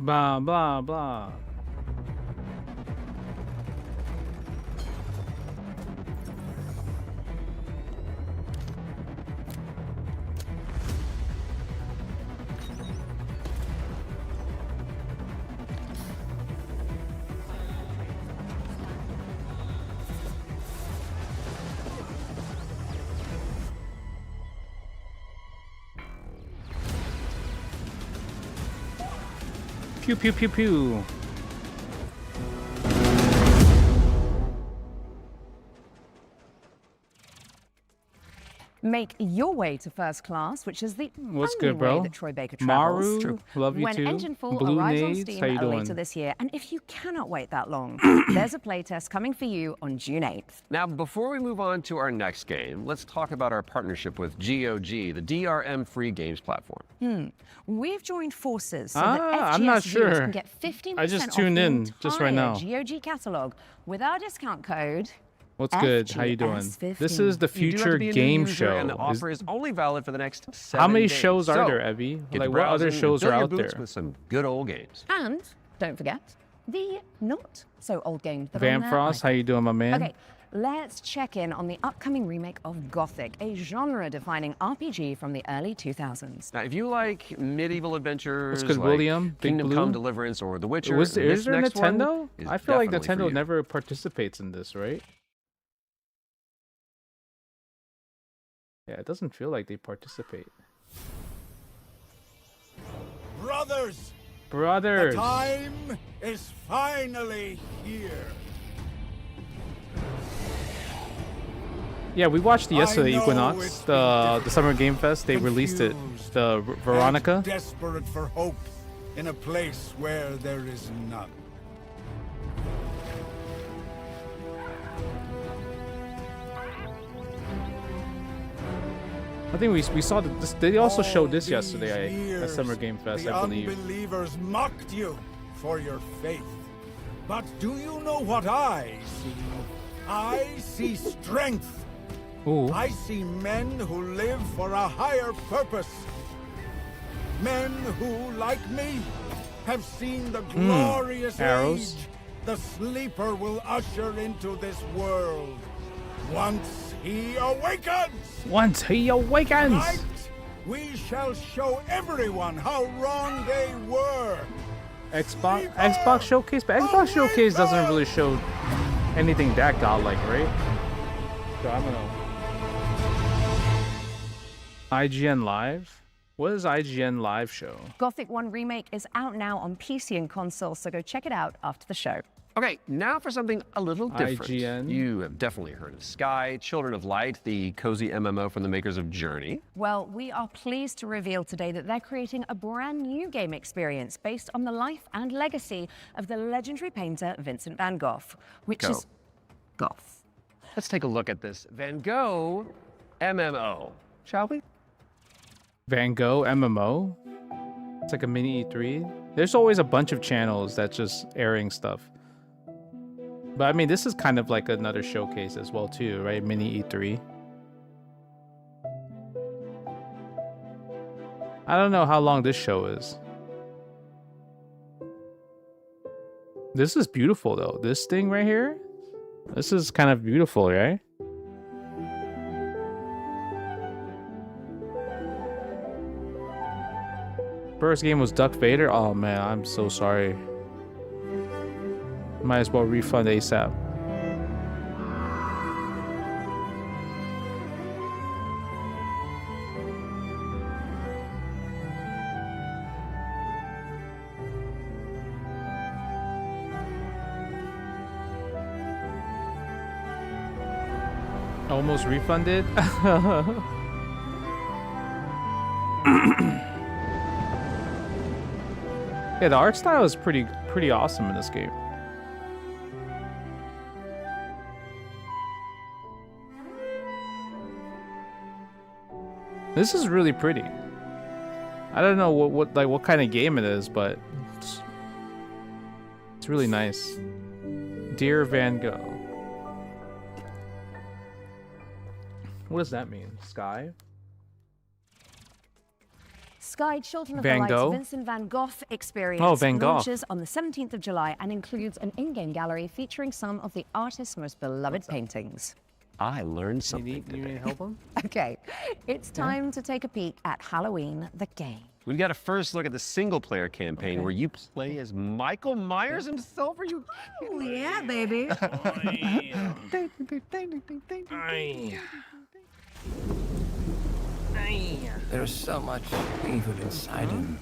Blah, blah, blah. Pew, pew, pew, pew. Make your way to first class, which is the What's only good, bro? way that Troy Baker travels. Maru, love you when too. Engine Full Blue arrives on Nades, Steam how you doing? later this year, and if you cannot wait that long, there's a playtest coming for you on June 8th. Now, before we move on to our next game, let's talk about our partnership with GOG, the DRM-free games platform. We've joined forces so that FGS I'm not viewers sure. can get 15% I just off tuned the in just right now. entire GOG catalog with our discount code. What's good? How you doing? FGS15. This is the You do have future to be a new game user, show. and the offer is only valid for the next 7 How many days. shows are So, there, Evie? get Like, to what other browsing, shows fill are your out boots there? with some good old games. And don't forget the not so old games that are on there Vanfrost, how you doing, my man? Okay, let's check in on the upcoming remake of Gothic, a genre-defining RPG from the early 2000s. Now, if you like medieval adventures, good, like William? Big Kingdom Blue? Come Deliverance or The Witcher, Is this there next one Nintendo? is I feel like definitely for Nintendo you. never participates in this, right? Yeah, it doesn't feel like they participate. Brothers, Brothers! the time is finally here. Yeah, we watched the yesterday know Equinox, it's the been Summer Game Fest. They released it, confused, the Veronica. and desperate for hope in a place where there is none. I think we saw this. They also showed this All yesterday these at years, Summer Game Fest, the I believe. unbelievers mocked you for your faith. But do you know what I see? I see strength. Ooh. I see men who live for a higher purpose. Men who, like me, have seen the glorious Arrows. age the sleeper will usher into this world. Once he awakens! Once he awakens! Tonight, we shall show everyone how wrong they were. Xbox Showcase, but Xbox Showcase doesn't really show anything that godlike, right? So I don't know. IGN Live? What is IGN Live show? Gothic 1 Remake is out now on PC and console, so go check it out after the show. Okay, now for something a little different. IGN. You have definitely heard of Sky, Children of Light, the cozy MMO from the makers of Journey. Well, we are pleased to reveal today that they're creating a brand new game experience based on the life and legacy of the legendary painter Vincent van Gogh, which Go. is Goth. Let's take a look at this Van Gogh MMO, shall we? Van Gogh MMO? It's like a mini E3. There's always a bunch of channels that's just airing stuff. But I mean, this is kind of like another showcase as well too, right? Mini E3. I don't know how long this show is. This is beautiful though. This thing right here, this is kind of beautiful, right? First game was Duck Vader. Oh man, I'm so sorry. Might as well refund ASAP. Almost refunded. Yeah, the art style is pretty awesome in this game. This is really pretty. I don't know what kind of game it is, but it's really nice. Dear Van Gogh. What does that mean? Sky? Sky Children of Van the Light's Gogh? Vincent van Gogh experience Oh, Van Gogh. launches on the 17th of July and includes an in-game gallery featuring some of the artist's most beloved paintings. I learned You something need today. to help him? Okay, it's time to take a peek at Halloween the game. We've got a first look at the single-player campaign where you play as Michael Myers himself. Are you? Oh, yeah, baby. There's so much evil inside him.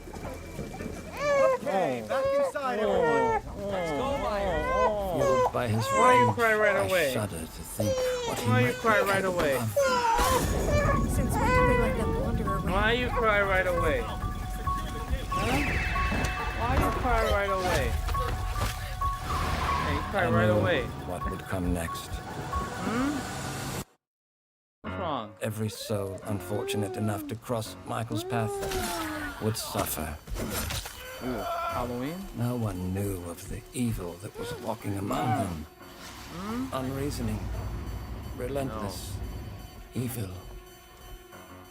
Okay, back inside, everyone. Fueled by his Why you rage, cry right I away? shudder to think what he Why you might cry be right capable away? of. Since when do they let them wander around? Why you cry right away? Huh? Why you cry right away? Hey, you cry I right knew away. what would come next. What's wrong? Every soul unfortunate enough to cross Michael's path would suffer. Ooh, Halloween? No one knew of the evil that was walking among them. Unreasoning, relentless, evil.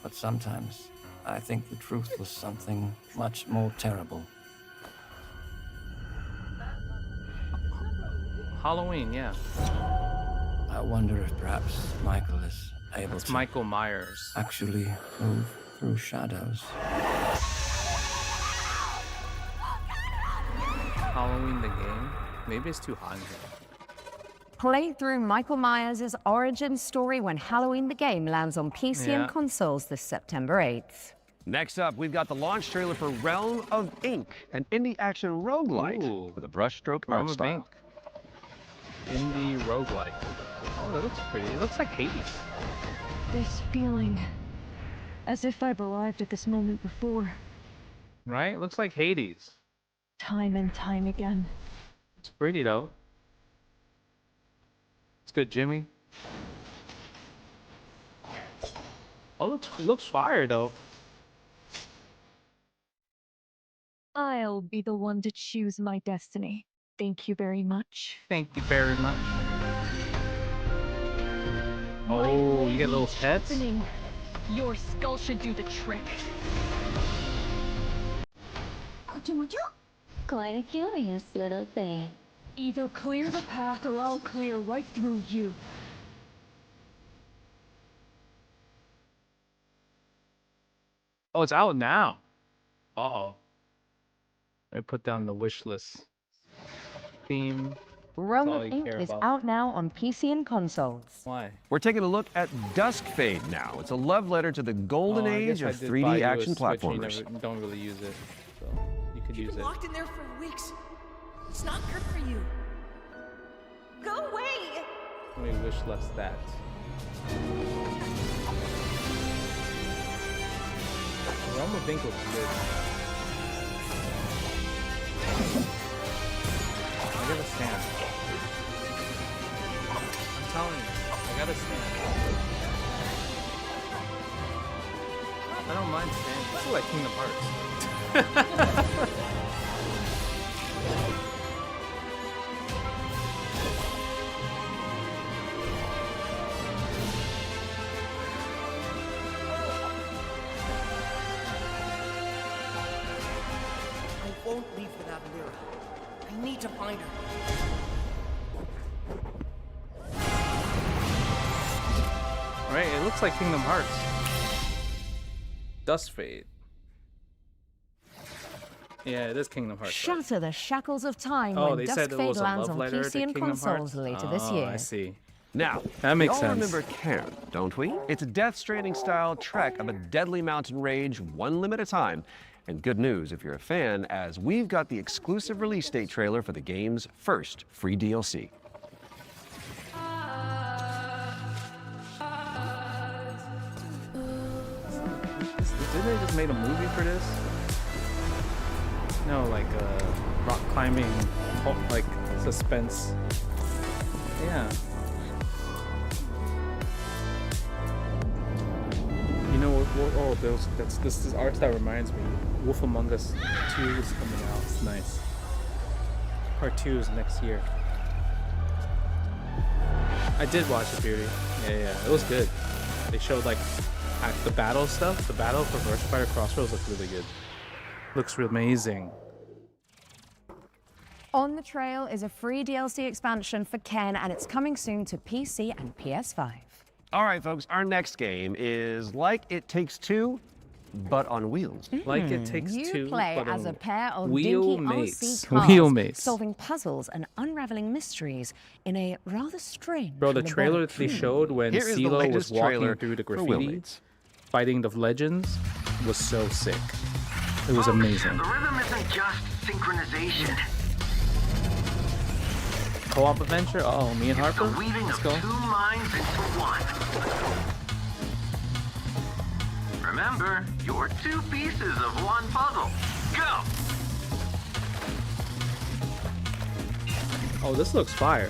But sometimes I think the truth was something much more terrible. Halloween, yeah. I wonder if perhaps Michael is able It's to Michael Myers. actually move through shadows. Halloween the game? Maybe it's too hot in here. Play through Michael Myers' origin story when Halloween the game lands on PC Yeah. and consoles this September 8th. Next up, we've got the launch trailer for Realm of Ink, an indie action roguelite Ooh. with a brushstroke Realm art of style. Ink. Indie roguelike. Oh, that looks pretty. It looks like Hades. This feeling, as if I've arrived at this moment before, Right? It looks like Hades. time and time again. It's pretty though. It's good, Jimmy. Oh, it looks fire though. I'll be the one to choose my destiny. Thank you very much. Thank you very much. Oh, you get little pets? Opening. Your skull should do the trick. Quite a curious little thing. Either clear the path or I'll clear right through you. Oh, it's out now. Uh-oh. I put down the wish list. Theme. Realm all of you Ink care is about. out now on PC and consoles. Why? We're taking a look at Duskfade now. It's a love letter to the golden Oh, I age guess of I did buy 3D you a action Switch and platformers. You don't really use it, so you could use it. Locked in there for weeks. It's not good for you. Go away! Let me wish list that. Realm of Ink looks good. I gotta stand. I'm telling you, I gotta stand. I don't mind standing. This is like Kingdom Hearts. I won't leave without Lyra. I need to find her. Right, it looks like Kingdom Hearts. Duskfade. Yeah, it is Kingdom Hearts. right? Shatter the shackles of time Oh, when they said it was Duskfade a lands love on letter PC to and Kingdom consoles Hearts. later this Oh, year. I see. Now, That makes we all sense. remember Cairn, don't we? It's a Death Stranding-style trek of a deadly mountain rage, one limb at a time. And good news if you're a fan, as we've got the exclusive release date trailer for the game's first free DLC. Didn't they just made a movie for this? No, like rock climbing, like suspense. Yeah. You know what? Oh, this is art that reminds me. Wolf Among Us 2 is coming out. It's nice. Part 2 is next year. I did watch the Beauty. Yeah, it was good. They showed like The battle stuff, the battle for Verse Fighter Crossroads looks really good. Looks amazing. On the Trail is a free DLC expansion for Ken, and it's coming soon to PC and PS5. All right, folks, our next game is Like It Takes Two, but on wheels. Like It Takes You Two, play but as on a pair of wheel dinky mates. RC cars, Wheel mates. solving puzzles and unraveling mysteries in a rather strange. Bro, the laboric trailer that they showed when Here is the CeeLo was latest walking trailer through the for Wheel graffiti, Mates. fighting the legends, was so sick. It was amazing. The rhythm isn't just synchronization. Co-op adventure? Oh, me and It's Harper? the weaving Let's of go. two minds into one. Remember, you're two pieces of one puzzle. Go! Oh, this looks fire.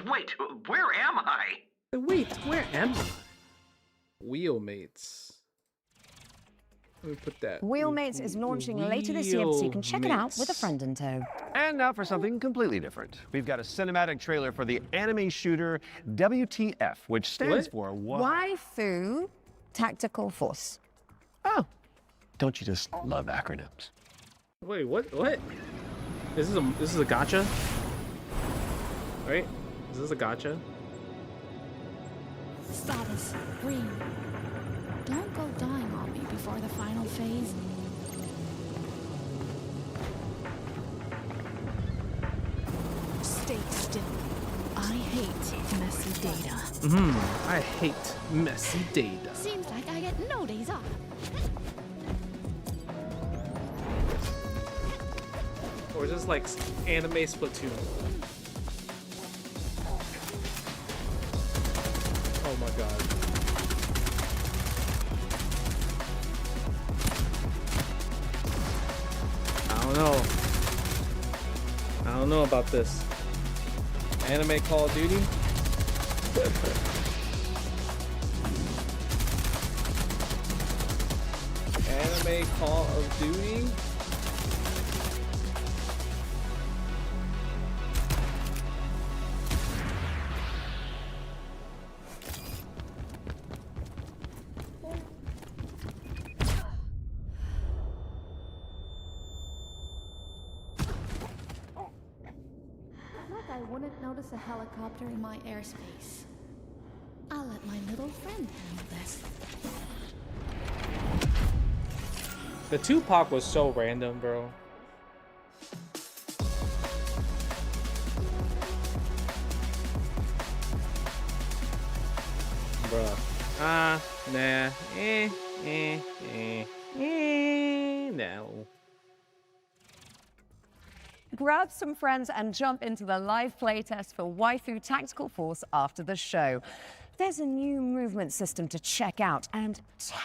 Wait, where am I? Wait, where am I? Wheelmates. Let me put that. Wheelmates is launching later this year, so you can check it out with a friend in tow. And now for something completely different. We've got a cinematic trailer for the anime shooter WTF, which stands for what? Waifu Tactical Force. Oh, don't you just love acronyms? Wait, what? What? This is a gacha? Right? Is this a gacha? Status green. Don't go dying on me before the final phase. Stay still. I hate messy data. I hate messy data. Seems like I get no days off. Or is this like anime Splatoon? Oh my god. I don't know. I don't know about this. Anime Call of Duty? Anime Call of Duty? Like I wouldn't notice a helicopter in my airspace. I'll let my little friend handle this. The Tupac was so random, bro. Bruh. Nah. No. Grab some friends and jump into the live playtest for Waifu Tactical Force after the show. There's a new movement system to check out and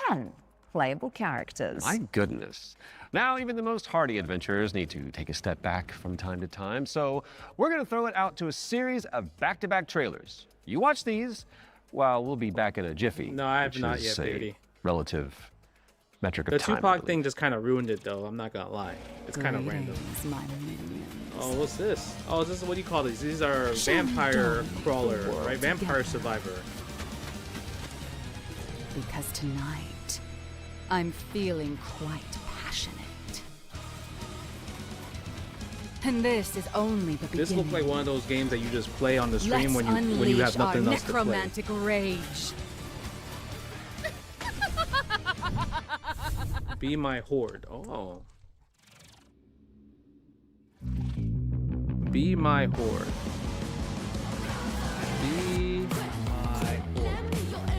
10 playable characters. My goodness. Now, even the most hardy adventurers need to take a step back from time to time, so we're going to throw it out to a series of back-to-back trailers. You watch these, while we'll be back in a jiffy. No, I have which not is yet, a baby. Relative metric of The time. I Tupac believe. thing just kind of ruined it, though. I'm not gonna lie. It's kind of random. Oh, what's this? Oh, this is what do you call these? These are vampire crawler, right? Vampire survivor. Because tonight, I'm feeling quite passionate. And this is only the beginning. This looked like one of those games that you just play on the stream Let's when you have nothing our else to play. necromantic rage. Be my horde. Oh. Be my horde. Be my horde.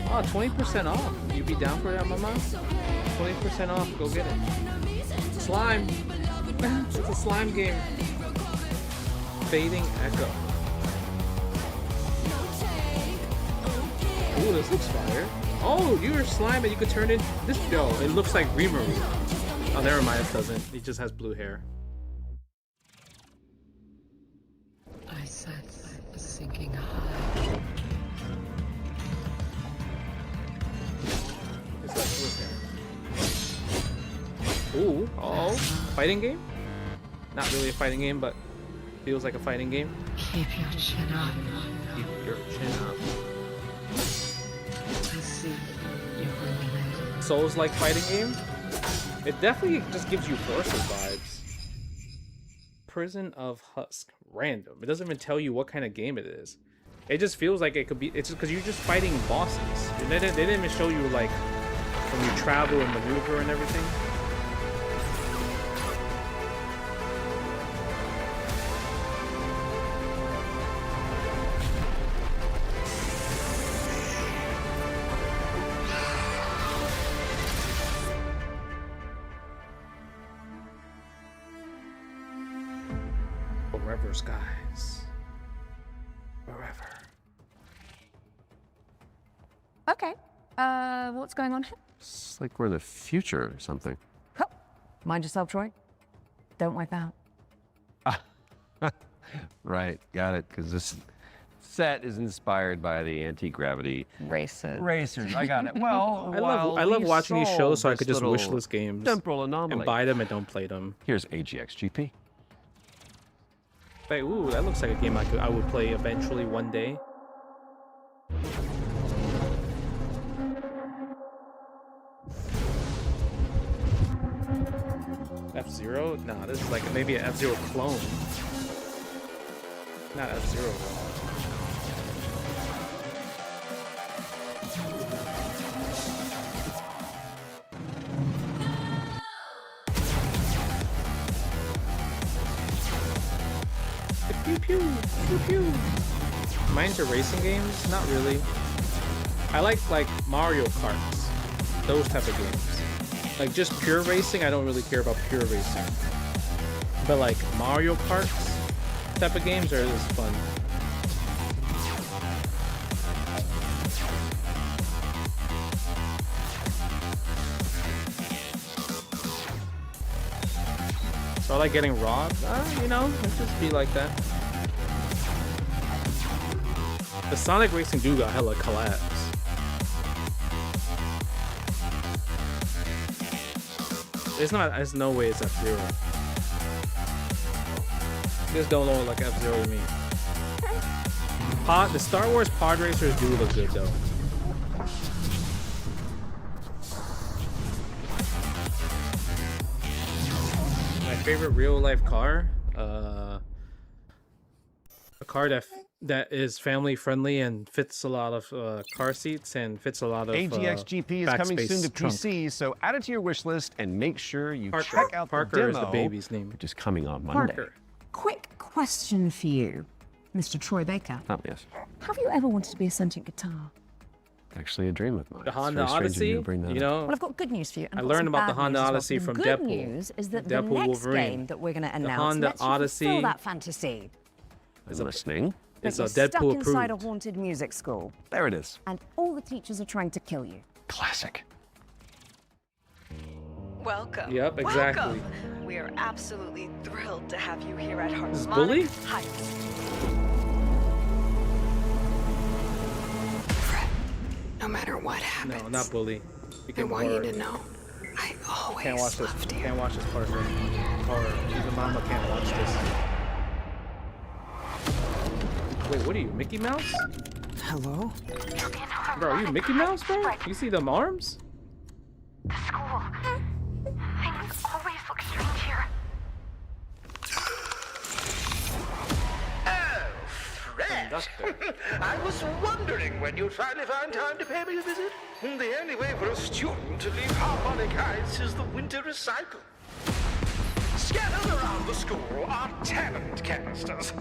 Oh, 20% off. You be down for that, mama? 20% off. Go get it. Slime. It's a slime game. Fading Echo. Ooh, this looks fire. Oh, you're slime and you could turn in this. Yo, it looks like Rimuru. Oh, never mind, it doesn't. He just has blue hair. I sense a sea Ooh, oh, fighting game? Not really a fighting game, but feels like a fighting game. Keep your chin up. Keep your chin up. I see you're really Souls-like fighting game? It definitely just gives you Forces vibes. Prison of Husk. Random. It doesn't even tell you what kind of game it is. It just feels like it could be... It's just because you're just fighting bosses. They didn't even show you, like, when you travel and maneuver and everything. Forever skies. Forever. Okay. What's going on here? It's like we're in the future or something. Oh, mind yourself, Troy. Don't wipe out. Right, got it. Because this set is inspired by the anti-gravity racers. I got it. Well, I love watching these shows so I could just little wishlist games temporal anomaly. and buy them and don't play them. Here's AGXGP. Hey, ooh, that looks like a game I would play eventually one day. F-Zero? Nah, this is like maybe an F-Zero clone. Not F-Zero though. Pew pew pew pew. Mine's are racing games? Not really. I like Mario Karts, those type of games. Like just pure racing, I don't really care about pure racing. But like Mario Karts type of games are just fun. So I like getting robbed? You know, let's just be like that. The Sonic Racing do got hella collabs. There's no way it's F-Zero. You just don't know like F-Zero to me. The Star Wars pod racers do look good though. My favorite real life car? A car that is family friendly and fits a lot of car seats and fits a lot of AGXGP is coming soon to trunk. PC, so add it to your wish list and make sure you Parker. check out Parker the is demo, the baby's name. which is coming on Monday. Parker. Quick question for you, Mr. Troy Baker. Oh, yes. Have you ever wanted to be a sentient guitar? Actually a dream of mine. The It's Honda very strange of Odyssey, you to bring that you up. know, Well, I've got good news for you. And I I've got learned some about the bad Honda news as well. Odyssey The from good Deadpool. news is that the Deadpool next Wolverine. game that we're going to The announce Honda lets you Odyssey fulfill that fantasy. I'm listening. it's But a you're stuck Deadpool inside a approved. haunted music school, There it is. and all the teachers are trying to kill you. Classic. Welcome. Yep, exactly. Welcome. We are absolutely thrilled to have you here at This is Harmonic Bully? Heights. Fred, no matter what happens, No, not Bully. I Became want you horror. to know I always Can't watch this. loved you. Can't watch this part. Horror. Even Mama can't watch this. Wait, what are you, Mickey Mouse? Hello? Bro, are you Mickey Mouse, bro? You see them arms? The school. Things always look strange here. I was wondering when you'd finally find time to pay me a visit. The only way for a student to leave Harmonic Heights is the winter recycle. Scattered around the school are talent canisters,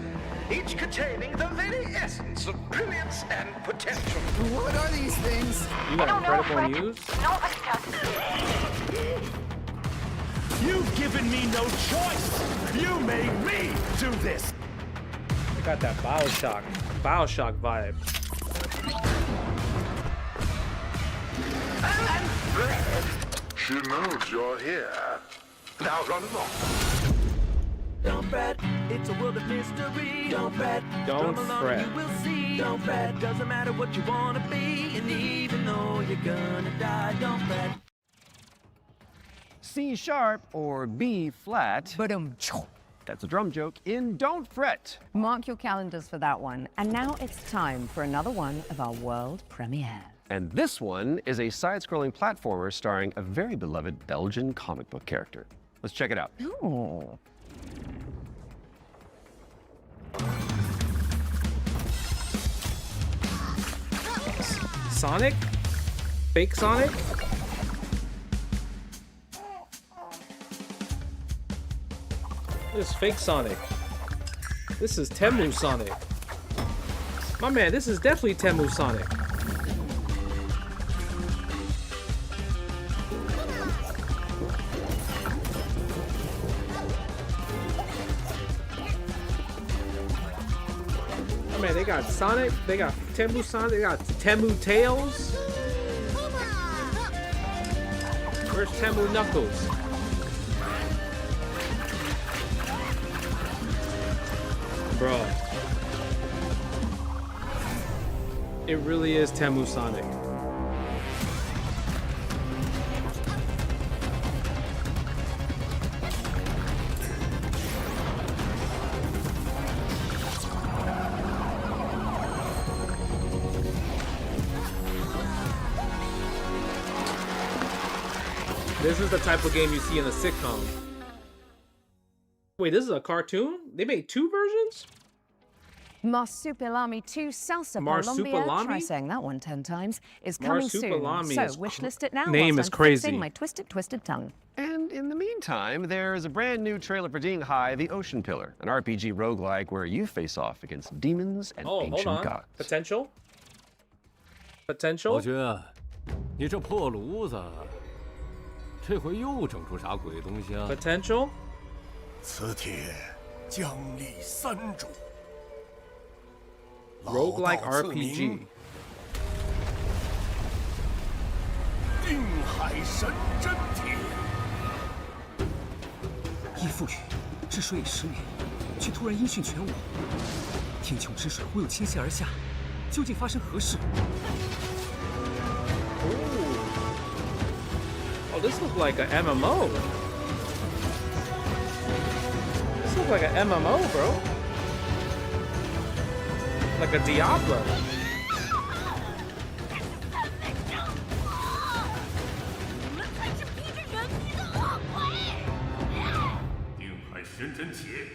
each containing the very essence of brilliance and potential. What are these things? You got Incredible News? Nobody does. You've given me no choice. You made me do this. I got that Bioshock vibe. And Fred, she knows you're here. Now run along. Don't fret, it's a world of mystery. Don't fret, Don't fret. You will see. Don't fret. Doesn't matter what you wanna be, and even though you're gonna die, don't fret. C sharp or B flat. That's a drum joke in Don't Fret. Mark your calendars for that one. And now it's time for another one of our world premiere. And this one is a side-scrolling platformer starring a very beloved Belgian comic book character. Let's check it out. Ooh. Sonic? Fake Sonic? This is fake Sonic. This is Temu Sonic. My man, this is definitely Temu Sonic. My man, they got Sonic, they got Temu Sonic, they got Temu Tails. Where's Temu Knuckles? Bro. It really is Temu Sonic. This is the type of game you see in a sitcom. Wait, this is a cartoon? They made two versions? Marsupilami 2 Salsa Colombia. Try saying that one 10 times. Is coming soon. So wishlist it now. Name is crazy. My twisted tongue. And in the meantime, there's a brand new trailer for Ding Hai, the Ocean Pillar, an RPG roguelike where you face off against demons and ancient gods. Potential? Potential? 老君，你这破炉子，这回又整出啥鬼东西啊 ？Potential？ 此帖将立三主。 Roguelike RPG. 定海神针帖。依父语，治水已10年，却突然音讯全无。天穹之水忽又倾泻而下，究竟发生何事？ Oh, this looks like an MMO. This looks like an MMO, bro. Like a Diablo. 定海神针帖。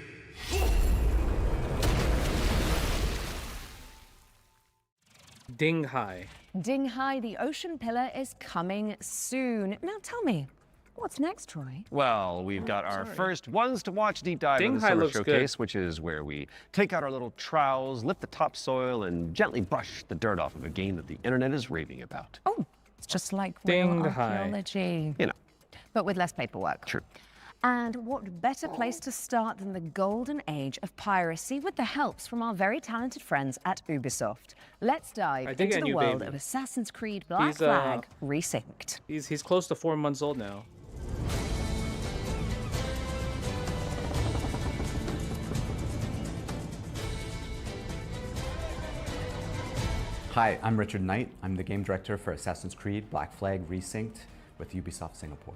Ding Hai. Ding Hai, the Ocean Pillar, is coming soon. Now tell me, what's next, Troy? Well, we've got our first ones to watch deep dive in the summer showcase, which is where we take out our little trowels, lift the topsoil, and gently brush the dirt off of a game that the internet is raving about. Oh, it's just like Ding real Hai. archaeology. You know. But with less paperwork. True. And what better place to start than the golden age of piracy with the helps from our very talented friends at Ubisoft. Let's dive into the world of Assassin's Creed Black Flag Resynced. He's close to 4 months old now. Hi, I'm Richard Knight. I'm the game director for Assassin's Creed Black Flag Resynced with Ubisoft Singapore.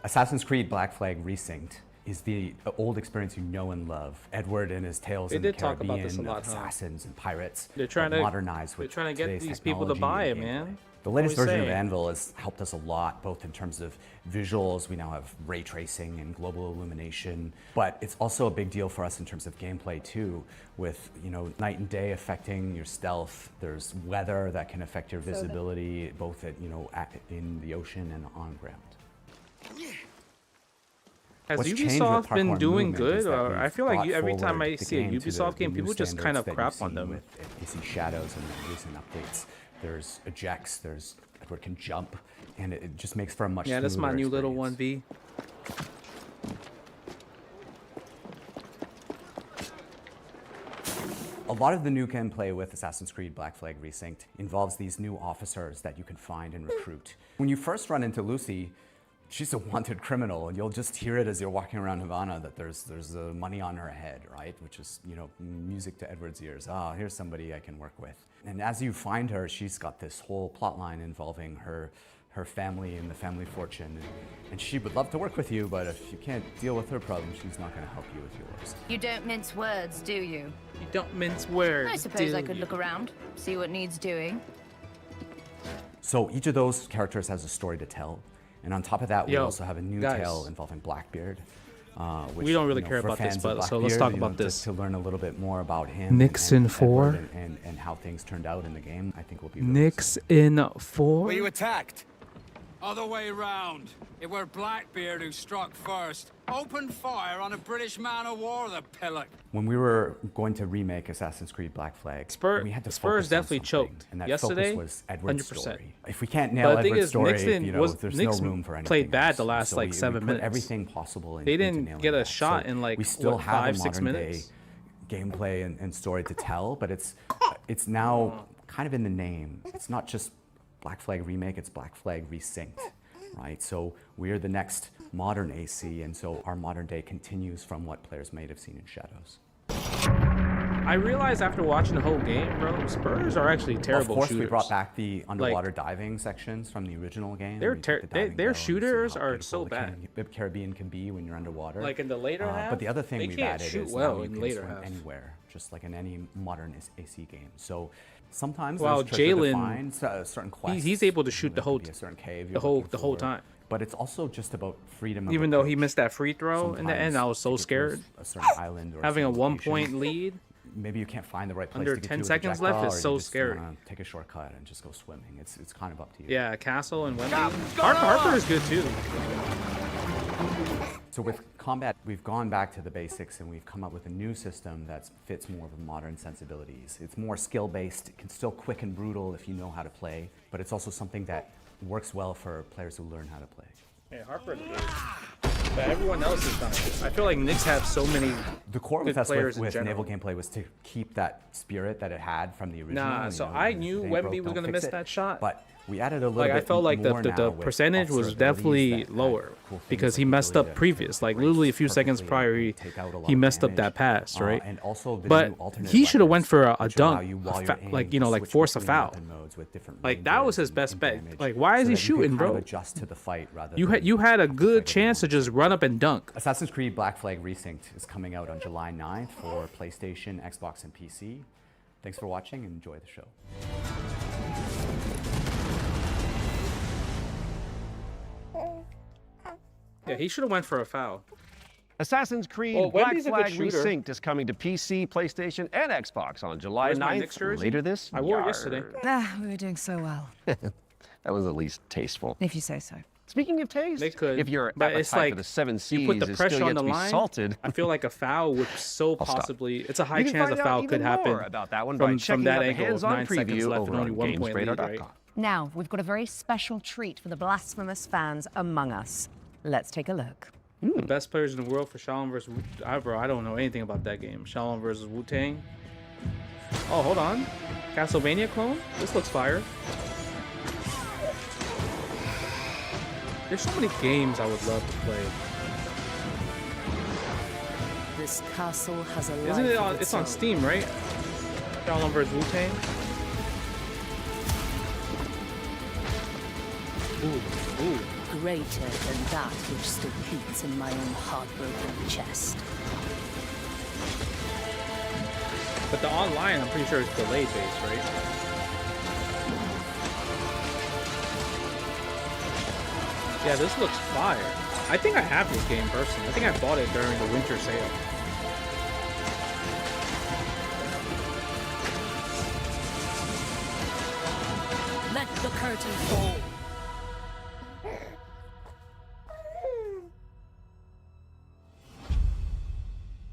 Assassin's Creed Black Flag Resynced is the old experience you know and love. Edward and his tales in the Caribbean, assassins and pirates. They're trying to modernize with They're trying to get these people to technology buy it, and man. The latest version of Anvil has helped us a lot, both in terms of visuals. We now have ray tracing and global illumination, but it's also a big deal for us in terms of gameplay too, with night and day affecting your stealth. There's weather that can affect your visibility, both at in the ocean and on ground. Has Ubisoft been doing good? Or I feel like every time I see a Ubisoft game, people just kind of crap on them. You see shadows in the recent updates. There's ejects. There's Edward can jump, and it just makes for a much that's my new little 1v. A lot of the new gameplay with Assassin's Creed Black Flag Resynced involves these new officers that you can find and recruit. When you first run into Lucy, she's a wanted criminal, and you'll just hear it as you're walking around Havana that there's money on her head, right? Which is, you know, music to Edward's ears. Ah, here's somebody I can work with. And as you find her, she's got this whole plot line involving her family and the family fortune. And she would love to work with you, but if you can't deal with her problems, she's not going to help you with yours. You don't mince words, do you? You don't mince words. I suppose I could look around, see what needs doing. So each of those characters has a story to tell. And on top of that, we also have a new tale involving Blackbeard. Which, we don't really care about this, but so let's talk about this. Just to learn a little bit more about him. Nixon 4. And how things turned out in the game, I think will be Nixon 4. Were you attacked? Other way round. It were Blackbeard who struck first. Opened fire on a British man of war, the pillock. When we were going to remake Assassin's Creed Black Flag, we had to Spurs definitely choked. And that yesterday, focus was Edward's 100%. Story. If we can't nail Edward's story, you know, there's no room for anything played bad else. the last So like we 7 put minutes. everything possible. They didn't into get a that. shot So in like we still what, have 5-6 a modern minutes. day gameplay and story to tell, but it's now kind of in the name. It's not just Black Flag Remake, it's Black Flag Resynced, right? So we're the next modern AC, and so our modern day continues from what players may have seen in Shadows. I realized after watching the whole game, bro, Spurs are actually terrible Of course, shooters. we brought back the underwater diving sections from the original game. Their shooters are so bad. The Caribbean can be when you're underwater. Like in the later half, but the other thing they we've can't added shoot is well now you in can later swim half. anywhere, just like in any modern AC game. So sometimes Well, there's treasure to Jalen, find, certain quests. he's able to shoot the whole time. But it's also just about freedom. Even though he missed that free throw in the end, I was so scared. A certain island or having a certain location. 1-point lead. Maybe you can't find the right place Under to get 10 to with a seconds left projectile, is or so you just scary. wanna take a shortcut and just go swimming. It's kind of up to you. Yeah, Castle and Wembley. Harper is good too. So with combat, we've gone back to the basics and we've come up with a new system that fits more of the modern sensibilities. It's more skill-based. It can still quick and brutal if you know how to play, but it's also something that works well for players who learn how to play. Yeah, Harper is good. But everyone else is not good. I feel like Knicks have so many The core good with us players with in naval general. gameplay was to keep that spirit that it had from the original. Nah, you so know, I if knew they Wemby broke, was don't gonna fix miss it. that shot. But we added a little Like bit I felt like more the now with percentage was officer definitely abilities that lower had cool things because he like the messed up ability to previous. Like brace literally a few seconds perfectly prior, and take out a lot he of messed up damage. that pass, right? And also the but new alternate he should have went weapons, for a which allow dunk, you while you're aimed like to like switch force a between foul. weapon modes with different Like that was his ranges best and bet. damage, Like why is so he that you could shooting, kind of bro? adjust to the fight rather You than had a good chance to just run up and dunk. Assassin's Creed Black Flag Resynced is coming out on July 9th for PlayStation, Xbox, and PC. Thanks for watching and enjoy the show. Yeah, he should have went for a foul. Assassin's Creed Well, Black Wemby's a good Flag shooter. Resynced is coming to PC, PlayStation, and Xbox on July Where's my 9th, Knicks jersey? later this I wore it year. yesterday. We were doing so well. That was at least tasteful. If you say so. Speaking of taste, They could, if your but appetite it's like for the seven C's you put the is pressure still on yet the to be line. salted, I feel like a foul would so I'll stop. possibly. It's a high you can chance a find foul out could even happen more about that one by from checking that out the angle of hands-on 9 seconds preview left over and only on 1 point lead, right? GamesRadar.com. Now, we've got a very special treat for the blasphemous fans among us. Let's take a look. The best players in the world for Shaolin versus bro, I don't know anything about that game. Shaolin versus Wu-Tang. Oh, hold on. Castlevania clone? This looks fire. There's so many games I would love to play. This castle has a Isn't it on, it's on Steam, right? Shaolin vs. Wu-Tang. Ooh. greater than that which still beats in my own heartbroken chest. But the online, I'm pretty sure it's delayed based, right? Yeah, this looks fire. I think I have this game personally. I think I bought it during the winter sale. Let the curtain fall.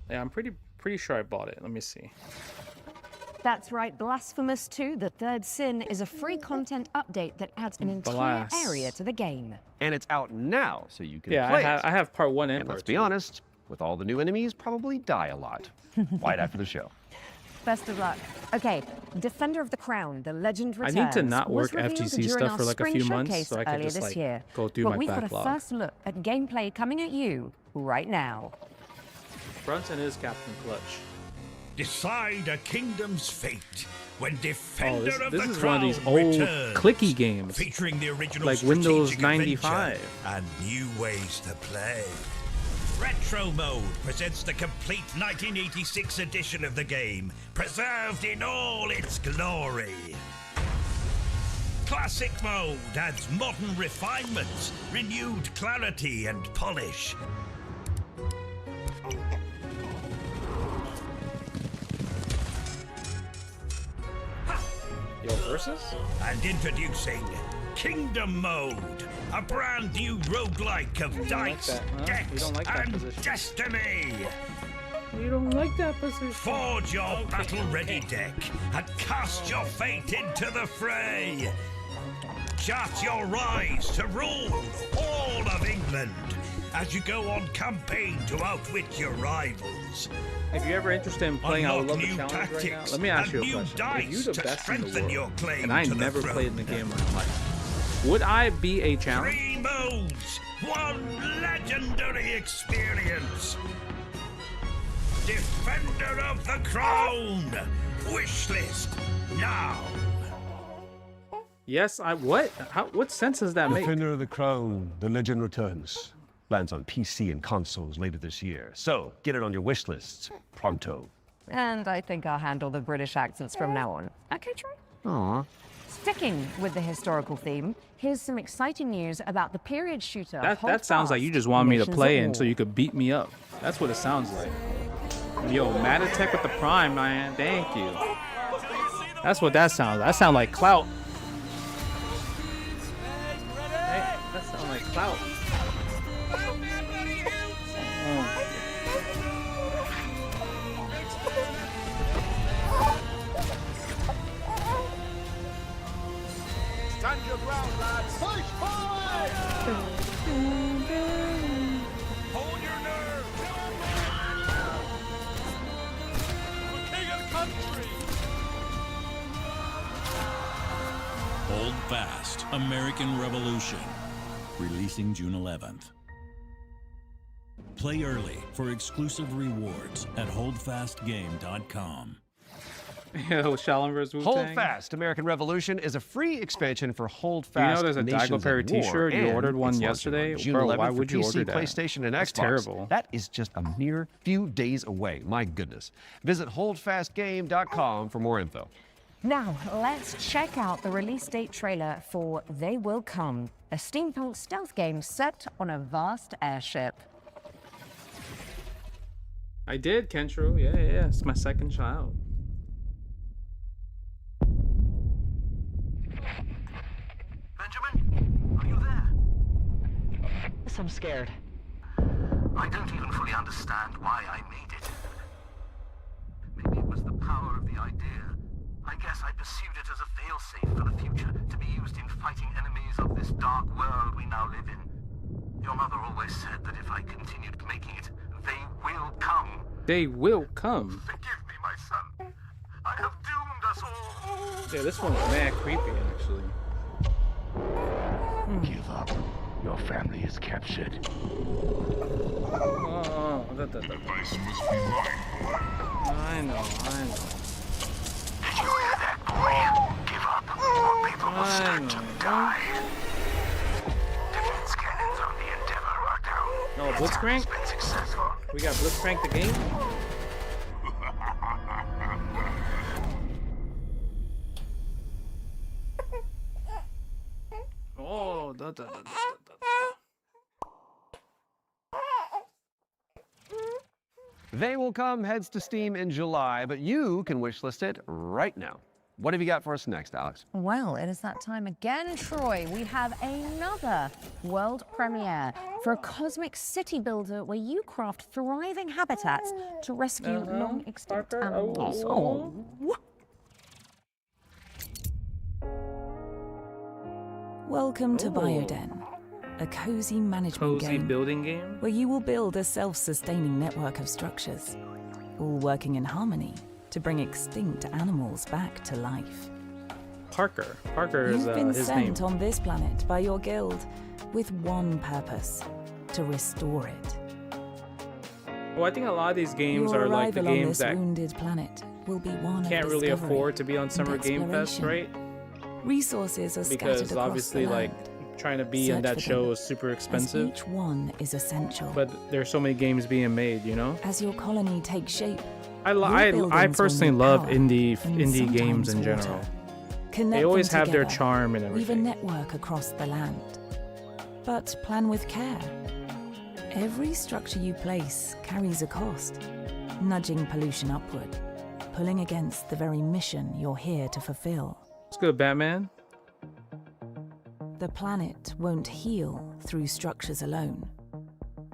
Yeah, I'm pretty sure I bought it. Let me see. That's right, Blasphemous 2, The Third Sin, is a free content update that adds an entire area to the game. And it's out now, so you can Yeah, play I have part 1 and And part let's 2. be honest, with all the new enemies, probably die a lot. Right after the show. Best of luck. Okay, Defender of the Crown, the legend returns. I need to not was work revealed FGC during stuff our for like a spring few months showcase so I can earlier just this like year. go through but my we've backlog. got a first look at gameplay coming at you right now. Brunson is Captain Clutch. Decide a kingdom's fate when Defender of this the is Crown one of these old returns, clicky games, featuring the original like Windows strategic 95 adventure and new ways to play. Retro Mode presents the complete 1986 edition of the game, preserved in all its glory. Classic Mode adds modern refinements, renewed clarity and polish. Yo, versus? And introducing Kingdom Mode, a brand new roguelike of dice, decks, and destiny. You don't like that position. Forge your battle-ready deck and cast your fate into the fray. Chart your rise to rule all of England as you go on campaign to outwit your rivals. If you're ever interested in playing, I would love the Unlock new challenge right now. tactics Let me ask you a and new question. If you're the dice to best in the strengthen your world, claim and I to the never throne. played in the game in my life, would I be a challenge? 3 modes, 1 legendary experience. Defender of the Crown. Wishlist now. Yes, I what? What sense does that make? Defender of the Crown, The Legend Returns. Lands on PC and consoles later this year. So, get it on your wish lists pronto. And I think I'll handle the British accents from now on. Okay, Troy? Aww. Sticking with the historical theme, here's some exciting news about the period shooter. That sounds like you just want me to play in so you could beat me up. That's what it sounds like. Yo, Matatech with the Prime, man. Thank you. That's what that sounds like. That sounds like clout. Hey, that sounds like clout. Stand your ground, lads. Push forward! Hold your nerve. The king of country. Hold Fast, American Revolution. Releasing June 11th. Play early for exclusive rewards at holdfastgame.com. Yo, Shaolin vs. Wu-Tang. Hold Fast, American Revolution is a free expansion for Hold Fast. You know there's a Nations Daigo Perry at War, t-shirt? You and ordered one it's launching yesterday? on June Bro, 11th why for would you PC, order that? PlayStation, and That's Xbox. terrible. That is just a mere few days away. My goodness. Visit holdfastgame.com for more info. Now, let's check out the release date trailer for They Will Come, a steampunk stealth game set on a vast airship. I did, Kentro. Yeah. It's my second child. Benjamin, are you there? Yes, I'm scared. I don't even fully understand why I made it. Maybe it was the power of the idea. I guess I pursued it as a failsafe for the future, to be used in fighting enemies of this dark world we now live in. Your mother always said that if I continued making it, they will come. They will come. Forgive me, my son. I have doomed us all. Yeah, this one's mad creepy, actually. Give up. Your family is captured. The device must be mine. I know. Did you hear that, boy? Give up, or people will start to die. Defense cannons on the Endeavor are down. No, Blitzcrank? It's been successful. We got Blitzcrank the game? Oh, They Will Come heads to Steam in July, but you can wishlist it right now. What have you got for us next, Alex? Well, it is that time again, Troy. We have another world premiere for a cosmic city builder where you craft thriving habitats to rescue long extinct animals. Oh. Welcome to Bioden, a cozy management game building game where you will build a self-sustaining network of structures, all working in harmony to bring extinct animals back to life. Parker. Parker is You've been his name. sent on this planet by your guild with one purpose: to restore it. Well, I think a lot of these games Your are like the arrival on games this that wounded planet will be one can't of really discovery afford to be on and Summer Game Fest, right? exploration. Resources are scattered Because across obviously, the like, land. trying to be Search in that for show them, is super as expensive. each one is essential. But there's so many games being made, you know? As your colony takes shape, I your buildings personally will love power indie and games in sometimes general. water. Connect They always them have their together, charm and weave a everything. network across the land. But plan with care. Every structure you place carries a cost, nudging pollution upward, pulling against the very mission you're here to fulfill. It's good, Batman. The planet won't heal through structures alone.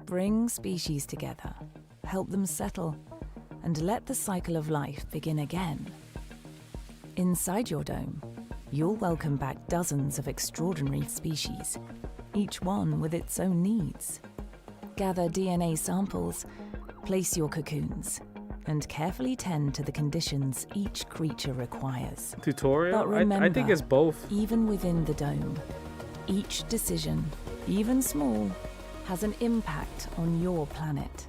Bring species together, help them settle, and let the cycle of life begin again. Inside your dome, you'll welcome back dozens of extraordinary species, each one with its own needs. Gather DNA samples, place your cocoons, and carefully tend to the conditions each creature requires. Tutorial? But remember, I think it's both. even within the dome, each decision, even small, has an impact on your planet.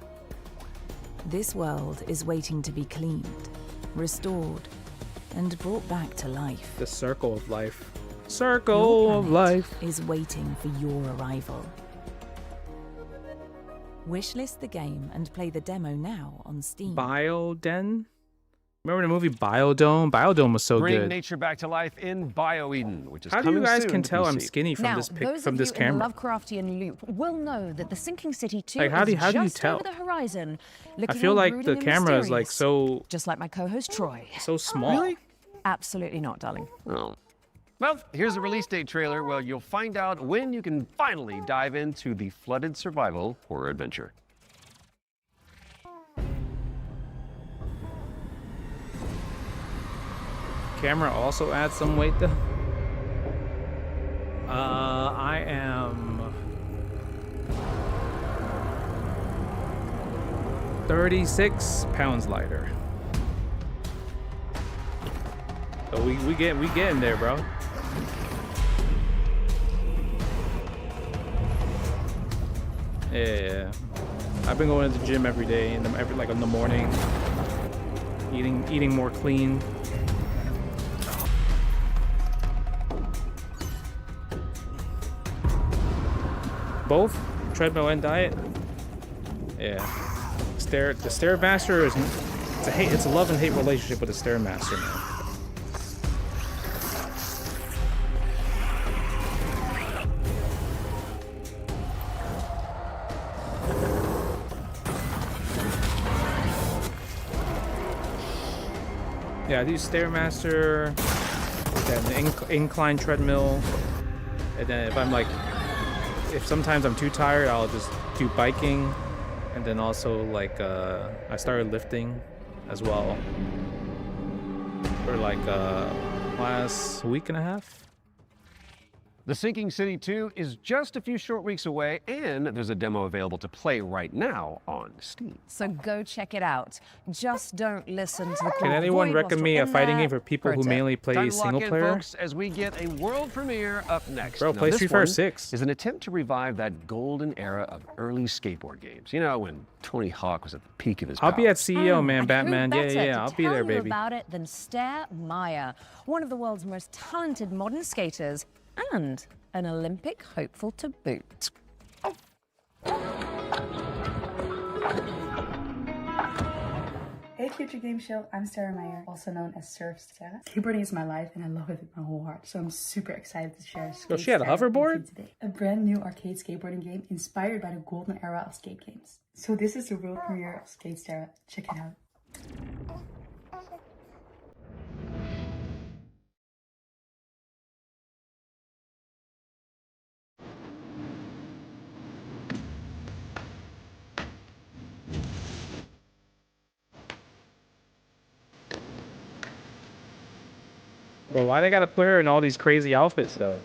This world is waiting to be cleaned, restored, and brought back to life. The circle of life. Your Circle of planet life. is waiting for your arrival. Wishlist the game and play the demo now on Steam. Bioden? Remember the movie Biodome? Biodome was so Bring good. nature back to life in BioEden, which is How do you coming guys soon can to tell I'm PC. skinny from Now, this pic, those from of this you camera? in the Lovecraftian loop will know that the sinking city 2 Like, how do is you just tell? over the horizon. I Looking feel all like brooding the and camera is like mysterious. so Just like my co-host Troy. so small. Really? Absolutely not, darling. Oh. Well, here's a release date trailer where you'll find out when you can finally dive into the flooded survival horror adventure. Camera also adds some weight though. I am 36 pounds lighter. So we getting there, bro. Yeah, I've been going to the gym every day, in the morning, eating more clean. Both treadmill and diet. Yeah, the Stairmaster is it's a love and hate relationship with the Stairmaster, man. Yeah, I do Stairmaster, then the incline treadmill, and then if sometimes I'm too tired, I'll just do biking, and then also like I started lifting as well for like last week and a half. The Sinking City 2 is just a few short weeks away, and there's a demo available to play right now on Steam. So go check it out. Just don't listen to the Can anyone void whilst recommend me you're a in fighting there. game for people Pro who tip. mainly play Time to single lock in, player? folks, as we get a world premiere up next. Bro, Now, play this Street Fighter one 6. is an attempt to revive that golden era of early skateboard games. You know, when Tony Hawk was at the peak of his I'll be power. at CEO, man, And Batman. who Yeah, better yeah, to I'll be tell there, you baby. about it than Stair Meyer, one of the world's most talented modern skaters and an Olympic hopeful to boot. Hey Future Game Show, I'm Sarah Meyer, also known as Surf Sarah. Skateboarding is my life and I love it with my whole heart, so I'm super excited to share Yo, she had a hoverboard? with you today. A brand new arcade skateboarding game inspired by the golden era of skate games. So this is the world premiere of Skate Sarah. Check it out. Bro, why they gotta put her in all these crazy outfits though?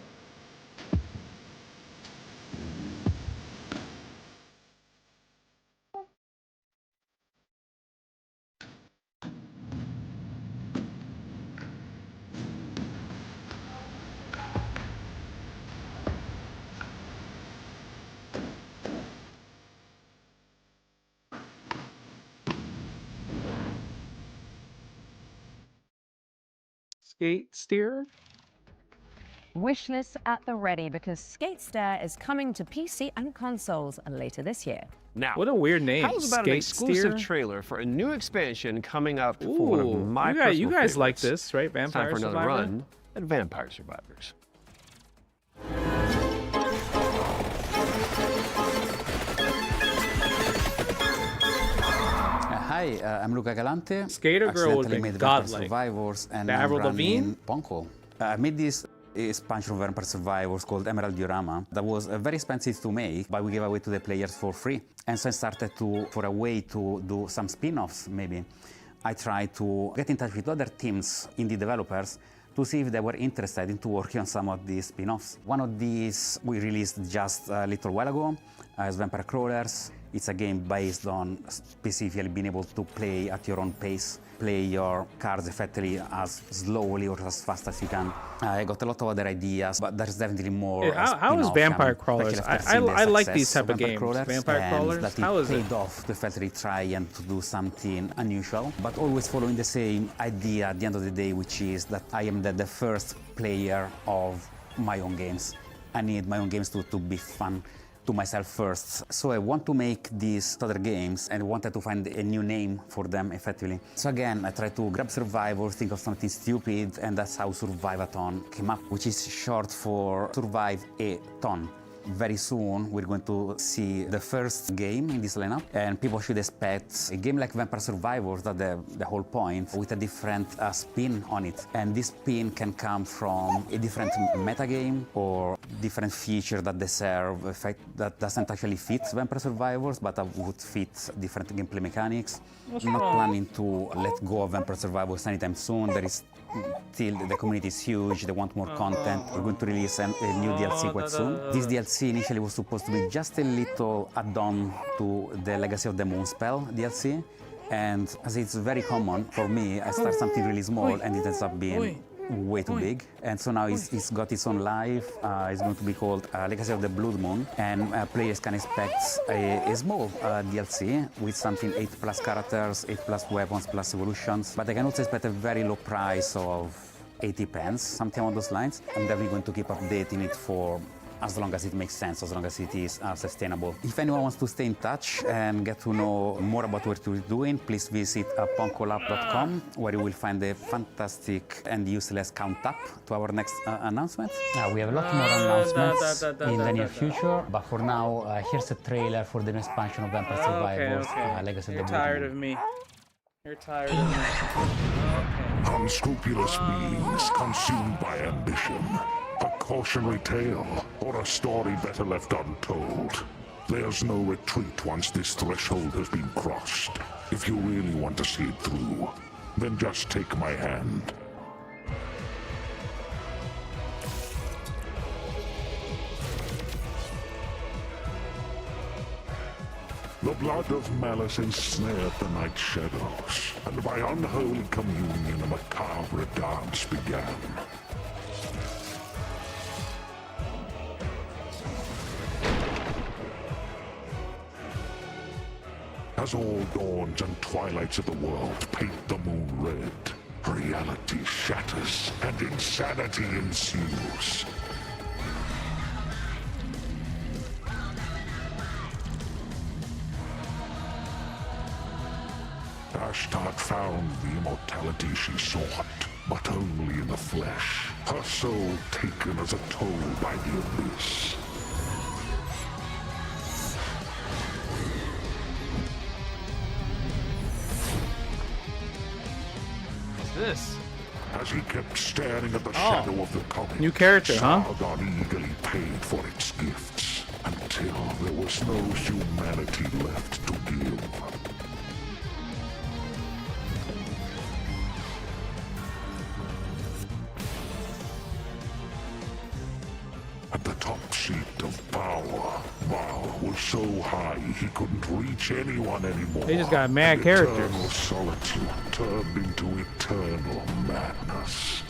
Skate Steer? Wishlist at the ready because Skate Stair is coming to PC and consoles later this year. Now, What a weird name. how's about an Skate exclusive Steer? trailer for a new expansion coming up for one of my personal you guys like favorites? this, right? Time Vampire for another Survivor? run at Vampire Survivors. Hi, I'm Luca Galante. Skater Girl was Accidentally like made Vampire godlike. Survivors and The Avril I'm running Lavigne? Ponko. I made this expansion of Vampire Survivors called Emerald Diorama that was very expensive to make, but we gave away to the players for free. And so I started for a way to do some spin-offs maybe. I tried to get in touch with other teams, indie developers, to see if they were interested into working on some of these spin-offs. One of these we released just a little while ago as Vampire Crawlers. It's a game based on specifically being able to play at your own pace, play your cards effectively as slowly or as fast as you can. I got a lot of other ideas, but there's definitely more. Yeah, how is Vampire Crawlers? I like these type of games. Vampire Crawlers? That How is it? paid off to effectively try and to do something unusual, but always following the same idea at the end of the day, which is that I am the first player of my own games. I need my own games to be fun to myself first. So I want to make these other games and wanted to find a new name for them effectively. So again, I tried to grab Survivor, think of something stupid, and that's how Survive-a-thon came up, which is short for Survive a Ton. Very soon we're going to see the first game in this lineup, and people should expect a game like Vampire Survivors, that's the whole point, with a different spin on it. And this spin can come from a different metagame or different feature that they serve, effect that doesn't actually fit Vampire Survivors, but would fit different gameplay mechanics. I'm not planning to let go of Vampire Survivors anytime soon. There is still, the community is huge, they want more content. We're going to release a new DLC quite soon. This DLC initially was supposed to be just a little add-on to the Legacy of the Moonspell DLC. And as it's very common for me, I start something really small and it ends up being way too big. And so now it's got its own life. It's going to be called Legacy of the Blood Moon. And players can expect a small DLC with something 8+ characters, 8+ weapons, plus evolutions. But they can also expect a very low price of 80 pence, something along those lines. I'm definitely going to keep updating it for as long as it makes sense, as long as it is sustainable. If anyone wants to stay in touch and get to know more about what we're doing, please visit ponkolab.com, where you will find a fantastic and useless count up to our next announcement. We have a lot more announcements in the near future, but for now, here's a trailer for the new expansion of Vampire Survivors, Legacy of the Blood Moon. You're tired of me. You're tired of me. Unscrupulous beings consumed by ambition. A cautionary tale, or a story better left untold. There's no retreat once this threshold has been crossed. If you really want to see it through, then just take my hand. The blood of malice ensnared the night shadows, and by unholy communion a macabre dance began. As all dawns and twilights of the world paint the moon red, reality shatters and insanity ensues. Ashtart found the immortality she sought, but only in the flesh, her soul taken as a toll by the abyss. This? As he kept staring at the shadow of the comet, new character, huh? Sargon eagerly paid for its gifts, until there was no humanity left to give. At the top seat of power, Baal was so high he couldn't reach anyone anymore. They just got mad characters. Eternal solitude turned into eternal madness.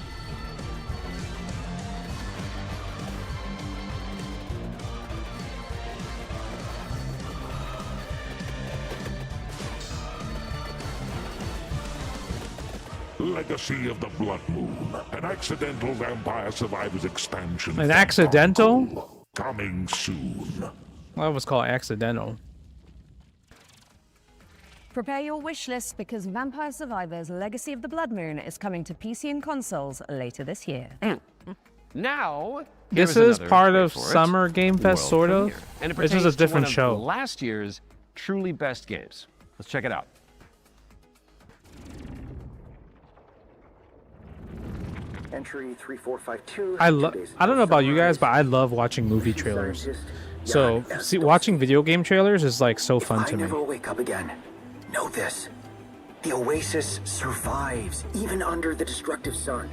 Legacy of the Blood Moon, an accidental Vampire Survivors expansion. An accidental? Coming soon. Well, that was called accidental. Prepare your wish list because Vampire Survivors Legacy of the Blood Moon is coming to PC and consoles later this year. Now, this is part of Summer Game Fest, sort of. And it This is a pertains to different one of show. last year's truly best games. Let's check it out. Entry 3452. I don't know about you guys, but I love watching movie trailers. So, watching video game trailers is like so fun to me. I never wake up again. Know this. The Oasis survives even under the destructive sun.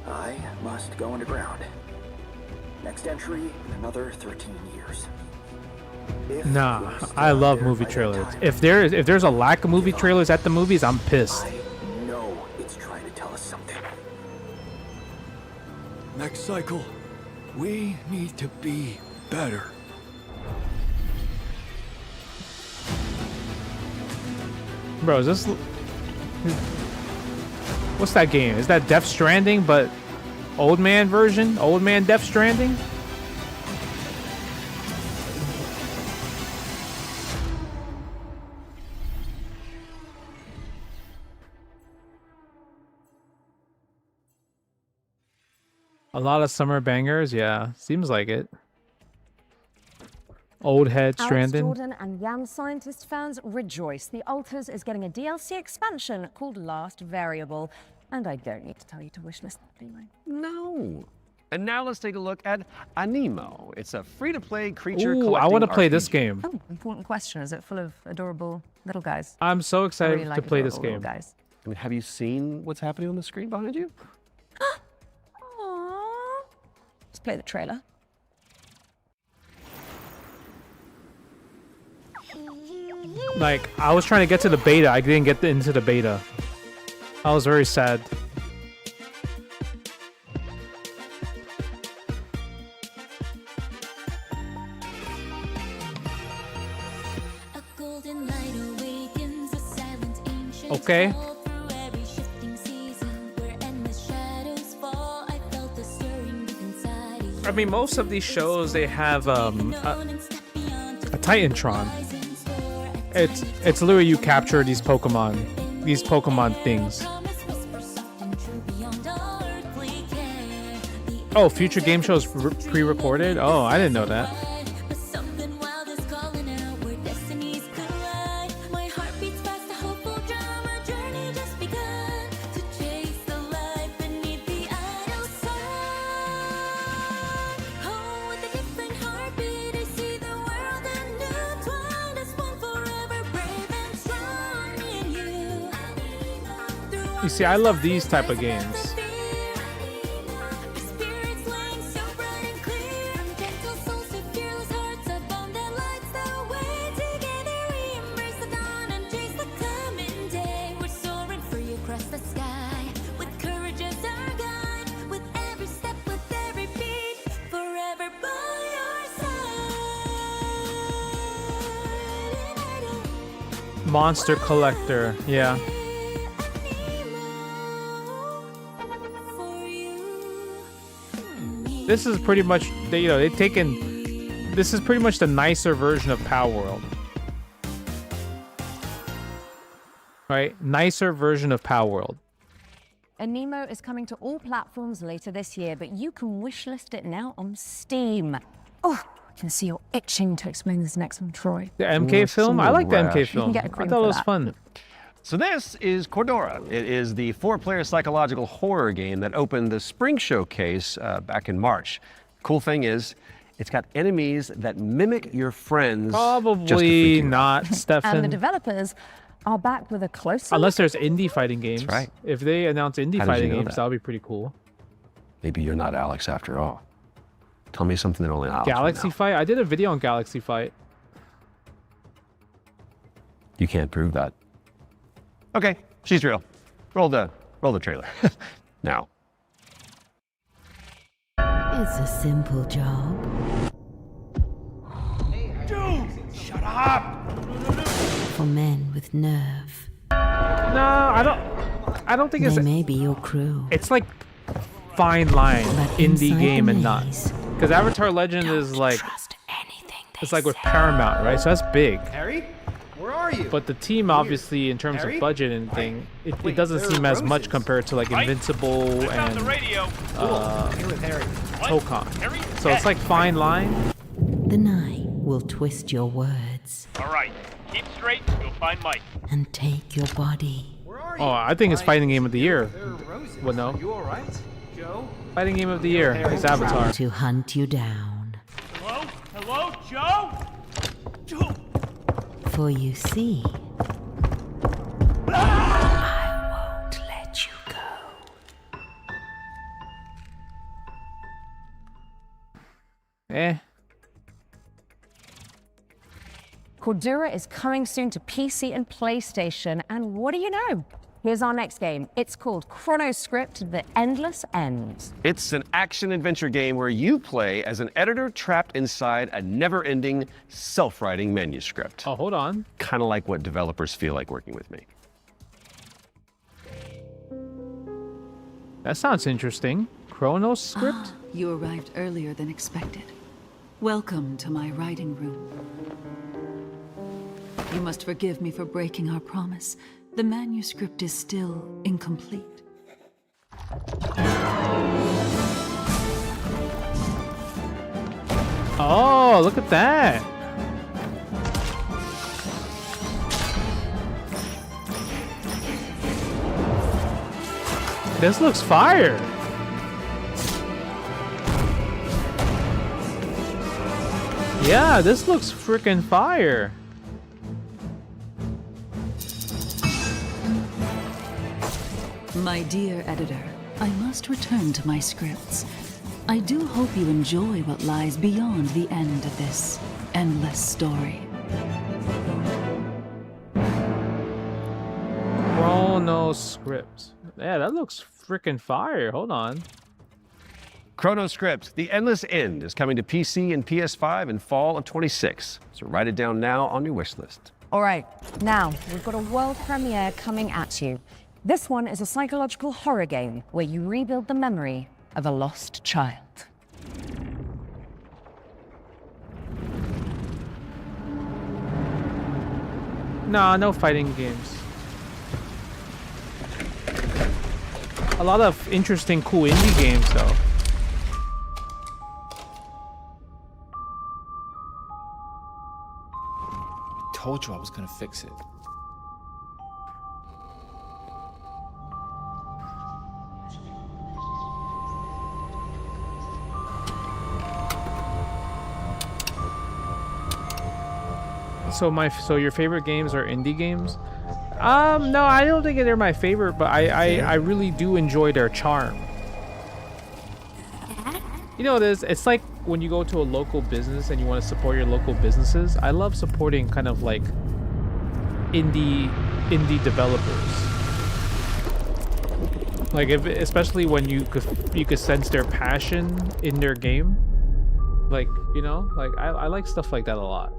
I must go underground. Next entry, another 13 years. Nah, I love movie trailers. If there's a lack of movie trailers at the movies, I'm pissed. I know it's trying to tell us something. Next cycle, we need to be better. Bro, is this... What's that game? Is that Death Stranding, but old man version? Old man Death Stranding? A lot of summer bangers, yeah. Seems like it. Old head Alex Stranding. Jordan and Yam Scientist fans rejoice. The Alters is getting a DLC expansion called Last Variable. And I don't need to tell you to wishlist that, do I? No. And now let's take a look at Anemo. It's a free-to-play creature Ooh, I want to play this RPG. game. Oh, important question. Is it full of adorable little guys? I'm so excited really to like play this adorable game. little guys. I mean, have you seen what's happening on the screen behind you? Aww. Let's play the trailer. Like, I was trying to get to the beta. I didn't get into the beta. I was very sad. Okay. I mean, most of these shows, they have a Titantron. It's literally you capture these Pokemon things. Oh, future game shows pre-recorded? Oh, I didn't know that. You see, I love these type of games. Monster Collector, yeah. This is pretty much, they've taken, this is pretty much the nicer version of Power World. Right? Nicer version of Power World. Anemo is coming to all platforms later this year, but you can wishlist it now on Steam. Oh, I can see you're itching to explain this next one, Troy. The MK film? I like the MK film. You can get a I cream thought it for was that. fun. So this is Cordora. It is the 4-player psychological horror game that opened the Spring Showcase back in March. Cool thing is, it's got enemies that mimic your friends. Probably not, Stefan. And the developers are back with a closer Unless there's indie fighting games. That's right. If they announce indie How did you fighting know games, that? that'll be pretty cool. Maybe you're not Alex after all. Tell me something that only Alex would Galaxy know. Fight? I did a video on Galaxy Fight. You can't prove that. Okay, she's real. Roll the trailer. Now. It's a simple job. Dude, shut up! For men with nerve. No, I I don't think they it's may be your crew. it's like fine line indie inside game the and not, because Avatar Legend is like it's like with Paramount, right? So that's big. Harry, where are you? But the team, obviously, in terms Harry? of budget and thing, it Wait, doesn't there seem are as much roses. compared to like Invincible and Here with Harry. Tokon. So it's like fine line. The night will twist your words All right, keep straight. You'll find Mike. and take your body. Oh, I think it's fighting game of the year. Well, no. You all right, Joe? Fighting game of the year is Avatar. To hunt you down. Hello? Hello, Joe? Joe? For you see, I won't let you go. Eh. Cordura is coming soon to PC and PlayStation, and what do you know? Here's our next game. It's called Chronoscript: The Endless End. It's an action-adventure game where you play as an editor trapped inside a never-ending, self-writing manuscript. Oh, hold on. Kind of like what developers feel like working with me. That sounds interesting. Chronoscript? You arrived earlier than expected. Welcome to my writing room. You must forgive me for breaking our promise. The manuscript is still incomplete. Oh, look at that. This looks fire. Yeah, this looks freaking fire. My dear editor, I must return to my scripts. I do hope you enjoy what lies beyond the end of this endless story. Chronoscript. Yeah, that looks freaking fire. Hold on. Chronoscript: The Endless End is coming to PC and PS5 in fall of 26. So write it down now on your wish list. All right, now we've got a world premiere coming at you. This one is a psychological horror game where you rebuild the memory of a lost child. Nah, no fighting games. A lot of interesting, cool indie games, though. Told you I was gonna fix it. So your favorite games are indie games? No, I don't think they're my favorite, but I really do enjoy their charm. You know, it's like when you go to a local business and you want to support your local businesses. I love supporting kind of like indie developers. Like especially when you could sense their passion in their game. Like, you know, like I like stuff like that a lot.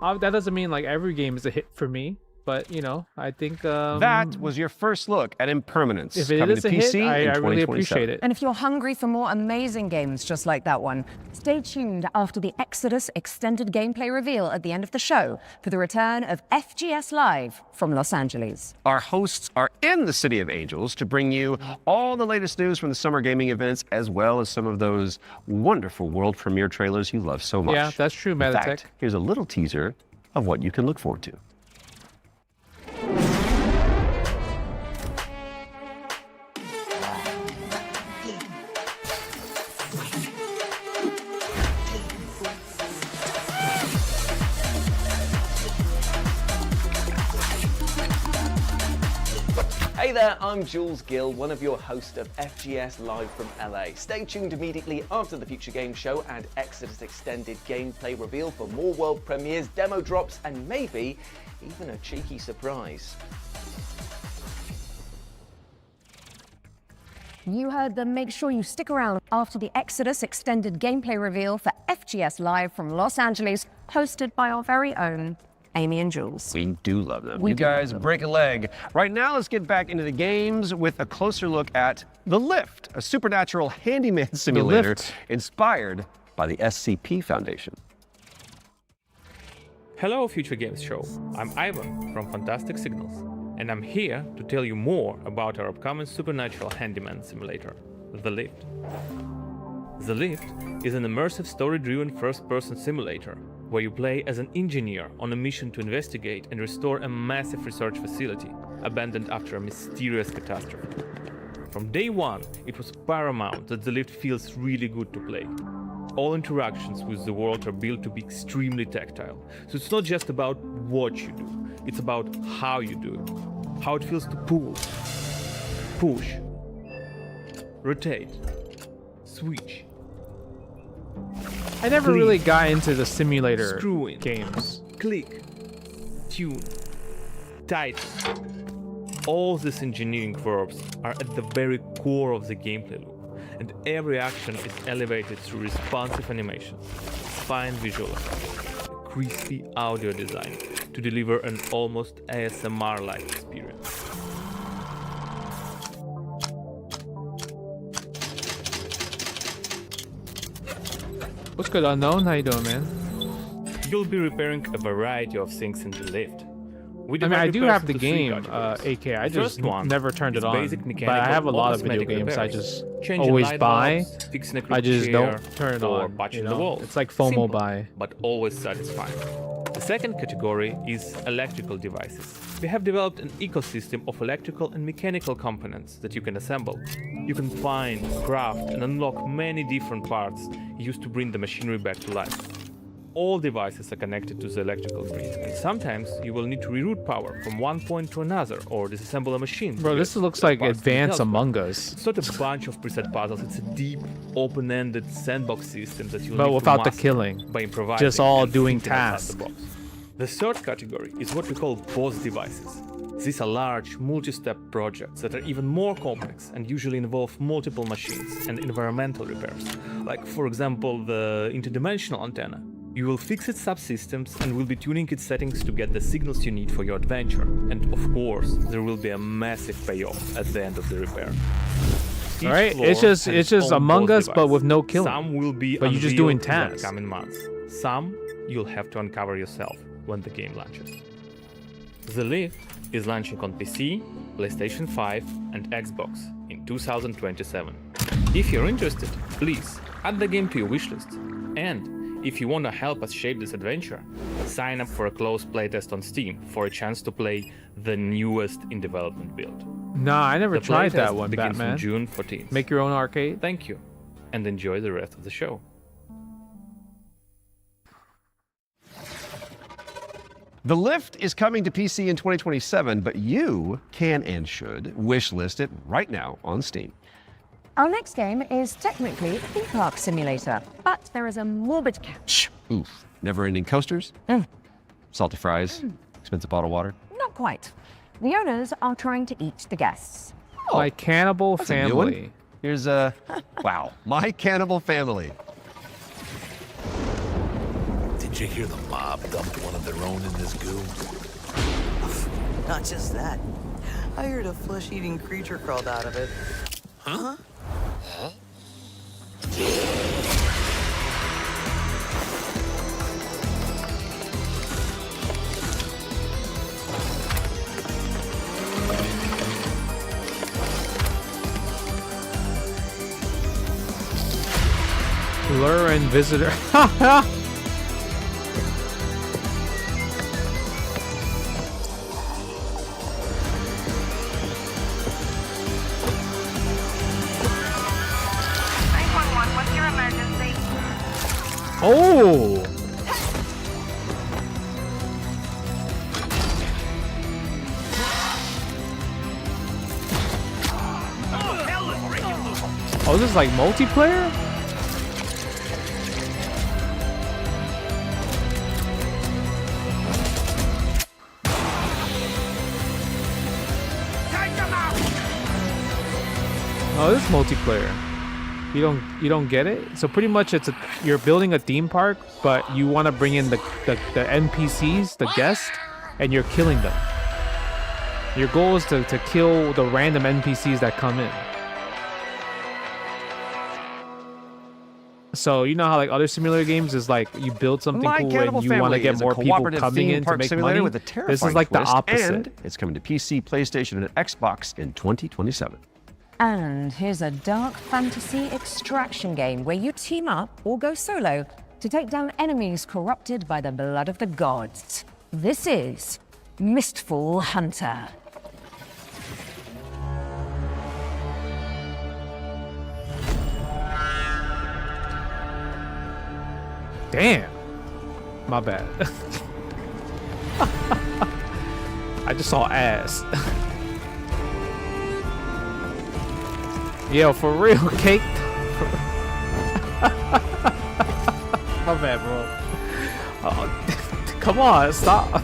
That doesn't mean like every game is a hit for me, but you know, I think that was your first look at Impermanence. If it coming is to a PC hit, I in really 2027. appreciate it. And if you're hungry for more amazing games just like that one, stay tuned after the Exodus extended gameplay reveal at the end of the show for the return of FGS Live from Los Angeles. Our hosts are in the City of Angels to bring you all the latest news from the summer gaming events, as well as some of those wonderful world premiere trailers you love so much. Yeah, that's true, In Meditech. fact, here's a little teaser of what you can look forward to. Hey there, I'm Jules Gill, one of your hosts of FGS Live from LA. Stay tuned immediately after the Future Game Show and Exodus Extended gameplay reveal for more world premieres, demo drops, and maybe even a cheeky surprise. You heard them. Make sure you stick around after the Exodus extended gameplay reveal for FGS Live from Los Angeles, hosted by our very own Amy and Jules. We do love them. We You do love guys them. break a leg. Right now, let's get back into the games with a closer look at The Lift, a supernatural handyman simulator Lift. inspired by the SCP Foundation. Hello, Future Games Show. I'm Ivan from Fantastic Signals, and I'm here to tell you more about our upcoming supernatural handyman simulator, The Lift. The Lift is an immersive story-driven first-person simulator where you play as an engineer on a mission to investigate and restore a massive research facility abandoned after a mysterious catastrophe. From day one, it was paramount that The Lift feels really good to play. All interactions with the world are built to be extremely tactile, so it's not just about what you do, it's about how you do it, how it feels to pull, push, rotate, switch. I never Clean, really got into the simulator screw in, games. click, tune, tighten. All these engineering verbs are at the very core of the gameplay loop, and every action is elevated through responsive animations, fine visual effects, crispy audio design to deliver an almost ASMR-like experience. What's good, Unknown? How you doing, man? You'll be repairing a variety of things in the lift. I mean, I do have the game, AK. I just never turned it on. But I have a lot of video games I just always buy. I just don't turn it on. You know? It's like FOMO Simple, buy. but always satisfying. The second category is electrical devices. We have developed an ecosystem of electrical and mechanical components that you can assemble. You can find, craft, and unlock many different parts used to bring the machinery back to life. All devices are connected to the electrical grid, and sometimes you will need to reroute power from one point to another or disassemble a machine. Bro, this looks like Advanced Among Us. It's not a bunch of preset puzzles, it's a deep, open-ended sandbox system that you'll But need without to the master killing. by improvising Just all and doing thinking outside tasks. the box. The third category is what we call boss devices. These are large, multi-step projects that are even more complex and usually involve multiple machines and environmental repairs, like for example the interdimensional antenna. You will fix its subsystems and will be tuning its settings to get the signals you need for your adventure. And of course, there will be a massive payoff at the end of the repair. Each Alright, floor it's just has its own Among boss Us, but device. with no killing. Some will be But you're just doing unveiled in the tasks. upcoming months. Some you'll have to uncover yourself when the game launches. The Lift is launching on PC, PlayStation 5 and Xbox in 2027. If you're interested, please add the game to your wishlist. And if you want to help us shape this adventure, sign up for a closed playtest on Steam for a chance to play the newest in development build. Nah, I never The tried that playtest one, begins Batman. on June 14th. Make your own arcade. Thank you, and enjoy the rest of the show. The Lift is coming to PC in 2027, but you can and should wishlist it right now on Steam. Our next game is technically a theme park simulator, but there is a morbid catch. Oof. Never-ending coasters? Salty fries? Expensive bottled water? Not quite. The owners are trying to eat the guests. My Cannibal That's a new one. Family. Here's a... wow. My Cannibal Family. Did you hear the mob dumped one of their own in this goo? Not just that. I heard a flesh-eating creature crawled out of it. Huh? Lure and Visitor. What's your emergency? Oh! Oh, this is like multiplayer? Oh, this is multiplayer. You don't get it? So pretty much you're building a theme park, but you want to bring in the NPCs, the guests, and you're killing them. Your goal is to kill the random NPCs that come in. So you know how like other simulator games is like you build something My cool Cannibal and you want to Family get is a more people cooperative coming theme in to park make simulator money. with a This terrifying is like the twist, opposite. and it's coming to PC, PlayStation, and Xbox in 2027. And here's a dark fantasy extraction game where you team up or go solo to take down enemies corrupted by the blood of the gods. This is Mistfall Hunter. Damn. My bad. I just saw ass. Yo, for real, Cake. My bad, bro. Oh, come on, stop.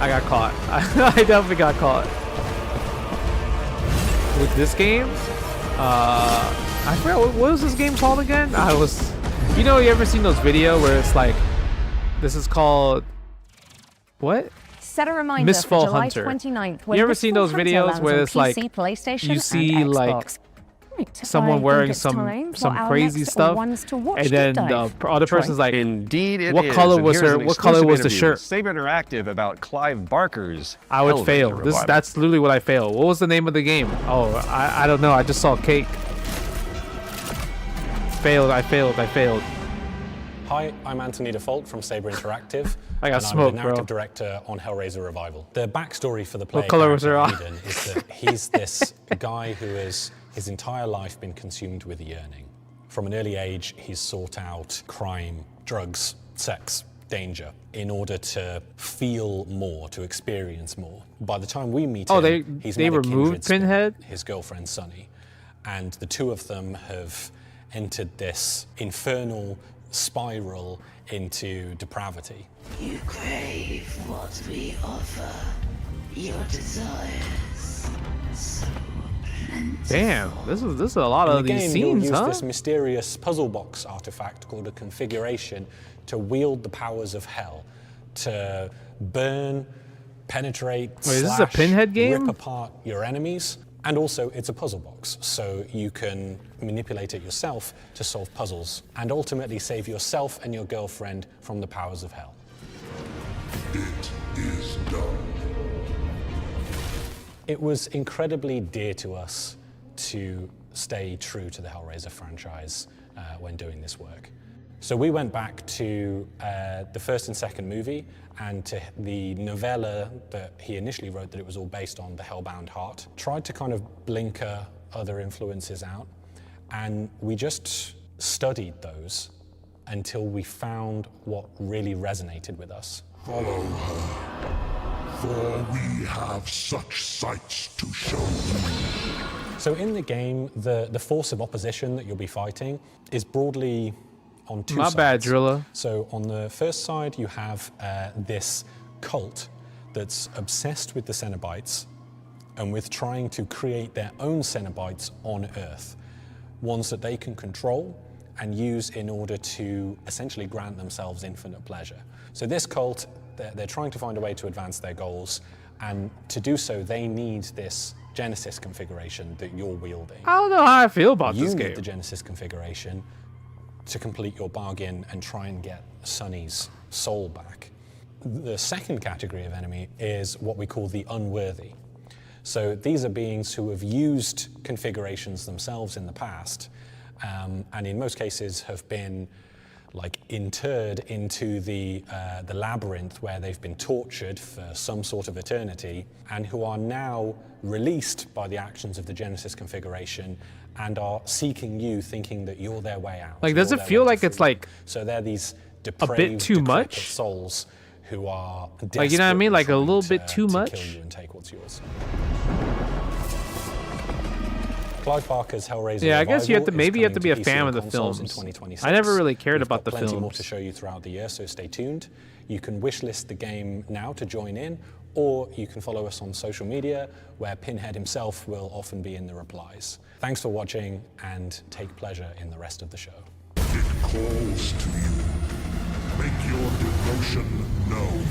I got caught. I definitely got caught. With this game, I forgot what was this game called again? You know, you ever seen those videos where it's like, this is called, what? Set a reminder Mistfall for July Hunter. 29th. You ever seen those videos where it's like, PlayStation, you see and like Xbox. someone wearing some crazy stuff, and then the other person's like, Indeed, it what is. color And was here's her? an What color was the exclusive interview shirt? with Saber Interactive about Clive Barker's. I would Hellraiser fail. revival. That's literally what I failed. What was the name of the game? Oh, I don't know. I just saw Cake. I failed. Hi, I'm Anthony Default from Saber Interactive. I got and smoked, I'm the narrative bro. director on Hellraiser Revival. The backstory for the player What color was her character eye? Eden is that he's this guy who has his entire life been consumed with yearning. From an early age, he's sought out crime, drugs, sex, danger in order to feel more, to experience more. By the time we meet him, he's they met a removed kindred spirit, Pinhead? his girlfriend Sunny, and the two of them have entered this infernal spiral into depravity. You crave what we offer. Your desires. So Damn, this is a lot In of the these game, scenes, you'll use huh? this mysterious puzzle box artifact called a configuration to wield the powers of hell, to burn, penetrate, Wait, is this a slash, Pinhead game? rip apart your enemies. And also, it's a puzzle box, so you can manipulate it yourself to solve puzzles and ultimately save yourself and your girlfriend from the powers of hell. It is done. It was incredibly dear to us to stay true to the Hellraiser franchise when doing this work. So we went back to the first and second movie and to the novella that he initially wrote that it was all based on, The Hellbound Heart. Tried to kind of blinker other influences out, and we just studied those until we found what really resonated with us. Follow her, for we have such sights to show you. So in the game, the force of opposition that you'll be fighting is broadly on two sides. My bad, Drilla. So on the first side, you have this cult that's obsessed with the Cenobites and with trying to create their own Cenobites on Earth, ones that they can control and use in order to essentially grant themselves infinite pleasure. So this cult, they're trying to find a way to advance their goals, and to do so, they need this Genesis configuration that you're wielding. I don't know how I feel about this You game. need the Genesis configuration to complete your bargain and try and get Sunny's soul back. The second category of enemy is what we call the unworthy. So these are beings who have used configurations themselves in the past, and in most cases have been like interred into the labyrinth where they've been tortured for some sort of eternity, and who are now released by the actions of the Genesis configuration and are seeking you, thinking that you're their way out. Like, does you're it their feel way to like it's freedom. like So they're these a depraved, bit too decrepit much? souls who are Like, you know what I mean? Like a little bit too to much? kill you and take what's yours. Clive Barker's Hellraiser. Yeah, I guess you have to. Revival Maybe you have is to be a coming fan PC of the consoles in films. 2026. I never really cared We've about got the plenty more films. to show you throughout the year, so stay tuned. You can wishlist the game now to join in, or you can follow us on social media, where Pinhead himself will often be in the replies. Thanks for watching, and take pleasure in the rest of the show. It calls to you. Make your devotion known.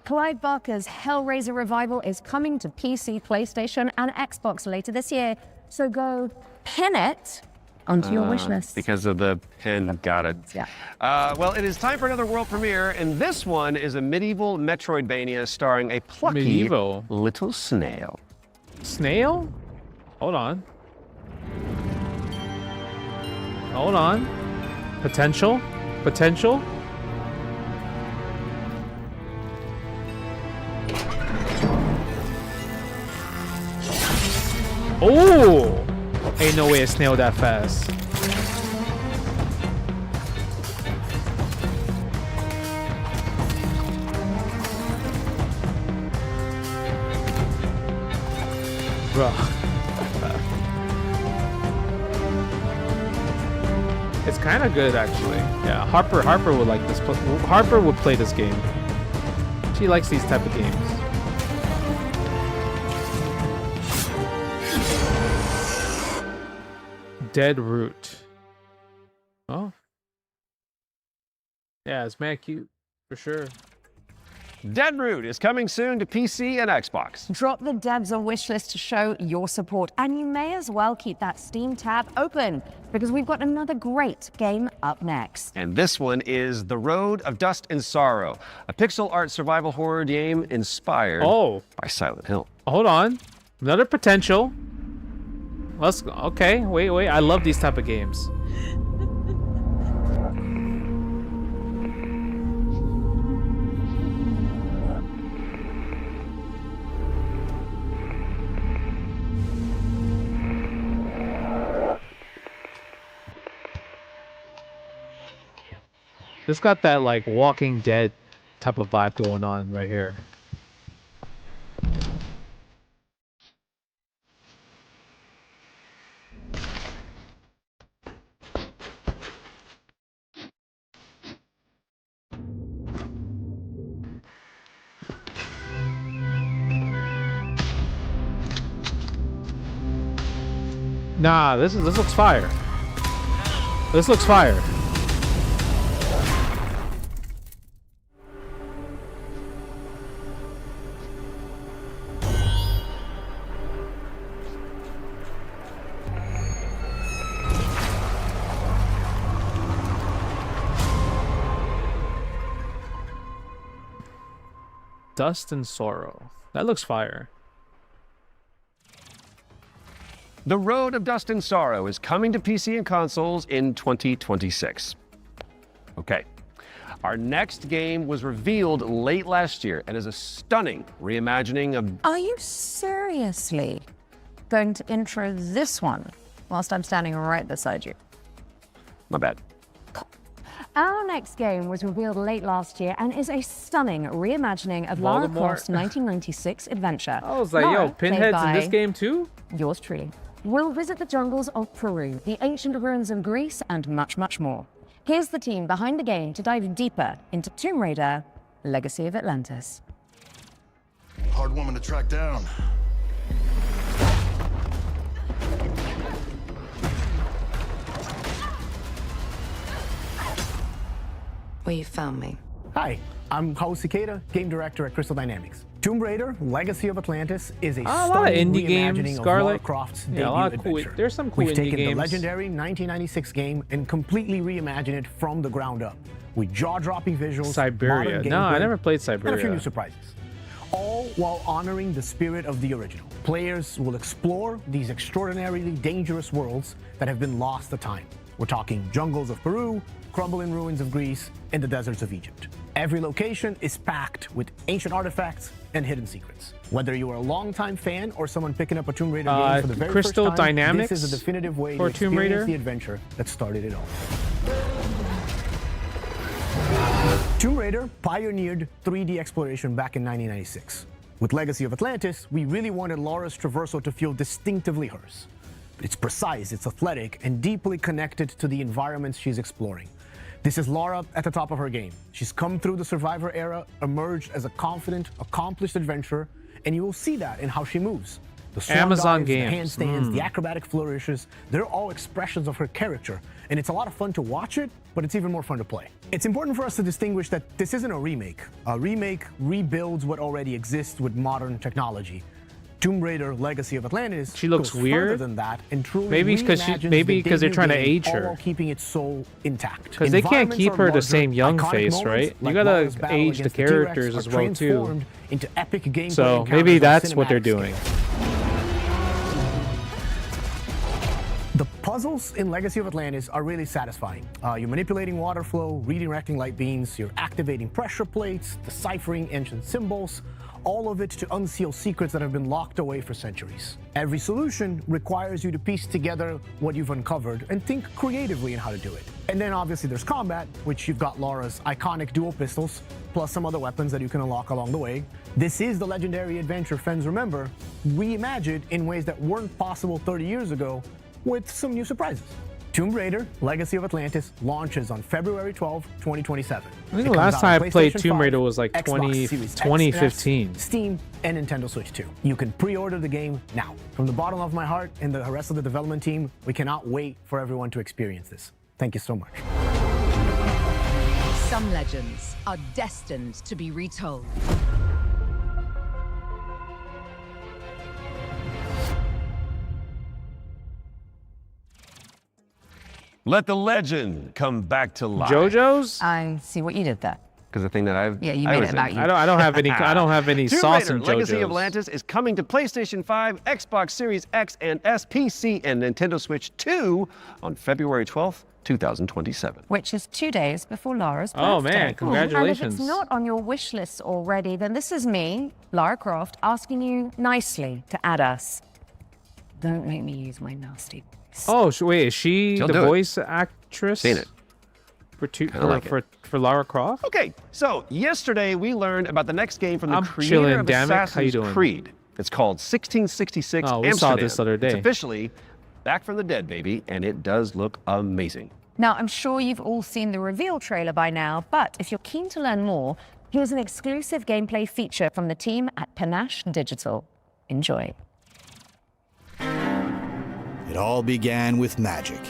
Clive Barker's Hellraiser Revival is coming to PC, PlayStation, and Xbox later this year. So go pin it onto your wish list. Because of the pin, got it. Yeah. Well, it is time for another world premiere, and this one is a medieval Metroidvania starring a plucky little snail. Snail? Hold on. Hold on. Potential? Potential? Oh! Ain't no way a snail that fast. Bro. It's kind of good, actually. Yeah, Harper would like this. Harper would play this game. She likes these type of games. Dead Root. Oh. Yeah, it's mad cute, for sure. Dead Root is coming soon to PC and Xbox. Drop the devs on wishlist to show your support, and you may as well keep that Steam tab open, because we've got another great game up next. And this one is The Road of Dust and Sorrow, a pixel art survival horror game inspired by Silent Hill. Hold on. Another potential. Let's go. Okay, wait. I love these type of games. This got that like Walking Dead type of vibe going on right here. Nah, this looks fire. This looks fire. Dust and Sorrow. That looks fire. The Road of Dust and Sorrow is coming to PC and consoles in 2026. Okay. Our next game was revealed late last year and is a stunning reimagining of... Are you seriously going to intro this one whilst I'm standing right beside you? My bad. Our next game was revealed late last year and is a stunning reimagining of Lara Croft's 1996 adventure. I was like, Lara, yo, Pinhead's played in this by game too? Yours truly. We'll visit the jungles of Peru, the ancient ruins of Greece, and much, much more. Here's the team behind the game to dive deeper into Tomb Raider: Legacy of Atlantis. Hard woman to track down. Well, you found me. Hi, I'm Hao Cicada, game director at Crystal Dynamics. Tomb Raider: Legacy of Atlantis is a lot of stunning indie games, reimagining of Scarlet. Lara Croft's debut Yeah, a lot of cool. adventure. There's some cool We've indie taken games. the legendary 1996 game and completely reimagined it from the ground up, with jaw-dropping visuals, Siberia. modern No, I gameplay, never played and a few Siberia. new surprises. All while honoring the spirit of the original. Players will explore these extraordinarily dangerous worlds that have been lost to time. We're talking jungles of Peru, crumbling ruins of Greece, and the deserts of Egypt. Every location is packed with ancient artifacts and hidden secrets. Whether you are a longtime fan or someone picking up a Tomb Raider game for the very Crystal first time, Dynamics this is a definitive way for to Tomb experience Raider? the adventure that started it all. Tomb Raider pioneered 3D exploration back in 1996. With Legacy of Atlantis, we really wanted Lara's traversal to feel distinctively hers. It's precise, it's athletic, and deeply connected to the environments she's exploring. This is Lara at the top of her game. She's come through the Survivor era, emerged as a confident, accomplished adventurer, and you will see that in how she moves. The swan Amazon dives, games. the handstands, the acrobatic flourishes, they're all expressions of her character. And it's a lot of fun to watch it, but it's even more fun to play. It's important for us to distinguish that this isn't a remake. A remake rebuilds what already exists with modern technology. Tomb Raider Legacy of Atlantis She looks goes weird. further than that and truly Maybe because they're trying to age all her. while keeping its soul intact. Because they can't Environments keep are her the larger, same young iconic face, moments, right? You like gotta Lara's battle age the against the T-Rex, characters are as well too. transformed into epic gameplay So encounters maybe on that's what they're cinematic doing. scale. The puzzles in Legacy of Atlantis are really satisfying. You're manipulating water flow, redirecting light beams, you're activating pressure plates, deciphering ancient symbols, all of it to unseal secrets that have been locked away for centuries. Every solution requires you to piece together what you've uncovered and think creatively in how to do it. And then obviously there's combat, which you've got Lara's iconic dual pistols, plus some other weapons that you can unlock along the way. This is the legendary adventure fans remember, reimagined in ways that weren't possible 30 years ago, with some new surprises. Tomb Raider Legacy of Atlantis launches on February 12, 2027. I think the last time I played Tomb Raider was like 2015. Steam, and Nintendo Switch 2. You can pre-order the game now. From the bottom of my heart and the rest of the development team, we cannot wait for everyone to experience this. Thank you so much. Some legends are destined to be retold. Let the legend come back to life. JoJo's? I see what you did there. Because the thing that Yeah, you made it about you. I don't have any. I don't have any Tomb sauce Raider in JoJo's. Legacy of Atlantis is coming to PlayStation 5, Xbox Series X and S, PC, and Nintendo Switch 2 on February 12th, 2027. Which is 2 days before Lara's birthday. Oh, man, And congratulations. if it's not on your wish list already, then this is me, Lara Croft, asking you nicely to add us. Don't make me use my nasty voice. Oh, wait, is she She'll the do it. voice actress? Seen it. For Lara Croft? Okay, so yesterday we learned about the next game from the I'm creator chilling, of damn it. How you Assassin's doing? Creed. It's called 1666 Oh, we Amsterdam. saw this the other day. It's officially back from the dead, baby, and it does look amazing. Now, I'm sure you've all seen the reveal trailer by now, but if you're keen to learn more, here's an exclusive gameplay feature from the team at Panache Digital. Enjoy. It all began with magic.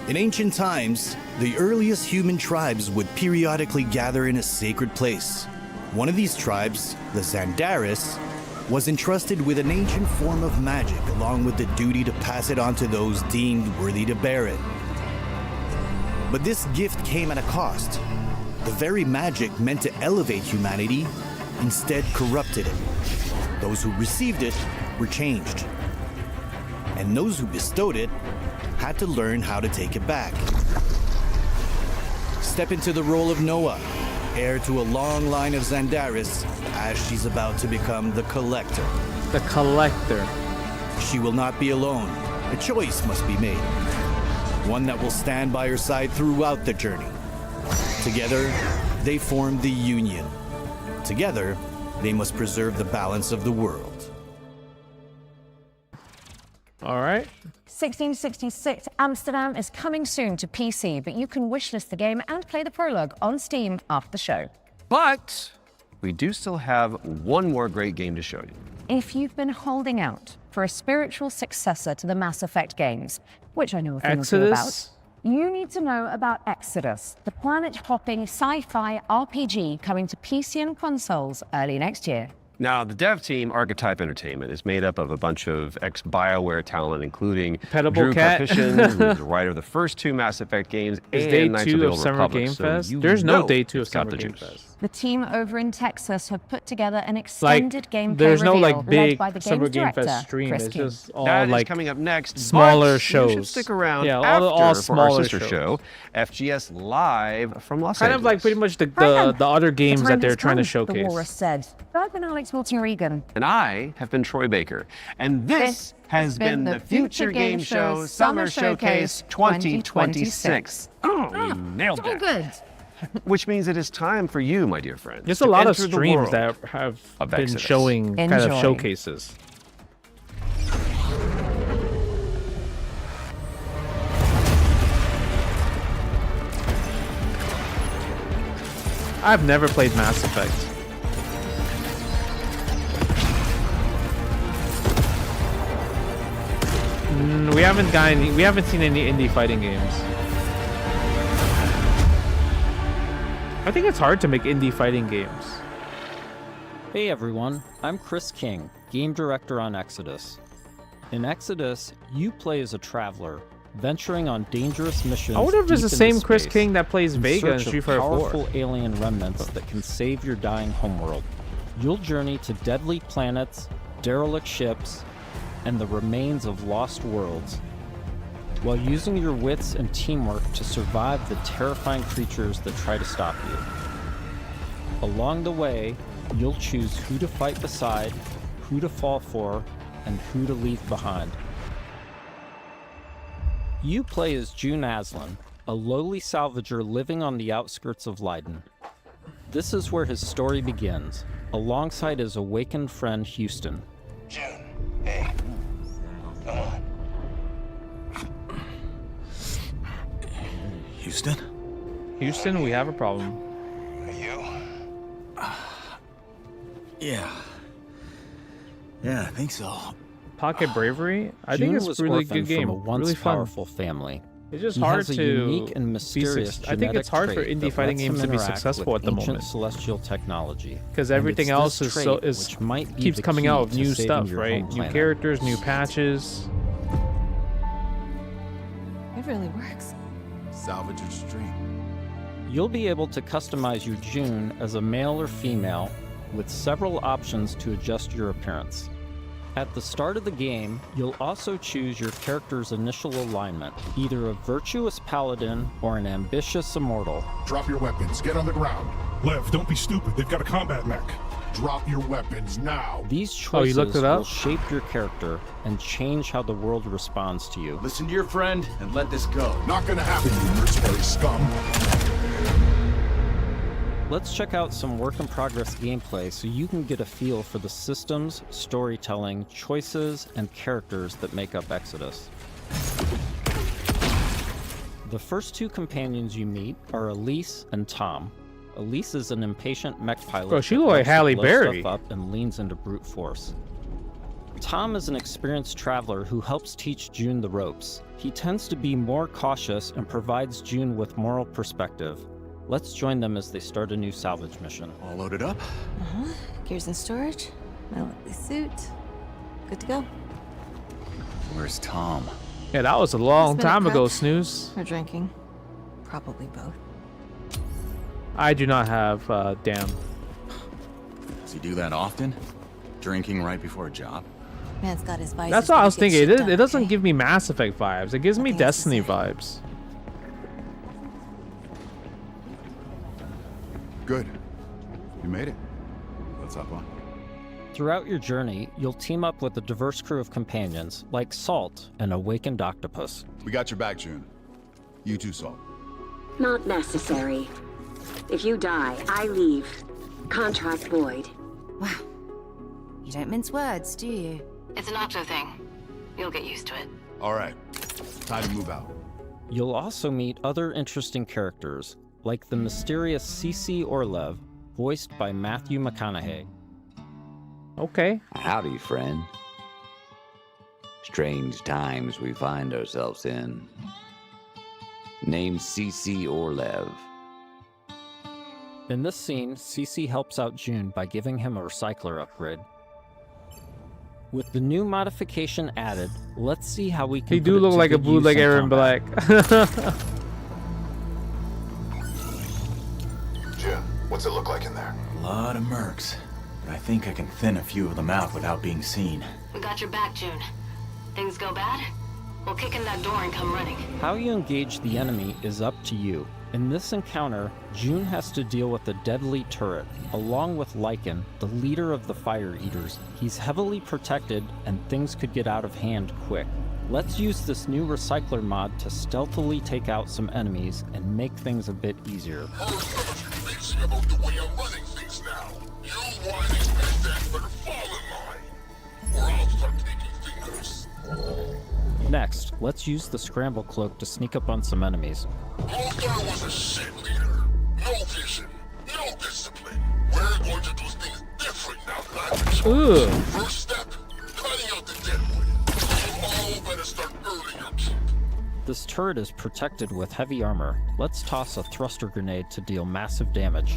In ancient times, the earliest human tribes would periodically gather in a sacred place. One of these tribes, the Zandaris, was entrusted with an ancient form of magic along with the duty to pass it on to those deemed worthy to bear it. But this gift came at a cost. The very magic meant to elevate humanity instead corrupted it. Those who received it were changed. And those who bestowed it had to learn how to take it back. Step into the role of Noah, heir to a long line of Zandaris, as she's about to become the Collector. The Collector. She will not be alone. A choice must be made. One that will stand by her side throughout the journey. Together, they form the Union. Together, they must preserve the balance of the world. All right. 1666 Amsterdam is coming soon to PC, but you can wishlist the game and play the prologue on Steam after the show. But we do still have one more great game to show you. If you've been holding out for a spiritual successor to the Mass Effect games, which I know a thing or two about, Exodus? you need to know about Exodus, the planet-hopping sci-fi RPG coming to PC and consoles early next year. Now, the dev team, Archetype Entertainment, is made up of a bunch of ex-BioWare talent, including Petable Drew Cat. Karpyshyn, who's the writer of the first two Mass Effect games, Is and day Knights 2 of the of Old Summer Republic. Game So Fest? you There's no know day 2 of it's got Summer the Game juice. Fest. The team over in Texas have put together an extended gameplay there's no reveal like big led by the Summer game's Game director, Fest stream. Chris It's King. just all That is like coming up next. smaller but shows. You should stick around Yeah, after all for smaller our sister shows. show, FGS Live from Los Kind Angeles. of like pretty much the other games that they're trying to showcase. The walrus said. I've been Alex Wilton-Regan. And I have been Troy Baker. And this has been the Future Game Show Summer Showcase 2026. Oh, we nailed So that. good. Which means it is time for you, my dear friends. There's to a lot of enter the streams world that have of been Exodus. showing kind of Enjoy. showcases. I've never played Mass Effect. We haven't seen any indie fighting games. I think it's hard to make indie fighting games. Hey everyone, I'm Chris King, game director on Exodus. In Exodus, you play as a traveler, venturing on dangerous missions. I wonder if it's the deep same into Chris space King that plays in Vega in search of Street Fighter 4. powerful alien remnants that can save your dying homeworld. You'll journey to deadly planets, derelict ships, and the remains of lost worlds, while using your wits and teamwork to survive the terrifying creatures that try to stop you. Along the way, you'll choose who to fight beside, who to fall for, and who to leave behind. You play as June Aslan, a lowly salvager living on the outskirts of Leiden. This is where his story begins, alongside his awakened friend Houston. June, hey, come on. Houston? Houston, we have a problem. Are you? Yeah. Yeah, I think so. Pocket Bravery? I June think it's was a really orphaned good game. from a once Really fun. powerful family. It's just He hard has a to unique and be mysterious I think it's genetic hard for trait indie that fighting lets him games to be interact successful with at the ancient moment. celestial technology. Because And everything it's else this is trait which might be keeps the coming key out with to new saving stuff, your right? home New planet. characters, new patches. It really works. Salvager's dream. You'll be able to customize your June as a male or female with several options to adjust your appearance. At the start of the game, you'll also choose your character's initial alignment, either a virtuous paladin or an ambitious immortal. Drop your weapons. Get on the ground. Lev, don't be stupid. They've got a combat mech. Drop your weapons now. These Oh, you choices looked it up? will shape your character and change how the world responds to you. Listen to your friend and let this go. Not gonna happen, you mercenary scum. Let's check out some work-in-progress gameplay so you can get a feel for the systems, storytelling, choices, and characters that make up Exodus. The first two companions you meet are Elise and Tom. Elise is an impatient mech pilot. Bro, she that look like loves to Halle blow Berry. stuff up and leans into brute force. Tom is an experienced traveler who helps teach June the ropes. He tends to be more cautious and provides June with moral perspective. Let's join them as they start a new salvage mission. All loaded up? Gears in storage. My lovely suit. Good to go. Where's Tom? Yeah, that was a long He's been time at ago, prep. Snooze. Or drinking. Probably both. I do not have damn. Does he do that often? Drinking right before a job? Man's got his vices. That's what but I he was gets thinking. shit done, It doesn't okay? give me Mass Effect vibes. It gives me Nothing else to Destiny say. vibes. Good. You made it. Let's hop on. Throughout your journey, you'll team up with a diverse crew of companions, like Salt, an awakened octopus. We got your back, June. You too, Salt. Not necessary. If you die, I leave. Contract void. Wow. You don't mince words, do you? It's an Octo thing. You'll get used to it. All right. Time to move out. You'll also meet other interesting characters, like the mysterious CC Orlev, voiced by Matthew McConaughey. Okay. Howdy, friend. Strange times we find ourselves in. Named CC Orlev. In this scene, CC helps out June by giving him a recycler upgrade. With the new modification added, let's see how we can He do put it look to like a good bootleg use in Aaron combat. Black. Jim, what's it look like in there? A lot of mercs. But I think I can thin a few of them out without being seen. We got your back, June. Things go bad? We'll kick in that door and come running. How you engage the enemy is up to you. In this encounter, June has to deal with a deadly turret, along with Lycan, the leader of the Fire Eaters. He's heavily protected, and things could get out of hand quick. Let's use this new recycler mod to stealthily take out some enemies and make things a bit easier. About the way I'm running things now. You whining bandits better fall in line, or I'll start taking fingers. Next, let's use the scramble cloak to sneak up on some enemies. Lothar was a shit leader. No vision, no discipline. We're going to do things different now that I'm in charge. First step, cutting out the deadwood. You all better start earning your keep. This turret is protected with heavy armor. Let's toss a thruster grenade to deal massive damage.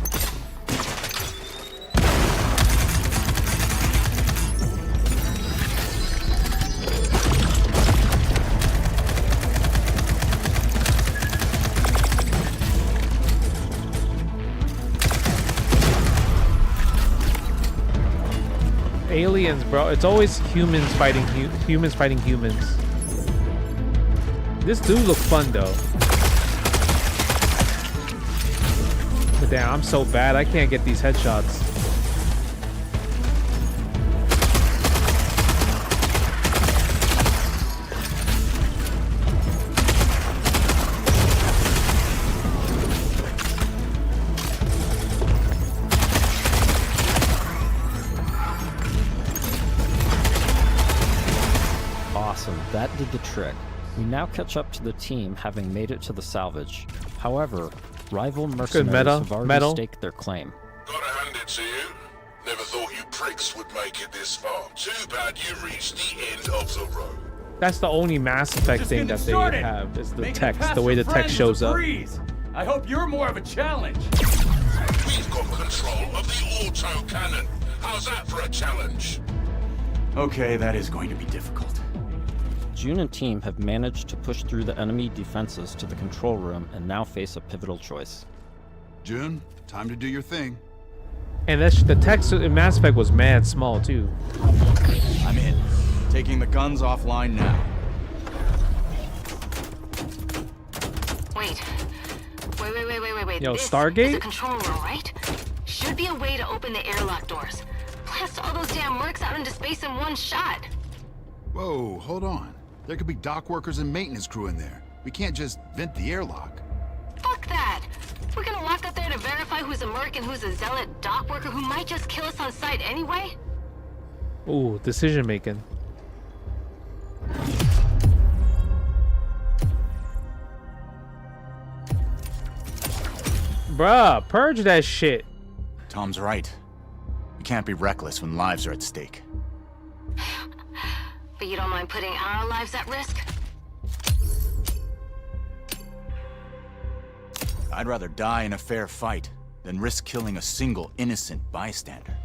Aliens, bro. It's always humans fighting humans. This dude look fun though. But damn, I'm so bad. I can't get these headshots. Awesome, that did the trick. We now catch up to the team having made it to the salvage. However, rival mercenaries have already staked their claim. Gotta hand it to you. Never thought you pricks would make it this far. Too bad you reached the end of the road. That's the only Mass Effect thing that they have is the text, the way the text shows up. I hope you're more of a challenge. We've got control of the auto cannon. How's that for a challenge? Okay, that is going to be difficult. June and team have managed to push through the enemy defenses to the control room and now face a pivotal choice. June, time to do your thing. And the text in Mass Effect was mad small too. I'm in. Taking the guns offline now. Wait. Yo, This Stargate? is a control room, right? Should be a way to open the airlock doors. Blast all those damn mercs out into space in one shot. Whoa, hold on. There could be dock workers and maintenance crew in there. We can't just vent the airlock. Fuck that. We're gonna walk up there to verify who's a merc and who's a zealot dock worker who might just kill us on sight anyway? Ooh, decision making. Bruh, purge that shit. Tom's right. We can't be reckless when lives are at stake. But you don't mind putting our lives at risk? I'd rather die in a fair fight than risk killing a single innocent bystander.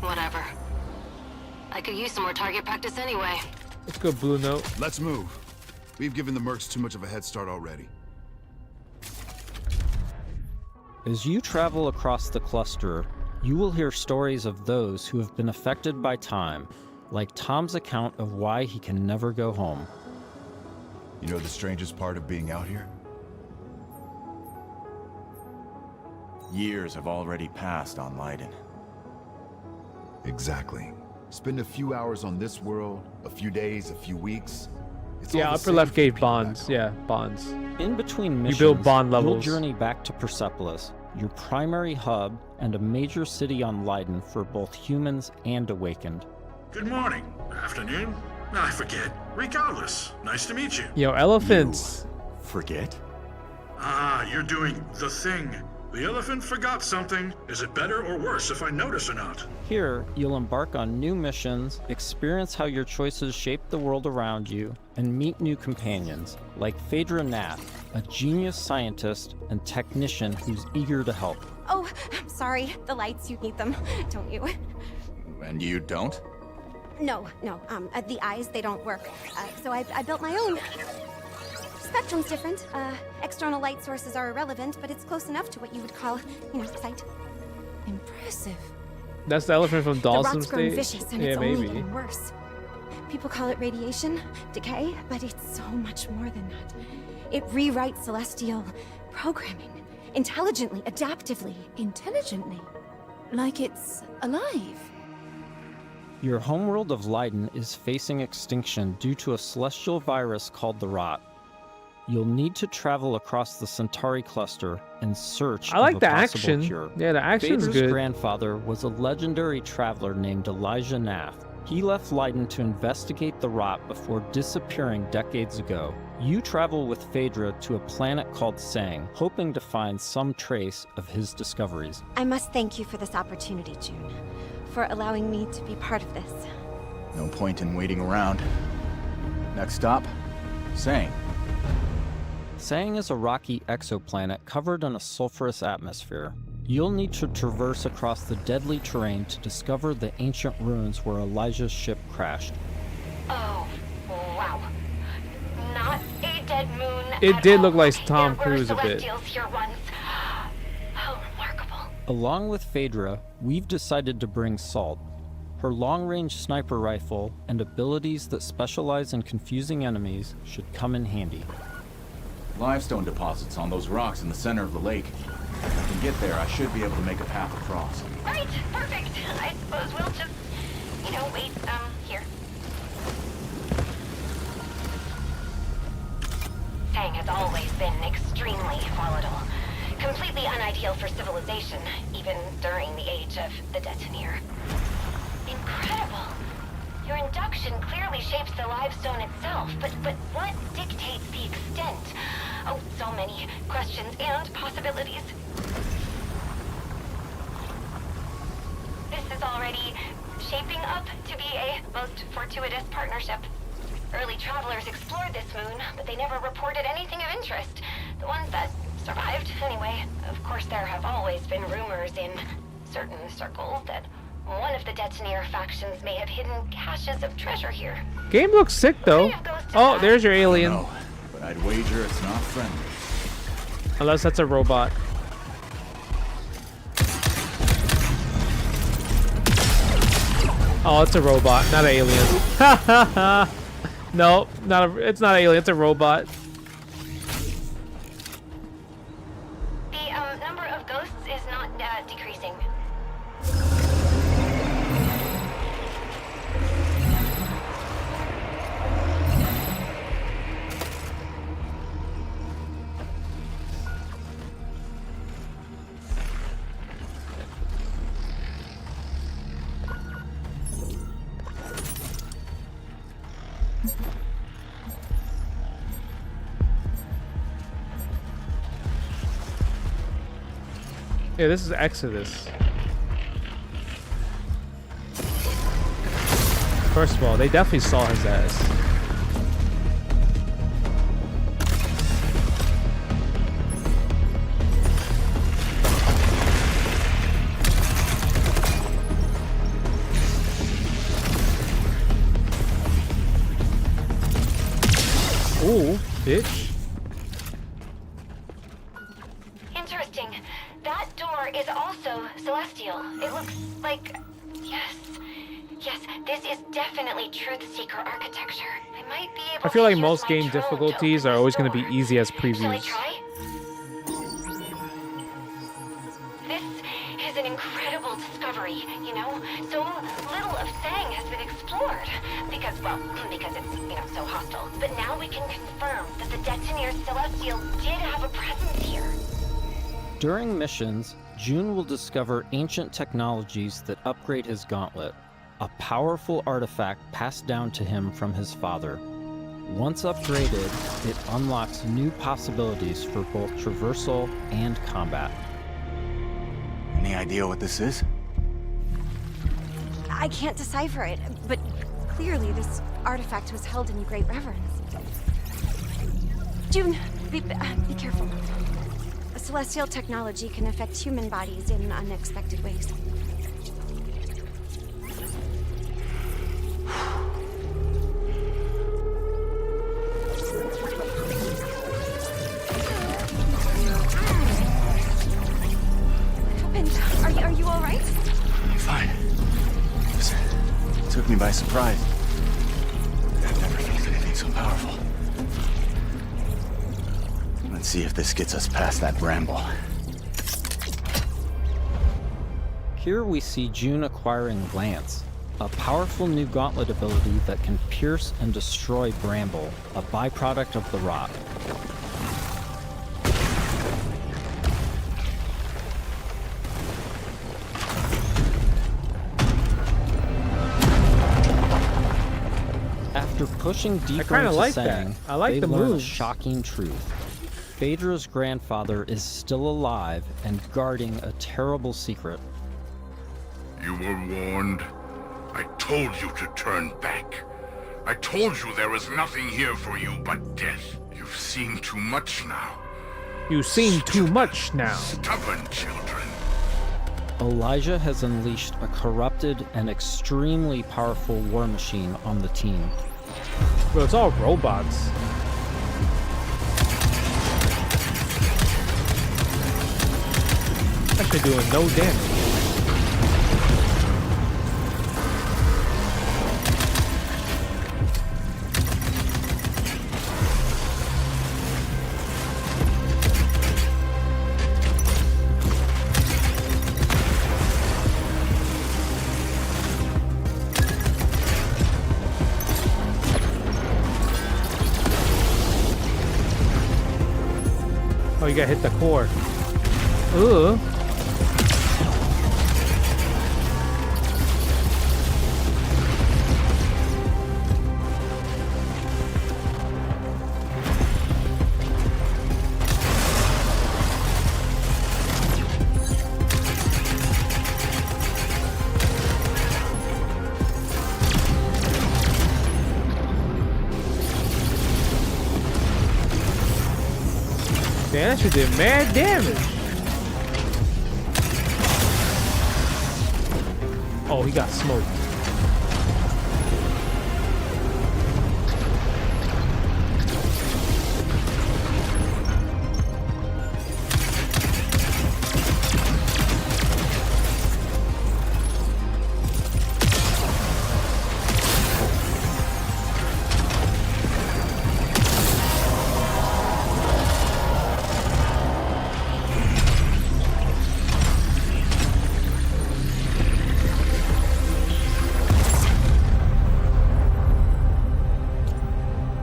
Whatever. I could use some more target practice anyway. Let's go, Blue Note. Let's move. We've given the mercs too much of a head start already. As you travel across the cluster, you will hear stories of those who have been affected by time, like Tom's account of why he can never go home. You know the strangest part of being out here? Years have already passed on Leiden. Exactly. Spend a few hours on this world, a few days, a few weeks. It's Yeah, all the upper same left for gave people back bonds. home. Yeah, bonds. In between missions, build bond levels. you'll journey back to Persepolis, your primary hub and a major city on Leiden for both humans and Awakened. Good morning. Afternoon. I forget. Regardless, nice to meet you. Yo, elephants. Forget? Ah, you're doing the thing. The elephant forgot something. Is it better or worse if I notice or not? Here, you'll embark on new missions, experience how your choices shape the world around you, and meet new companions, like Phaedra Nath, a genius scientist and technician who's eager to help. Oh, I'm sorry. The lights, you need them, don't you? And you don't? No. The eyes, they don't work. So I built my own. Spectrum's different. External light sources are irrelevant, but it's close enough to what you would call, sight. Impressive. That's the elephant from The Dawson's rot's grown Day? vicious, and Yeah, it's maybe. only getting worse. People call it radiation, decay, but it's so much more than that. It rewrites celestial programming. Your homeworld of Leiden is facing extinction due to a celestial virus called the Rot. You'll need to travel across the Centauri cluster in search I like of a the possible action. cure. Yeah, the action's Vader's good. grandfather was a legendary traveler named Elijah Nath. He left Leiden to investigate the Rot before disappearing decades ago. You travel with Phaedra to a planet called Sang, hoping to find some trace of his discoveries. I must thank you for this opportunity, June, for allowing me to be part of this. No point in waiting around. Next stop, Sang. Sang is a rocky exoplanet covered in a sulfurous atmosphere. You'll need to traverse across the deadly terrain to discover the ancient ruins where Elijah's ship crashed. Oh, wow. Not a dead moon. It did look like Tom There were Cruise a bit. celestials here once. How remarkable. Along with Phaedra, we've decided to bring Salt. Her long-range sniper rifle and abilities that specialize in confusing enemies should come in handy. Limestone deposits on those rocks in the center of the lake. If I can get there, I should be able to make a path across. Right, perfect. I suppose we'll just, wait, here. Sang has always been extremely volatile. Completely unideal for civilization, even during the age of the detonator. Incredible. Your induction clearly shapes the limestone itself, but what dictates the extent? Oh, so many questions and possibilities. This is already shaping up to be a most fortuitous partnership. Early travelers explored this moon, but they never reported anything of interest. The ones that survived, anyway. Of course, there have always been rumors in certain circles that one of the detonator factions may have hidden caches of treasure here. Game looks sick though. Oh, there's your alien. No, but I'd wager it's not friendly. Unless that's a robot. Oh, it's a robot, not an alien. Ha ha ha. No, it's not an alien, it's a robot. The number of ghosts is not decreasing. Yeah, this is Exodus. First of all, they definitely saw his ass. Ooh, bitch. Interesting. That door is also celestial. It looks like... Yes, this is definitely Truth Seeker architecture. I might be able I feel like to most game difficulties are always going to be easy as previews. This is an incredible discovery, So little of Sang has been explored. Because it's, so hostile. But now we can confirm that the Detonator Celestial did have a presence here. During missions, June will discover ancient technologies that upgrade his gauntlet, a powerful artifact passed down to him from his father. Once upgraded, it unlocks new possibilities for both traversal and combat. Any idea what this is? I can't decipher it, but clearly this artifact was held in great reverence. June, be careful. Celestial technology can affect human bodies in unexpected ways. Are you all right? Fine. It took me by surprise. I've never felt anything so powerful. Let's see if this gets us past that bramble. Here we see June acquiring Lance, a powerful new gauntlet ability that can pierce and destroy bramble, a byproduct of the rot. After pushing deeper into like Sang, that. I like they the learn a moves. shocking truth. Phaedra's grandfather is still alive and guarding a terrible secret. You were warned. I told you to turn back. I told you there was nothing here for you but death. You've seen too much now. You've seen too much now. Stubborn children. Elijah has unleashed a corrupted and extremely powerful war machine on the team. Bro, it's all robots. Actually doing no damage. Oh, you gotta hit the core. Ooh. Damn, that shit did mad damage. Oh, he got smoked.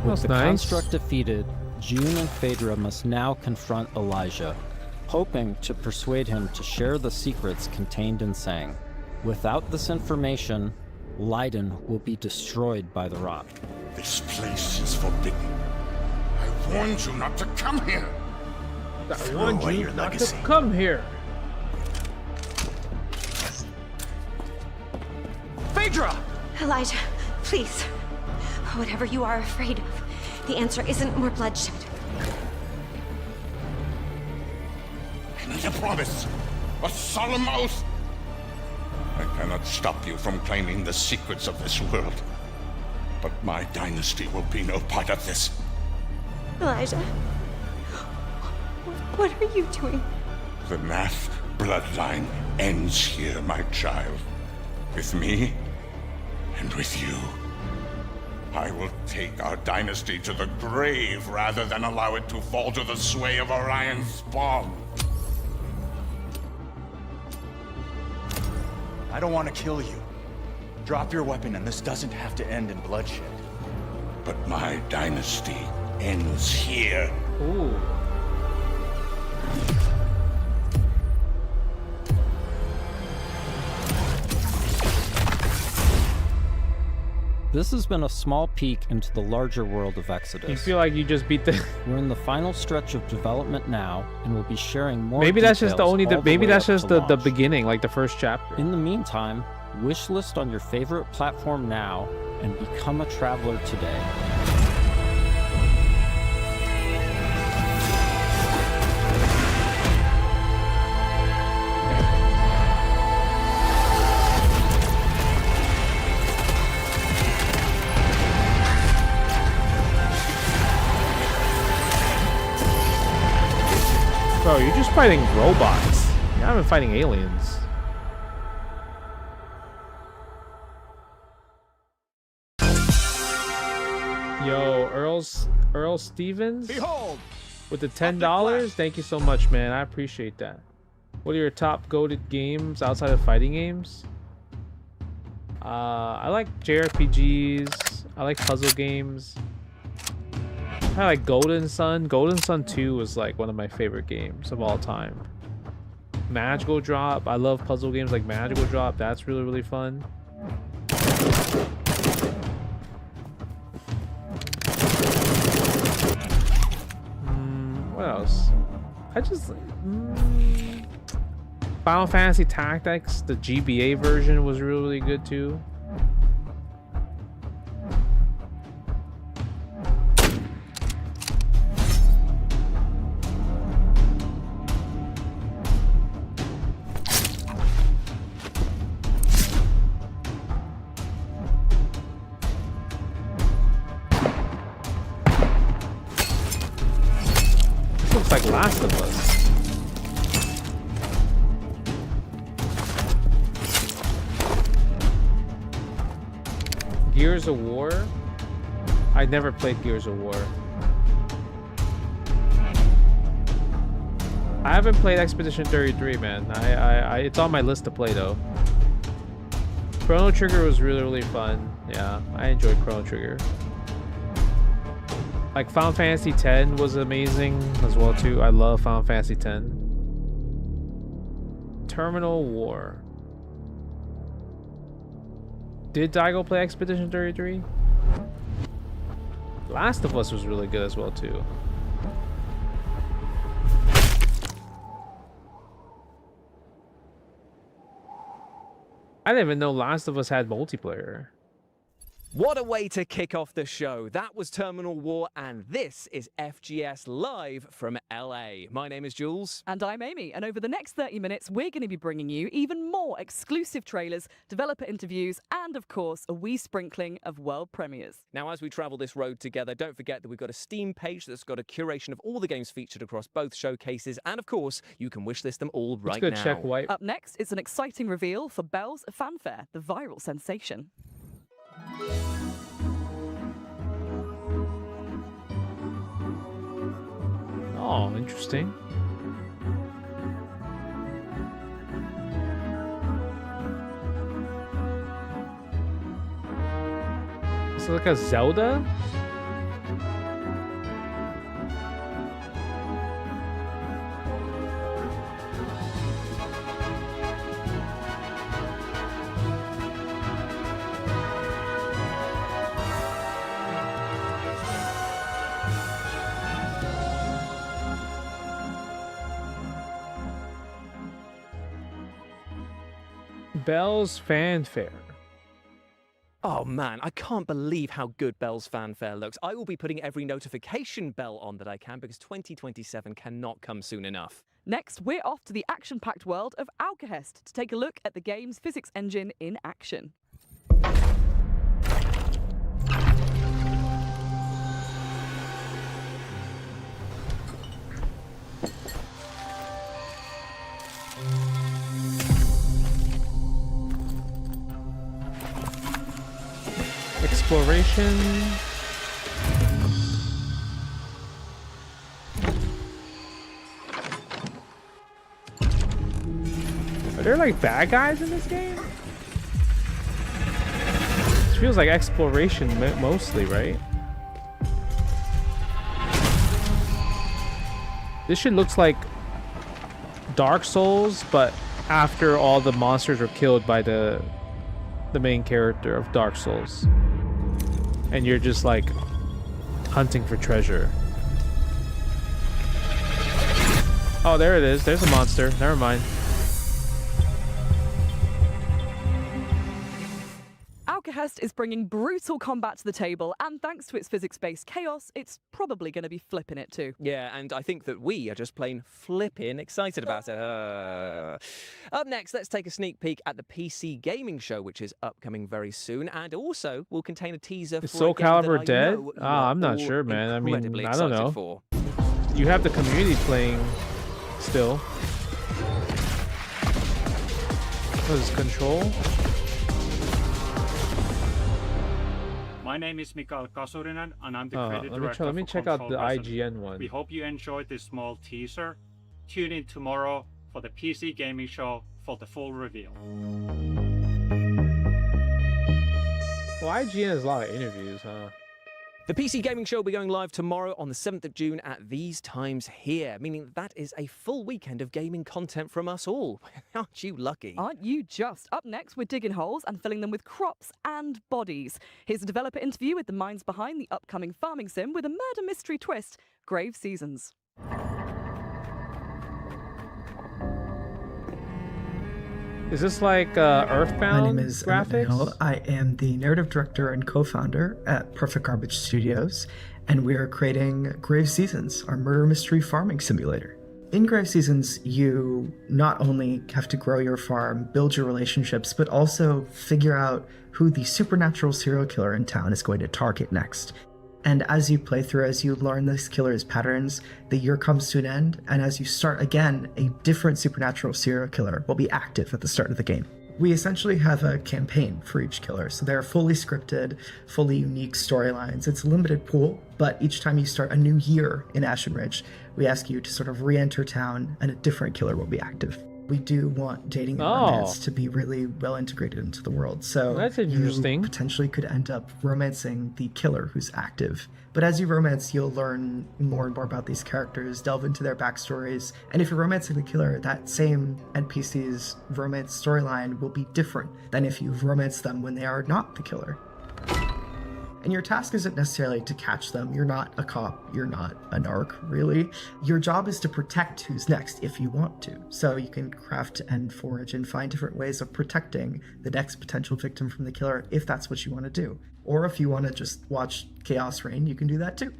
With the nice. construct defeated, June and Phaedra must now confront Elijah, hoping to persuade him to share the secrets contained in Sang. Without this information, Leiden will be destroyed by the rot. This place is forbidden. I warned you not to come here. I warned you not to come here. Phaedra! Elijah, please. Whatever you are afraid of, the answer isn't more bloodshed. I need a promise. A solemn oath. I cannot stop you from claiming the secrets of this world. But my dynasty will be no part of this. Elijah, what are you doing? The Nath bloodline ends here, my child. With me and with you. I will take our dynasty to the grave rather than allow it to fall to the sway of Orion's spawn. I don't want to kill you. Drop your weapon and this doesn't have to end in bloodshed. But my dynasty ends here. Ooh. This has been a small peek into the larger world of Exodus. You feel like you just beat the. We're in the final stretch of development now, and we'll be sharing more. Maybe that's just the details only. all Maybe way that's up just to the launch. beginning, like the first chapter. In the meantime, wishlist on your favorite platform now and become a traveler today. Bro, you're just fighting robots. You're not even fighting aliens. Yo, Earl Stevens. Behold, with the $10. Thank you so much, man. I appreciate that. What are your top goated games outside of fighting games? I like JRPGs. I like puzzle games. I like Golden Sun. Golden Sun 2 was like one of my favorite games of all time. Magical Drop. I love puzzle games like Magical Drop. That's really, really fun. What else? I just... Final Fantasy Tactics, the GBA version was really, really good too. This looks like Last of Us. Gears of War? I never played Gears of War. I haven't played Expedition 33, man. It's on my list to play though. Chrono Trigger was really, really fun. Yeah, I enjoyed Chrono Trigger. Like Final Fantasy X was amazing as well too. I love Final Fantasy X. Terminal War. Did Daigo play Expedition 33? Last of Us was really good as well too. I didn't even know Last of Us had multiplayer. What a way to kick off the show. That was Terminal War, and this is FGS Live from LA. My name is Jules. And I'm Amy, and over the next 30 minutes, we're going to be bringing you even more exclusive trailers, developer interviews, and of course, a wee sprinkling of world premieres. Now, as we travel this road together, don't forget that we've got a Steam page that's got a curation of all the games featured across both showcases, and of course, you can wishlist them all right now. Check White. Up next, it's an exciting reveal for Belle's Fanfare, the viral sensation. Oh, interesting. Is it like a Zelda? Belle's Fanfare. Oh man, I can't believe how good Belle's Fanfare looks. I will be putting every notification bell on that I can because 2027 cannot come soon enough. Next, we're off to the action-packed world of Alkahest to take a look at the game's physics engine in action. Exploration. Are there like bad guys in this game? It feels like exploration mostly, right? This shit looks like Dark Souls, but after all the monsters were killed by the main character of Dark Souls. And you're just like hunting for treasure. Oh, there it is. There's a monster. Never mind. Alkahest is bringing brutal combat to the table, and thanks to its physics-based chaos, it's probably going to be flipping it too. Yeah, and I think that we are just plain flipping excited about it. Up next, let's take a sneak peek at the PC gaming show, which is upcoming very soon, and also will contain a teaser Is for Soul a game that Calibur I dead? know you Ah, are I'm not all sure, man. I mean, incredibly I don't excited know. for. You have the community playing still. What is Control? My name is Mikael Kasurinen, and I'm the creative director let me for check out Control the Resident. IGN one. We hope you enjoyed this small teaser. Tune in tomorrow for the PC gaming show for the full reveal. Well, IGN has a lot of interviews, huh? The PC Gaming Show will be going live tomorrow on the 7th of June at these times here, meaning that is a full weekend of gaming content from us all. Aren't you lucky? Aren't you just? Up next, we're digging holes and filling them with crops and bodies. Here's a developer interview with the minds behind the upcoming farming sim with a murder mystery twist, Grave Seasons. Is this like Earthbound My name is graphics? Emmett Hill. I am the narrative director and co-founder at Perfect Garbage Studios, and we are creating Grave Seasons, our murder mystery farming simulator. In Grave Seasons, you not only have to grow your farm, build your relationships, but also figure out who the supernatural serial killer in town is going to target next. And as you play through, as you learn this killer's patterns, the year comes to an end, and as you start again, a different supernatural serial killer will be active at the start of the game. We essentially have a campaign for each killer, so they're fully scripted, fully unique storylines. It's a limited pool, but each time you start a new year in Ashen Ridge, we ask you to sort of re-enter town, and a different killer will be active. We do want dating and romance to be really well integrated into the world. So that's interesting. You potentially could end up romancing the killer who's active. But as you romance, you'll learn more and more about these characters, delve into their backstories. And if you're romancing the killer, that same NPC's romance storyline will be different than if you've romanced them when they are not the killer. And your task isn't necessarily to catch them. You're not a cop. You're not a narc, really. Your job is to protect who's next if you want to. So you can craft and forage and find different ways of protecting the next potential victim from the killer if that's what you want to do. Or if you want to just watch chaos reign, you can do that too.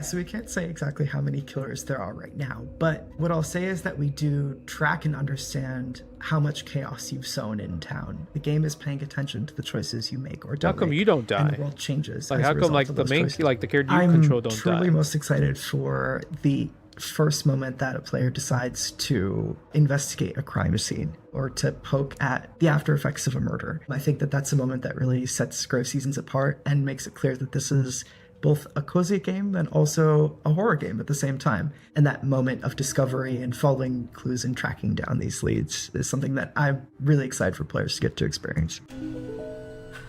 So we can't say exactly how many killers there are right now, but what I'll say is that we do track and understand how much chaos you've sown in town. The game is paying attention to the choices you make or don't. How come make, you don't die? And the world changes. Like as how a come result like of the those main choices. like the character you control don't die? I'm truly most excited for the first moment that a player decides to investigate a crime scene or to poke at the after effects of a murder. I think that that's a moment that really sets Grave Seasons apart and makes it clear that this is both a cozy game and also a horror game at the same time. And that moment of discovery and following clues and tracking down these leads is something that I'm really excited for players to get to experience.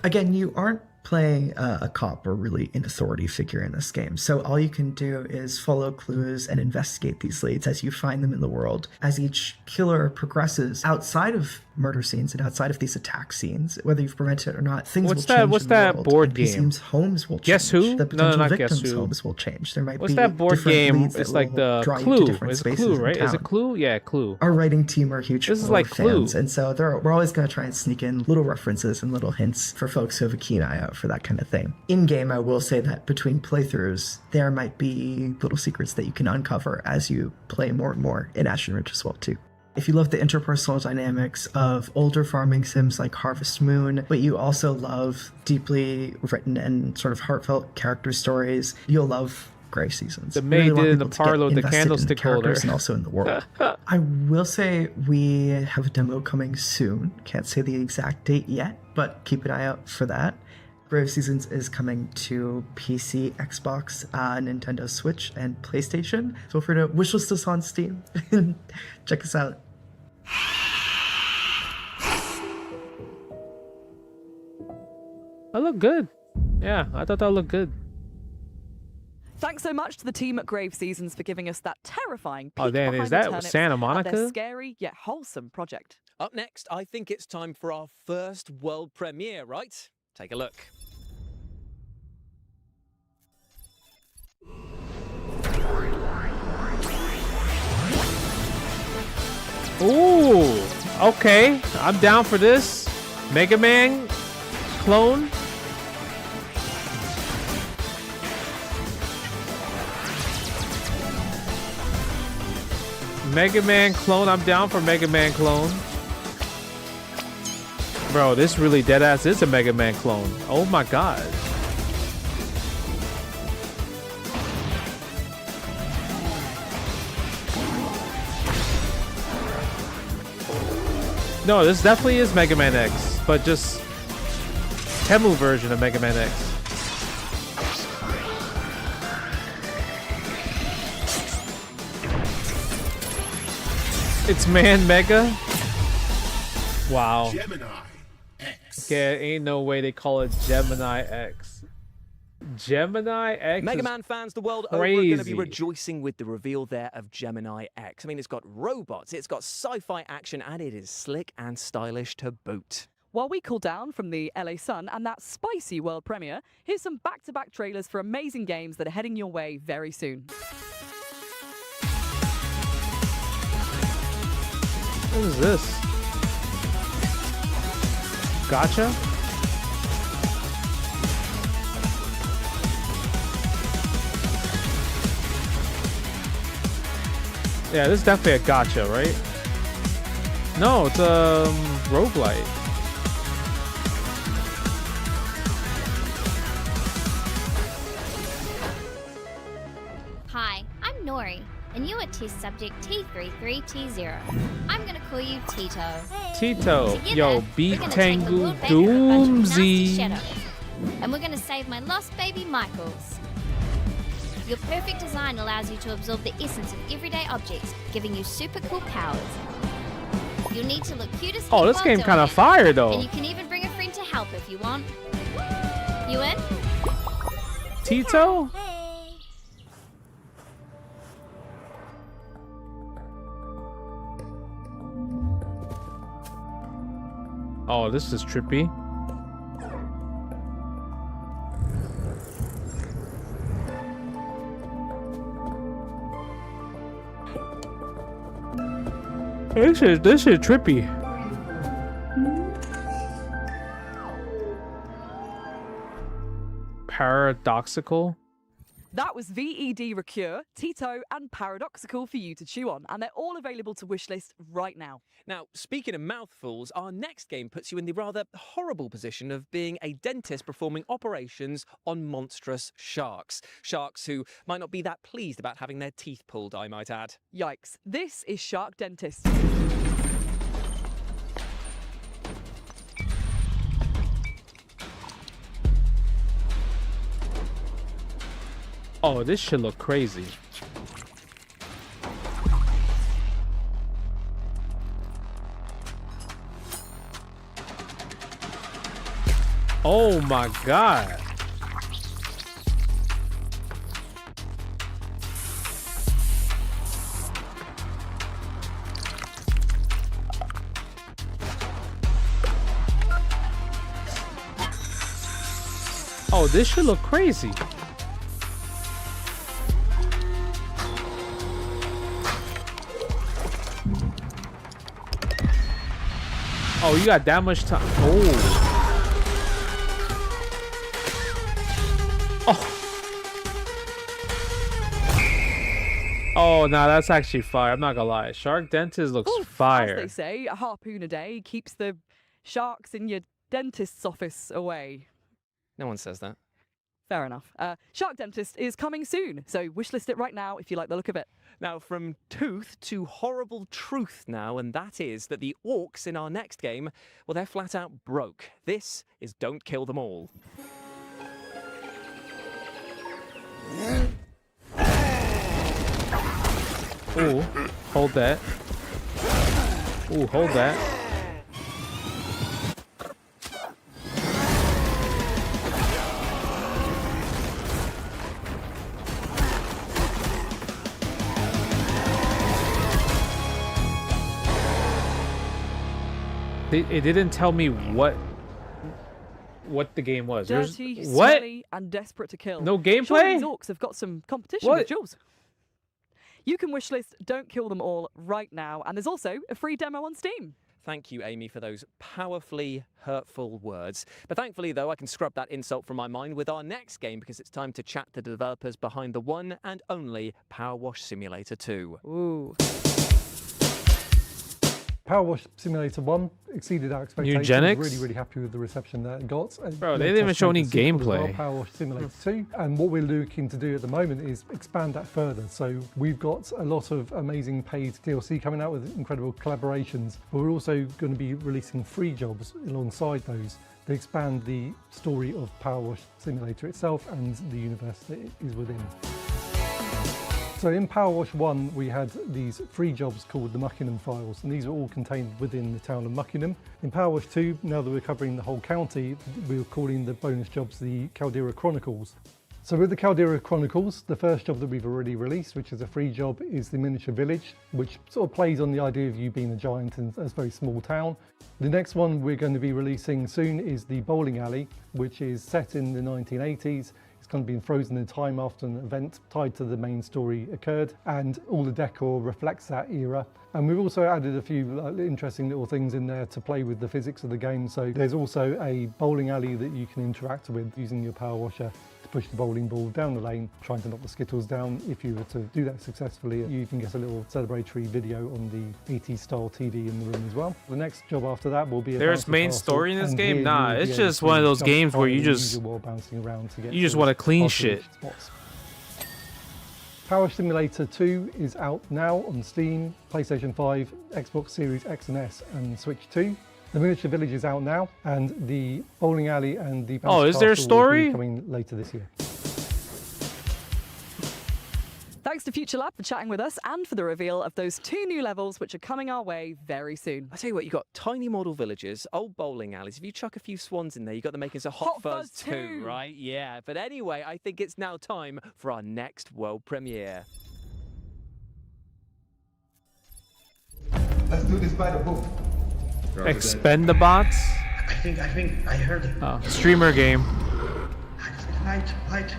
Again, you aren't playing a cop or really an authority figure in this game. So all you can do is follow clues and investigate these leads as you find them in the world. As each killer progresses outside of murder scenes and outside of these attack scenes, whether you've prevented it or not, things will change. What's in the that world. board NPCs' game? homes will change. Guess Who? The potential not victims' Guess Who. homes will change. There might What's be that board different game? leads that It's like will the draw you to Clue. different Is it spaces Clue, in right? Is it town. Clue? Yeah, Clue. Our writing team are huge This is horror like Clue. fans, and so we're always going to try and sneak in little references and little hints for folks who have a keen eye out for that kind of thing. In-game, I will say that between playthroughs, there might be little secrets that you can uncover as you play more and more in Ashen Ridge as well, too. If you love the interpersonal dynamics of older farming sims like Harvest Moon, but you also love deeply written and sort of heartfelt character stories, you'll love Grave Seasons. The maid want did in the people to get parlor with the invested in candlestick holder. characters and also in the world. I will say we have a demo coming soon. Can't say the exact date yet, but keep an eye out for that. Grave Seasons is coming to PC, Xbox, Nintendo Switch, and PlayStation. Feel free to wishlist us on Steam and check us out. That looked good. Yeah, I thought that looked good. Thanks so much to the team at Grave Seasons for giving us that terrifying peek Oh, damn, behind is the that turnips Santa at Monica? their scary yet wholesome project. Up next, I think it's time for our first world premiere, right? Take a look. Ooh, okay. I'm down for this. Mega Man clone. Mega Man clone. I'm down for Mega Man clone. Bro, this really deadass is a Mega Man clone. Oh my god. No, this definitely is Mega Man X, but just Temu version of Mega Man X. It's Man Mega. Wow. Yeah, ain't no way they call it Gemini X. Gemini X. Mega is Man fans the world over are going to be crazy. rejoicing with the reveal there of Gemini X. I mean, it's got robots, it's got sci-fi action, and it is slick and stylish to boot. While we cool down from the LA Sun and that spicy world premiere, here's some back-to-back trailers for amazing games that are heading your way very soon. What is this? Gotcha? Yeah, this is definitely a gotcha, right? No, it's a roguelite. Hi, I'm Nori, and you are test subject T33T0. I'm gonna call you Tito. Tito, Together, yo, we're beat gonna take the Tango world back from a bunch of nasty Doomsy. shadows. And we're gonna save my lost baby Michaels. Your perfect design allows you to absorb the essence of everyday objects, giving you super cool powers. You'll need to look cute as Oh, heck this while game doing kinda it. fire, though. And you can even bring a friend to help if you want. You in? Tito? Oh, this is trippy. This is trippy. Paradoxical. That was VED Recure, Tito, and Paradoxical for you to chew on, and they're all available to wishlist right now. Now, speaking of mouthfuls, our next game puts you in the rather horrible position of being a dentist performing operations on monstrous sharks. Sharks who might not be that pleased about having their teeth pulled, I might add. Yikes. This is Shark Dentist. Oh, this should look crazy. Oh my god. Oh, this should look crazy. Oh, you got that much time. Oh. Oh, no, that's actually fire. I'm not gonna lie. Shark Dentist looks fire. As they say, a harpoon a day keeps the sharks in your dentist's office away. No one says that. Fair enough. Shark Dentist is coming soon, so wishlist it right now if you like the look of it. Now, from tooth to horrible truth now, and that is that the orcs in our next game, well, they're flat out broke. This is Don't Kill Them All. Ooh, hold that. Ooh, hold that. It didn't tell me what the game was. Dirty, What? smelly, and desperate to kill. No Surely gameplay? these orcs have got some competition What? with Jules. You can wishlist Don't Kill Them All right now, and there's also a free demo on Steam. Thank you, Amy, for those powerfully hurtful words. But thankfully, though, I can scrub that insult from my mind with our next game because it's time to chat to the developers behind the one and only Power Wash Simulator 2. Ooh. Power Wash Simulator 1 exceeded our expectations. Eugenics? Really, really happy with the reception that it got. Bro, they didn't even show any gameplay. Power Wash Simulator 2. And what we're looking to do at the moment is expand that further. So we've got a lot of amazing paid DLC coming out with incredible collaborations. But we're also going to be releasing free jobs alongside those to expand the story of Power Wash Simulator itself and the universe that it is within. So in Power Wash 1, we had these free jobs called the Muckingham Files, and these are all contained within the town of Muckingham. In Power Wash 2, now that we're covering the whole county, we're calling the bonus jobs the Caldera Chronicles. So with the Caldera Chronicles, the first job that we've already released, which is a free job, is the miniature village, which sort of plays on the idea of you being a giant in a very small town. The next one we're going to be releasing soon is the bowling alley, which is set in the 1980s. It's kind of been frozen in time after an event tied to the main story occurred, and all the decor reflects that era. And we've also added a few interesting little things in there to play with the physics of the game. So there's also a bowling alley that you can interact with using your power washer to push the bowling ball down the lane, trying to knock the skittles down. If you were to do that successfully, you can get a little celebratory video on the 80s style TV in the room as well. The next job after that will be There's main story in this game? Nah, it's just one of those games where you just want to clean shit. Power Simulator 2 is out now on Steam, PlayStation 5, Xbox Series X and S and Switch 2. The Miniature Village is out now, and the bowling alley and the bouncy is there a castle story? will be coming later this year. Thanks to Future Lab for chatting with us and for the reveal of those 2 new levels which are coming our way very soon. I tell you what, you've got tiny model villages, old bowling alleys. If you chuck a few swans in there, you've got the makings of Hot Fuzz 2, right? Yeah, but anyway, I think it's now time for our next world premiere. Let's do this by the book. Expendabots? I think I heard it. Oh, streamer game. Light.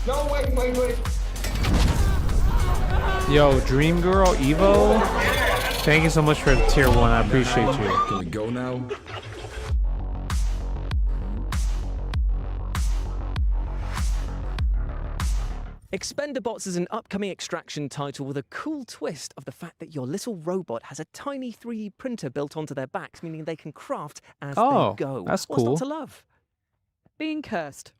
No, wait. Yo, Dream Girl, Evo. Thank you so much for the tier 1. I appreciate you. Can we go now? Expendabots is an upcoming extraction title with a cool twist of the fact that your little robot has a tiny 3D printer built onto their backs, meaning they can craft as they go. That's What's cool. not to love? Being cursed.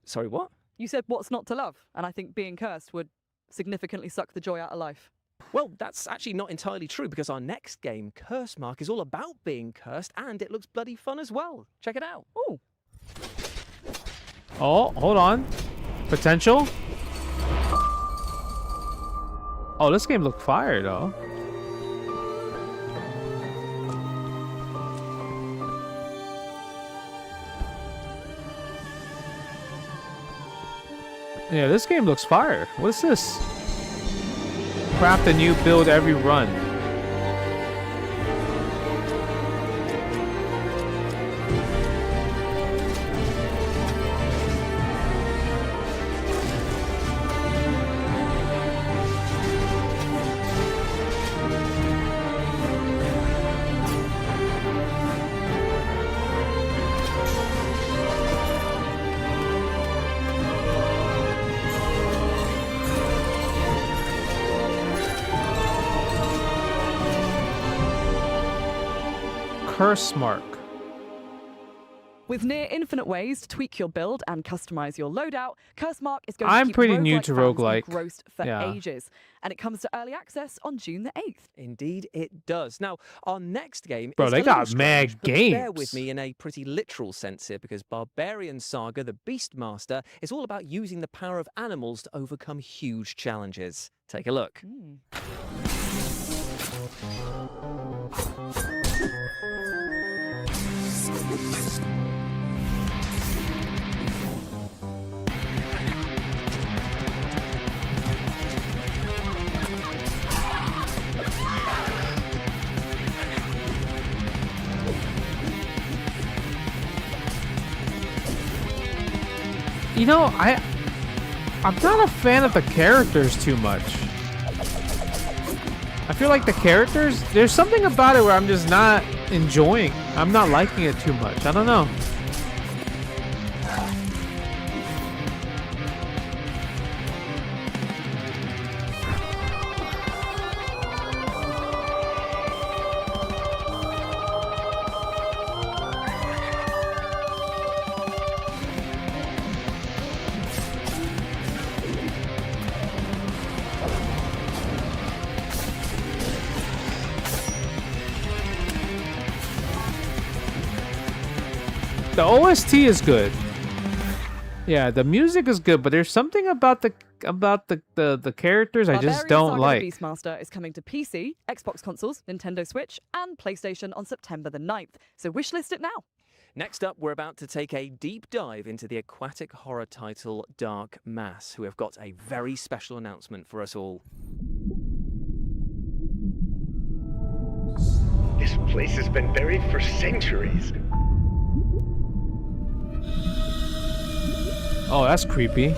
Sorry, what? You said what's not to love, and I think being cursed would significantly suck the joy out of life. Well, that's actually not entirely true, because our next game, Curse Mark, is all about being cursed, and it looks bloody fun as well. Check it out. Ooh. Oh, hold on. Potential? Oh, this game looked fire, though. Yeah, this game looks fire. What's this? Craft a new build every run. Curse Mark. With near infinite ways to tweak your build and customize your loadout, Curse Mark is going I'm to keep pretty new roguelike to fans roguelike. engrossed for Yeah. ages. And it comes to early access on June the 8th. Indeed, it does. Now, our next game Bro, is they a little got strange, mad but bear games. with me in a pretty literal sense here, because Barbarian Saga, the Beastmaster, is all about using the power of animals to overcome huge challenges. Take a look. You know, I'm not a fan of the characters too much. I feel like the characters, there's something about it where I'm just not enjoying. I'm not liking it too much. I don't know. The OST is good. Yeah, the music is good, but there's something about the characters I just don't Saga like. The Beastmaster is coming to PC, Xbox consoles, Nintendo Switch, and PlayStation on September the 9th. So wishlist it now. Next up, we're about to take a deep dive into the aquatic horror title Dark Mass, who have got a very special announcement for us all. This place has been buried for centuries. Oh, that's creepy.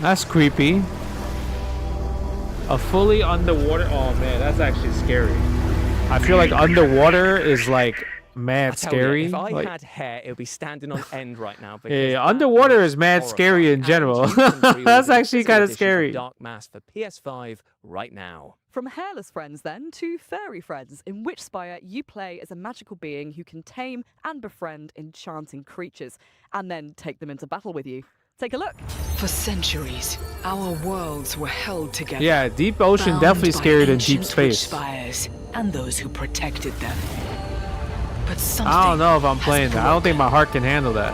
That's creepy. A fully underwater. Oh man, that's actually scary. I feel like underwater is like mad scary. If I like, had hair, it would be standing on end right now. yeah, underwater is mad scary in general. That's actually kind of scary. Dark Mass for PS5 right now. From hairless friends, then, to furry friends, in Witchspire you play as a magical being who can tame and befriend enchanting creatures, and then take them into battle with you. Take a look. For centuries, our worlds were held together. Yeah, deep ocean definitely scarier than deep space. Spires and those who protected them. But something I don't know if I'm playing that. I don't think my heart can handle that.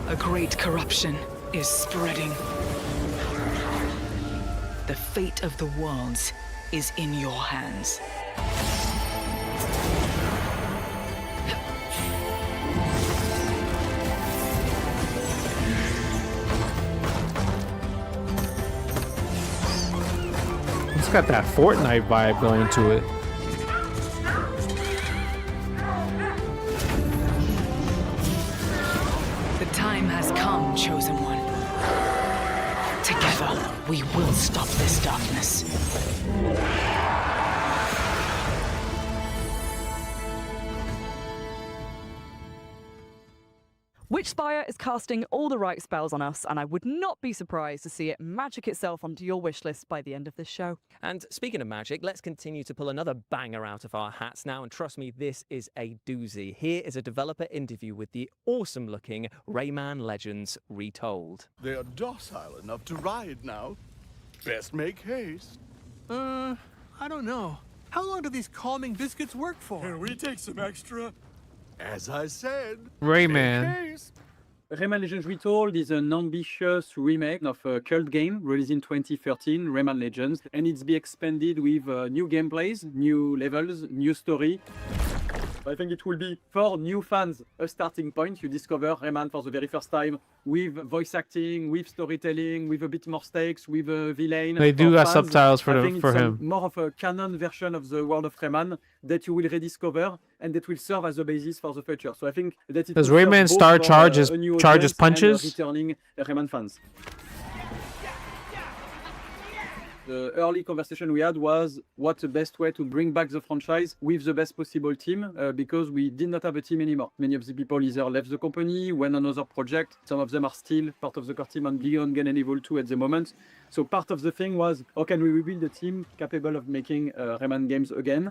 A great corruption is spreading. The fate of the worlds is in your hands. It's got that Fortnite vibe going to it. The time has come, Chosen One. Together, we will stop this darkness. Witchspire is casting all the right spells on us, and I would not be surprised to see it magic itself onto your wishlist by the end of this show. And speaking of magic, let's continue to pull another banger out of our hats now, and trust me, this is a doozy. Here is a developer interview with the awesome-looking Rayman Legends Retold. They are docile enough to ride now. Best make haste. I don't know. How long do these calming biscuits work for? Can we take some extra? As I said, Rayman. Rayman Legends Retold is an ambitious remake of a cult game released in 2013, Rayman Legends, and it's be expanded with new gameplays, new levels, new story. I think it will be, for new fans, a starting point. You discover Rayman for the very first time with voice acting, with storytelling, with a bit more stakes, with a villain. They do got subtitles for him. More of a canon version of the world of Rayman that you will rediscover and that will serve as a basis for the future. So I think that it does Rayman Star charges punches? Returning Rayman fans. The early conversation we had was what's the best way to bring back the franchise with the best possible team, because we did not have a team anymore. Many of the people either left the company, went on another project. Some of them are still part of the core team on Beyond Gun and Evil 2 at the moment. So part of the thing was, how can we rebuild a team capable of making Rayman games again?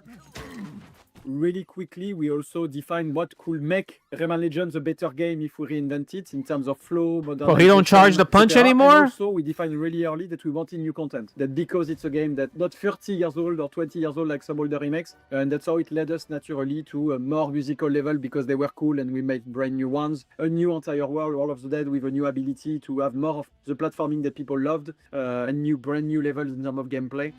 Really quickly, we also defined what could make Rayman Legends a better game if we reinvent it in terms of flow, modernization. Oh, he don't charge the punch anymore? And also, we defined really early that we wanted new content. That because it's a game that not 30 years old or 20 years old like some older remakes, and that's how it led us naturally to a more musical level because they were cool and we made brand new ones. A new entire world, All of the Dead, with a new ability to have more of the platforming that people loved, and brand new levels in terms of gameplay.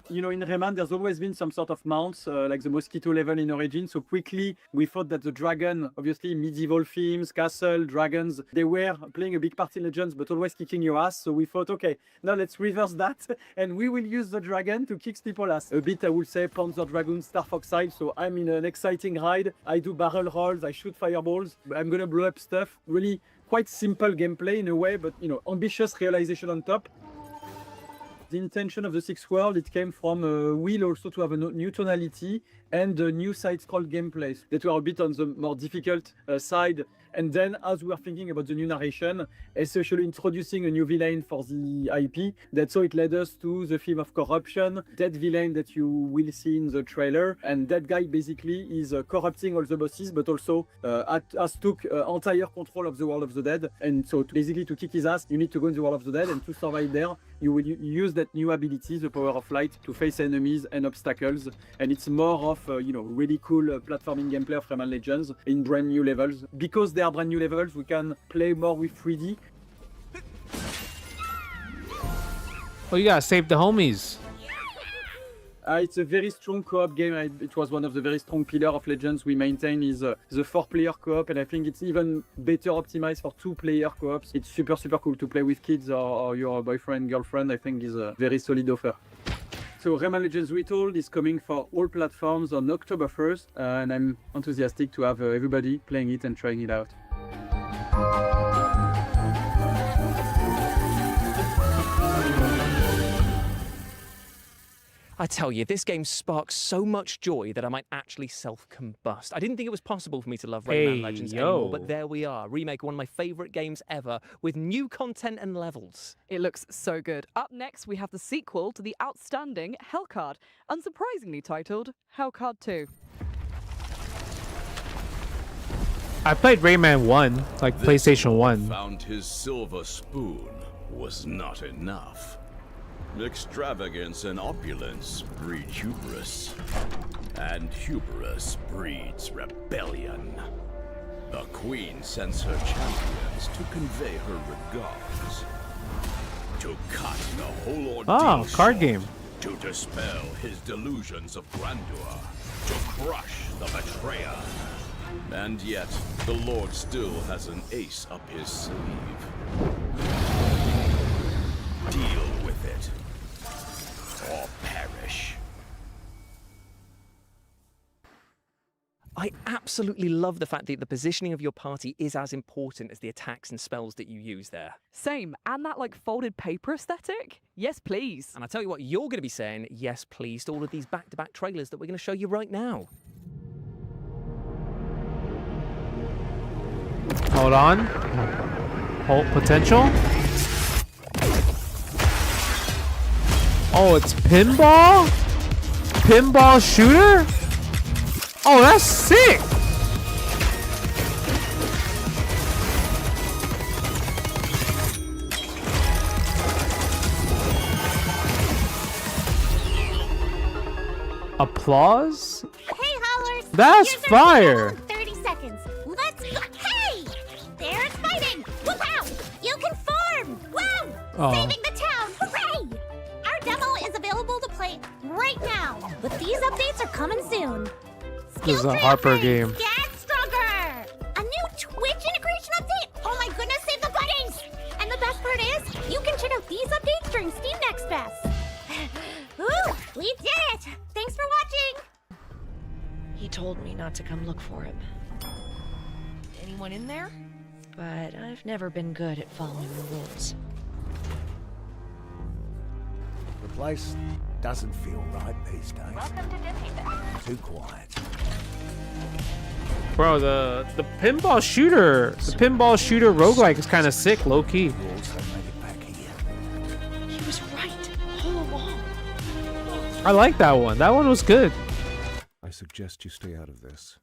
You know, in Rayman, there's always been some sort of mounts, like the mosquito level in Origin. So quickly, we thought that the dragon, obviously medieval themes, castle, dragons, they were playing a big part in Legends, but always kicking your ass. So we thought, okay, now let's reverse that, and we will use the dragon to kick people's ass. A bit, I would say, Panzer Dragoon, Star Fox style. So I'm in an exciting ride. I do barrel rolls, I shoot fireballs. I'm gonna blow up stuff. Really quite simple gameplay in a way, but you know, ambitious realization on top. The intention of the sixth world, it came from a will also to have a new tonality and a new side-scroll gameplays that were a bit on the more difficult side And then, as we are thinking about the new narration, especially introducing a new villain for the IP, that's how it led us to the theme of corruption, that villain that you will see in the trailer. And that guy basically is corrupting all the bosses, but also has took entire control of the world of the dead. And so basically to kick his ass, you need to go in the world of the dead, and to survive there, you will use that new ability, the power of light, to face enemies and obstacles. And it's more of really cool platforming gameplay of Rayman Legends in brand new levels. Because they are brand new levels, we can play more with 3D. Oh, you gotta save the homies. It's a very strong co-op game. It was one of the very strong pillars of Legends we maintain is the 4-player co-op, and I think it's even better optimized for 2-player co-ops. It's super cool to play with kids or your boyfriend, girlfriend. I think is a very solid offer. So Rayman Legends Retold is coming for all platforms on October 1st, and I'm enthusiastic to have everybody playing it and trying it out. I tell you, this game sparks so much joy that I might actually self-combust. I didn't think it was possible for me to love Rayman Legends anymore, but there we are. Remake one of my favourite games ever, with new content and levels. It looks so good. Up next, we have the sequel to the outstanding Hellcard, unsurprisingly titled Hellcard 2. I played Rayman 1, like PlayStation 1. Found his silver spoon was not enough. Extravagance and opulence breed hubris, and hubris breeds rebellion. The Queen sends her champions to convey her regards, to cut the whole ordeal card game. to dispel his delusions of grandeur, to crush the betrayer. And yet, the Lord still has an ace up his sleeve. Deal with it, or perish. I absolutely love the fact that the positioning of your party is as important as the attacks and spells that you use there. Same, and that folded paper aesthetic? Yes, please. And I tell you what, you're going to be saying yes, please to all of these back-to-back trailers that we're going to show you right now. Hold on. Hold potential. Oh, it's pinball? Pinball shooter? Oh, that's sick! Applause? Hey, Hollers! That's Here's fire! 30 seconds. Let's go. Hey! There's fighting! Wow! You can form! Wow! Oh. Saving the town! Hooray! Our demo is available to play right now, but these updates are coming soon. This is a Harper game. Get stronger! A new Twitch integration update? Oh my goodness, save the buddies! And the best part is, you can check out these updates during Steam Next Fest. Ooh, we did it! Thanks for watching! He told me not to come look for him. Anyone in there? But I've never been good at following the rules. The place doesn't feel right these days. Welcome to Disneyland. Too quiet. Bro, the pinball shooter, roguelike is kind of sick, low key. He was right all along. I like that one. That one was good. I suggest you stay out of this.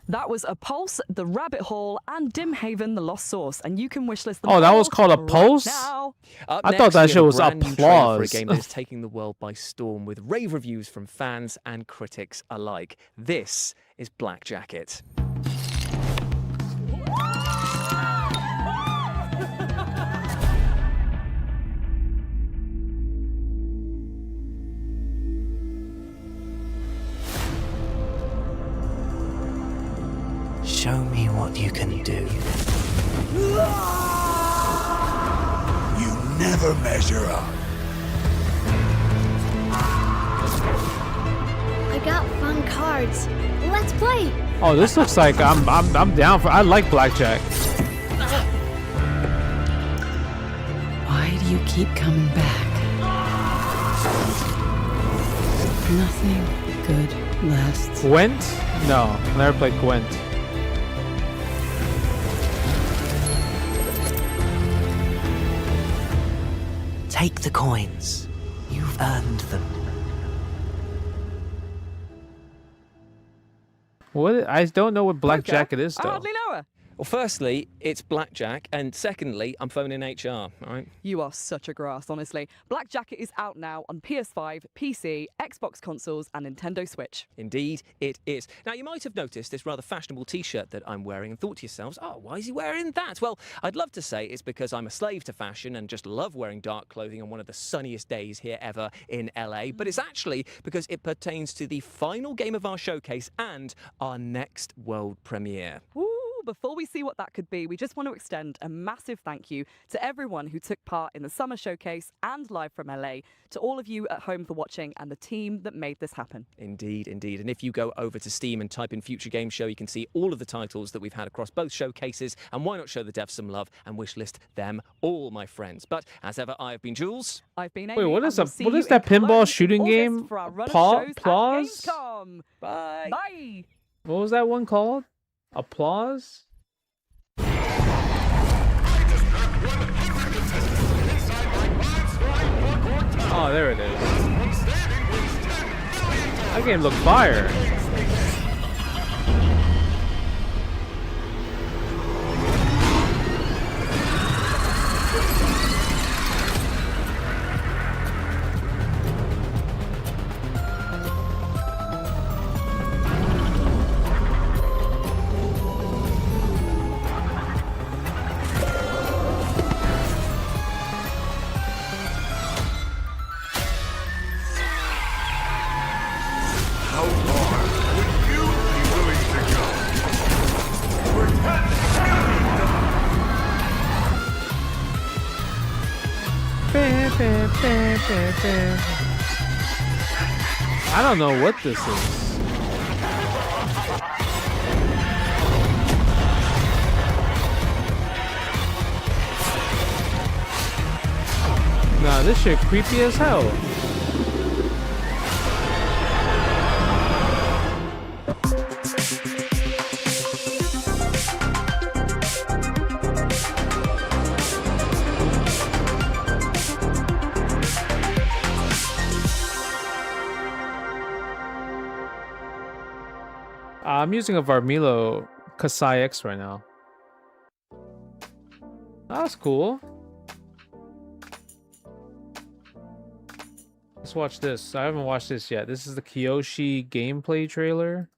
That was A Pulse, The Rabbit Hole, and Dimhaven, The Lost Source, and you can wishlist them. Oh, that all was called A right Pulse? now. Up I next, thought that we shit have a was brand new trailer applause. for a game that is taking the world by storm with rave reviews from fans and critics alike. This is Black Jacket. Show me what you can do. You never measure up. I got fun cards. Let's play. Oh, this looks like I'm down for. I like blackjack. Why do you keep coming back? Nothing good lasts. Gwent? No, never played Gwent. Take the coins. You've earned them. What? I don't know what Black Jacket is, I though. hardly know her. Well, firstly, it's blackjack, and secondly, I'm phoning HR, all right? You are such a grass, honestly. Black Jacket is out now on PS5, PC, Xbox consoles, and Nintendo Switch. Indeed, it is. Now, you might have noticed this rather fashionable t-shirt that I'm wearing and thought to yourselves, oh, why is he wearing that? Well, I'd love to say it's because I'm a slave to fashion and just love wearing dark clothing on one of the sunniest days here ever in LA, but it's actually because it pertains to the final game of our showcase and our next world premiere. Woo! Before we see what that could be, we just want to extend a massive thank you to everyone who took part in the summer showcase and live from LA, to all of you at home for watching and the team that made this happen. Indeed, indeed. And if you go over to Steam and type in Future Game Show, you can see all of the titles that we've had across both showcases. And why not show the devs some love and wishlist them all, my friends? But as ever, I have been Jules. I've been Amy. Wait, what is and what is that pinball shooting game? For our run of shows at Applause? Gamescom. Bye. Bye. What was that one called? Applause? Oh, there it is. That game looked fire. I don't know what this is. Nah, this shit creepy as hell. I'm using a Varmilo Kasai X right now. That's cool. Let's watch this. I haven't watched this yet. This is the Kyoshi gameplay trailer.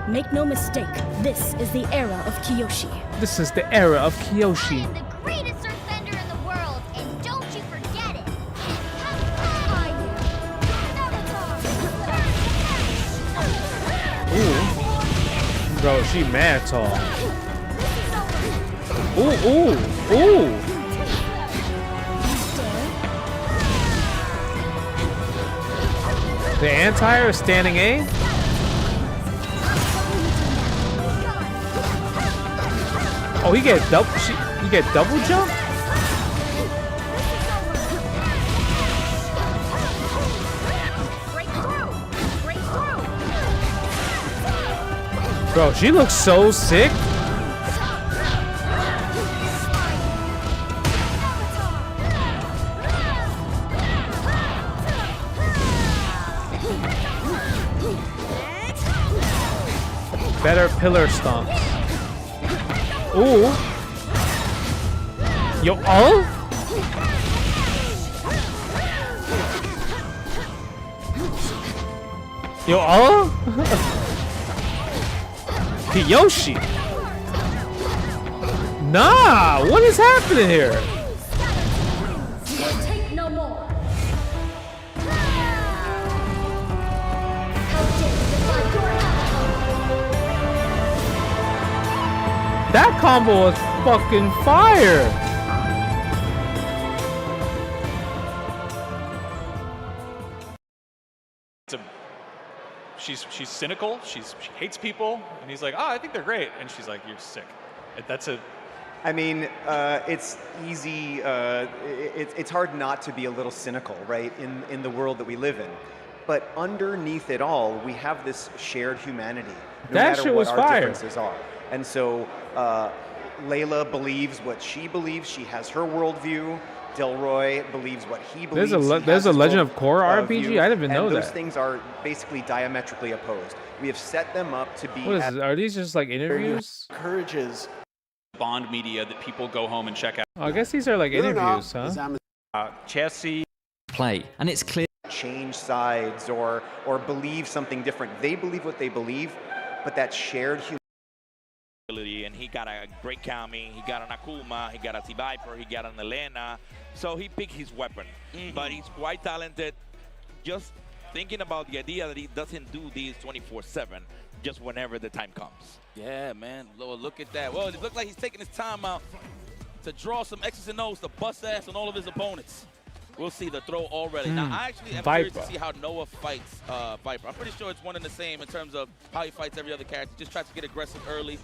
Make no mistake, this is the era of Kyoshi. This is the era of Kyoshi. The greatest earthbender in the world, and don't you forget it. Ooh. Bro, she mad tall. Ooh, ooh, ooh. The anti-air is standing A? Oh, he get double jump? Bro, she looks so sick. Better pillar stomps. Ooh. Yo, oh? Yo, oh? Kiyoshi. Nah, what is happening here? Take no more. That combo was fucking fire. She's cynical. She hates people, and he's like, "Oh, I think they're great," and she's like, "You're sick." That's a. I mean, it's easy. It's hard not to be a little cynical, right? In the world that we live in, but underneath it all, we have this shared humanity. No That matter shit what was our fire. differences are, and so. Layla believes what she believes. She has her worldview. Delroy believes what he believes. There's a Legend of Korra RPG. I didn't even know and those that. things are basically diametrically opposed. We have set them up to be. What is are these just like interviews? Encourages Bond media that people go home and check out. Oh, I guess these are like interviews, huh? Chelsea. Play, and it's clear. Change sides or believe something different. They believe what they believe, but that shared humanity. And he got a great Kami, he got an Akuma, he got a T-Viper, he got an Elena. So he picked his weapon. But he's quite talented. Just thinking about the idea that he doesn't do these 24/7, just whenever the time comes. Yeah, man. Look at that. Well, it looks like he's taking his time out to draw some X's and O's to bust ass on all of his opponents. We'll see the throw already. Now, I actually am curious to see how Noah fights Viper. I'm pretty sure it's one and the same in terms of how he fights every other character. Just tries to get aggressive early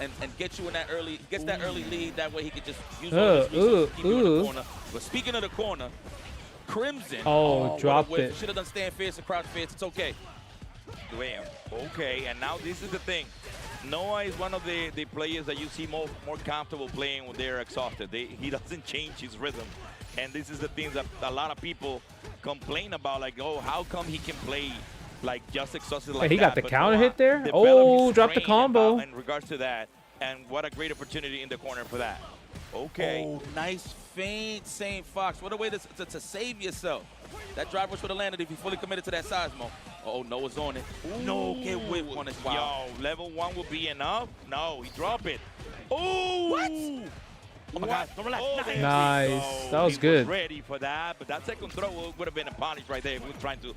and get you in that early, gets that early lead. That way he can just use all his resources to keep you in the corner. But speaking of the corner, Crimson. Dropped it. Should have done stand fierce and crouch fierce. It's okay. Well, okay, and now this is the thing. Noah is one of the players that you see more comfortable playing when they're exhausted. He doesn't change his rhythm. And this is the thing that a lot of people complain about, like, oh, how come he can play like just exhausted like that? He got the but counter Noah hit there? developed Oh, his dropped the brain combo. in regards to that, and what a great opportunity in the corner for that. Okay. Oh, nice feint, St. Fox. What a way to save yourself. That drive rush would have landed if he fully committed to that Seismo. Oh, Noah's on it. Ooh. No, get whip on his wow. Yo, level 1 will be enough? No, he dropped it. Oh! What? Oh my God! Oh, nice. That was he good. Was ready for that, but that second throw would have been a punish right there if we were trying to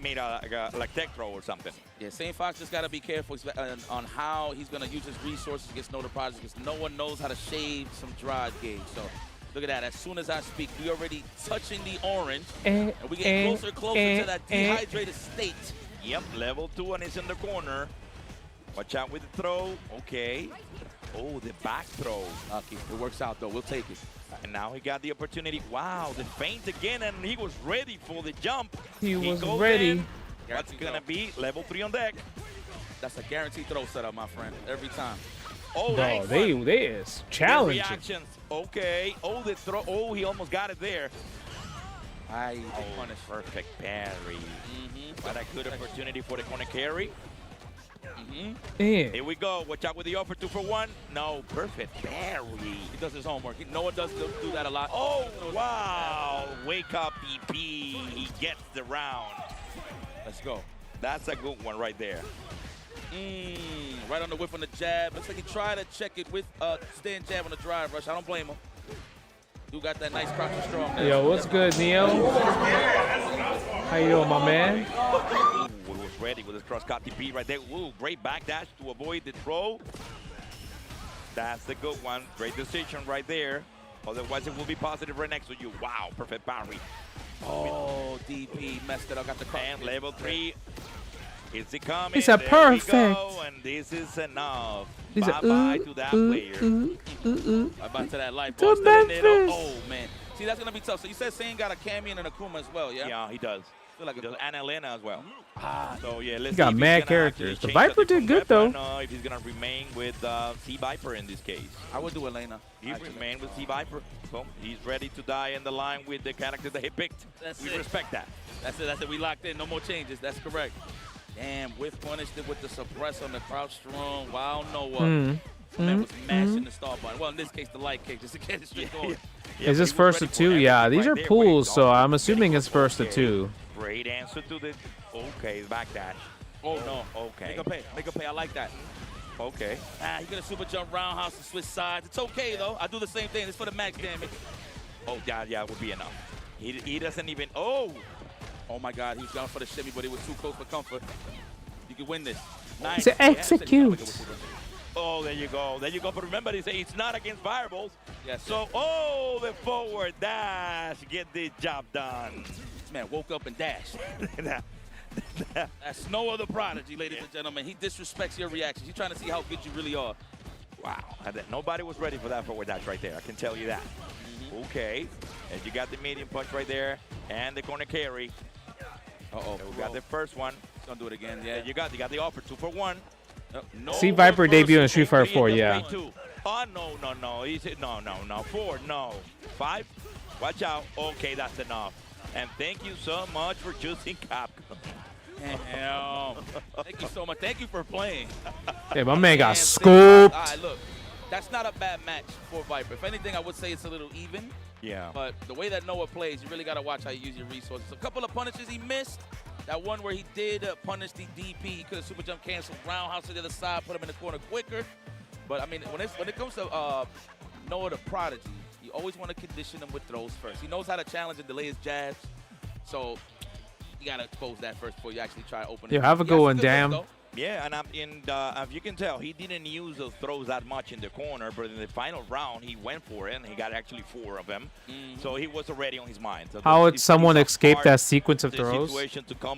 made a tech throw or something. Yeah, St. Fox just got to be careful on how he's going to use his resources against Noah the Prodigy, because no one knows how to shave some drive gauge. So look at that. As soon as I speak, we already touching the orange, and we get closer and closer to that dehydrated state. Yep, level 2, and it's in the corner. Watch out with the throw. Okay. Oh, the back throw. Okay, it works out, though. We'll take it. And now he got the opportunity. Wow, the feint again, and he was ready for the jump. He was ready. What's going to be? Level 3 on deck. That's a guaranteed throw setup, my friend, every time. Oh, no, they is challenging. Reactions. Okay. Oh, the throw. Oh, he almost got it there. Punish. Perfect parry. What a good opportunity for the corner carry. Here we go. Watch out with the offer 2 for 1. No, perfect parry. He does his homework. Noah does do that a lot. Oh, wow. Wake up, EP. He gets the round. Let's go. That's a good one right there. Right on the whip on the jab. Looks like he tried to check it with stand jab on the drive rush. I don't blame him. You got that nice crouch and strong. Yo, what's good, Neo? How you doing, my man? Was ready with his cross-cut TP right there. Ooh, great backdash to avoid the throw. That's the good one. Great decision right there. Otherwise, it will be positive right next to you. Wow, perfect parry. Oh, DP messed it up. Got the cut. And level 3. Is it coming? It's a perfect. And this is enough. Bye-bye to that player. Bye-bye to that life. To Memphis. Oh, man. See, that's going to be tough. So you said Sane got a Cammy and an Akuma as well, yeah? Yeah, he does. Feel like and Elena as well. So yeah, let's he got mad characters. The Viper did good though. If he's gonna remain with T-Viper in this case, I would do Elena. He remain with T-Viper. So he's ready to die in the line with the character that he picked. We respect that. That's it. That's it. We locked in. No more changes. That's correct. Damn, whiff punished it with the suppress on the crouch strong. Wow, Noah. Man was mashing the start button. Well, in this case, the light kick, just to get it straight going. Is this first to 2? Yeah, these are pools, so I'm assuming it's first to 2. Great answer to the. Okay, backdash. Oh no. Okay. Make a pay. Make a pay. I like that. Okay. He gonna super jump roundhouse and switch sides. It's okay though. I do the same thing. It's for the max damage. Oh yeah, it would be enough. He doesn't even. Oh my God, he was going for the shimmy, but it was too close for comfort. You can win this. Nice. To execute. Oh, there you go. There you go. But remember, they say it's not against fireballs. Yes. So, the forward dash. Get the job done. This man woke up and dashed. That's Noah the Prodigy, ladies and gentlemen. He disrespects your reactions. He's trying to see how good you really are. Wow. Nobody was ready for that forward dash right there. I can tell you that. Okay. And you got the medium punch right there. And the corner carry. So we got the first one. He's going to do it again. Yeah. You got the offer 2 for 1. See Viper debut in Street Fighter 4, yeah. Oh, no. He's no. 4, no. 5. Watch out. Okay, that's enough. And thank you so much for choosing Capcom. Damn. Thank you so much. Thank you for playing. Yeah, my man got scooped. All right, look, that's not a bad match for Viper. If anything, I would say it's a little even. Yeah. But the way that Noah plays, you really got to watch how you use your resources. A couple of punishes he missed. That one where he did punish the DP, he could have super jump canceled, roundhouse to the other side, put him in the corner quicker. But I mean, when it comes to Noah the Prodigy, you always want to condition him with throws first. He knows how to challenge and delay his jabs, so you got to expose that first before you actually try to open it. Yeah, have a good one, damn. Yeah, and as you can tell, he didn't use those throws that much in the corner, but in the final round, he went for it, and he got actually 4 of them. So he was already on his mind. So how would someone escape that sequence of throws?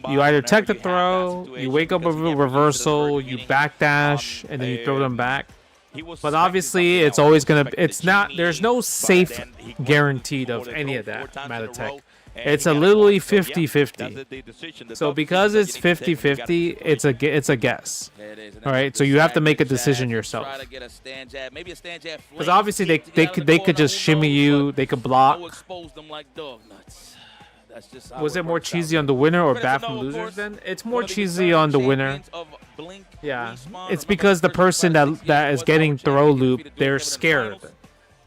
You either tech the throw, you wake up with a reversal, you backdash, and then you throw them back. But obviously, it's always gonna. It's not. There's no safe guaranteed of any of that Matatech. It's a literally 50-50. So because it's 50-50, it's a guess. All right, so you have to make a decision yourself. Because obviously they could just shimmy you, they could block. Was it more cheesy on the winner or bad from losers then? It's more cheesy on the winner. Yeah, it's because the person that is getting throw loop, they're scared.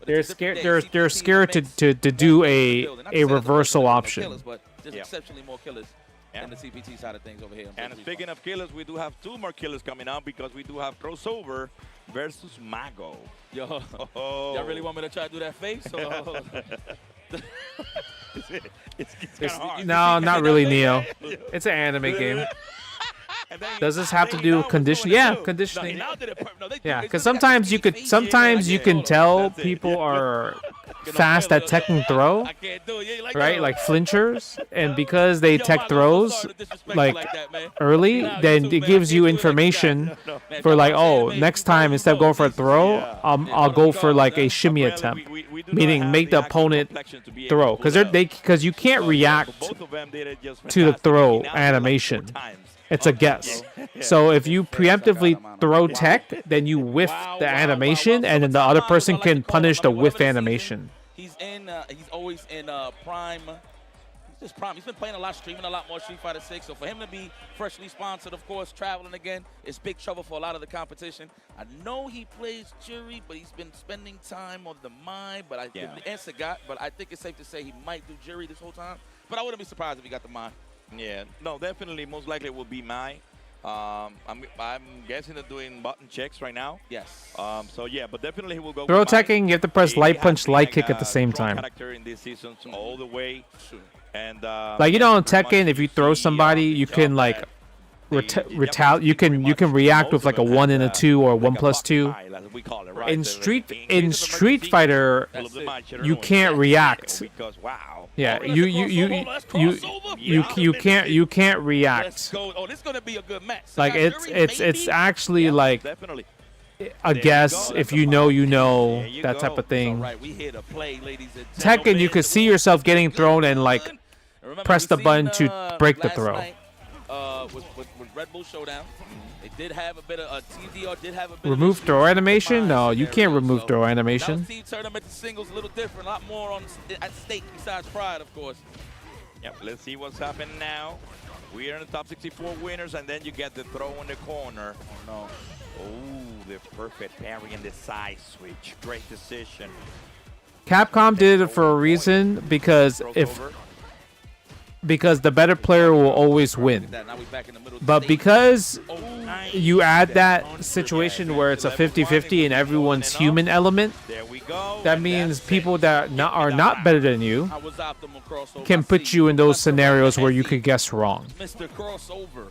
They're scared. They're scared to do a reversal option. There's exceptionally more killers than the CPT side of things over here. And speaking of killers, we do have 2 more killers coming out because we do have crossover versus Mago. Yo, y'all really want me to try to do that face? Or? it's kind of hard. No, not really, Neo. It's an anime game. Does this have to do with conditioning? Yeah, conditioning. Yeah, because sometimes you can tell people are fast at tech and throw, right? Like flinchers, and because they tech throws like early, then it gives you information for like, oh, next time instead of going for a throw, I'll go for like a shimmy attempt, meaning make the opponent throw, because you can't react to the throw animation. It's a guess. So if you preemptively throw tech, then you whiff the animation, and then the other person can punish the whiff animation. He's always in prime. He's just prime. He's been playing a lot, streaming a lot more Street Fighter 6. So for him to be freshly sponsored, of course, traveling again, it's big trouble for a lot of the competition. I know he plays Jury, but he's been spending time on the Mai. But I think it's safe to say he might do Jury this whole time. But I wouldn't be surprised if he got the Mai. Yeah, no, definitely, most likely it will be Mai. I'm guessing they're doing button checks right now. Yes. So yeah, but definitely he will go. Throw teching, you have to press light punch, light kick at the same time. Character in this season, all the way. And like in Tekken, if you throw somebody, you can like you can react with like a 1 and a 2 or 1+2. In Street Fighter, you can't react. Yeah, you can't react. Oh, this is gonna be a good match. Like it's actually like a guess. If you know, that type of thing. Tekken, you could see yourself getting thrown and like press the button to break the throw. With Red Bull Showdown, they did have a bit of TDR. Did have a bit remove throw animation? No, you can't remove throw animation. Now, tournament singles a little different, a lot more at stake besides pride, of course. Yep, let's see what's happening now. We are in the top 64 winners, and then you get the throw in the corner. Oh no! Oh, the perfect parry and the side switch. Great decision. Capcom did it for a reason because because the better player will always win. But because you add that situation where it's a 50-50 and everyone's human element, that means people that are not better than you can put you in those scenarios where you could guess wrong. Mr. Crossover.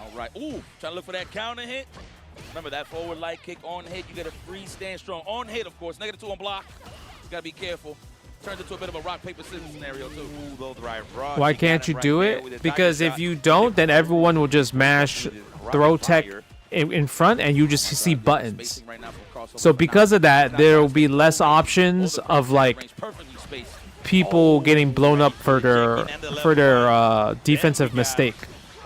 All right. Ooh, trying to look for that counter hit. Remember that forward light kick on hit. You get a free stand strong. On hit, of course. -2 on block. You got to be careful. Turns into a bit of a rock, paper, scissors scenario, too. Why can't you do it? Because if you don't, then everyone will just mash throw tech in front, and you just see buttons. So because of that, there will be less options of like people getting blown up for their defensive mistake.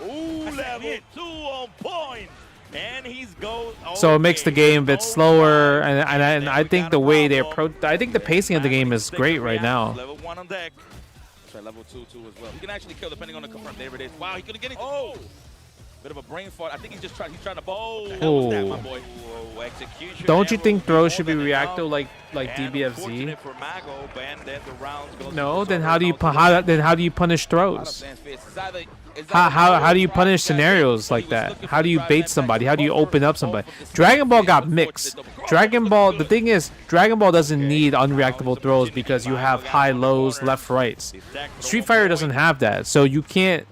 Ooh, level 2 on point. And he's go. So it makes the game a bit slower, and I think the way they approach, I think the pacing of the game is great right now. Level 1 on deck. That's right, level 2 too as well. He can actually kill depending on the confirm. There it is. Wow, he couldn't get it. Oh, bit of a brain fart. I think he's trying to bowl. What the hell was that, my boy? Whoa, execution. Don't you think throws should be reactive like DBFZ? For Mago, and then the rounds goes No, then how do you punish throws? How do you punish scenarios like that? How do you bait somebody? How do you open up somebody? Dragon Ball got mixed. Dragon Ball, the thing is, Dragon Ball doesn't need unreactable throws because you have high lows, left rights. Street Fighter doesn't have that, so you can't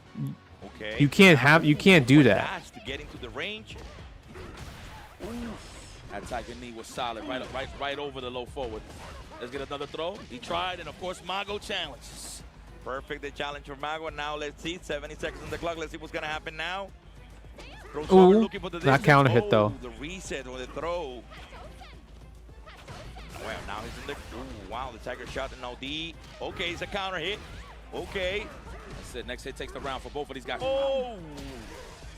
do that. Getting to the range. That Tiger knee was solid, right over the low forward. Let's get another throw. He tried, and of course, Mago challenges. Perfect, the challenge for Mago. And now let's see, 70 seconds on the clock. Let's see what's gonna happen now. Ooh, not counter hit though. The reset or the throw. Well, now he's in the. Ooh, wow, the Tiger shot in OD. Okay, it's a counter hit. Okay. That's it. Next hit takes the round for both of these guys. Oh,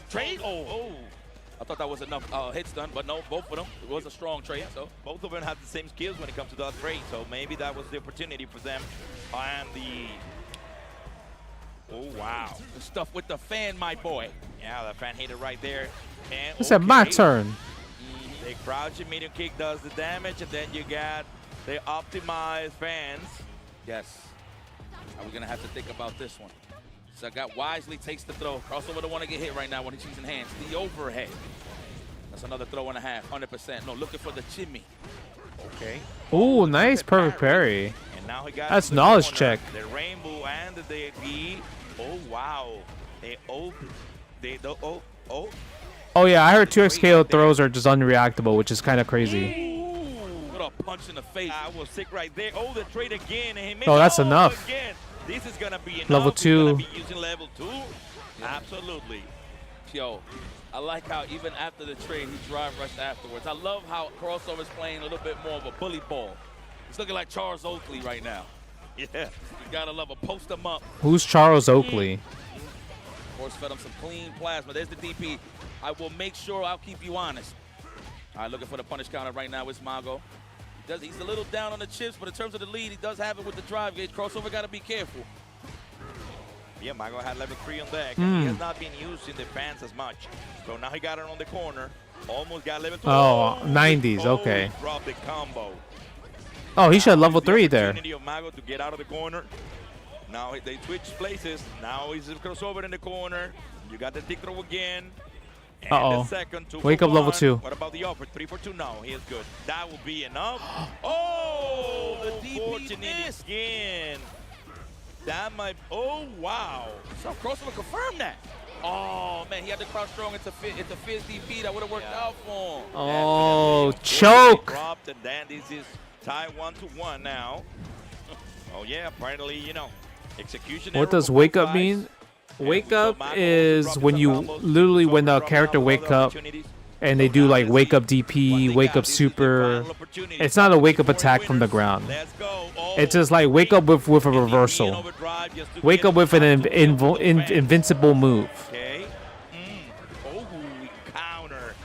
trade. Oh. I thought that was enough hits done, but no, both of them. It was a strong trade, so both of them have the same skills when it comes to that trade. So maybe that was the opportunity for them. And the. Oh, wow. The stuff with the fan, my boy. Yeah, the fan hit it right there. And It's my turn. The crouching medium kick does the damage, and then you got the optimized fans. Yes. Are we going to have to think about this one? So I got wisely takes the throw. Crossover don't want to get hit right now when he's using hands. The overhead. That's another throw and a half, 100%. No, looking for the chimney. Okay. Ooh, nice perfect parry. And now he got That's knowledge check. The rainbow and the DB. Oh, wow. Oh yeah, I heard 2x KO throws are just unreactable, which is kind of crazy. What a punch in the face. I was sick right there. Oh, the trade again. And he Oh, that's enough. Again. This is going to be enough. Level 2. Be using level 2. Absolutely. Yo, I like how even after the trade, he drive rushed afterwards. I love how Crossover's playing a little bit more of a bully ball. He's looking like Charles Oakley right now. Yeah. You gotta love a post him up. Who's Charles Oakley? Of course, fed him some clean plasma. There's the DP. I will make sure I'll keep you honest. All right, looking for the punish counter right now is Mago. He's a little down on the chips, but in terms of the lead, he does have it with the drive gauge. Crossover got to be careful. Yeah, Mago had level 3 on deck, and he has not been used in the fans as much. So now he got it on the corner. Almost got level 2. Oh, 90s, okay. Dropped the combo. Oh, he should have level 3 there. Opportunity of Mago to get out of the corner. Now they switch places. Now he's crossover in the corner. You got the dick throw again. And Uh-oh. the second, 2 Wake for up level 1. 2. What about the offer? 3 for 2? No, he is good. That will be enough. Oh, the DP missed again. That might. Oh, wow. So Crossover confirmed that. Oh, man, he had to crouch strong into Fizz DP. That would have worked out for him. Oh, choke. Dropped, and then this is tied 1-1 now. Oh, yeah, apparently, you know, execution. What does wake up mean? Wake up is when you literally when the character wake up and they do like wake up DP, wake up super. It's not a wake up attack from the ground. It's just like wake up with a reversal. Wake up with an invincible move. Okay. Oh, counter.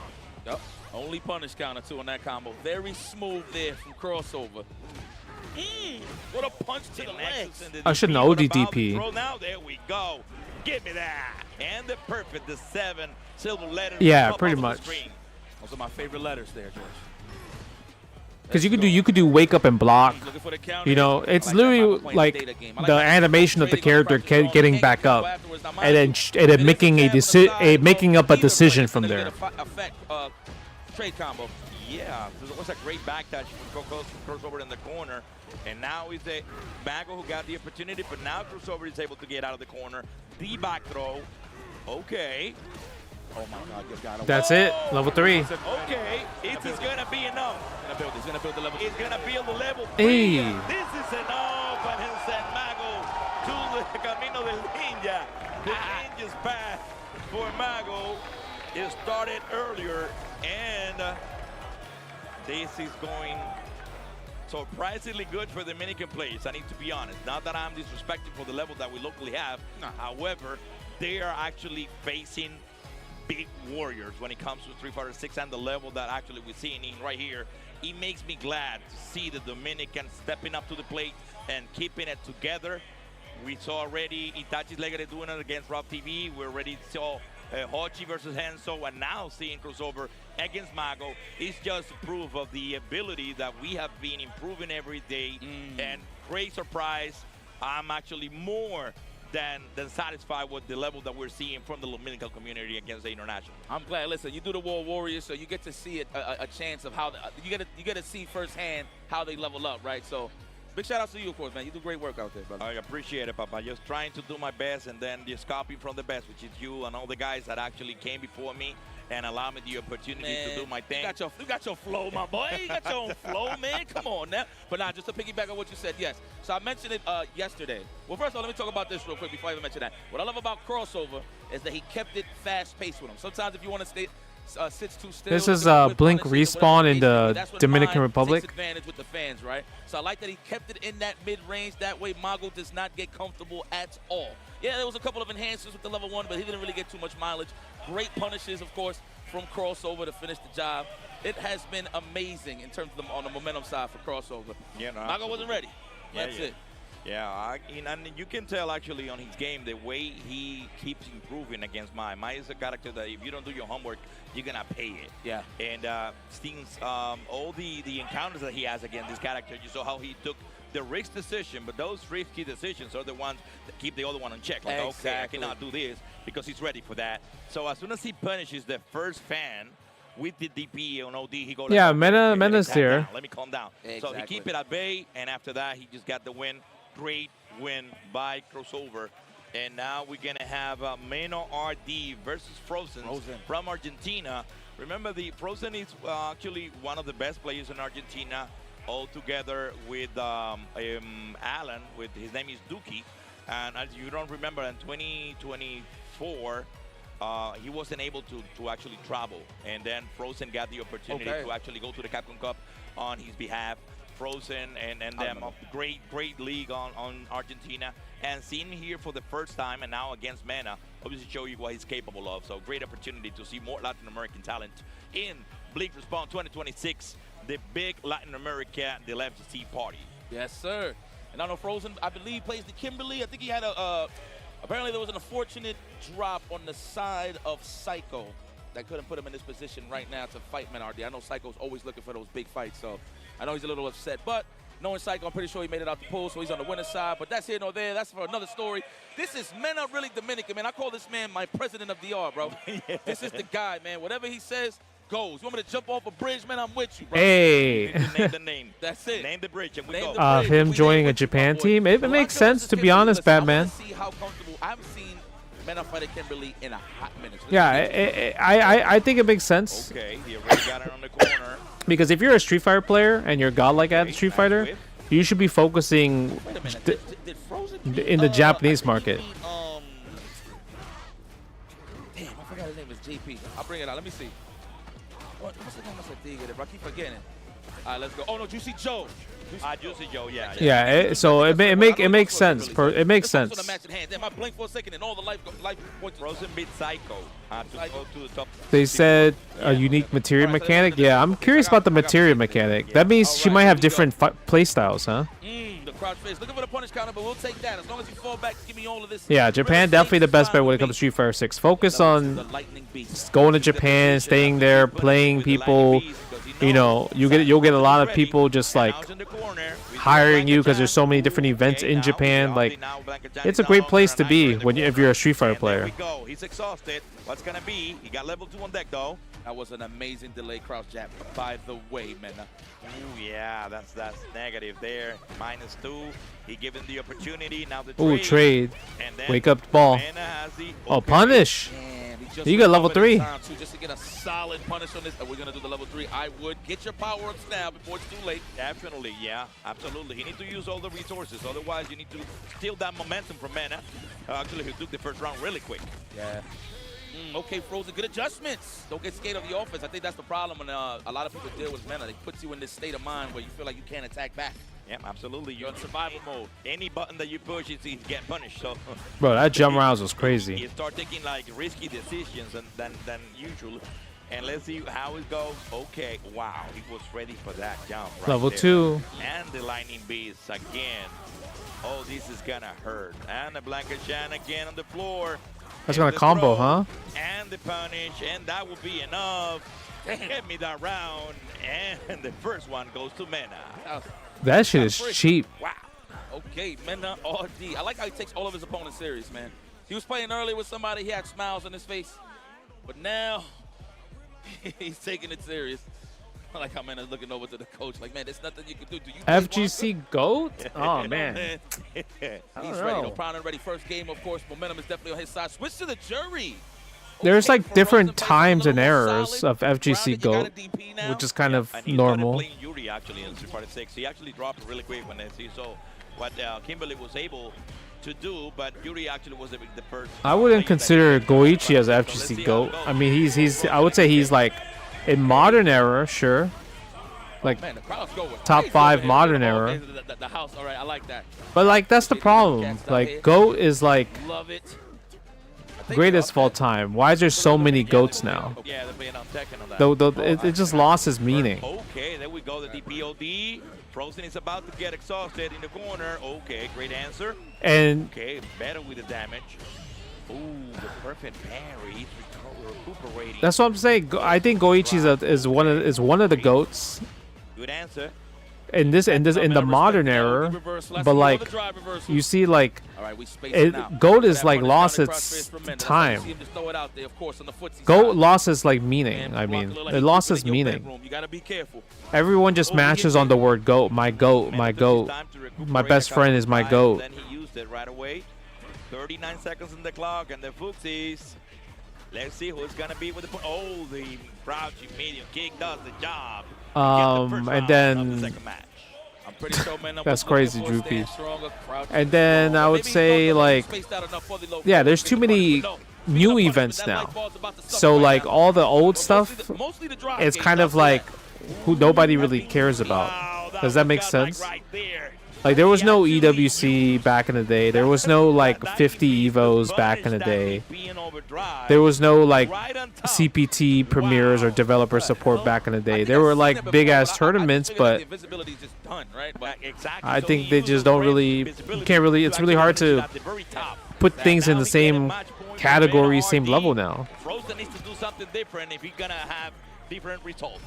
Yep. Only punish counter too on that combo. Very smooth there from Crossover. What a punch to the legs. I should know DDP. Now there we go. Give me that. And the perfect, the 7 silver letters. Yeah, pretty much. Those are my favorite letters there, George. Because you could do wake up and block. You know, it's literally like the animation of the character getting back up, and then making up a decision from there. Trade combo. Yeah, it was a great back touch from Crossover in the corner. And now is the Mago who got the opportunity, but now Crossover is able to get out of the corner. The back throw. Okay. Oh my God, just got him. That's it. Level 3. Okay, it is gonna be enough. He's gonna build the level. It's gonna build the level 3. Hey. This is enough, and he'll send Mago to the Camino del Ninja. The Ninja's path for Mago is started earlier, and this is going surprisingly good for the Dominican players. I need to be honest. Not that I'm disrespecting for the level that we locally have. No. However, they are actually facing big warriors when it comes to Street Fighter 6 and the level that actually we're seeing in right here. It makes me glad to see the Dominican stepping up to the plate and keeping it together. We saw already Itachi's Legacy doing it against Rob TV. We already saw Hochi versus Henso, and now seeing crossover against Mago is just proof of the ability that we have been improving every day. And great surprise, I'm actually more than satisfied with the level that we're seeing from the Dominican community against the international. I'm glad. Listen, you do the World Warriors, so you get to see a chance of how you get to see firsthand how they level up, right? So big shout out to you, of course, man. You do great work out there, brother. I appreciate it, Papa. Just trying to do my best and then just copy from the best, which is you and all the guys that actually came before me and allow me the opportunity to do my thing. You got your flow, my boy. You got your own flow, man. Come on now. But now, just to piggyback on what you said, yes. So I mentioned it yesterday. Well, first of all, let me talk about this real quick before I even mention that. What I love about Crossover is that he kept it fast-paced with him. Sometimes if you want to stay sits too still. This is Blink Respawn in the Dominican Republic. Advantage with the fans, right? So I like that he kept it in that mid-range. That way, Mago does not get comfortable at all. Yeah, there was a couple of enhancements with the level 1, but he didn't really get too much mileage. Great punishes, of course, from Crossover to finish the job. It has been amazing in terms of on the momentum side for Crossover. Yeah, no, Mago wasn't ready. That's it. Yeah, and you can tell actually on his game the way he keeps improving against Mai. Mai is a character that if you don't do your homework, you're gonna pay it. Yeah. And since all the encounters that he has against this character, you saw how he took the risk decision, but those risky decisions are the ones that keep the other one in check. Like, okay, I cannot do this because he's ready for that. So as soon as he punishes the first fan with the DP on OD, he goes, yeah, like, Mena's there. Let me calm down. Exactly. So he keep it at bay, and after that, he just got the win. Great win by Crossover. And now we're going to have Meno RD versus Frozen from Argentina. Remember, the Frozen is actually one of the best players in Argentina, all together with Alan, with his name is Duki. And as you don't remember, in 2024, he wasn't able to actually travel. And then Frozen got the opportunity to actually go to the Capcom Cup on his behalf. Frozen and them, a great league on Argentina. And seeing him here for the first time and now against Mena, obviously show you what he's capable of. So great opportunity to see more Latin American talent in Blink Respawn 2026, the big Latin America, the LFGC party. Yes, sir. And I know Frozen, I believe, plays the Kimberly. I think he had apparently there was an unfortunate drop on the side of Psycho that couldn't put him in this position right now to fight Menardi. I know Psycho's always looking for those big fights, so I know he's a little upset. But knowing Psycho, I'm pretty sure he made it out the pool, so he's on the winner's side. But that's here nor there. That's for another story. This is Mena really Dominican, man. I call this man my president of the art, bro. This is the guy, man. Whatever he says goes. You want me to jump off a bridge, man? I'm with you, bro. Hey. Name the name. That's it. Name the bridge and we go. Him joining a Japan team, it makes sense, to be honest, Batman. See how comfortable. I haven't seen Mena fight Kimberly in a hot minute. So yeah, I think it makes sense. Okay, he already got it on the corner. Because if you're a Street Fighter player and you're godlike at Street Fighter, you should be focusing in the Japanese market. Damn, I forgot his name was JP. I'll bring it out. Let me see. What's the name of the thing? I keep forgetting. All right, let's go. Oh no, Juicy Joe. Juicy Joe, yeah. Yeah, so it makes sense. It makes sense. Damn, I blinked for a second and all the life points. Frozen beat Psycho to go to the top. They said a unique materia mechanic. Yeah, I'm curious about the materia mechanic. That means she might have different play styles, huh? The crouch face. Looking for the punish counter, but we'll take that. As long as you fall back, give me all of this. Yeah, Japan definitely the best bet when it comes to Street Fighter 6. Focus on going to Japan, staying there, playing people. You know, you'll get a lot of people just like hiring you because there's so many different events in Japan. Like, it's a great place to be if you're a Street Fighter player. There we go. He's exhausted. What's gonna be? He got level 2 on deck though. That was an amazing delay crouch jab, by the way, Mena. Ooh, yeah, that's negative there. -2. He given the opportunity. Now the trade. Wake up the ball. Oh, punish. You got level 3. Just to get a solid punish on this. We're going to do the level 3. I would get your power-ups now before it's too late. Definitely, yeah. Absolutely. He needs to use all the resources. Otherwise, you need to steal that momentum from Mena. Actually, he took the first round really quick. Yeah. Okay, Frozen, good adjustments. Don't get scared of the offense. I think that's the problem when a lot of people deal with Mena. They put you in this state of mind where you feel like you can't attack back. Yeah, absolutely. You're in survival mode. Any button that you push, it's getting punished. So, Bro, that jump rounds was crazy. You start taking like risky decisions than usual. And let's see how it goes. Okay, wow, he was ready for that jump. Right Level there. 2. And the lightning beast again. Oh, this is gonna hurt. And the Blanca Chan again on the floor. That's And gonna the combo, throw, huh? And the punish, and that will be enough. Get me that round. And the first one goes to Mena. That shit is cheap. Wow. Okay, Mena RD. I like how he takes all of his opponents serious, man. He was playing earlier with somebody, he had smiles on his face. But now, he's taking it serious. I like how Mena's looking over to the coach like, man, there's nothing you can do. Do you FGC GOAT? Oh, man. He's ready. No problem ready. First game, of course. Momentum is definitely on his side. Switch to the jury. There's like different times and errors of FGC GOAT, which is kind of normal. Playing Yuri actually in Street Fighter 6. He actually dropped it really quick when he saw what Kimberly was able to do, but Yuri actually was the first. I wouldn't consider Goichi as FGC GOAT. I mean, he's I would say he's like in modern era, sure. Like top 5 modern era. The house, all right, I like that. But like that's the problem. Like GOAT is like Love it. greatest of all time. Why is there so many GOATs now? Yeah, they're playing on Tekken on that. Though it just lost its meaning. Okay, there we go. The DPOD. Frozen is about to get exhausted in the corner. Okay, great answer. And okay, better with the damage. Ooh, the perfect parry. He's recuperating. that's what I'm saying. I think Goichi is one of the GOATs. Good answer. In the modern era, but like you see, like GOAT is like lost its time. GOAT lost its like meaning. I mean, it lost its meaning. Everyone just matches on the word GOAT. My GOAT, my GOAT. My best friend is my GOAT. Then he used it right away. 39 seconds on the clock, and the Fuxies. Let's see who's gonna be with the. Oh, the crouching medium kick does the job. And then that's crazy, Droopy. And then I would say like, yeah, there's too many new events now. So like all the old stuff, it's kind of like who nobody really cares about. Does that make sense? Like there was no EWC back in the day. There was no like 50 Evos back in the day. There was no like CPT premieres or developer support back in the day. There were like big ass tournaments, but I think they just don't really, you can't really, it's really hard to put things in the same category, same level now. Frozen needs to do something different if he's gonna have different results.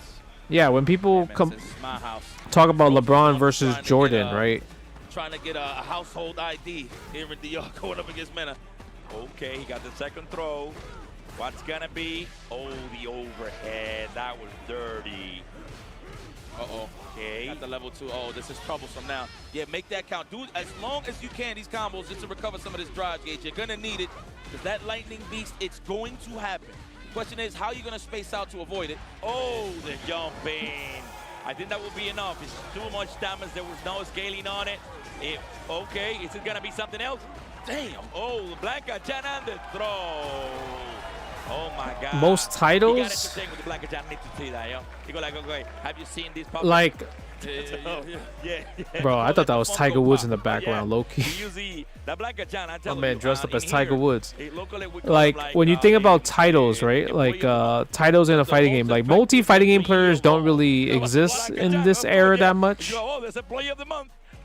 Yeah, when people talk about LeBron versus Jordan, right? Trying to get a household ID here in the going up against Mena. Okay, he got the second throw. What's gonna be? Oh, the overhead. That was dirty. Uh-oh. Okay. At the level 2. Oh, this is troublesome now. Yeah, make that count. Do as long as you can these combos just to recover some of this drive gauge. You're gonna need it because that lightning beast, it's going to happen. Question is, how are you going to space out to avoid it? Oh, the jumping. I think that will be enough. It's too much damage. There was no scaling on it. Okay, is it going to be something else? Damn. Oh, the Blanca Chan and the throw. Oh, my God. Most titles? You got everything with the Blanca Chan. I need to see that, yo. You go like, okay, have you seen this? Like, yeah. bro, I thought that was Tiger Woods in the background, low-key. My man dressed up as Tiger Woods. Like, when you think about titles, right? Like, titles in a fighting game. Like, multi-fighting game players don't really exist in this era that much.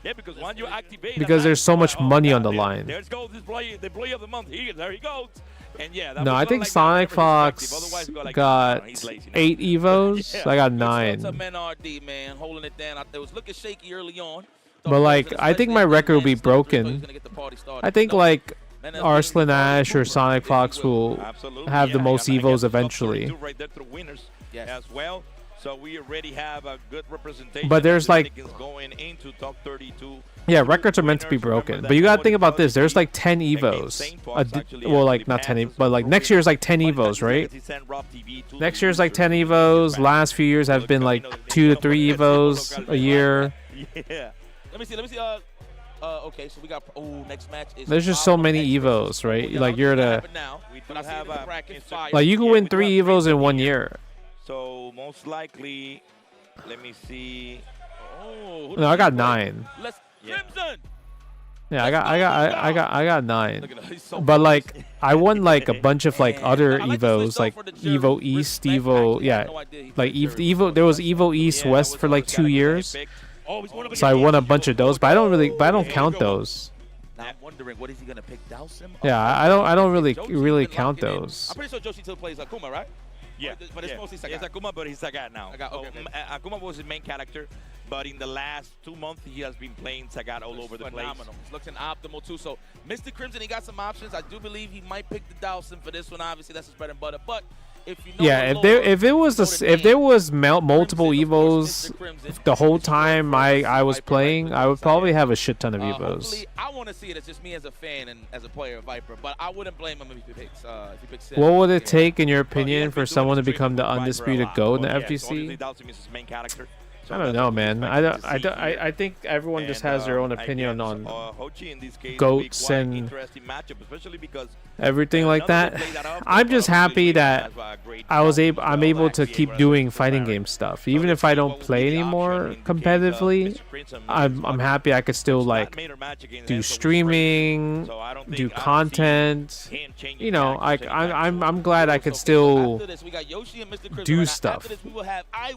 Yeah, because when you activate because there's so much money on the line. There's goes the play of the month. There he goes. And yeah, no, I think Sonic Fox got 8 Evos. I got 9. Man, holding it down. It was looking shaky early on. But like, I think my record will be broken. I think like Arslan Ash or Sonic Fox will have the most Evos eventually. As well. So we already have a good representation. But there's like, going into top 32. Yeah, records are meant to be broken. But you gotta think about this. There's like 10 Evos. Well, like not 10, but like next year is like 10 Evos, right? Next year is like 10 Evos. Last few years have been like 2 to 3 Evos a year. Yeah. Let me see. Okay, so we got. Oh, next match is. There's just so many evos, right? Like you're the. We do have Like you can win 3 evos in 1 year. So most likely, let me see. Oh, No, I got 9. Let's Crimson. Yeah, I got 9. But like I won like a bunch of like other evos, like Evo East, Evo, yeah, like Evo. There was Evo East West for like 2 years. So I won a bunch of those, but I don't count those. Now I'm wondering, what is he gonna pick? Dowsim? Yeah, I don't really count those. I'm pretty sure Joshi still plays Akuma, right? Yeah, but it's mostly Sagat. It's Akuma, but he's Sagat now. Okay. Akuma was his main character, but in the last 2 months, he has been playing Sagat all over the place. Phenomenal. He's looking optimal, too. So, Mr. Crimson, he got some options. I do believe he might pick the Dowsim for this one. Obviously, that's his bread and butter. But if you know if there was multiple evos the whole time I was playing, I would probably have a shit ton of evos. I want to see it as just me as a fan and as a player of Viper, but I wouldn't blame him if he picks. What would it take, in your opinion, for someone to become the undisputed GOAT in the FGC? I don't know, man. I think everyone just has their own opinion on goats and everything like that. I'm just happy that I'm able to keep doing fighting game stuff, even if I don't play anymore competitively. I'm happy I could still like do streaming, do content. You know, I'm glad I could still do stuff,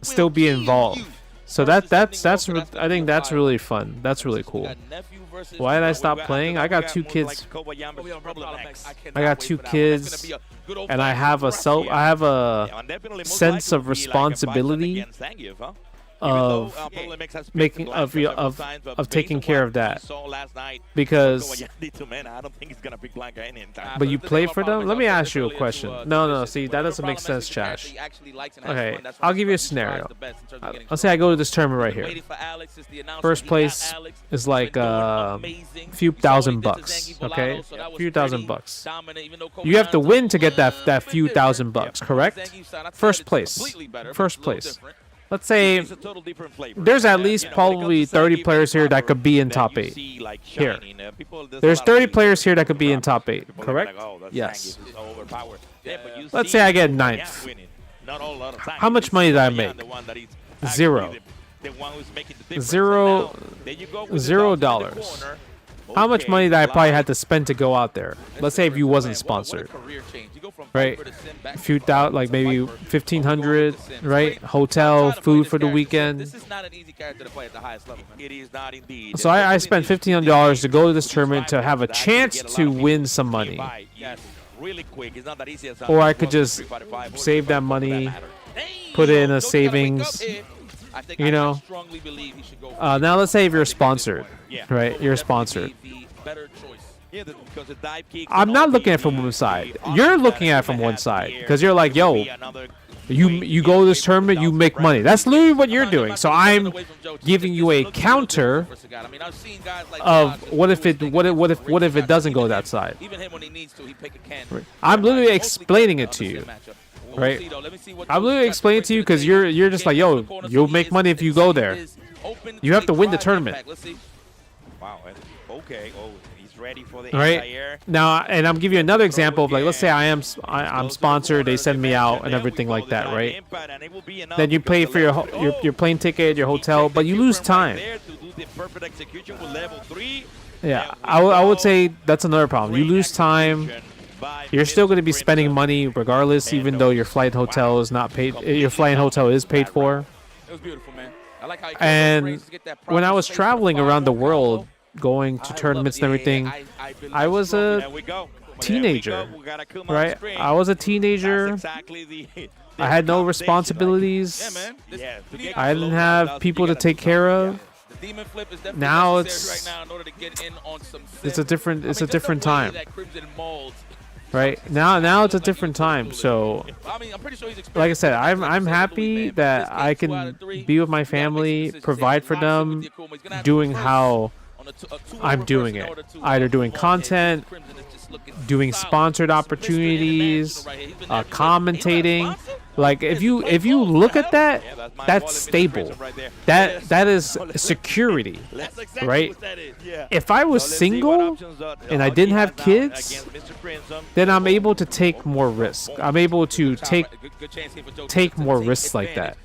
still be involved. So I think that's really fun. That's really cool. Why did I stop playing? I got 2 kids. I got 2 kids, and I have a sense of responsibility of making of taking care of that, because but you play for them. Let me ask you a question. No, see, that doesn't make sense, Chash. Okay, I'll give you a scenario. Let's say I go to this tournament right here. First place is like a few $1,000, okay, a few $1,000. You have to win to get that few $1,000, correct? First place. Let's say there's at least probably 30 players here that could be in top 8. Here. There's 30 players here that could be in top 8, correct? Yes. Let's say I get 9th. How much money did I make? $0. $0. How much money did I probably had to spend to go out there? Let's say if you wasn't sponsored, right? A few thousand, like maybe 1,500, right? Hotel, food for the weekend. This is not an easy character to play at the highest level. It is not indeed. So I spent $1,500 to go to this tournament to have a chance to win some money. Or I could just save that money, put it in a savings. You know, now let's say if you're sponsored, right? You're sponsored. I'm not looking at it from one side. You're looking at it from one side because you're like, yo, you go to this tournament, you make money. That's literally what you're doing. So I'm giving you a counter of what if it doesn't go that side. I'm literally explaining it to you. Right, I'm literally explaining to you because you're just like, yo, you'll make money if you go there. You have to win the tournament. Wow. Okay. Oh, he's ready for the right now, and I'm giving you another example of like, let's say I'm sponsored, they send me out and everything like that, right? Then you pay for your plane ticket, your hotel, but you lose time. Yeah, I would say that's another problem. You lose time. You're still going to be spending money regardless, even though your flight hotel is not paid. Your flight hotel is paid for. It was beautiful, man. I like how he and when I was traveling around the world, going to tournaments and everything, I was a teenager, right? I was a teenager. I had no responsibilities. I didn't have people to take care of. Now it's a different time. Right now it's a different time. So like I said, I'm happy that I can be with my family, provide for them, doing how I'm doing it, either doing content, doing sponsored opportunities, commentating. Like if you look at that, that's stable. That is security, right? If I was single and I didn't have kids, then I'm able to take more risk. I'm able to take more risks like that.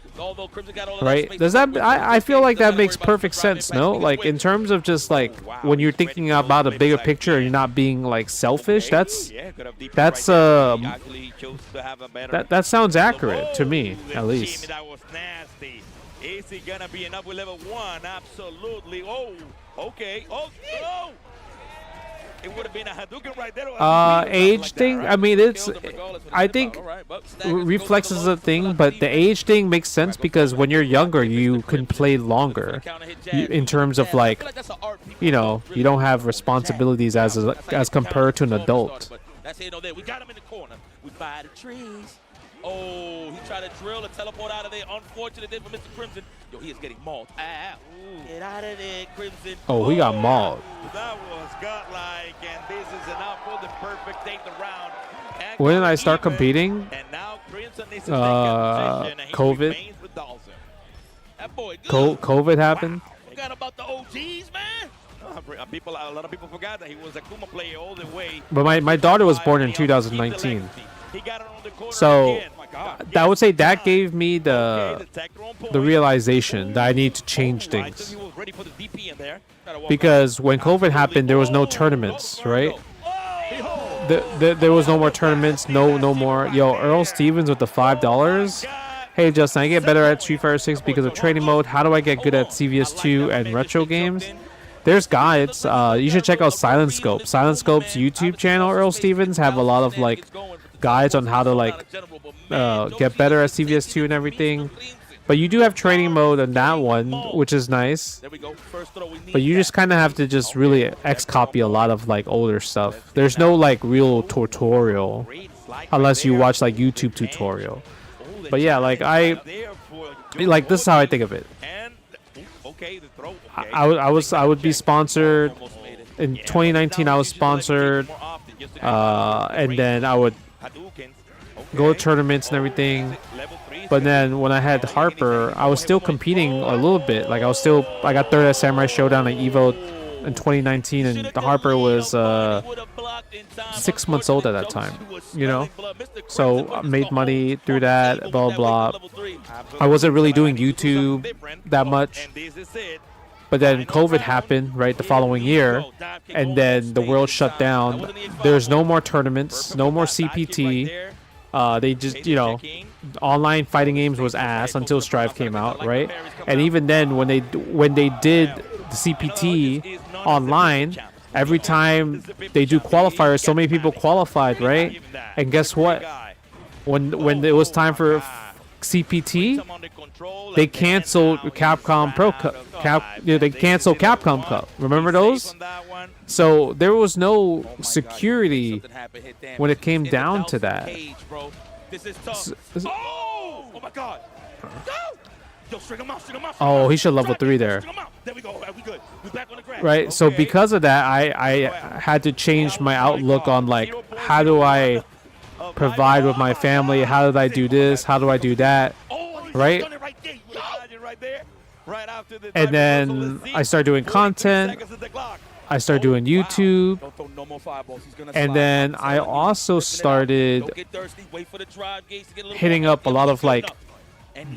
Right? Does that? I feel like that makes perfect sense. No, like in terms of just like when you're thinking about a bigger picture and you're not being like selfish. That sounds accurate to me, at least. Is he gonna be enough with level 1? Absolutely. Oh, okay. Oh. It would have been a Hadouken right there. Age thing. I mean, it's. I think reflex is a thing, but the age thing makes sense because when you're younger, you can play longer. In terms of like, you know, you don't have responsibilities as compared to an adult. That's it. We got him in the corner. We by the trees. Oh, he tried to drill a teleport out of there. Unfortunate there for Mr. Crimson. Yo, he is getting mauled. Get out of there, Crimson. Oh, we got mauled. That was godlike, and this is enough for the perfect 8th round. When did I start competing? And now Crimson needs to take a position, and he COVID. remains with Dawson. That boy COVID happened. Forgot about the OGs, man. A lot of people forgot that he was a Kuma player all the way. But my daughter was born in 2019. So I would say that gave me the realization that I need to change things. Because when COVID happened, there was no tournaments, right? There was no more tournaments, no more. Yo, Earl Stevens with the $5. Hey Justin, I get better at Street Fighter 6 because of training mode. How do I get good at CVS2 and retro games? There's guides. You should check out Silent Scope. Silent Scope's YouTube channel, Earl Stevens, have a lot of like guides on how to like get better at CVS2 and everything. But you do have training mode on that one, which is nice. But you just kind of have to just really X-copy a lot of like older stuff. There's no like real tutorial unless you watch like YouTube tutorial. But yeah, like this is how I think of it. I would be sponsored in 2019. I was sponsored, and then I would go to tournaments and everything. But then when I had Harper, I was still competing a little bit. Like I got third at Samurai Showdown at Evo in 2019, and the Harper was 6 months old at that time, you know. So I made money through that, blah blah. I wasn't really doing YouTube that much. But then COVID happened, right, the following year, and then the world shut down. There's no more tournaments, no more CPT. They just, you know, online fighting games was ass until Strive came out, right? And even then, when they did the CPT online, every time they do qualifiers, so many people qualified, right? And guess what? When it was time for CPT, they canceled Capcom Pro Cup. They canceled Capcom Cup. Remember those? So there was no security when it came down to that. Oh my God! Oh, he should level 3 there. Right. So because of that, I had to change my outlook on like how do I provide with my family? How did I do this? How do I do that? Right? And then I started doing content. I started doing YouTube. And then I also started hitting up a lot of like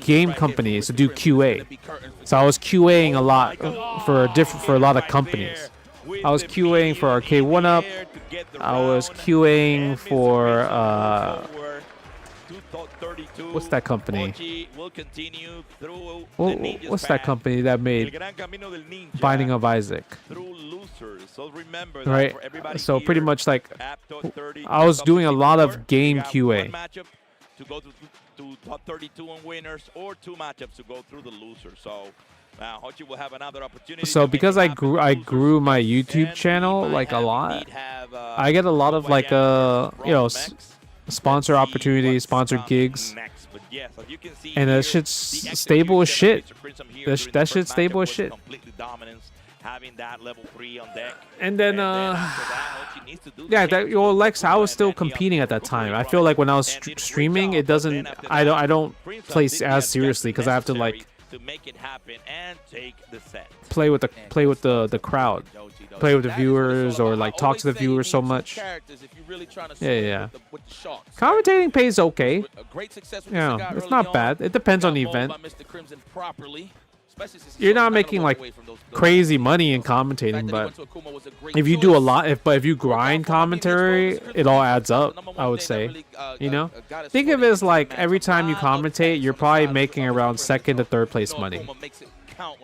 game companies to do QA. So I was QAing a lot for a lot of companies. I was QAing for Arcade 1-Up. I was QAing for what's that company? What's that company that made Binding of Isaac? Right. So pretty much like I was doing a lot of game QA. To go to top 32 on winners, or 2 matchups to go through the losers. So now Hochi will have another opportunity. So because I grew my YouTube channel like a lot, I get a lot of like you know, sponsor opportunities, sponsored gigs, and that shit's stable as shit. That shit's stable as shit. having that level 3 on deck. And then, after that, all she needs to do is yeah, change well, Lex, I was still competing at that time. I feel like when I was streaming, it doesn't. I don't play as seriously because I have to like to make it happen and take the set. play with the crowd, play with the viewers, or like talk to the viewers so much. Yeah. Commentating pays okay. Yeah, it's not bad. It depends on the event. You're not making like crazy money in commentating, but if you do a lot, if you grind commentary, it all adds up. I would say, you know, think of it as like every time you commentate, you're probably making around 2nd to 3rd place money.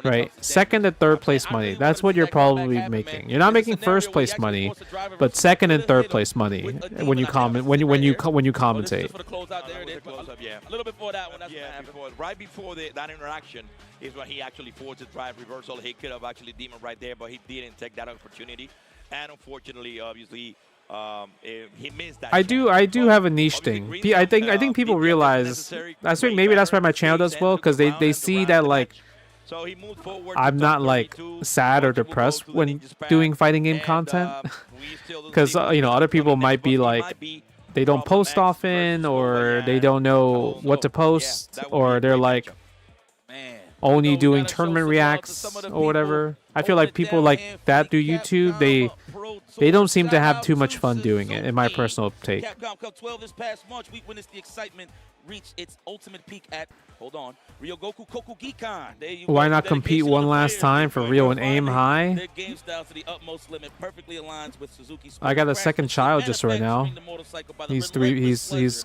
Right, 2nd to 3rd place money. That's what you're probably making. You're not making 1st place money, but 2nd and 3rd place money when you comment when you commentate. Yeah, a little before that one. Right before that interaction is when he actually forced a drive reversal. He could have actually demon right there, but he didn't take that opportunity. And unfortunately, obviously, he missed that. I do have a niche thing. I think people realize. I think maybe that's why my channel does well, because they see that like. I'm not like sad or depressed when doing fighting game content, because you know, other people might be like they don't post often, or they don't know what to post, or they're like only doing tournament reacts or whatever. I feel like people like that do YouTube. They don't seem to have too much fun doing it, in my personal take. Capcom Cup 12 this past March, we witnessed the excitement reach its ultimate peak at, Ryogoku Kokugikan. Why not compete one last time for real and aim high? Their game style to the utmost limit perfectly aligns with Suzuki. I got a second child just right now. He's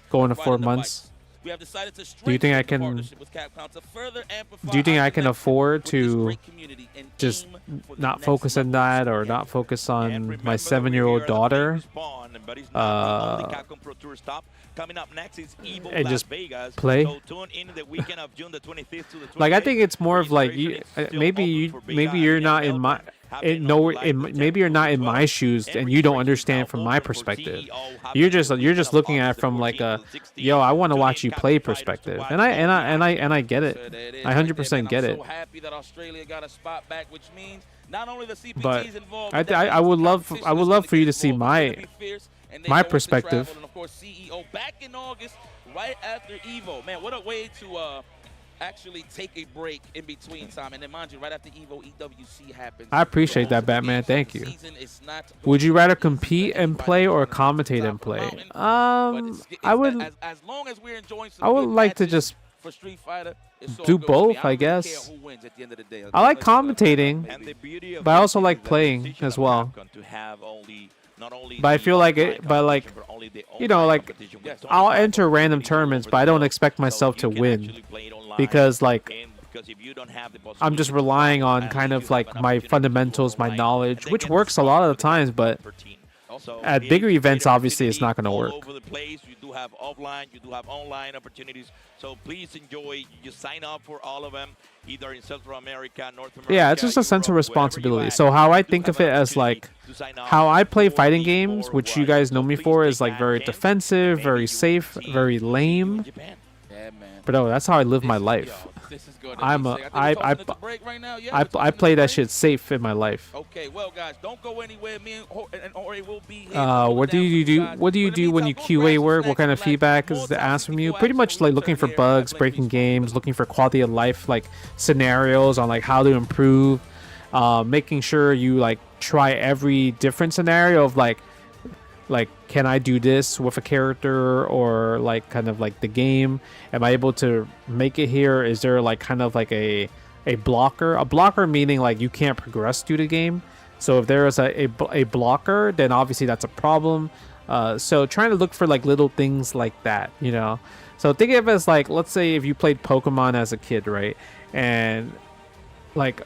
going to 4 months. We have decided to Do you think I can? Do you think I can afford to just not focus on that, or not focus on my 7-year-old daughter? And just play. Like, I think it's more of like maybe you're not in my maybe you're not in my shoes and you don't understand from my perspective. You're just looking at it from like a yo, I want to watch you play perspective, and I get it. I 100% get it. But I would love for you to see my perspective. And of course, CEO back in August, right after Evo. Man, what a way to actually take a break in between time. And then, mind you, right after Evo, EWC happens. I appreciate that, Batman. Thank you. Would you rather compete and play or commentate and play? I would. I would like to just do both, I guess. I like commentating, but I also like playing as well. But I feel like you know, like I'll enter random tournaments, but I don't expect myself to win, because like I'm just relying on kind of like my fundamentals, my knowledge, which works a lot of the times, but at bigger events, obviously, it's not going to work. You do have offline, you do have online opportunities, so please enjoy. You sign up for all of them, either in Central America, North America. Yeah, it's just a sense of responsibility. So how I think of it as like how I play fighting games, which you guys know me for, is like very defensive, very safe, very lame. But no, that's how I live my life. I play that shit safe in my life. Okay, well guys, don't go anywhere. Me and Ori will be here. What do you do? What do you do when you QA work? What kind of feedback is asked from you? Pretty much like looking for bugs, breaking games, looking for quality of life like scenarios on like how to improve, making sure you like try every different scenario of like can I do this with a character, or like kind of like the game, am I able to make it here? Is there like kind of like a blocker meaning like you can't progress through the game. So if there is a blocker, then obviously that's a problem. So trying to look for like little things like that, you know. So think of it as like, let's say if you played Pokemon as a kid, right? And like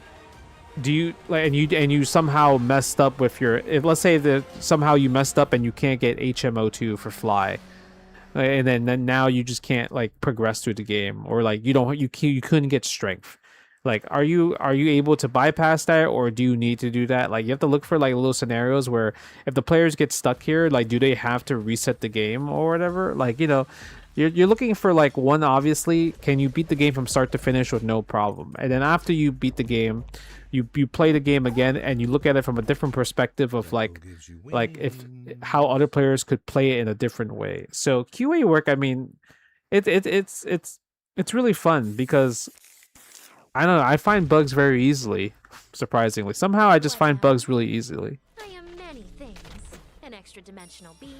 do you like and you somehow messed up with your, let's say that somehow you messed up and you can't get HMO2 for fly, and then now you just can't like progress through the game, or like you couldn't get strength. Like are you able to bypass that, or do you need to do that? Like you have to look for like little scenarios where if the players get stuck here, like do they have to reset the game or whatever? Like, you know, You're looking for like one, obviously, can you beat the game from start to finish with no problem? And then after you beat the game, you play the game again and you look at it from a different perspective of like if how other players could play it in a different way. So QA work, I mean, it's really fun because I don't know, I find bugs very easily, surprisingly. Somehow I just find bugs really easily. I am many things. An extra-dimensional being,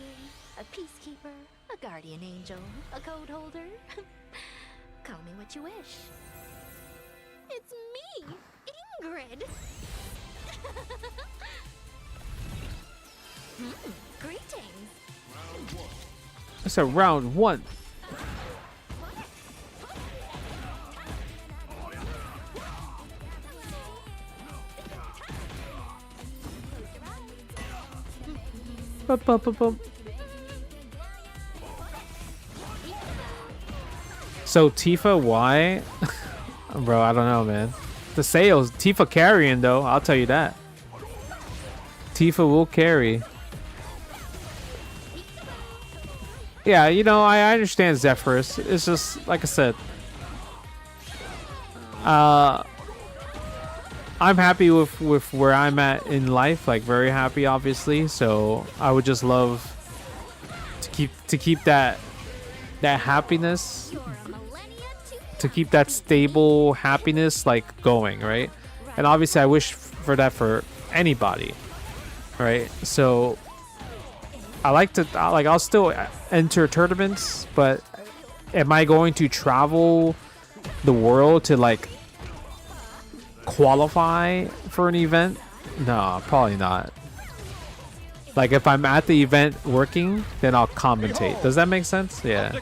a peacekeeper, a guardian angel, a code holder. Call me what you wish. It's me, Ingrid. Greetings. It's a round one. So Tifa, why? Bro, I don't know, man. The sales, Tifa carrying though, I'll tell you that. Tifa will carry. Yeah, you know, I understand Zephyrus. It's just, like I said, I'm happy with where I'm at in life, like very happy, obviously. So I would just love to keep that happiness, to keep that stable happiness like going, right? And obviously I wish for that for anybody, right? So I'll still enter tournaments, but am I going to travel the world to like qualify for an event? No, probably not. Like if I'm at the event working, then I'll commentate. Does that make sense? Yeah.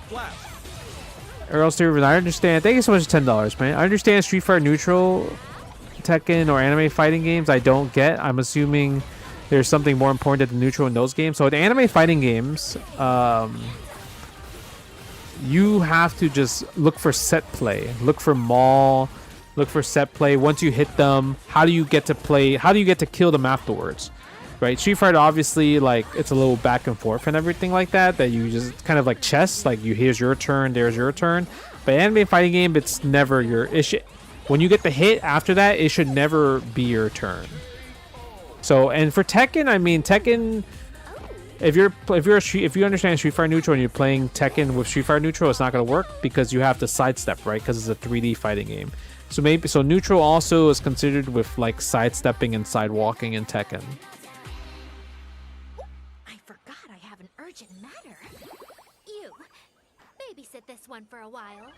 Earl Steven, I understand. Thank you so much for $10, man. I understand Street Fighter Neutral, Tekken, or anime fighting games I don't get. I'm assuming there's something more important than neutral in those games. So in anime fighting games, you have to just look for set play, look for maul, look for set play. Once you hit them, how do you get to play? How do you get to kill them afterwards? Right? Street Fighter, obviously, like it's a little back and forth and everything like that. That you just kind of like chess, like here's your turn, there's your turn. But anime fighting game, it's never your issue. When you get the hit after that, it should never be your turn. So, and for Tekken, I mean Tekken, if you understand Street Fighter Neutral and you're playing Tekken with Street Fighter Neutral, it's not going to work because you have to sidestep, right? Because it's a 3D fighting game. So Neutral also is considered with like sidestepping and sidewalking in Tekken. I forgot I have an urgent matter. You, babysit this one for a while.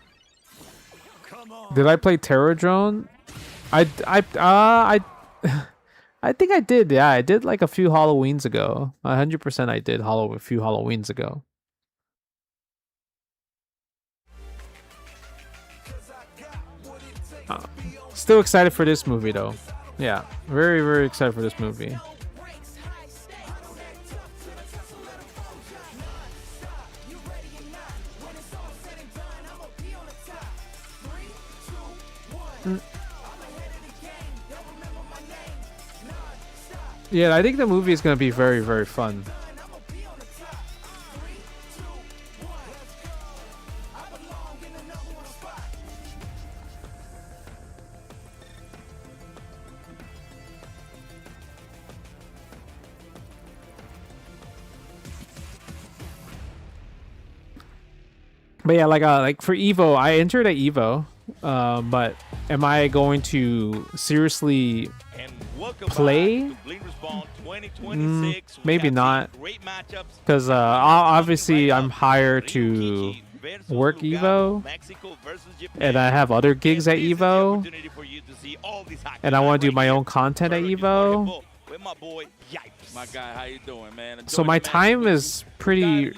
Come on. Did I play Terror Drone? I think I did. Yeah, I did like a few Halloweens ago. 100% I did a few Halloweens ago. Still excited for this movie though. Yeah, very, very excited for this movie. Yeah, I think the movie is going to be very, very fun. But yeah, like for Evo, I entered at Evo, but am I going to seriously play? Maybe not, because obviously I'm hired to work Evo, and I have other gigs at Evo, and I want to do my own content at Evo. My guy, how you doing, man? So my time is pretty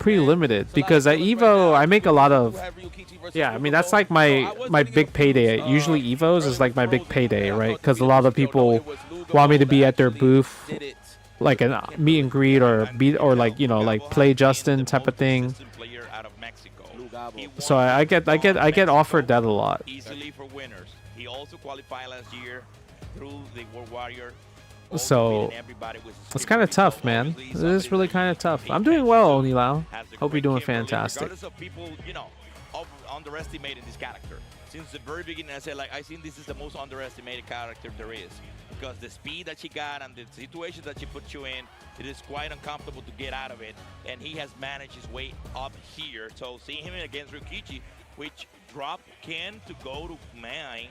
limited because at Evo I make a lot of, yeah, I mean that's like my big payday. Usually Evos is like my big payday, right? Because a lot of people want me to be at their booth, like a meet and greet or like, you know, like play Justin type of thing. So I get offered that a lot. Easily for winners. He also qualified last year through the World Warrior So it's kind of tough, man. It is really kind of tough. I'm doing well, Onilao. Hope you're doing fantastic. Regardless of people, underestimating this character. Since the very beginning, I said, I think this is the most underestimated character there is. Because the speed that she got and the situations that she put you in, it is quite uncomfortable to get out of it. And he has managed his way up here. So seeing him against Ryukichi, which dropped Ken to go to Mai,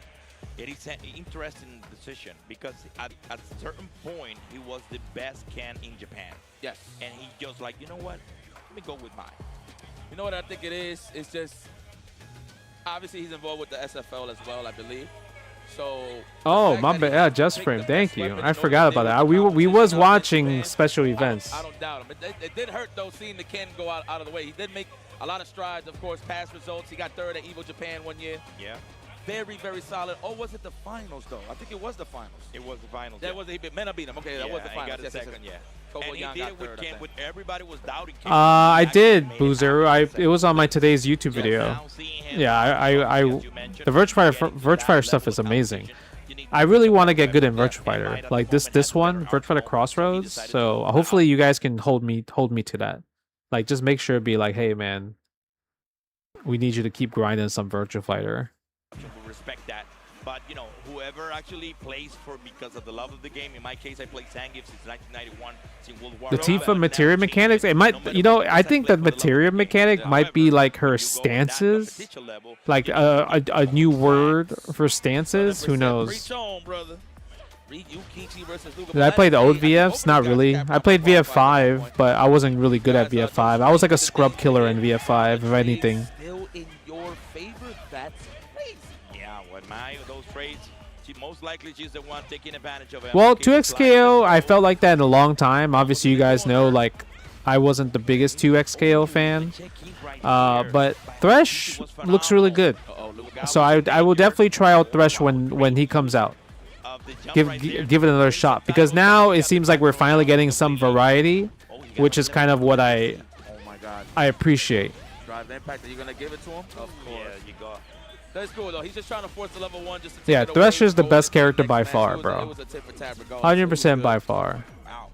it is an interesting decision. Because at a certain point, he was the best Ken in Japan. Yes. And he just like, you know what? Let me go with Mai. You know what I think it is? It's just, obviously he's involved with the SFL as well, I believe. So. Oh, my bad. Yeah, Just Frame. Thank you. I forgot about that. We was watching special events. I don't doubt him. It did hurt though seeing the Ken go out of the way. He did make a lot of strides, of course, past results. He got third at Evo Japan 1 year. Yeah. Very, very solid. Oh, was it the finals though? I think it was the finals. It was the finals. That was Mena beat him. Okay, that was the finals. He got a second, yeah. Kobo And he Young did got it with third, Ken, with everybody was doubting Ken. I did, Boozer. It was on my today's YouTube video. Yeah, the Virtua Fighter stuff is amazing. I really want to get good in Virtua Fighter, like this one, Virtua Fighter Crossroads. So hopefully you guys can hold me to that. Like, just make sure to be like, hey man, we need you to keep grinding some Virtua Fighter. Respect that, but whoever actually plays for because of the love of the game. In my case, I played Zangief since 1991. The Tifa materia mechanics, it might, I think the materia mechanic might be like her stances, like a new word for stances. Who knows? Did I play the old VFs? Not really. I played VF5, but I wasn't really good at VF5. I was like a scrub killer in VF5, if anything. Still in your favor? That's crazy. Yeah, with those trades, most likely she's the one taking advantage of it. Well, 2XKO, I felt like that in a long time. Obviously, you guys know, like, I wasn't the biggest 2XKO fan. But Thresh looks really good. So I will definitely try out Thresh when he comes out. Give it another shot. Because now it seems like we're finally getting some variety, which is kind of what I appreciate. Drive impact, are you going to give it to him? Of course. Yeah, you got. That's cool though. He's just trying to force the level 1 just to Yeah, Thresh is the best character by far, bro. 100% by far. Wow.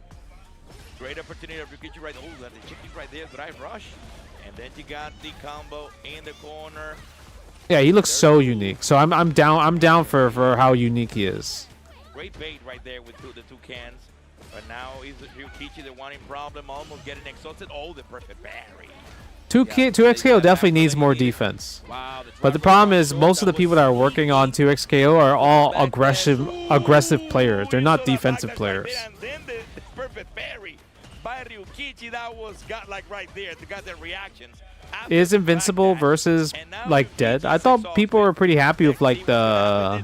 Great opportunity of Ryukichi right there. Oh, that chicken right there. Drive rush. And then you got the combo in the corner. Yeah, he looks so unique. So I'm down for how unique he is. Great bait right there with the two cans. But now is Ryukichi the one in problem, almost getting exhausted. Oh, the perfect parry. 2XKO definitely needs more defense. But the problem is most of the people that are working on 2XKO are all aggressive players. They're not defensive players. And then the perfect parry by Ryukichi, that was right there. They got their reactions. Is Invincible versus like dead? I thought people were pretty happy with like the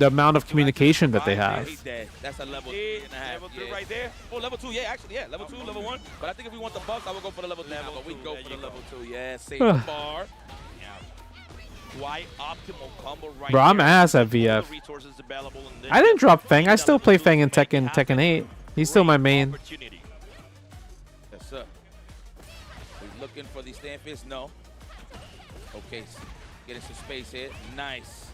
amount of communication that they have. That's a level 3.5. Level 3 right there. Oh, level 2, yeah, actually, yeah, level 2, level 1. But I think if we want the buffs, I would go for the level 3. But we go for the level 2. Yeah, save the bar. Why optimal combo right Bro, I'm ass at VF. I didn't drop Fang. I still play Fang in Tekken 8. He's still my main. Yes, sir. He's looking for the stand fist. No. Okay, getting some space here. Nice.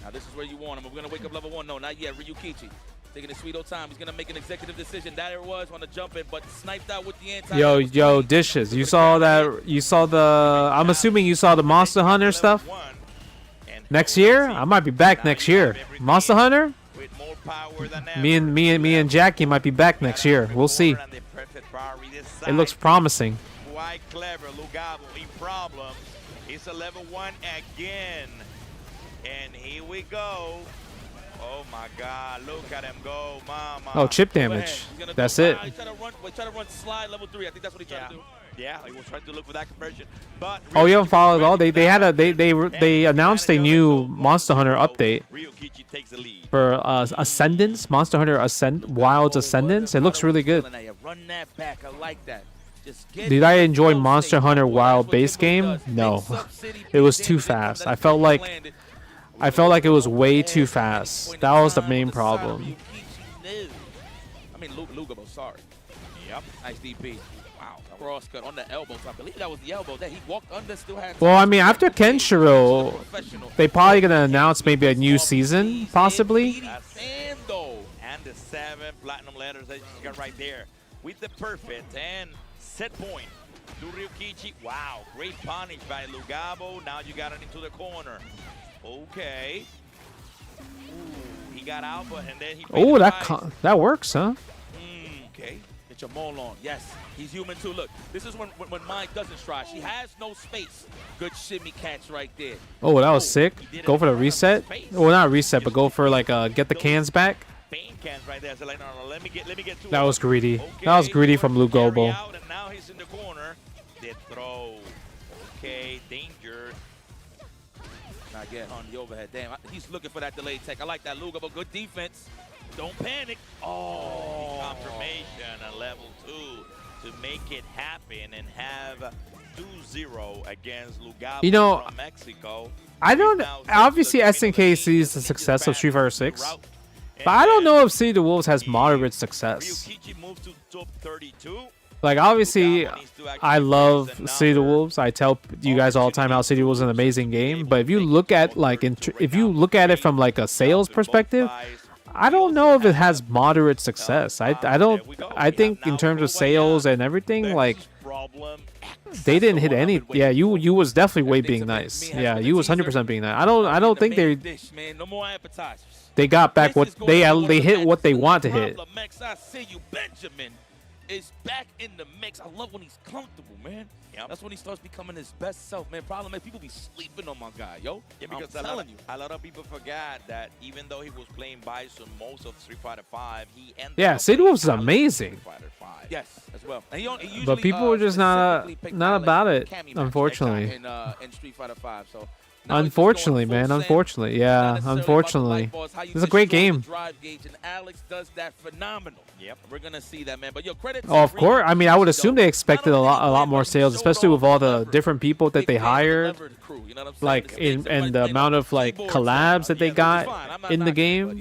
Now this is where you want him. We're gonna wake up level 1. No, not yet. Ryukichi taking his sweet old time. He's gonna make an executive decision. That it was on the jump in, but sniped out with the anti. Yo, Dishes. You saw that? You saw the? I'm assuming you saw the Monster Hunter stuff. Next year, I might be back next year. Monster Hunter. Me and Jackie might be back next year. We'll see. It looks promising. Quite clever. Lugabo in problem. It's a level 1 again. And here we go. Oh my God, look at him go, mama. Oh, chip damage. That's it. He's trying to run slide level 3. I think that's what he's trying to do. Yeah, he was trying to look for that conversion. But oh, you haven't followed at all? They announced a new Monster Hunter update for Ascendance, Monster Hunter Wilds Ascendance. It looks really good. Run that back. I like that. Did I enjoy Monster Hunter Wild base game? No, it was too fast. I felt like it was way too fast. That was the main problem. I mean, Lugabo, sorry. Yep. Nice DP. Wow, cross cut on the elbow. So I believe that was the elbow. That he walked under, still had. Well, I mean, after Kenshiro, they probably gonna announce maybe a new season, possibly. And the 7 platinum letters that you got right there with the perfect and set point to Ryukichi. Wow, great punish by Lugabo. Now you got it into the corner. Okay. Ooh, he got out, but and then he. Oh, that works, huh? Okay. Get your maul on. Yes, he's human too. Look, this is when Mind doesn't stride. She has no space. Good shimmy catch right there. Oh, that was sick. Go for the reset. Well, not reset, but go for like get the cans back. Pain cans right there. So like, no, let me get to That it. was greedy. Okay, That was greedy from Lugobo. And now he's in the corner. The throw. Okay, danger. Not get on the overhead. Damn, he's looking for that delayed tech. I like that Lugobo. Good defense. Don't panic. Oh, confirmation at level 2 to make it happen and have 2-0 against Lugabo from Mexico. I don't. Obviously, SNK sees the success of Street Fighter 6, but I don't know if City of the Wolves has moderate success. Moved to top 32. Like, obviously, I love City of the Wolves. I tell you guys all the time how City of the Wolves is an amazing game. But if you look at if you look at it from like a sales perspective, I don't know if it has moderate success. I think in terms of sales and everything, like, they didn't hit any. Yeah, you was definitely way being nice. Yeah, you was 100% being nice. I don't think they got back what they hit what they want to hit. I see you, Benjamin is back in the mix. I love when he's comfortable, man. Yep. That's when he starts becoming his best self, man. Problem is, people be sleeping on my guy, yo. Yeah, because a lot of people forgot that even though he was playing Bison most of Street Fighter 5, he ended up City Wolves is amazing. Yes, as well. And he usually, But people were just not about it, unfortunately. In Street Fighter 5, so. Unfortunately, man. Unfortunately, yeah. Unfortunately, it's a great game. Drive gauge, and Alex does that phenomenal. Yep, we're gonna see that, man. But yo, credit. Oh, of course. I mean, I would assume they expected a lot more sales, especially with all the different people that they hired, like and the amount of like collabs that they got in the game.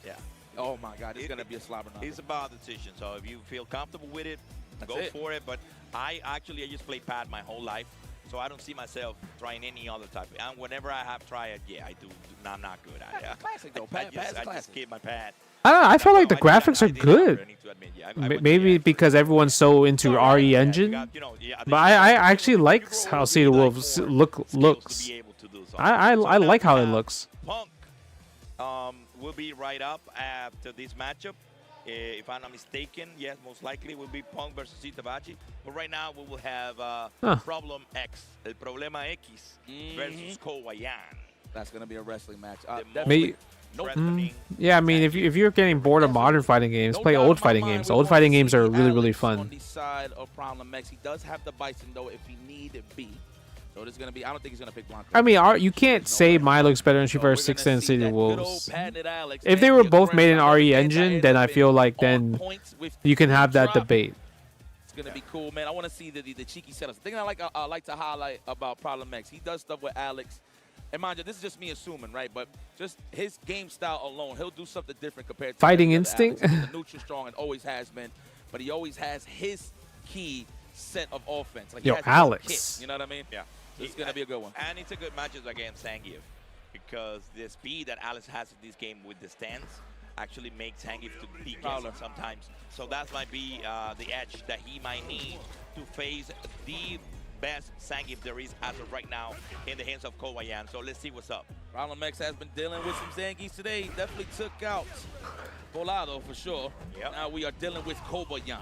Yeah. Oh my God, it's gonna be a slobber knocker. It's about decision. So if you feel comfortable with it, go for it. But I just played pad my whole life. So I don't see myself trying any other type. And whenever I have tried it, yeah, I do. No, I'm not good. Classic though. I just keep my pad. I don't know. I feel like the graphics are good. Maybe because everyone's so into RE Engine. But I actually like how City of the Wolves looks. I like how it looks. Punk will be right up after this matchup. If I'm not mistaken, yes, most likely will be Punk versus Itabachi. But right now, we will have Problem X, El Problema X versus Kawayan. That's going to be a wrestling match. Yeah, I mean, if you're getting bored of modern fighting games, play old fighting games. Old fighting games are really fun. On the side of Problem X, he does have the Bison, though, if he need be. So it's going to be, I don't think he's going to pick Blanco. I mean, you can't say Mai looks better in Street Fighter 6 than City of the Wolves. If they were both made in RE Engine, then I feel like then you can have that debate. It's going to be cool, man. I want to see the cheeky setups. The thing I like to highlight about Problem X, he does stuff with Alex. And mind you, this is just me assuming, right? But just his game style alone, he'll do something different compared to Fighting Instinct. He's a neutral strong and always has been, but he always has his key set of offense. Like Yo, Alex. Kit, you know what I mean? Yeah. It's going to be a good one. And it's a good matchup against Zangief because the speed that Alex has in this game with the stance actually makes Zangief to be guessing sometimes. So that might be the edge that he might need to face the best Zangief there is as of right now in the hands of Kawayan. So let's see what's up. Problem X has been dealing with some Zangiefs today. He definitely took out Volado for sure. Yep. Now we are dealing with Kawayan.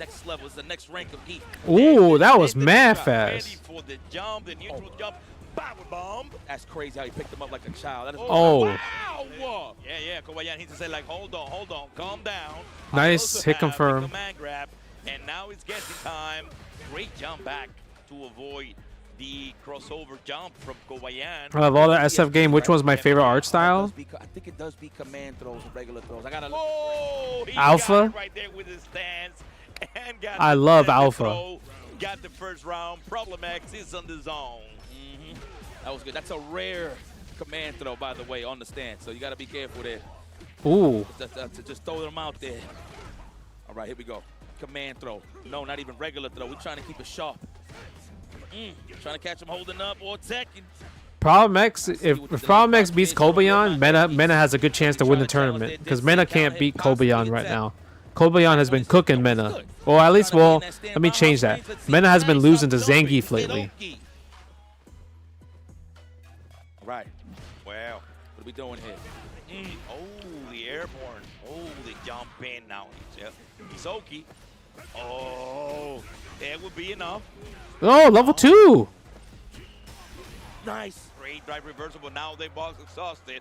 Next level is the next rank of E. Ooh, that was mad fast. Ready for the jump, the neutral jump, power bomb. That's crazy how he picked him up like a child. That is wow. Yeah. Kawayan, he just said like, hold on, calm down. Nice hit confirm. Command grab, and now it's guessing time. Great jump back to avoid the crossover jump from Kawayan. Of all the SF game, which one's my favorite art style? I think it does be command throws and regular throws. I gotta Alpha. Got it right there with his stance. And got I love Alpha. Throw. Got the first round. Problem X is on the zone. That was good. That's a rare command throw, by the way, on the stand. So you got to be careful there. Ooh. Just throw them out there. All right, here we go. command throw. No, not even regular throw. We're trying to keep it sharp. Trying to catch him holding up or attacking. Problem X, if Problem X beats Kobayan, Mena has a good chance to win the tournament because Mena can't beat Kobayan right now. Kobayan has been cooking Mena. Or at least, well, let me change that. Mena has been losing to Zangief lately. Right. Wow. What are we doing here? Oh, the airborne. Oh, the jump in now. Isoki. Oh, that would be enough. Oh, level 2. Nice. Great drive reversible. Now they both exhausted.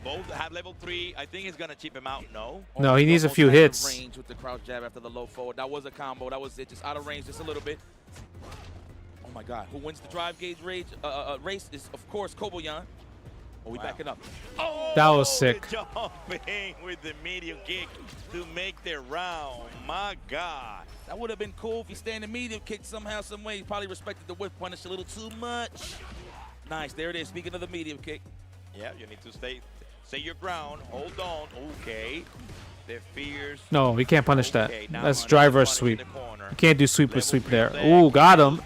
Both have level 3. I think it's going to chip him out. No. No, he needs a few hits. Range with the crouch jab after the low forward. That was a combo. That was it. Just out of range just a little bit. Oh, my God. Who wins the drive gauge race is, of course, Kobayan. Oh, we backing up. Oh, that was sick. Jumping with the medium kick to make the round. My God. That would have been cool if he stayed in the medium kick somehow, some way. He probably respected the whip punish a little too much. Nice. There it is. Speaking of the medium kick. Yeah, you need to stay your ground. Hold on. Okay. The fears. No, he can't punish that. That's driver sweep. You can't do sweep with sweep there. Ooh, got him.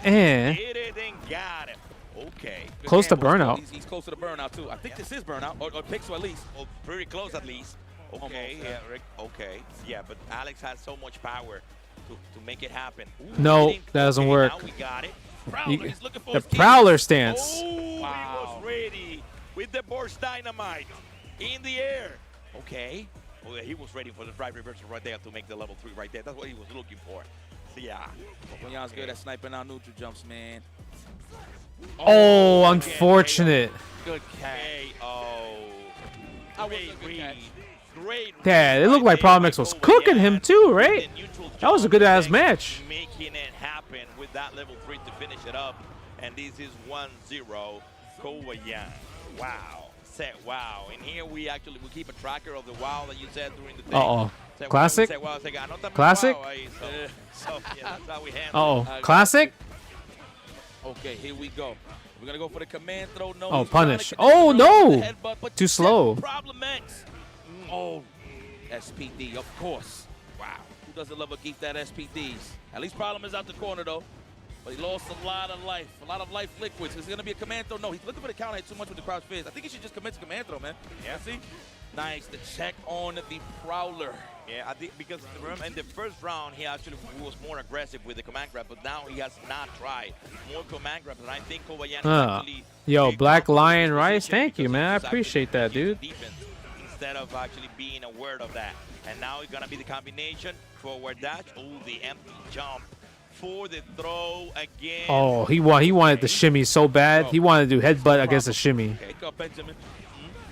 Got him. Okay. Close to burnout. He's close to the burnout, too. I think this is burnout, or Pixel at least. Oh, pretty close at least. Okay, yeah, Rick. Okay. Yeah, but Alex has so much power to make it happen. Ooh, no, that doesn't work. Now we got it. The Prowler stance. Oh, wow. He was ready with the burst dynamite in the air. Okay. Oh, yeah, he was ready for the drive reversal right there to make the level 3 right there. That's what he was looking for. So, yeah. Kobayan's good at sniping out neutral jumps, man. Oh, unfortunate. Good catch. Great. Yeah, it looked like Problem X was cooking him too, right? That was a good ass match. Making it happen with that level 3 to finish it up. And this is 1-0 Kobayan. Wow. Wow. And here we keep a tracker of the wow that you said during the thing. Uh-oh. Classic? Classic? So, yeah, that's how we handle it. Uh-oh. Classic? Okay, here we go. We're going to go for the command throw. No, oh, punish. Oh, no. Too slow. Problem X. Oh, SPD, of course. Wow. Who doesn't love a geek that SPDs? At least Problem is out the corner, though. But he lost a lot of life liquids. Is it going to be a command throw? No, he's looking for the counter hit too much with the crouch fizz. I think he should just commit to command throw, man. Yeah. See? Nice. The check on the Prowler. Yeah, I think because remember in the first round he actually was more aggressive with the command grab, but now he has not tried more command grabs, and I think Kobayan actually. Yo, Black Lion Rice, thank you, man. I appreciate that, dude. Instead of actually being aware of that, and now it's gonna be the combination forward dash. Oh, the empty jump for the throw again. Oh, he wanted the shimmy so bad. He wanted to do headbutt against the shimmy. Okay, go Benjamin.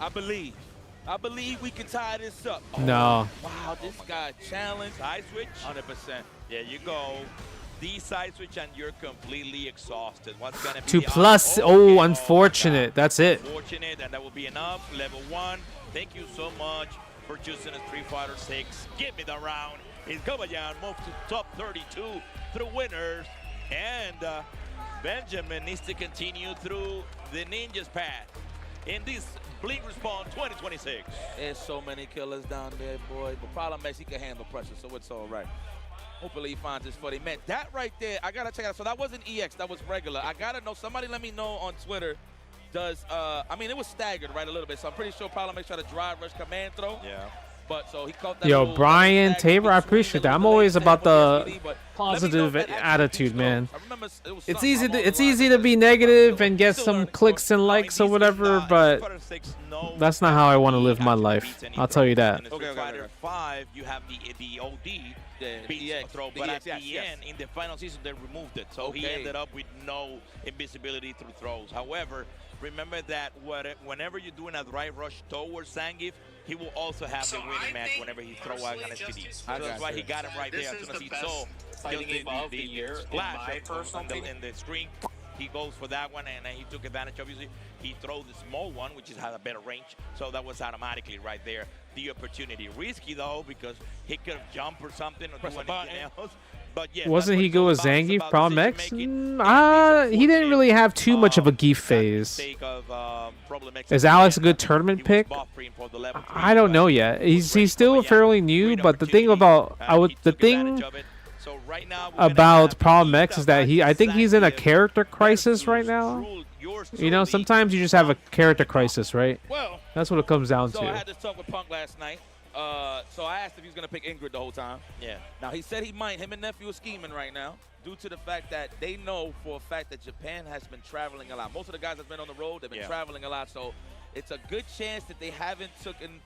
I believe we can tie this up. Oh, no. Wow, this guy challenged. Side switch. 100%. There you go. The side switch and you're completely exhausted. What's gonna be 2+? Oh, unfortunate. That's it. Unfortunate, and that will be enough. Level 1. Thank you so much for choosing a Street Fighter 6. Give me the round. Is Kobayan moved to top 32 through winners, and Benjamin needs to continue through the ninja's path in this Blink Respawn 2026. There's so many killers down there, boy. The problem is he can handle pressure, so it's all right. Hopefully he finds his footing. Man, that right there, I gotta check out. So that wasn't EX, that was regular. I gotta know, somebody let me know on Twitter. I mean, it was staggered, right, a little bit, so I'm pretty sure Problem X tried to drive rush command throw. Yeah. But so he caught that. Yo, Brian Tabor, I appreciate that. I'm always about the positive attitude, man. It's easy to be negative and get some clicks and likes or whatever, but that's not how I want to live my life. I'll tell you that. Okay. Fighter 5, you have the OD beats throw, but at the end, in the final season, they removed it. So he ended up with no invisibility through throws. However, remember that whenever you're doing a drive rush towards Zangief, he will also have the winning match whenever he throws out an SPD. So that's why he got him right there. As soon as he saw the splash in the screen, he goes for that one, and he took advantage. Obviously, he throws the small one, which has a better range, so that was automatically right there the opportunity. Risky, though, because he could have jumped or something or do anything else. But yeah, wasn't he good with Zangief, Problem X? He didn't really have too much of a Geef phase. Is Alex a good tournament pick? I don't know yet. He's still fairly new, but the thing about So right now about Problem X is that I think he's in a character crisis right now. You know, sometimes you just have a character crisis, right? Well, that's what it comes down so to. I had this talk with Punk last night. So I asked if he was going to pick Ingrid the whole time. Yeah. Now, he said he might. Him and nephew are scheming right now due to the fact that they know for a fact that Japan has been traveling a lot. Most of the guys that's been on the road, they've been traveling a lot. So it's a good chance that they haven't taken,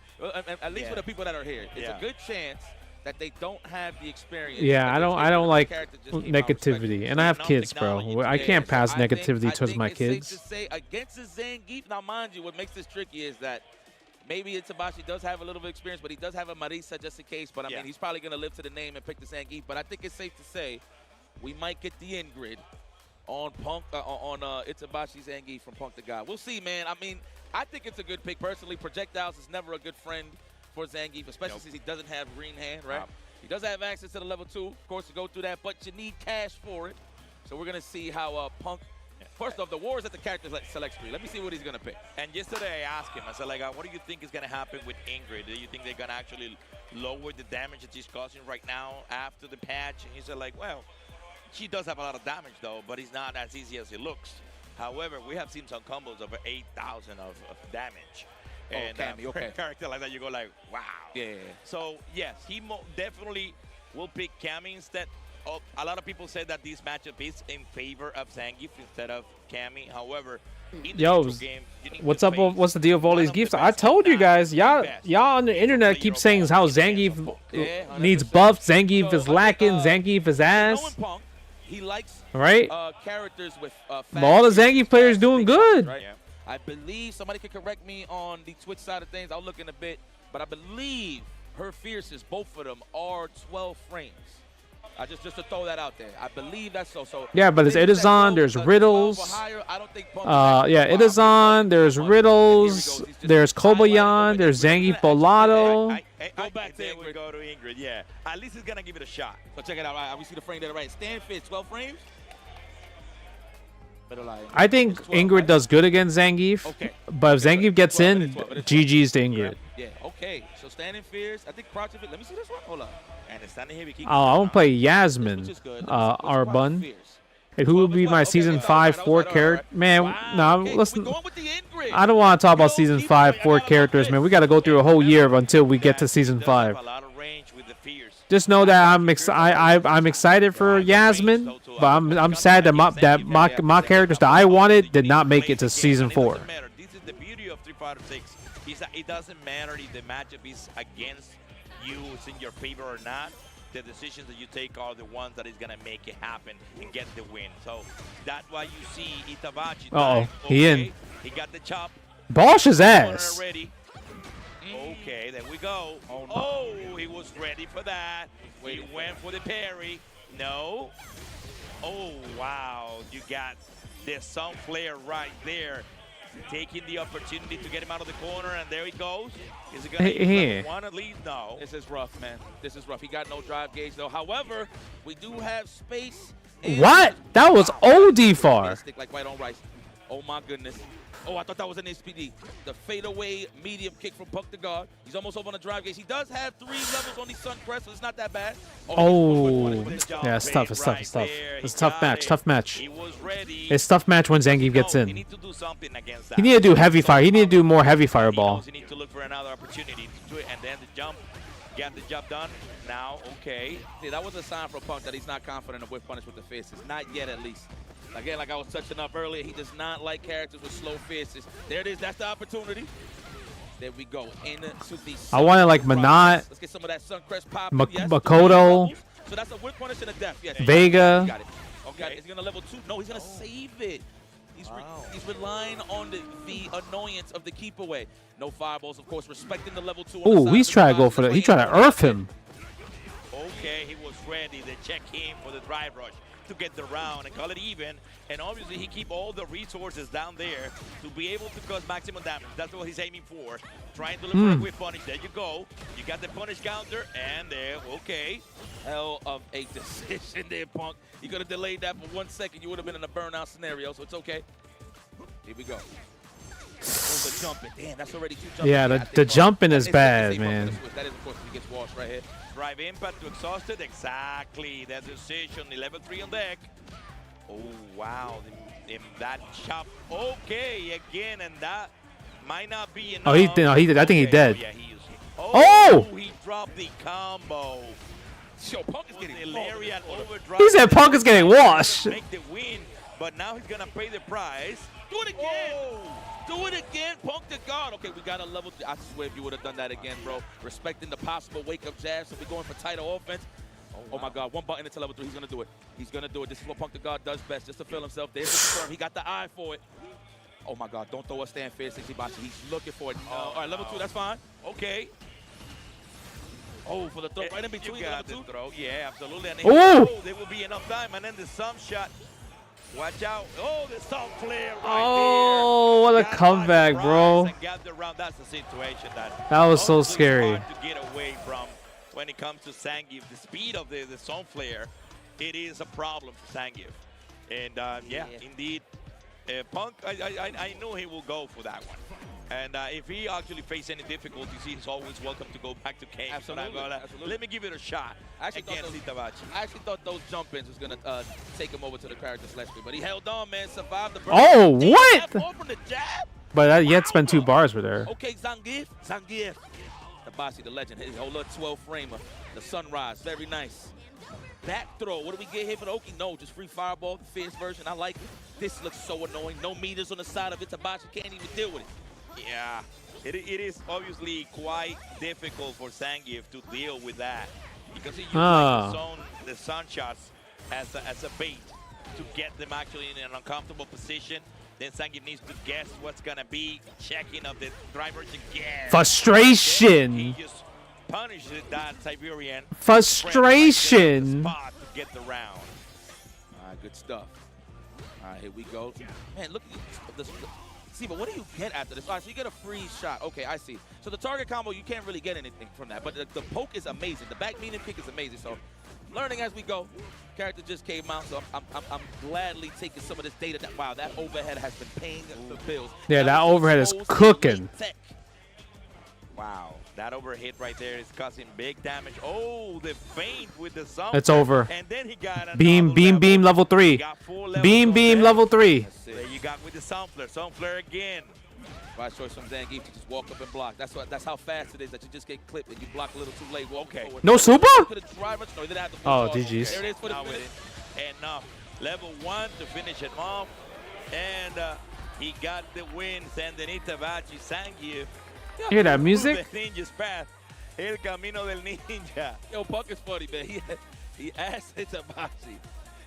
at least for the people that are here, it's a good chance that they don't have the experience. Yeah, I don't like negativity, and I have kids, bro. I can't pass negativity towards my kids. Safe to say against the Zangief, now mind you, what makes this tricky is that maybe Itabashi does have a little bit of experience, but he does have a Marisa just in case. But I mean, he's probably going to live to the name and pick the Zangief. But I think it's safe to say we might get the Ingrid on Punk on Itabashi Zangief from Punk the God. We'll see, man. I mean, I think it's a good pick personally. Projectiles is never a good friend for Zangief, especially since he doesn't have green hand, right? He does have access to the level 2, of course, to go through that, but you need cash for it. So we're going to see how Punk. First off, the war is at the character select screen. Let me see what he's going to pick. And yesterday I asked him, I said, like, what do you think is going to happen with Ingrid? Do you think they're going to actually lower the damage that she's causing right now after the patch? And he said, like, well, she does have a lot of damage, though, but it's not as easy as it looks. However, we have seen some combos over 8,000 of damage. And for a character like that, you go like, wow. Yeah. So, yes, he definitely will pick Cammy instead. A lot of people said that this matchup is in favor of Zangief instead of Cammy. However, Yo, what's up? What's the deal with all these gifts? I told you guys, y'all on the internet keep saying how Zangief needs buffs. Zangief is lacking. Zangief is ass. He likes characters with all the Zangief players doing good. Right? Yeah. I believe somebody could correct me on the Twitch side of things. I'll look in a bit, but I believe her fiercest, both of them, are 12 frames. Just to throw that out there. I believe that's so. Yeah, but it's Itazan, there's Riddles. Yeah, Itazan, there's Riddles, there's Kobayan, there's Zangief Bolado. Go back there, we go to Ingrid, yeah. At least he's going to give it a shot. So check it out, right? We see the frame there, right? Stand fit, 12 frames? I think Ingrid does good against Zangief, but if Zangief gets in, GG's to Ingrid. Yeah, okay. So standing fierce, I think crouching fit. Let me see this one. Hold on. And it's standing here. I want to play Yasmin, Arbun. Hey, who will be my season 5-4 character? Man, no, listen. I don't want to talk about season 5-4 characters, man. We got to go through a whole year until we get to season 5. Just know that I'm excited for Yasmin, but I'm sad that my characters that I wanted did not make it to season 4. This is the beauty of 3 5 6. It doesn't matter if the matchup is against you, it's in your favor or not. The decisions that you take are the ones that is gonna make it happen and get the win. So that's why you see Itabashi. He got the chop. Bosh his ass. Ready. Okay, there we go. Oh, he was ready for that. He went for the parry. No. Oh, wow. You got the sun flare right there. Taking the opportunity to get him out of the corner, and there he goes. Is it going to be one at least? No. This is rough, man. This is rough. He got no drive gauge, though. However, we do have space. What? That was OD far. Stick like white on rice. Oh, my goodness. Oh, I thought that was an SPD. The fadeaway medium kick from Punk the God. He's almost over on the drive gauge. He does have 3 levels on the Sun Crest, so it's not that bad. Yeah, it's tough. It's tough. It's tough. It's a tough match. Tough match. It's a tough match when Zangief gets in. He need to do heavy fire. He need to do more heavy fireball. He needs to look for another opportunity to do it, and then the jump. Get the job done. Now, okay. See, that was a sign for Punk that he's not confident of whip punish with the fists. Not yet, at least. Again, like I was touching up earlier, he does not like characters with slow fists. There it is. That's the opportunity. There we go. Into the I wanted like Manat, let's get some of that Suncrest pop. Makoto, so that's a whip punish and a death. Yes. Vega. Got it. Okay. Is he going to level 2? No, he's going to save it. He's relying on the annoyance of the keep away. No fireballs, of course, respecting the level 2. Ooh, he's trying to go for that. He's trying to earth him. Okay, he was ready to check in for the drive rush to get the round and call it even. And obviously, he keep all the resources down there to be able to cause maximum damage. That's what he's aiming for. Trying to look for a quick punish. There you go. You got the punish counter, and there, okay. Hell of a decision there, Punk. You could have delayed that for 1 second. You would have been in a burnout scenario, so it's okay. Here we go. Oh, the jumping. Damn, that's already 2 jumping. Yeah, the jumping is bad, man. That is, of course, he gets washed right here. drive impact to exhausted. Exactly. That decision. The level 3 on deck. Oh, wow. That chop. Okay, again, and that might not be enough. Oh, he did. No, he did. I think he dead. Yeah, he used it. Oh! He dropped the combo. Yo, Punk is getting lariat overdrive. He said Punk is getting washed. Make the win, but now he's gonna pay the price. Do it again. Do it again. Punk the guard. Okay, we got a level 3. I swear if you would have done that again, bro. Respecting the possible wake-up jab, so we're going for tighter offense. Oh my God, one button into level 3. He's gonna do it. He's gonna do it. This is what Punk the guard does best, just to feel himself. There's the confirm. He got the eye for it. Oh my God, don't throw a stand fair, 60 Bachi. He's looking for it. All right, level 2, that's fine. Okay. Oh, for the throw right in between. You got the throw. Yeah, absolutely. And there will be enough time. And then the sun shot. Watch out. Oh, the sun flare right Oh, what a comeback, bro. That's the situation that was so scary. Hard to get away from when it comes to Zangief. The speed of the sun flare, it is a problem for Zangief. And yeah, indeed, Punk, I knew he will go for that one. And if he actually faces any difficulties, he's always welcome to go back to Kane. Absolutely. Let me give it a shot against Itabachi. I actually thought those jump-ins was going to take him over to the character Celestial, but he held on, man, survived the burn. Oh, what? From the jab. But you had to spend 2 bars with her. Okay, Zangief. Itabachi, the legend, his whole little 12-framer. The sunrise, very nice. Back throw. What do we get here for the Oki? No, just free fireball, the fierce version. I like it. This looks so annoying. No meters on the side of it. Itabachi can't even deal with it. Yeah, it is obviously quite difficult for Zangief to deal with that because he uses the sun shots as a bait to get them actually in an uncomfortable position. Then Zangief needs to guess what's gonna be checking of the drivers again. Frustration. He just punished that Siberian. Frustration. Spot to get the round. All right, good stuff. All right, here we go. Man, look at this. See, but what do you get after this? All right, so you get a free shot. Okay, I see. So the target combo, you can't really get anything from that. But the poke is amazing. The back meaning kick is amazing. So learning as we go. Character just came out, so I'm gladly taking some of this data. Wow, that overhead has been paying the bills. Yeah, that overhead is cooking. Wow, that overhit right there is causing big damage. Oh, the feint with the sun. It's over. And then he got beam, level 3. Beam, level 3. There you got with the sun flare again. Right choice from Zangief to just walk up and block. That's how fast it is that you just get clipped and you block a little too late. Well, okay. No super? No, he didn't have to oh, GG's. There it is for the finish. Enough. Level 1 to finish it off. And he got the win. Sending Itabachi Zangief. You hear that music? The ninja's path. El camino del ninja. Yo, Punk is funny, man. He asked Itabachi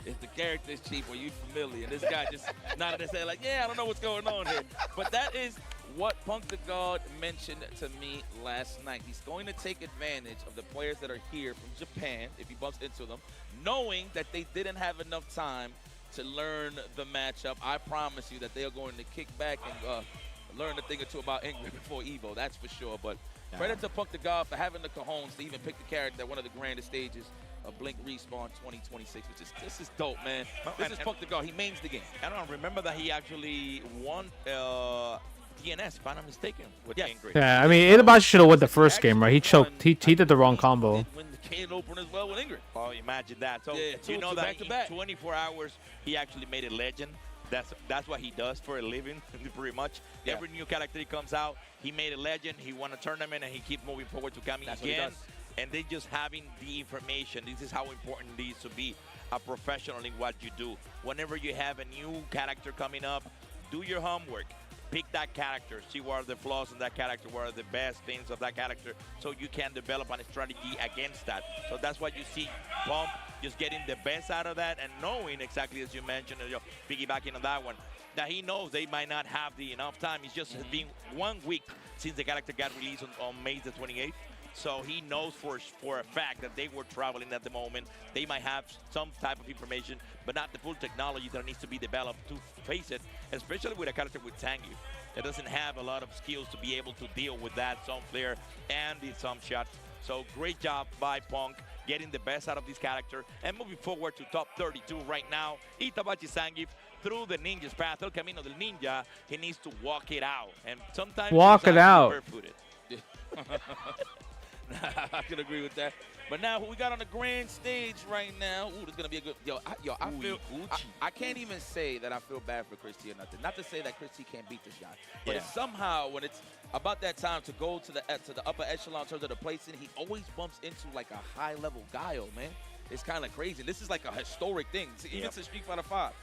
if the character is cheap or you familiar. And this guy just nodded his head like, yeah, I don't know what's going on here. But that is what Punk the God mentioned to me last night. He's going to take advantage of the players that are here from Japan, if he bumps into them, knowing that they didn't have enough time to learn the matchup. I promise you that they are going to kick back and learn a thing or two about Ingrid before Evo, that's for sure. But credit to Punk the God for having the cojones to even pick the character at one of the grandest stages of Blink Respawn 2026, which is, this is dope, man. This is Punk the God. He mains the game. I don't remember that he actually won DNS, if I'm not mistaken, with Ingrid. Yeah, I mean, Itabachi should have won the first game, right? He choked. He did the wrong combo. He did win the can opener as well with Ingrid. Oh, imagine that. So yeah, you know that back in 24 hours, he actually made a legend. That's what he does for a living, pretty much. Yeah. Every new character he comes out, he made a legend, he won a tournament, and he keeps moving forward to coming again. And they just having the information. This is how important it is to be a professional in what you do. Whenever you have a new character coming up, do your homework. Pick that character, see what are the flaws in that character, what are the best things of that character, so you can develop a strategy against that. So that's what you see Punk just getting the best out of that and knowing exactly, as you mentioned, piggybacking on that one, that he knows they might not have the enough time. It's just been 1 week since the character got released on May the 28th. So he knows for a fact that they were traveling at the moment. They might have some type of information, but not the full technology that needs to be developed to face it, especially with a character with Zangief that doesn't have a lot of skills to be able to deal with that sun flare and the sun shot. So great job by Punk getting the best out of this character and moving forward to top 32 right now. Itabachi Zangief through the ninja's path, El Camino del Ninja. He needs to walk it out, and sometimes walk it out. I can agree with that. But now who we got on the grand stage right now? Ooh, there's gonna be a good. I can't even say that I feel bad for Christie or nothing. Not to say that Christie can't beat this guy, but it's somehow when it's about that time to go to the upper echelon in terms of the placing, he always bumps into like a high level Guile, man. It's kind of crazy. This is like a historic thing. Even to Street Fighter 5.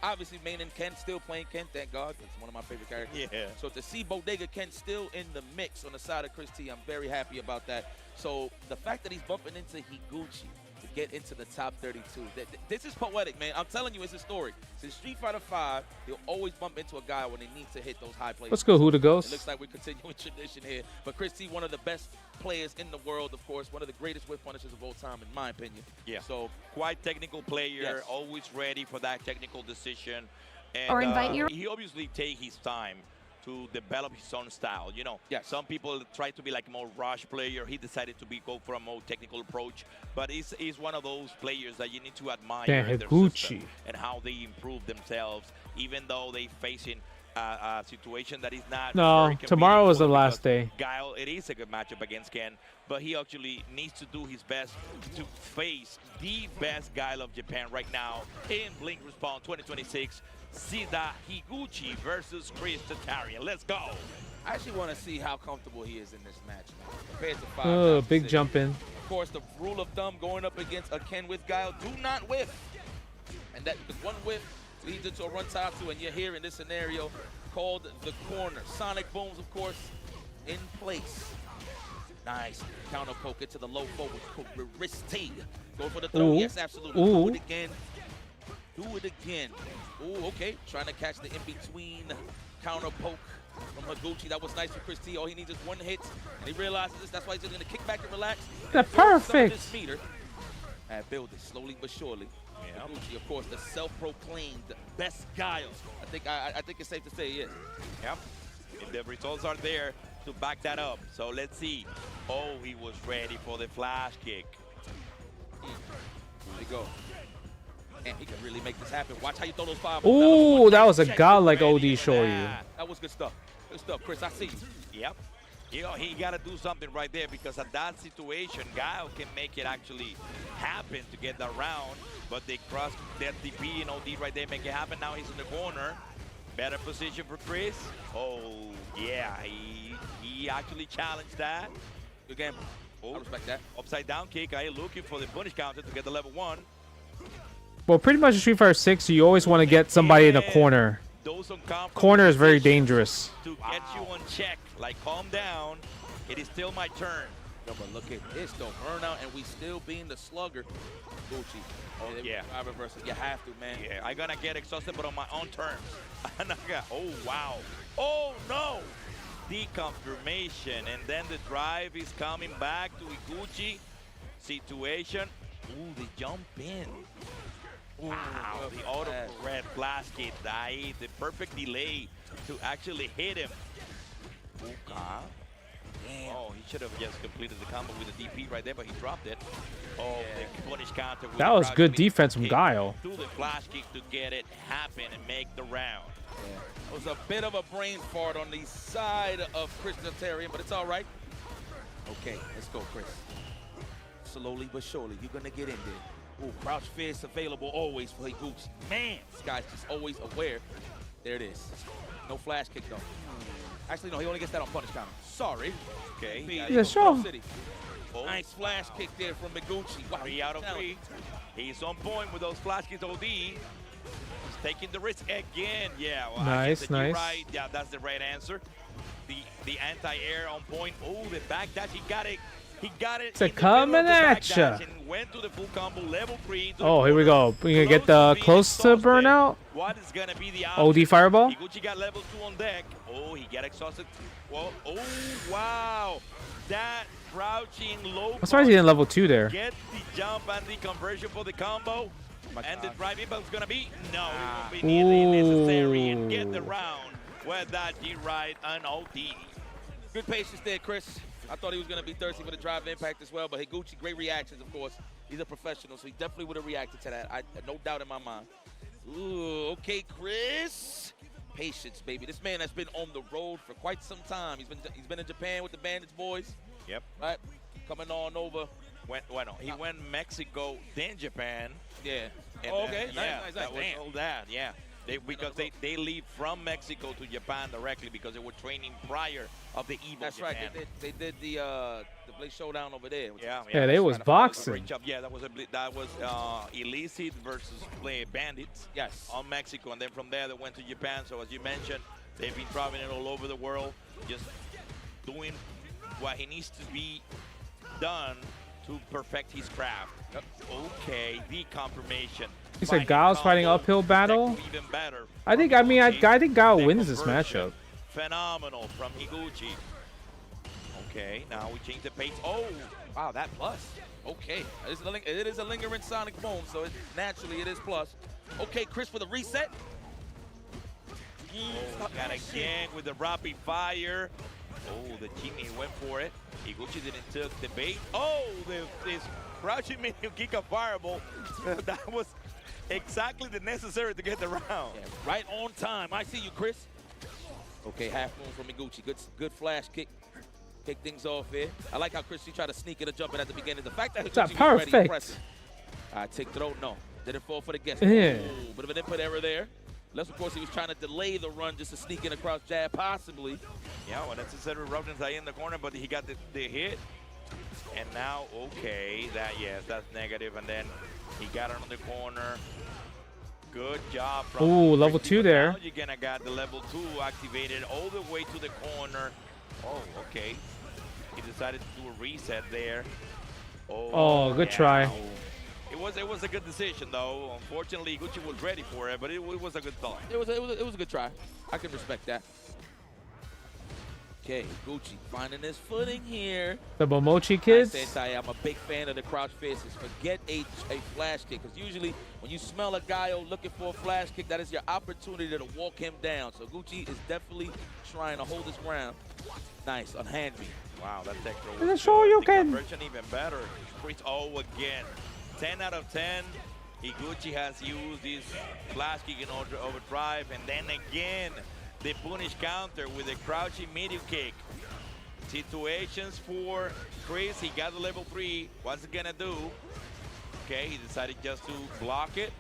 Obviously, Main and Ken still playing Ken, thank God. That's one of my favorite characters. Yeah. So to see Bodega Ken still in the mix on the side of Chris T, I'm very happy about that. So the fact that he's bumping into Higuchi to get into the top 32, this is poetic, man. I'm telling you, it's historic. Since Street Fighter 5, he'll always bump into a guy when he needs to hit those high places. Let's go, Huda Ghost. It looks like we're continuing tradition here. But Chris T, one of the best players in the world, of course, one of the greatest whip punishers of all time, in my opinion. Yeah. So quite technical player, Yes. always ready for that technical decision. And Or invite your- he obviously take his time to develop his own style. You know, some people try to be like a more rush player. He decided to go for a more technical approach. But he's one of those players that you need to admire their system and how they improve themselves, even though they facing a situation that is not. No, very tomorrow is the convenient last day. Guile, it is a good matchup against Ken, but he actually needs to do his best to face the best Guile of Japan right now in Blink Respawn 2026. Sida Higuchi versus Chris Tatarian. Let's go. I actually want to see how comfortable he is in this match, man. Compared to 5. Big jump in. Of course, the rule of thumb going up against a Ken with Guile, do not whiff. And that because one whiff leads into a run top two, and you're here in this scenario called the corner. Sonic booms, of course, in place. Nice. Counter poke into the low forward. Wrist T. Go for the throw. Ooh. Yes, absolutely. Ooh. Do it again. Do it again. Ooh, okay. Trying to catch the in-between counter poke from Higuchi. That was nice for Chris T. All he needs is one hit, and he realizes this. That's why he's just going to kick back and relax. That's perfect. Meter and build it slowly but surely. Higuchi, of course, the self-proclaimed best Guile. I think it's safe to say yes. Yep. If the results are there to back that up. So let's see. Oh, he was ready for the flash kick. There you go. And he can really make this happen. Watch how you throw those five. Ooh, that was a godlike OD show you. That was good stuff. Good stuff, Chris. I see you. Yep. You know, he got to do something right there because at that situation, Guile can make it actually happen to get the round, but they cross that DP and OD right there, make it happen. Now he's in the corner. Better position for Chris. Oh, yeah, he actually challenged that. Good game. I respect that. Upside down kick. I looking for the punish counter to get the level 1. Well, pretty much in Street Fighter 6, you always want to get somebody in a corner. Corner is very dangerous. To get you on check, like calm down, it is still my turn. No, but look at this though, burnout, and we still being the slugger. Gucci. Oh, yeah. Reversal. You have to, man. Yeah, I'm gonna get exhausted, but on my own terms. Oh, wow. Oh, no. The confirmation, and then the drive is coming back to Higuchi. Situation. Ooh, they jump in. Wow, the auto red blast kick, the perfect delay to actually hit him. Oh, he should have just completed the combo with the DP right there, but he dropped it. Oh, the punish counter. That was good defense from Guile. Do the flash kick to get it happen and make the round. It was a bit of a brain fart on the side of Chris Tatarian, but it's all right. Okay, let's go, Chris. Slowly but surely, you're going to get in there. Ooh, crouch fist available always for Higuchi. Man, this guy's just always aware. There it is. No flash kick, though. Actually, no, he only gets that on punish counter. Sorry. Okay. Yeah, sure. Nice flash kick there from Higuchi. Wow, 3 out of 3. He's on point with those flash kicks, OD. He's taking the risk again. Yeah, well, nice. Right. Yeah, that's the right answer. The anti-air on point. Oh, the back dash. He got it. He got it. It's coming at ya. Went to the full combo, level 3. Oh, here we go. We gonna get the close to burnout. What is gonna be the OD fireball. Higuchi got level 2 on deck. Oh, he got exhausted. Well, oh wow, that crouching low. I'm surprised he didn't level 2 there. Get the jump and the conversion for the combo. And the drive impact is gonna be no, it won't be nearly necessary and get the round with that G-Ride and OD. Good patience there, Chris. I thought he was going to be thirsty for the drive impact as well, but Higuchi, great reactions, of course. He's a professional, so he definitely would have reacted to that. No doubt in my mind. Ooh, okay, Chris. Patience, baby. This man has been on the road for quite some time. He's been in Japan with the Bandits boys. Yep. Right? coming on over. He went Mexico, then Japan. Yeah. And, okay. Yeah, nice. that was Damn. all that. Yeah. Because they leave from Mexico to Japan directly because they were training prior of the Evo. That's Japan. right. They did the Blaze Showdown over there. Yeah, they was boxing. Great job. Yeah, that was Illicit versus Bandits. Yes. On Mexico, and then from there they went to Japan. So as you mentioned, they've been traveling all over the world, just doing what he needs to be done to perfect his craft. Yep. Okay, the confirmation. He said Gao's fighting uphill battle. Even better. I think Gao wins this matchup. Phenomenal from Higuchi. Okay, now we change the pace. Oh, wow, that plus. Okay, it is a lingering sonic boom, so naturally it is plus. Okay, Chris for the reset. Got again with the rapid fire. Oh, the Jimmy went for it. Higuchi didn't took the bait. Oh, this crouching medium kick of fireball. That was exactly the necessary to get the round. Yeah, right on time. I see you, Chris. Okay, half moon from Higuchi. Good flash kick. Kick things off here. I like how Chris, he tried to sneak it and jump it at the beginning. The fact that Higuchi was ready, impressive. All right, take throw. No, didn't fall for the guess. Yeah. Ooh, bit of an input error there. Unless, of course, he was trying to delay the run just to sneak in across jab, possibly. Yeah, well, that's a roughness in the corner, but he got the hit. And now, okay, that's negative. And then he got it on the corner. Good job. Ooh, level 2 there. Now you're gonna got the level 2 activated all the way to the corner. Oh, okay. He decided to do a reset there. Oh, good try. It was a good decision though. Unfortunately, Higuchi was ready for it, but it was a good thought. It was a good try. I can respect that. Okay, Higuchi finding his footing here. The Momochi kids. I'm a big fan of the crouch faces. Forget a flash kick, because usually when you smell a guy looking for a flash kick, that is your opportunity to walk him down. So Higuchi is definitely trying to hold his ground. Nice, unhand me. Wow, that tech throw was good. Sure you can. Conversion even better. Oh, again. 10 out of 10. Higuchi has used this flash kick in overdrive, and then again the punish counter with a crouching medium kick. Situations for Chris. He got the level 3. What's he gonna do? Okay, he decided just to block it.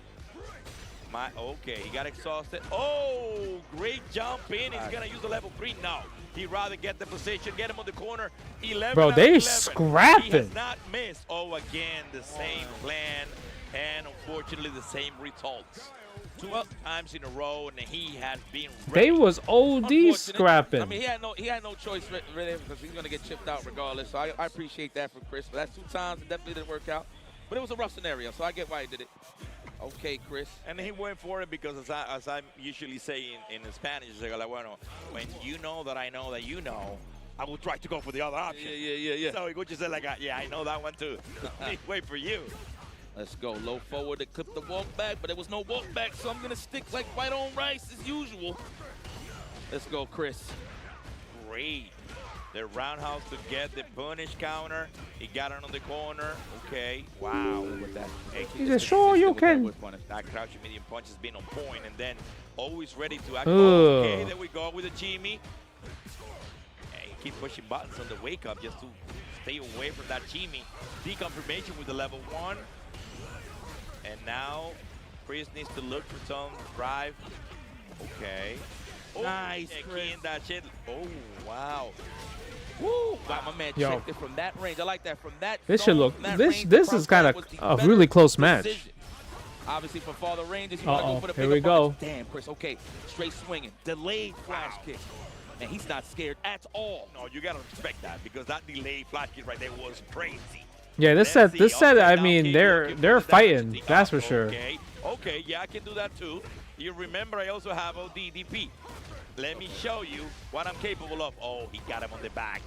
Okay, he got exhausted. Oh, great jump in. He's gonna use the level 3 now. He'd rather get the position, get him on the corner. 11 Bro, they 11. scrapping. He has not missed. Oh, again, the same plan, and unfortunately the same results. 2 times in a row, and he has been ready. They was OD scrapping. I mean, he had no choice really, because he's gonna get chipped out regardless. So I appreciate that for Chris. But that's 2 times. It definitely didn't work out. But it was a rough scenario, so I get why he did it. Okay, Chris. And he went for it because, as I usually say in Spanish, bueno, when you know that I know that you know, I will try to go for the other option. Yeah. So Higuchi said, yeah, I know that one too. Wait for you. Let's go. Low forward to clip the walk back, but there was no walk back, so I'm going to stick like white on rice as usual. Let's go, Chris. Great. The roundhouse to get the punish counter. He got it on the corner. Okay. Wow. With that. He said, sure you can. That crouching medium punch has been on point, and then always ready to act. Okay, there we go with the Jimmy. Hey, keep pushing buttons on the wake up just to stay away from that Jimmy. Deconfirmation with the level 1. And now Chris needs to look for some drive. Okay. Oh, nice, Chris. That shit. Oh, wow. Woo! Wow, my man checked it from that range. I like that. From that This zone, should look. This is kind of a really close match. Obviously, for farther ranges, you want to go for the here we go. Damn, Chris. Okay, straight swinging, delayed flash kick, and he's not scared at all. No, you gotta respect that because that delayed flash kick right there was crazy. Yeah, this set. I mean, they're fighting. That's for sure. Okay, yeah, I can do that too. You remember, I also have ODDP. Let me show you what I'm capable of. Oh, he got him on the back.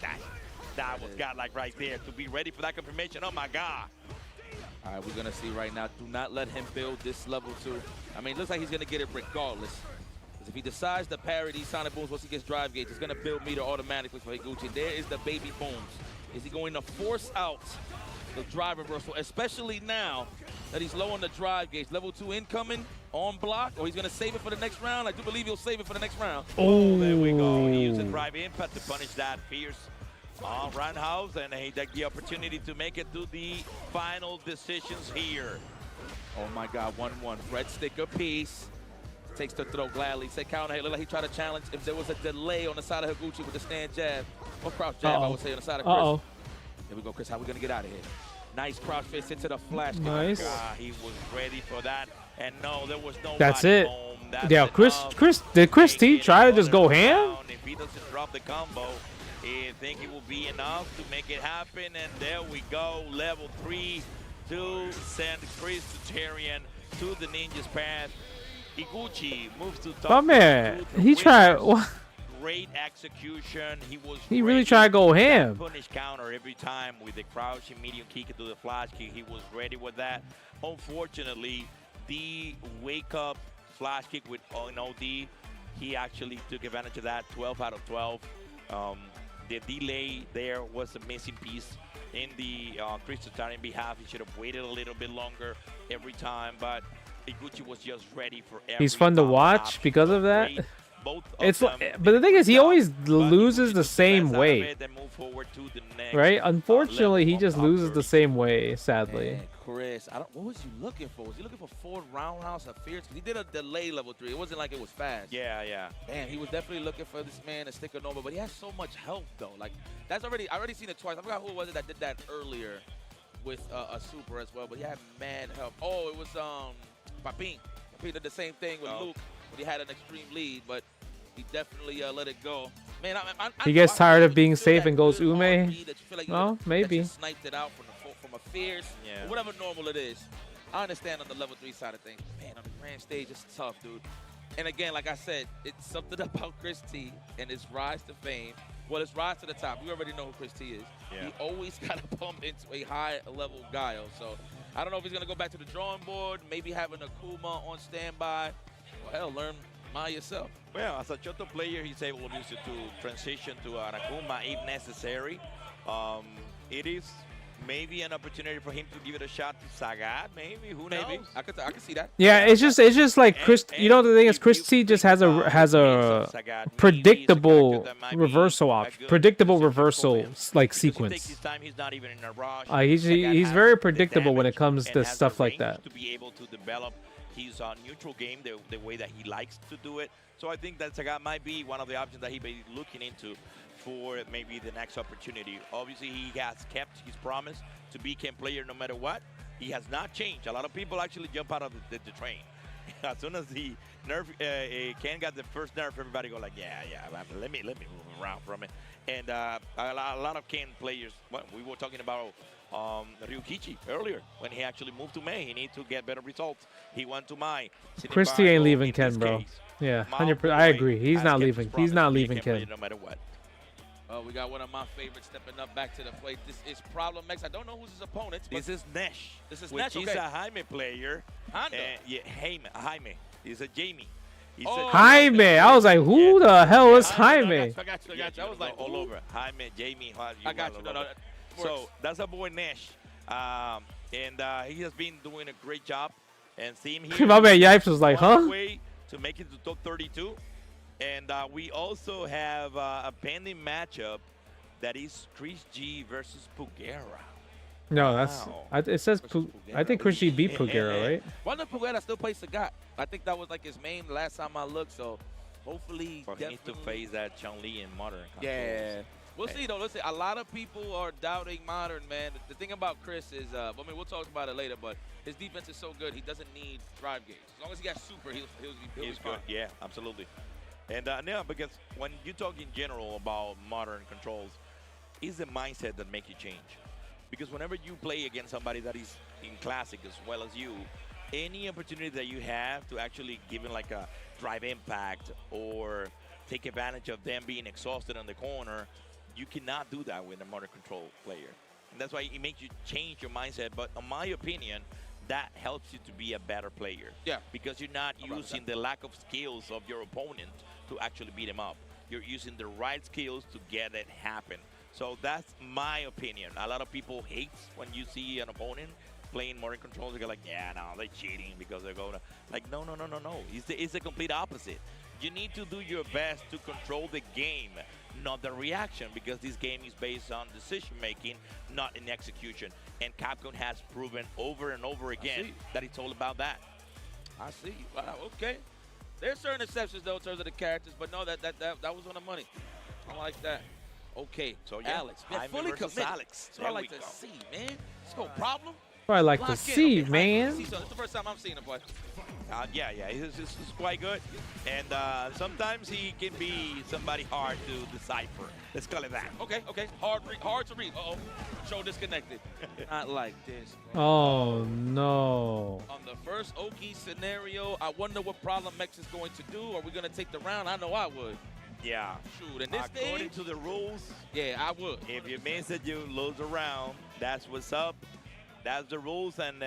That was godlike right there to be ready for that confirmation. Oh my God. All right, we're gonna see right now. Do not let him build this level 2. I mean, it looks like he's gonna get it regardless. Because if he decides to parry these sonic booms once he gets drive gauge, he's gonna build meter automatically for Higuchi. There is the baby booms. Is he going to force out the drive reversal, especially now that he's low on the drive gauge? Level 2 incoming on block, or he's going to save it for the next round? I do believe he'll save it for the next round. Oh, there we go. He used a drive impact to punish that fierce Roundhouse, and he got the opportunity to make it to the final decisions here. Oh my God, 1-1. Red sticker piece. Takes the throw gladly. Said counter hit. Looked like he tried to challenge if there was a delay on the side of Higuchi with the stand jab. Or crouch jab, I would say, on the side of Chris. Here we go, Chris. How we going to get out of here? Nice crouch fist into the flash. Nice. He was ready for that. And no, there was no. That's it. That's yeah, did Chris T try to just go ham? If he doesn't drop the combo, I think it will be enough to make it happen. And there we go. Level 3 to send Chris Tutarian to the Ninja's path. Higuchi moves to top. My man, he tried. Great execution. He really tried to go ham. Punish counter every time with the crouching medium kick into the flash kick. He was ready with that. Unfortunately, the wake up flash kick with an OD, he actually took advantage of that. 12 out of 12. The delay there was a missing piece in the Chris Tutarian behalf. He should have waited a little bit longer every time, but Higuchi was just ready for every He's fun to watch because of that. It's but the thing is, he always loses the same way, right? Unfortunately, he just loses the same way, sadly. Man, Chris, what was you looking for? Was he looking for forward roundhouse or fierce? Because he did a delay level 3. It wasn't like it was fast. Yeah. Man, he was definitely looking for this man to stick a normal, but he has so much health though. Like I already seen it twice. I forgot who it was that did that earlier with a super as well, but he had mad health. Oh, it was Papin. Papin did the same thing with Luke, but he had an extreme lead, but he definitely let it go. Man, he gets tired of being safe and goes Ume. Well, maybe. Sniped it out from a fierce, or whatever normal it is. I understand on the level 3 side of things. Man, on the grand stage, it's tough, dude. And again, like I said, it's something about Chris T and his rise to fame. Well, his rise to the top. We already know who Chris T is. Yeah. He always got to bump into a high-level guy. So I don't know if he's going to go back to the drawing board, maybe having a Kuma on standby. Well, hell, learn Maya yourself. Well, as a Shoto player, he's able to transition to an Akuma if necessary. It is maybe an opportunity for him to give it a shot to Sagat. Maybe, who knows? I could see that. Yeah, it's just like Chris. You know, the thing is, Chris T just has a predictable reversal option, predictable reversal like sequence. He's not even in a rush. He's very predictable when it comes to stuff like that. To be able to develop his neutral game the way that he likes to do it. So I think that Sagat might be one of the options that he may be looking into for maybe the next opportunity. Obviously, he has kept his promise to be Ken player no matter what. He has not changed. A lot of people actually jump out of the train. As soon as the nerf, Ken got the first nerf, everybody go like, yeah, let me move around from it. And a lot of Ken players, we were talking about Ryukichi earlier, when he actually moved to May. He needs to get better results. He went to Mai. Chris T ain't leaving Ken, bro. Yeah, 100%. I agree. He's not leaving. He's not leaving Ken. No matter what. Oh, we got one of my favorites stepping up back to the plate. This is Problem X. I don't know who's his opponent. This is Nesh. This is which Nesh. He's a Jaime player. Yeah, Jaime. He's a Jamie. Jaime. I was like, who the hell is Jaime? I got you. I was like, all over. Jaime, Jamie. I got you. No, so that's our boy Nesh. And he has been doing a great job. And seeing him. My man Yipes was like, huh? Way to make it to top 32. And we also have a pending matchup that is Chris G versus Pugera. No, it says I think Chris G beat Pugera, right? Why did Pugera still play Sagat? I think that was like his main last time I looked. So hopefully, he needs to face that Chun-Li in Modern. Yeah. We'll see, though. Let's see. A lot of people are doubting Modern, man. The thing about Chris is, I mean, we'll talk about it later, but his defense is so good, he doesn't need drive gauge. As long as he got super, he'll be fine. Good. Yeah, absolutely. And now, because when you talk in general about Modern controls, it's the mindset that makes you change. Because whenever you play against somebody that is in Classic as well as you, any opportunity that you have to actually give him like a drive impact or take advantage of them being exhausted on the corner, you cannot do that with a Modern control player. And that's why it makes you change your mindset. But in my opinion, that helps you to be a better player. Yeah. Because you're not using the lack of skills of your opponent to actually beat him up. You're using the right skills to get it happen. So that's my opinion. A lot of people hate when you see an opponent playing Modern controls. They go like, yeah, no, they're cheating because they're going to... Like, no. It's the complete opposite. You need to do your best to control the game. not the reaction, because this game is based on decision making, not in execution. And Capcom has proven over and over again that it's all about that. I see. Wow, okay. There's certain exceptions though in terms of the characters, but no, that was on the money. I like that. Okay, so yeah, Alex, yeah, Jaime fully versus committed. Alex. That's what I like to see, man. Let's go, problem. What I like Lock to in. see, Okay, man. This is the first time I'm seeing him play. Yeah, it's quite good. And sometimes he can be somebody hard to decipher. Let's call it that. Okay. Hard to read. Uh-oh. Show disconnected. Not like this. Oh, no. On the first Oki scenario, I wonder what Problem X is going to do. Are we going to take the round? I know I would. Yeah. Shoot, in this according stage, to the rules, yeah, I would. If you miss it, you lose a round. That's what's up. That's the rules, and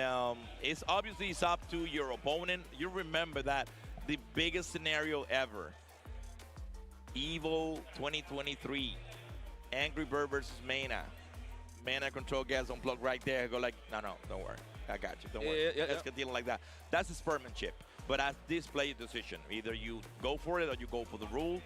it's obviously it's up to your opponent. You remember that the biggest scenario ever, Evo 2023, Angry Bird versus Mana. Mana control gas unplugged right there. Go like, no, don't worry. I got you. Don't worry. Let's get dealing like that. That's the sportsmanship. But as this player decision, either you go for it or you go for the rule.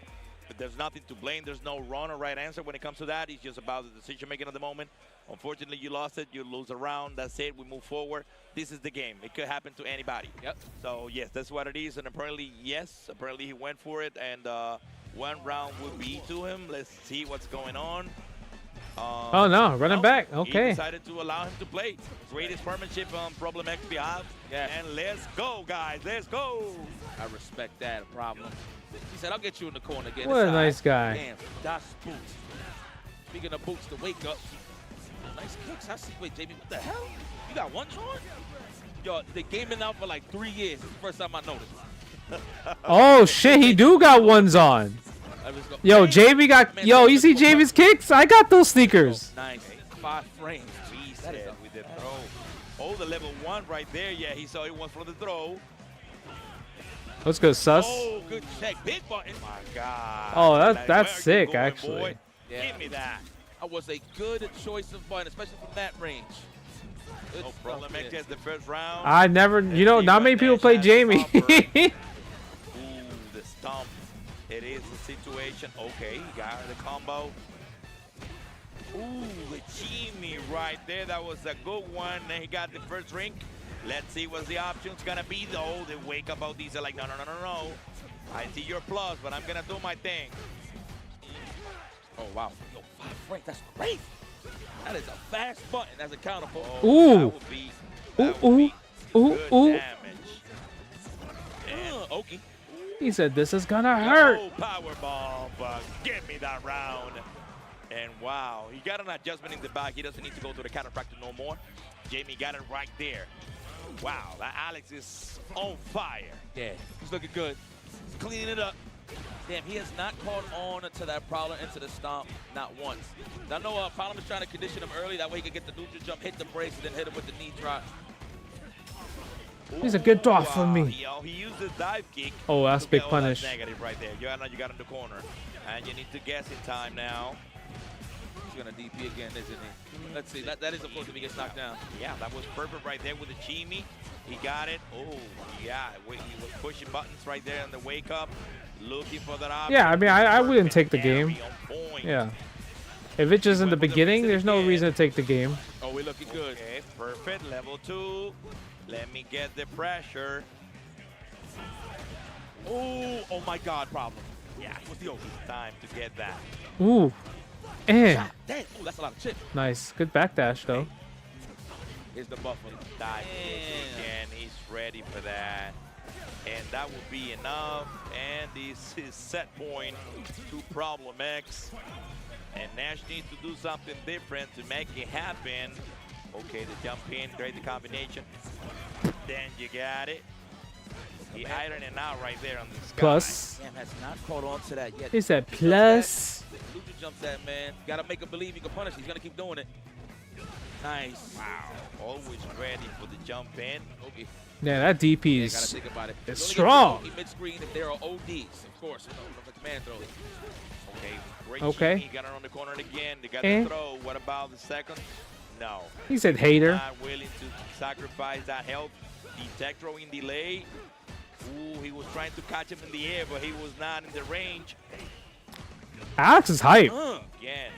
But there's nothing to blame. There's no wrong or right answer when it comes to that. It's just about the decision making at the moment. Unfortunately, you lost it. You lose a round. That's it. We move forward. This is the game. It could happen to anybody. Yep. So, yes, that's what it is. And apparently, yes, apparently he went for it. And one round would be to him. Let's see what's going on. Oh, no. Running back. Okay. He decided to allow him to play. Greatest partnership on Problem X behalf. Yeah. And let's go, guys. Let's go. I respect that. Problem. He said, I'll get you in the corner again. What a nice guy. Damn, that's boots. Speaking of boots, to wake up. Nice kicks. I see. Wait, JB, what the hell? You got one on? Yo, the game been out for like 3 years. It's the first time I noticed. Oh, shit. He do got ones on. Yo, JB got... Yo, you see JB's kicks? I got those sneakers. Nice. 5 frames. That is with the throw. Oh, the level 1 right there. Yeah, he saw it was for the throw. Let's go, sus. Oh, good check. Big button. My God. Oh, that's sick, actually. Yeah. Give me that. That was a good choice of button, especially from that range. Good no problem. X gets the first round. I never... You know, not many people play Jamie. Ooh, the stomp. It is the situation. Okay, he got the combo. Ooh, the Jimmy right there. That was a good one. Then he got the first ring. Let's see what the option's gonna be though. They wake up out these are like, no. I see your plus, but I'm gonna do my thing. Oh wow. Yo, 5 frames. That's great. That is a fast button as a counter for. Ooh. That would be good damage. Okay. He said this is gonna hurt. Oh, power bomb. Give me that round. And wow, he got an adjustment in the back. He doesn't need to go to the chiropractor no more. Jamie got it right there. Wow, that Alex is on fire. Yeah, he's looking good. He's cleaning it up. Damn, he has not caught on to that Prowler into the stomp, not once. Now, I know Problem is trying to condition him early. That way he can get the neutral jump, hit the brace, and then hit him with the knee drop. He's a good draw for me. He used the dive kick. Oh, that's big punish. That's negative right there. You got in the corner. And you need to guess in time now. He's going to DP again, isn't he? Let's see. That is, of course, if he gets knocked down. Yeah, that was perfect right there with the Jimmy. He got it. Oh, yeah. He was pushing buttons right there in the wake up. Looking for that option. Yeah, I mean, I wouldn't take the game. Yeah. If it's just in the beginning, there's no reason to take the game. Oh, we're looking good. Okay, perfect. Level 2. Let me get the pressure. Oh my God, Problem. Yeah, it was the time to get that. Ooh. Damn. Ooh, that's a lot of chip. Nice. Good backdash, though. Here's the buffer. Dive again. He's ready for that. And that will be enough. And this is set point to Problem X. And Nash needs to do something different to make it happen. Okay, the jump in, great the combination. Then you got it. He ironed it out right there on the sky. Plus. Damn, has not caught on to that yet. He said plus. Lucha jumps that, man. Got to make him believe he can punish. He's going to keep doing it. Nice. Wow. Always ready for the jump in. Okay. Yeah, that DP is gotta think about it. it's strong. Mid-screen if there are ODs, of course. The command throw. Okay, great. Okay. He got it on the corner again. They got the throw. What about the second? No. He said hater. Not willing to sacrifice that health. Detect throwing delay. Ooh, he was trying to catch him in the air, but he was not in the range. Alex is hype. Again.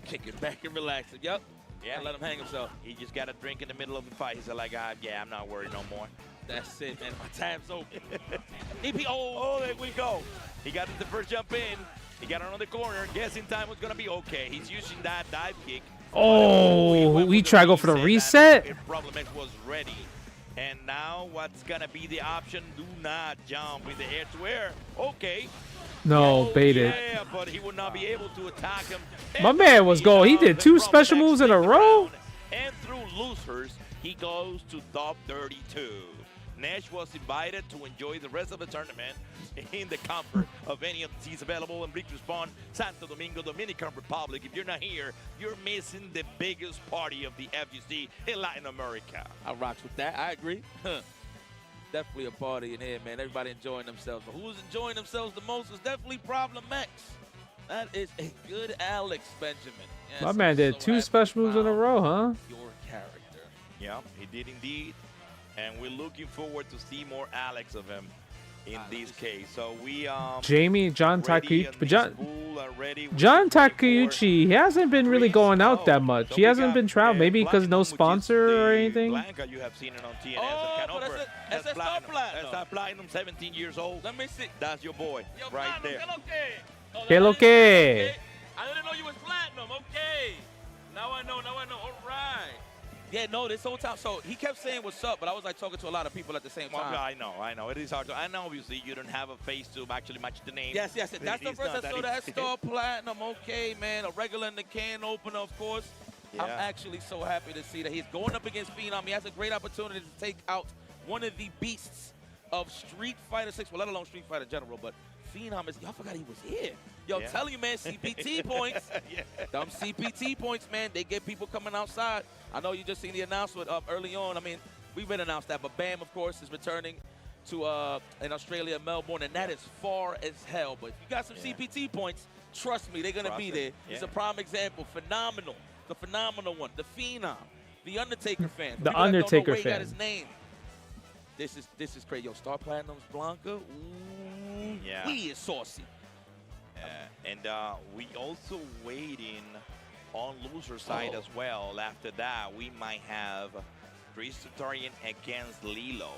Kick it back and relax. Yep. Yeah. Let him hang himself. He just got a drink in the middle of the fight. He's like, yeah, I'm not worried no more. That's it, man. My tab's open. Oh, there we go. He got the first jump in. He got another corner. Guessing time was going to be okay. He's using that dive kick. Oh, we try to go for the reset. Problem was ready. And now what's going to be the option? Do not jump in the air to air. Okay. No, baited. Yeah, but he would not be able to attack him. My man was going. He did 2 special moves in a row. And through losers, he goes to top 32. Nash was invited to enjoy the rest of the tournament in the comfort of any of the seats available in Big Respawn, Santo Domingo, Dominican Republic. If you're not here, you're missing the biggest party of the FGC in Latin America. I rocks with that. I agree. Definitely a party in here, man. Everybody enjoying themselves. But who's enjoying themselves the most is definitely Problem X. That is a good Alex Benjamin. Yes, My man did 2 special moves in a row, huh? Your character. Yeah, he did indeed. And we're looking forward to see more Alex of him in this case. So we Jamie, John Takeuchi, but John Takeuchi, he hasn't been really going out that much. He hasn't been traveling, maybe because no sponsor or anything. Blanca, you have seen it on TNS and Canover. That's Platinum. That's Platinum, 17 years old. Let me see. That's your boy right there. Que lo que? I didn't know you was Platinum. Okay. Now I know. All right. Yeah, no, this whole time. So he kept saying what's up, but I was like talking to a lot of people at the same time. Well, I know. It is hard to. And obviously, you don't have a face to actually match the name. Yes. That's the first I saw that Star Platinum. Okay, man. A regular in the can opener, of course. Yeah. I'm actually so happy to see that he's going up against Phenom. He has a great opportunity to take out one of the beasts of Street Fighter 6, well, let alone Street Fighter in general, but Phenom is, y'all forgot he was here. Yo, tell you, man, CPT points. Them CPT points, man, they get people coming outside. I know you just seen the announcement early on. I mean, we've been announced that, but Bam, of course, is returning to in Australia, Melbourne, and that is far as hell. But if you got some CPT points, trust me, they're going to be there. He's a prime example. Phenomenal. The phenomenal one. The Phenom. The Undertaker fan. The Undertaker fan. He got fan. his name. This is crazy. Yo, Star Platinum's Blanca. Ooh, we is saucy. And we also waiting on loser side as well. After that, we might have Christotarian against Lilo,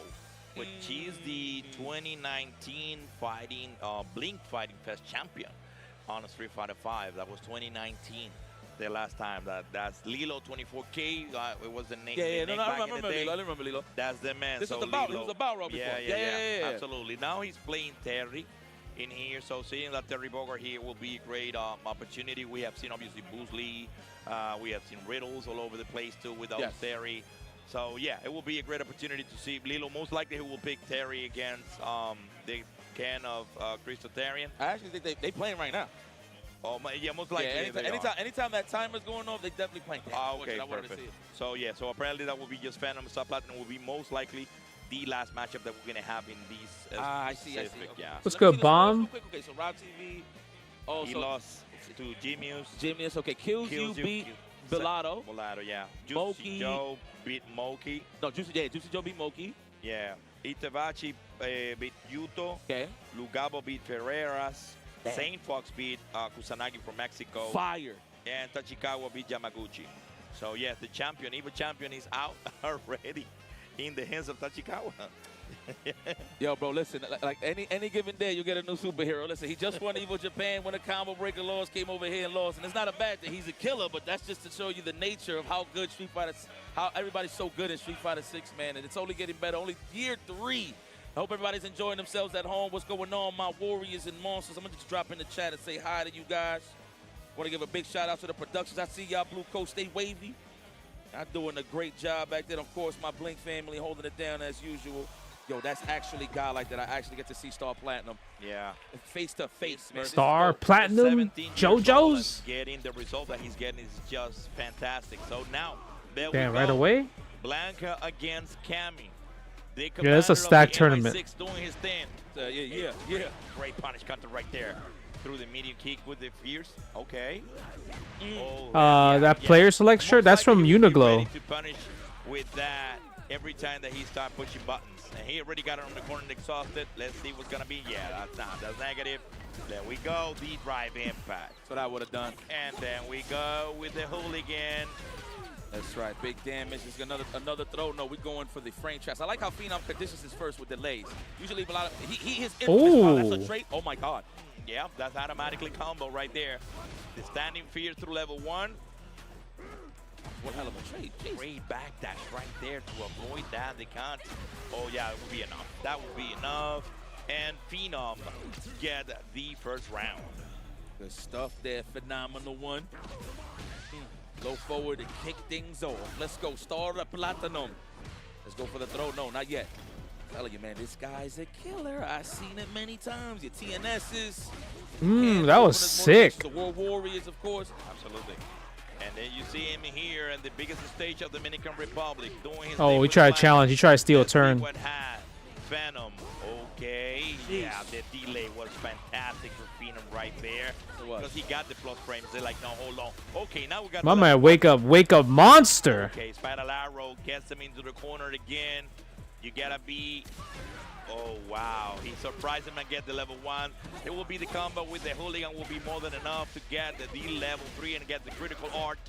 which is the 2019 fighting Blink Fighting Fest champion on Street Fighter 5. That was 2019. The last time that's Lilo 24K. It was the name. I remember Lilo. I remember Lilo. That's the man. This so was the battle. He was a battle before. Yeah, absolutely. Now he's playing Terry in here. So seeing that Terry Bogard here will be a great opportunity. We have seen obviously Bruce Lee. We have seen Riddles all over the place too without Terry. So yeah, it will be a great opportunity to see Lilo. Most likely he will pick Terry against the can of Christotarian. I actually think they playing right now. Oh, yeah, most likely. Yeah, anytime that timer's going off, they definitely playing. Okay, perfect. So, yeah, so apparently that will be just Phantom Star Platinum will be most likely the last matchup that we're going to have in these I see. Okay. Yeah. Let's go, Bomb. Okay, so Rob TV. Oh, he lost to Jimius. Jimius, okay. Kills you beat Bellato. Bellato, yeah. Moki. Juicy Joe beat Moki. No, Juicy Joe beat Moki. Yeah. Itabachi beat Yuto. Okay. Lugabo beat Ferreras. Saint Fox beat Kusanagi from Mexico. Fire. And Tachikawa beat Yamaguchi. So, yes, the champion, Evil Champion, is out already in the hands of Tachikawa. Yo, bro, listen, like any given day, you get a new superhero. Listen, he just won Evo Japan, won a combo breaker, lost, came over here and lost. And it's not a bad thing. He's a killer, but that's just to show you the nature of how good Street Fighter, how everybody's so good in Street Fighter 6, man. And it's only getting better. Only year 3. I hope everybody's enjoying themselves at home. What's going on, my warriors and monsters? I'm going to just drop in the chat and say hi to you guys. Want to give a big shout out to the productions. I see y'all, Blue Coast, stay wavy. Y'all doing a great job back there. Of course, my Blink family holding it down as usual. Yo, that's actually God like that. I actually get to see Star Platinum. Yeah. Face to face, man. Star Platinum, JoJo's. Getting the result that he's getting is just fantastic. So now, there Damn, we go. Right away? Blanca against Cammy. Yeah, it's a stacked tournament. Doing his thing. Yeah. Great punish counter right there. Through the medium kick with the fierce. Okay. That player select shirt, that's from Uniglow. To punish with that every time that he starts pushing buttons. And he already got it on the corner and exhausted. Let's see what's going to be. Yeah, that's negative. There we go, the drive impact. That's what I would have done. And then we go with the hooligan. That's right, big damage. It's another throw. No, we're going for the frame traps. I like how Phenom conditions his first with delays. Usually a lot of, his infamous, that's a trait. Oh my God. Yeah, that's automatically combo right there. The standing fear through level 1. What hell of a trait. Great backdash right there to avoid that. They can't. Oh yeah, it would be enough. That would be enough. And Phenom get the first round. Good stuff there, phenomenal one. Go forward and kick things off. Let's go, Star Platinum. Let's go for the throw. No, not yet. I'm telling you, man, this guy's a killer. I've seen it many times. Your TNSs. That was sick. The World Warriors, of course. Absolutely. And then you see him here in the biggest stage of Dominican Republic doing his he tried to challenge. He tried to steal a turn. Venom. Okay. Yeah, the delay was fantastic for Phenom right there. Because he got the plus frames. They're like, no, hold on. Okay, now we got my man, wake up, monster. Okay, Spiral Arrow gets him into the corner again. You gotta be. Oh wow, he surprised him and get the level 1. It will be the combo with the hooligan will be more than enough to get the D level 3 and get the critical art.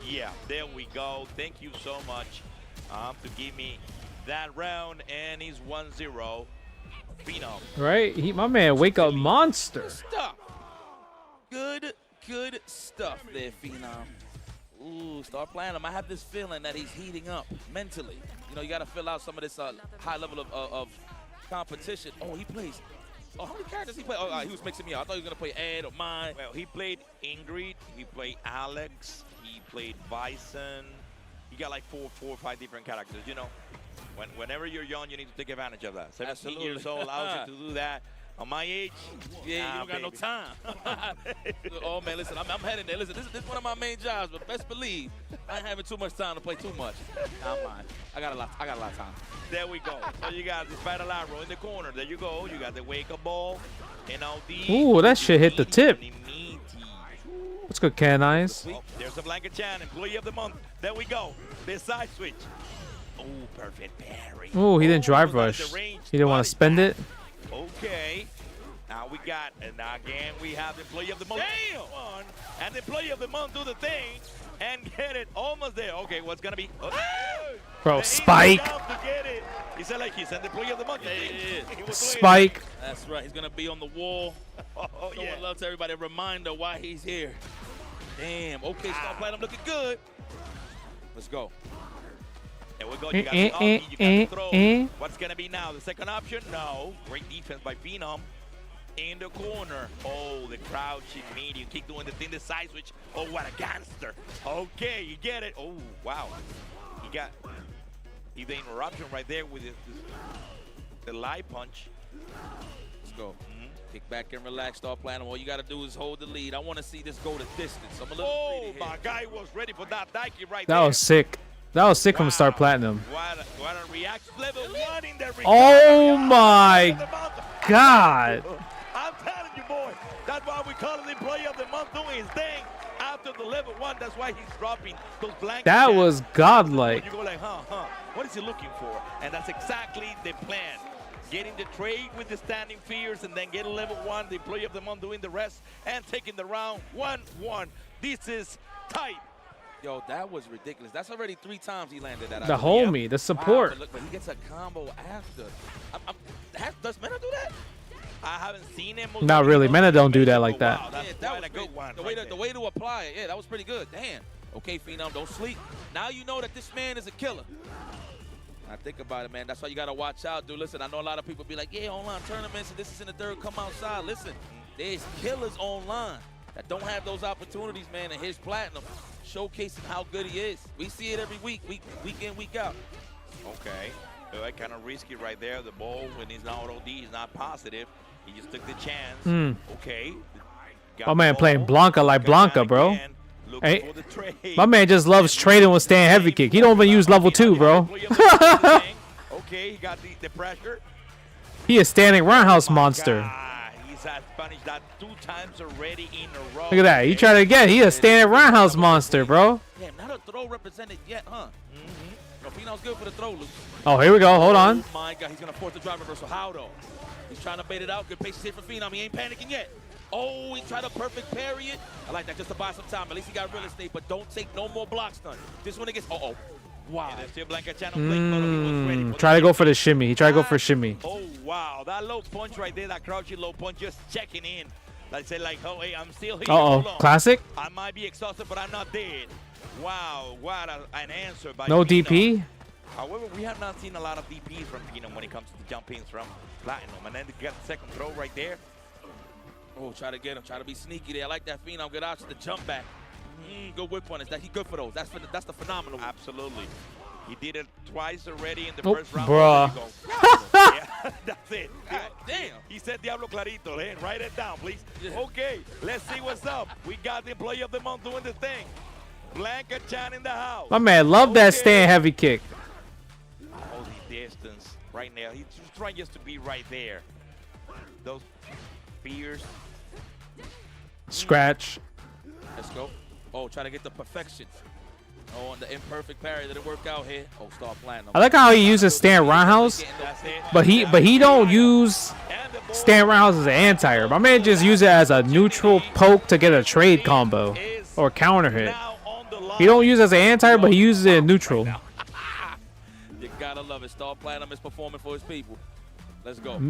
Yeah, there we go. Thank you so much to give me that round, and he's 1-0. Phenom. Right, my man, wake up monster. Stuff. Good stuff there, Phenom. Ooh, Star Platinum. I have this feeling that he's heating up mentally. You know, you got to fill out some of this high level of competition. Oh, he plays. Oh, how many characters he play? Oh, he was mixing me up. I thought he was going to play Ed or mine. Well, he played Ingrid. He played Alex. He played Bison. He got like four or five different characters, you know. Whenever you're young, you need to take advantage of that. 17 years old allows you to do that. On my age, you don't got no time. Oh man, listen, I'm heading there. Listen, this is one of my main jobs, but best believe I ain't having too much time to play too much. I'm lying. I got a lot of time. There we go. So you got the Spiral Arrow in the corner. There you go. You got the wake up ball. And all the. Ooh, that shit hit the tip. Let's go, Can Eyes. Oh, there's a Blanca Chan, employee of the month. There we go. The side switch. Oh, perfect parry. Ooh, he didn't drive rush. He didn't want to spend it. Okay. Now we got, and again we have the employee of the month. Damn! And the employee of the month do the thing and get it almost there. Okay, what's gonna be? Oh. Bro, Spike. He said like he said the employee of the month. Spike. That's right. He's gonna be on the wall. Showing love to everybody. A reminder why he's here. Damn. Okay, Star Platinum looking good. Let's go. There we go. You got the option, you got the throw. What's going to be now? The second option? No. Great defense by Phenom. In the corner. Oh, the crouching medium. Keep doing the thing, the side switch. Oh, what a gangster. Okay, you get it. Oh, wow. He got the interruption right there with the light punch. Let's go. Kick back and relax, Star Platinum. All you got to do is hold the lead. I want to see this go the distance. I'm a little greedy here. My guy was ready for that Daiki right there. That was sick. That was sick from Star Platinum. What a reaction. Level 1 in the oh my God. I'm telling you, boy. That's why we call it the employee of the month doing his thing. After the level 1, that's why he's dropping those blank. That was godlike. You go like, what is he looking for? And that's exactly the plan. Getting the trade with the standing fears and then getting level 1, the employee of the month doing the rest and taking the round 1-1. This is tight. Yo, that was ridiculous. That's already 3 times he landed that. The homie, the support. Wow, but he gets a combo after. Does Mena do that? I haven't seen him. Not really. Mena don't do that like that. Wow, that was a good one. The way to apply it, yeah, that was pretty good. Damn. Okay, Phenom, don't sleep. Now you know that this man is a killer. I think about it, man. That's why you got to watch out, dude. Listen, I know a lot of people be like, yeah, online tournaments, and this is in the third, come outside. Listen, there's killers online that don't have those opportunities, man, and here's Platinum showcasing how good he is. We see it every week in, week out. Okay. Kind of risky right there. The ball, when he's not OD, he's not positive. He just took the chance. Okay. My man playing Blanca like Blanca, bro. Hey, my man just loves trading with stand heavy kick. He don't even use level 2, bro. Okay, he got the pressure. He is standing roundhouse monster. He's had punished that 2 times already in a row. Look at that. He tried to get. He a standing roundhouse monster, bro. Damn, not a throw represented yet, huh? No, Phenom's good for the throw, Luke. Oh, here we go. Hold on. Oh, my God. He's going to force the drive reversal. How, though? He's trying to bait it out. Good patience here for Phenom. He ain't panicking yet. Oh, he tried to perfect parry it. I like that just to buy some time. At least he got real estate, but don't take no more blocks done. This one against, wow. Try to go for the shimmy. He tried to go for a shimmy. Oh, wow. That low punch right there, that crouching low punch, just checking in. Like, say, like, oh, hey, I'm still here. Classic. I might be exhausted, but I'm not dead. Wow, what an answer by No Phenom. DP. However, we have not seen a lot of DPs from Phenom when it comes to the jump-ins from Platinum. And then they get the second throw right there. Oh, try to get him. Try to be sneaky there. I like that Phenom. Good option to jump back. Good whip on it. He's good for those. That's the phenomenal one. Absolutely. He did it twice already in the first round. Bruh. Yeah, that's it. God damn. He said Diablo Clarito. Hey, write it down, please. Okay, let's see what's up. We got the Employee of the Month doing the thing. Blanca Chan in the house. My man, love that stand heavy kick. All the distance right now. He's just trying just to be right there. Those fears. Scratch. Let's go. Oh, try to get the perfection. Oh, and the imperfect parry didn't work out here. Oh, Star Platinum. I like how he uses stand roundhouse, but he don't use stand roundhouse as an anti-air. My man just use it as a neutral poke to get a trade combo or counter hit. He don't use it as an anti-air, but he uses it in neutral. You gotta love it. Star Platinum is performing for his people. Let's go.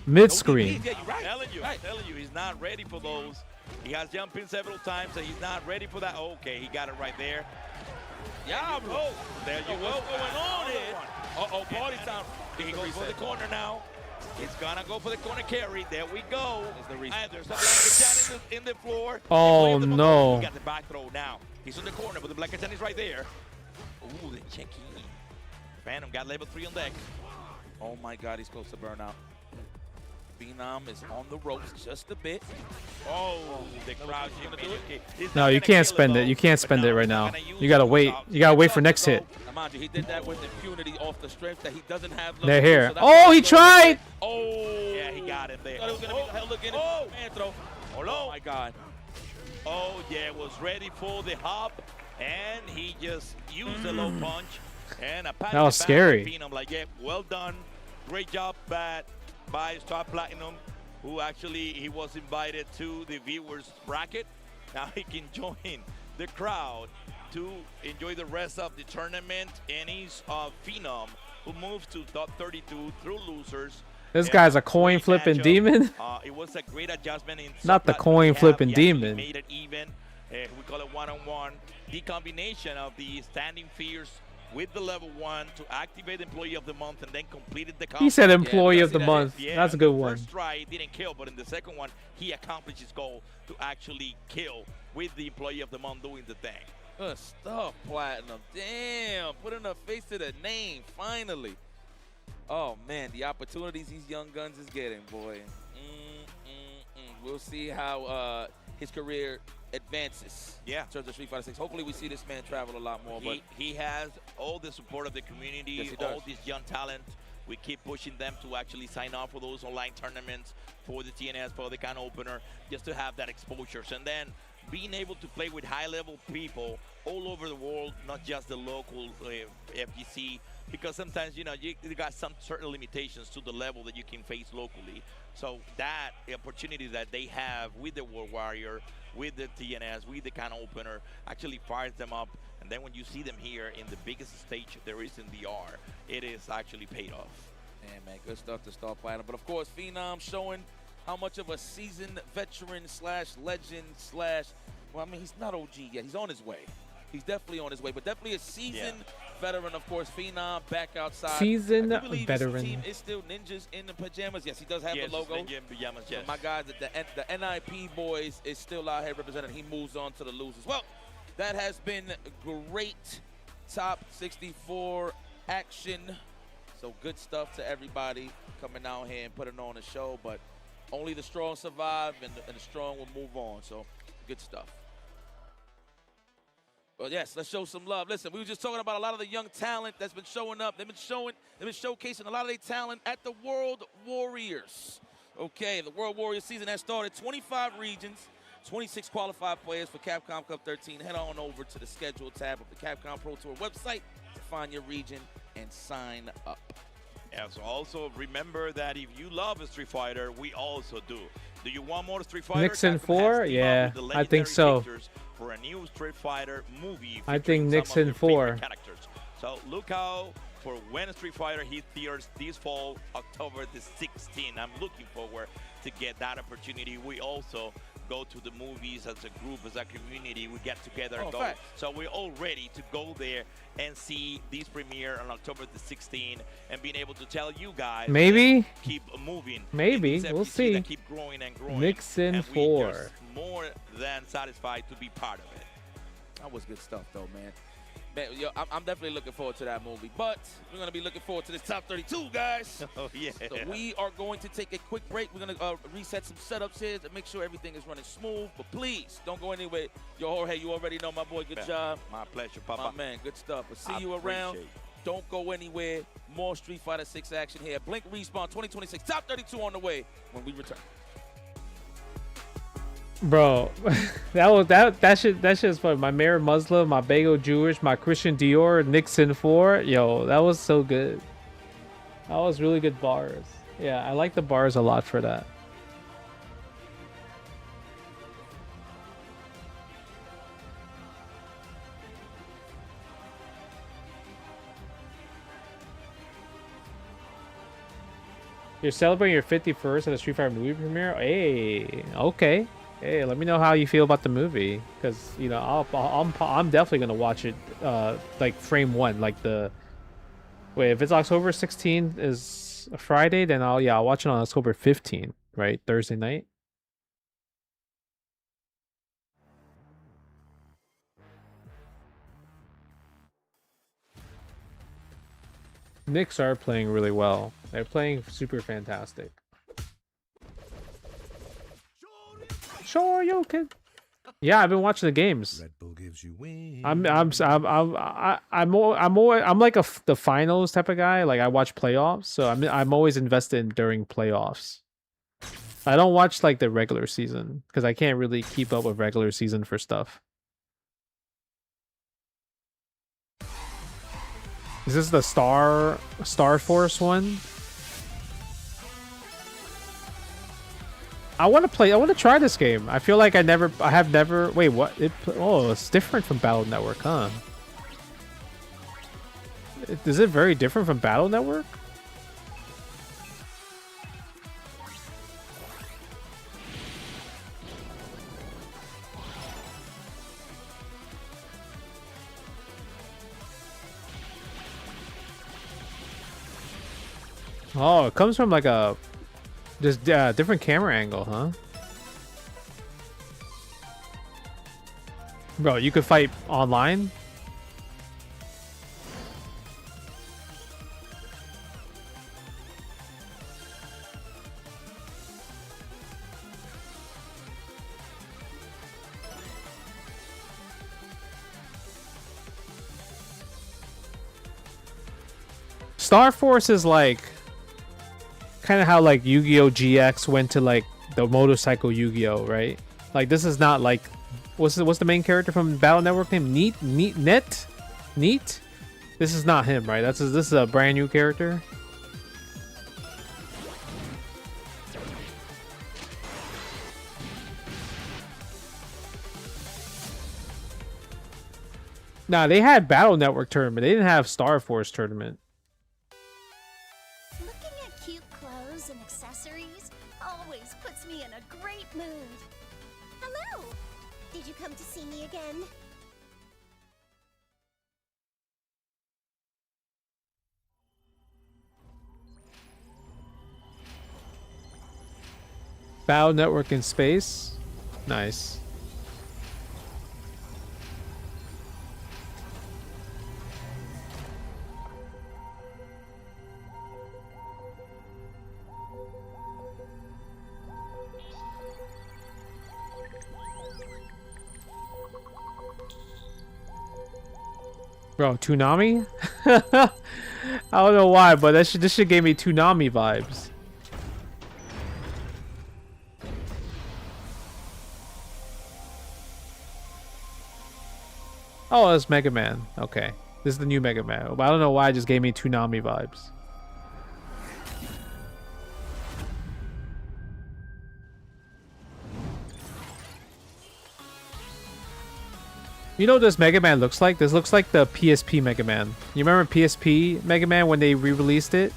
Mid-screen. Yeah, you're right. I'm telling you, he's not ready for those. He has jumped in several times, and he's not ready for that. Okay, he got it right there. Yeah, bro. There you go. What's going on here? Uh-oh, party time. He goes for the corner now. He's gonna go for the corner carry. There we go. There's there's a Blanca in the floor. Oh, no. He got the back throw now. He's in the corner, but the Blanca is right there. Ooh, the check-in. Phantom got level 3 on deck. Oh, my God, he's close to burnout. Phenom is on the ropes just a bit. Oh, the crouch. No, you can't spend it. You can't spend it right now. You gotta wait. You gotta wait for next hit. Mind you, he did that with impunity off the strength that he doesn't have. They're here. Oh, he tried. Oh, yeah, he got it there. Thought it was gonna be the hell look in man throw. Oh my God. Oh yeah, was ready for the hop, and he just used the low punch and a pat. That was scary. Phenom, like, yeah, well done, great job, by Star Platinum, who actually he was invited to the viewers bracket. Now he can join the crowd to enjoy the rest of the tournament, and he's Phenom, who moves to top 32 through losers. This guy's a coin flipping demon. It was a great adjustment in not the coin flipping demon. Made it even. We call it one-on-one. The combination of the standing fears with the level 1 to activate Employee of the Month and then completed the combo. He said Employee of the Month. Yeah, that's a good one. First try, he didn't kill, but in the second one, he accomplished his goal to actually kill with the Employee of the Month doing the thing. Good stuff, Platinum. Damn, putting a face to the name, finally. Oh, man, the opportunities these young guns is getting, boy. We'll see how his career advances. Yeah. In terms of Street Fighter 6. Hopefully we see this man travel a lot more. He has all the support of the community, yes, all this young talent. We keep pushing them to actually sign up for those online tournaments, for the TNS, for the Can Opener, just to have that exposure. And then being able to play with high-level people all over the world, not just the local FGC, because sometimes, you know, you got some certain limitations to the level that you can face locally. So that opportunity that they have with the World Warrior, with the TNS, with the Can Opener, actually fires them up. And then when you see them here in the biggest stage there is in VR, it is actually paid off. Yeah, man, good stuff to Star Platinum. But of course, Phenom showing how much of a seasoned veteran slash legend slash, well, I mean, he's not OG yet. He's on his way. He's definitely on his way, but definitely a seasoned veteran, of course. Phenom back outside. Seasoned veteran. His team is still ninjas in the pajamas. Yes, he does have the logo. Ninja in pajamas, yes. So my guys, the NIP boys is still out here representing. He moves on to the losers. Well, that has been great top 64 action. So good stuff to everybody coming out here and putting on a show. But only the strong survive, and the strong will move on. So good stuff. Well, yes, let's show some love. Listen, we were just talking about a lot of the young talent that's been showing up. They've been showcasing a lot of their talent at the World Warriors. Okay, the World Warriors season has started. 25 regions, 26 qualified players for Capcom Cup 13. Head on over to the schedule tab of the Capcom Pro Tour website to find your region and sign up. Yeah, so also remember that if you love a Street Fighter, we also do. Do you want more Street Fighter? Nixon Capcom 4? has teamed Yeah, up with the I think so. legendary pictures for a new Street Fighter movie. I think featuring some of Nixon your 4. favorite characters. So look out for when Street Fighter hit theaters this fall, October the 16th. I'm looking forward to get that opportunity. We also go to the movies as a group, as a community. We get together and go. Fact. So we're all ready to go there and see this premiere on October the 16th and being able to tell you guys Maybe. keep moving. Maybe. It's We'll FTC see. that keep growing and growing. Nixon and 4. We're just more than satisfied to be part of it. That was good stuff, though, man. Man, yo, I'm definitely looking forward to that movie. But we're going to be looking forward to this top 32, guys. Oh, yeah. So we are going to take a quick break. We're going to reset some setups here to make sure everything is running smooth. But please, don't go anywhere. Yo, Jorge, you already know my boy. Good job. My pleasure, Papa. My man, good stuff. We'll see I you around. appreciate it. Don't go anywhere. More Street Fighter 6 action here. Blink Respawn 2026. Top 32 on the way when we return. Bro, that shit's fun. My Mayor Muslim, my Bagel Jewish, my Christian Dior, Nixon 4. Yo, that was so good. That was really good bars. Yeah, I like the bars a lot for that. You're celebrating your 51st at a Street Fighter movie premiere? Hey, okay. Hey, let me know how you feel about the movie, because you know I'm definitely gonna watch it, like frame one, like the. Wait, if it's October 16th is a Friday, then I'll watch it on October 15th, right? Thursday night. Knicks are playing really well. They're playing super fantastic. Sure, you can. Yeah, I've been watching the games. Red Bull gives you wings. I'm like the finals type of guy. Like I watch playoffs, so I'm always invested during playoffs. I don't watch like the regular season because I can't really keep up with regular season for stuff. Is this the Star Force one? I want to try this game. I feel like I have never. Wait, what? It's different from Battle Network, huh? Is it very different from Battle Network? Oh, it comes from like a just different camera angle, huh? Bro, you could fight online? Star Force is like kind of how like Yu-Gi-Oh! GX went to like the motorcycle Yu-Gi-Oh! Right? Like this is not like what's the main character from Battle Network name? Neat? This is not him, right? This is a brand new character. Nah, they had Battle Network tournament. They didn't have Star Force tournament. Looking at cute clothes and accessories always puts me in a great mood. Hello! Did you come to see me again? Battle Network in space. Nice. Bro, Toonami? I don't know why, but this shit gave me Toonami vibes. Oh, it's Mega Man. Okay. This is the new Mega Man. But I don't know why it just gave me Toonami vibes. You know what this Mega Man looks like? This looks like the PSP Mega Man. You remember PSP Mega Man when they re-released it?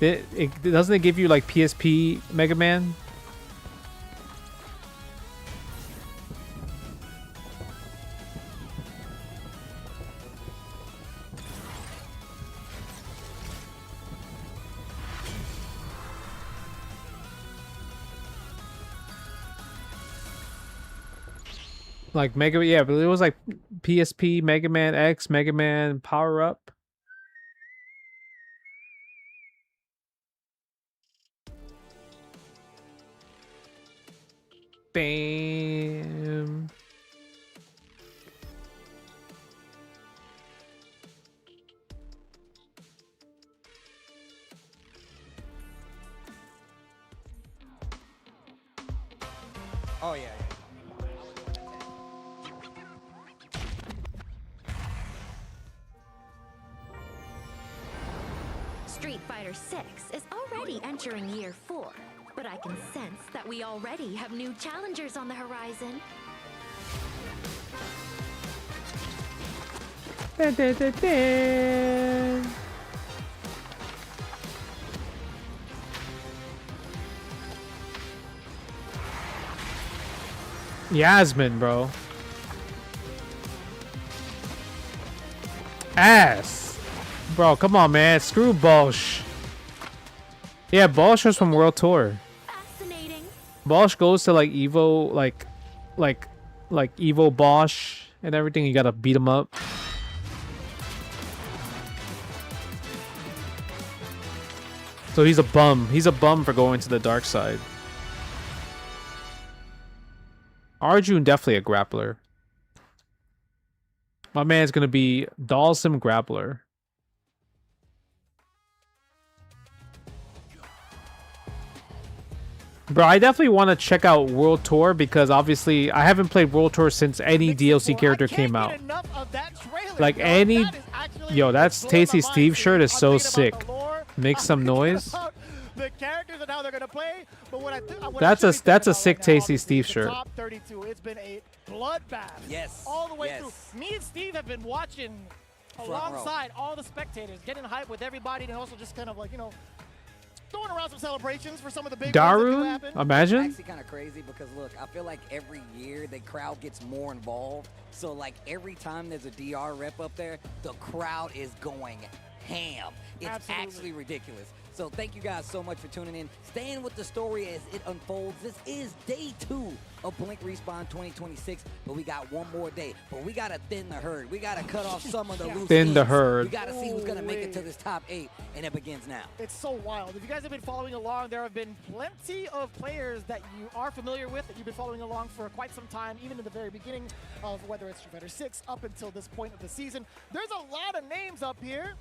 It doesn't it give you like PSP Mega Man? Like Mega, yeah, but it was like PSP, Mega Man X, Mega Man Power Up. Bam. Oh yeah. Street Fighter 6 is already entering year 4, but I can sense that we already have new challengers on the horizon. Dun, dun, dun, dun. Yasmin, bro. Ass. Bro, come on, man. Screw Balsh. Yeah, Balsh was from World Tour. Balsh goes to like Evo, like Evo Bosch and everything. You gotta beat him up. So he's a bum. He's a bum for going to the dark side. Arjun definitely a grappler. My man's gonna be Dalsim grappler. Bro, I definitely want to check out World Tour because obviously I haven't played World Tour since any DLC character came out. Like any... Yo, that's Tasty Steve shirt is so sick. Make some noise. The characters and how they're gonna play, but that's a sick Tasty Steve shirt. Top 32, it's been a bloodbath. Yes. All the way through. Me and Steve have been watching alongside all the spectators, getting hype with everybody, and also just kind of like, you know, throwing around some celebrations for some of the big Darun, imagine. It's actually kind of crazy because look, I feel like every year the crowd gets more involved. So like every time there's a DR rep up there, the crowd is going ham. It's actually ridiculous. So thank you guys so much for tuning in. Staying with the story as it unfolds. This is day 2 of Blink Respawn 2026, but we got one more day. But we got to thin the herd. We got to cut off some of the loose Thin the ends. herd. We got to see who's going to make it to this top 8, and it begins now. It's so wild. If you guys have been following along, there have been plenty of players that you are familiar with, that you've been following along for quite some time, even in the very beginning of whether it's Street Fighter 6 up until this point of the season. There's a lot of names up here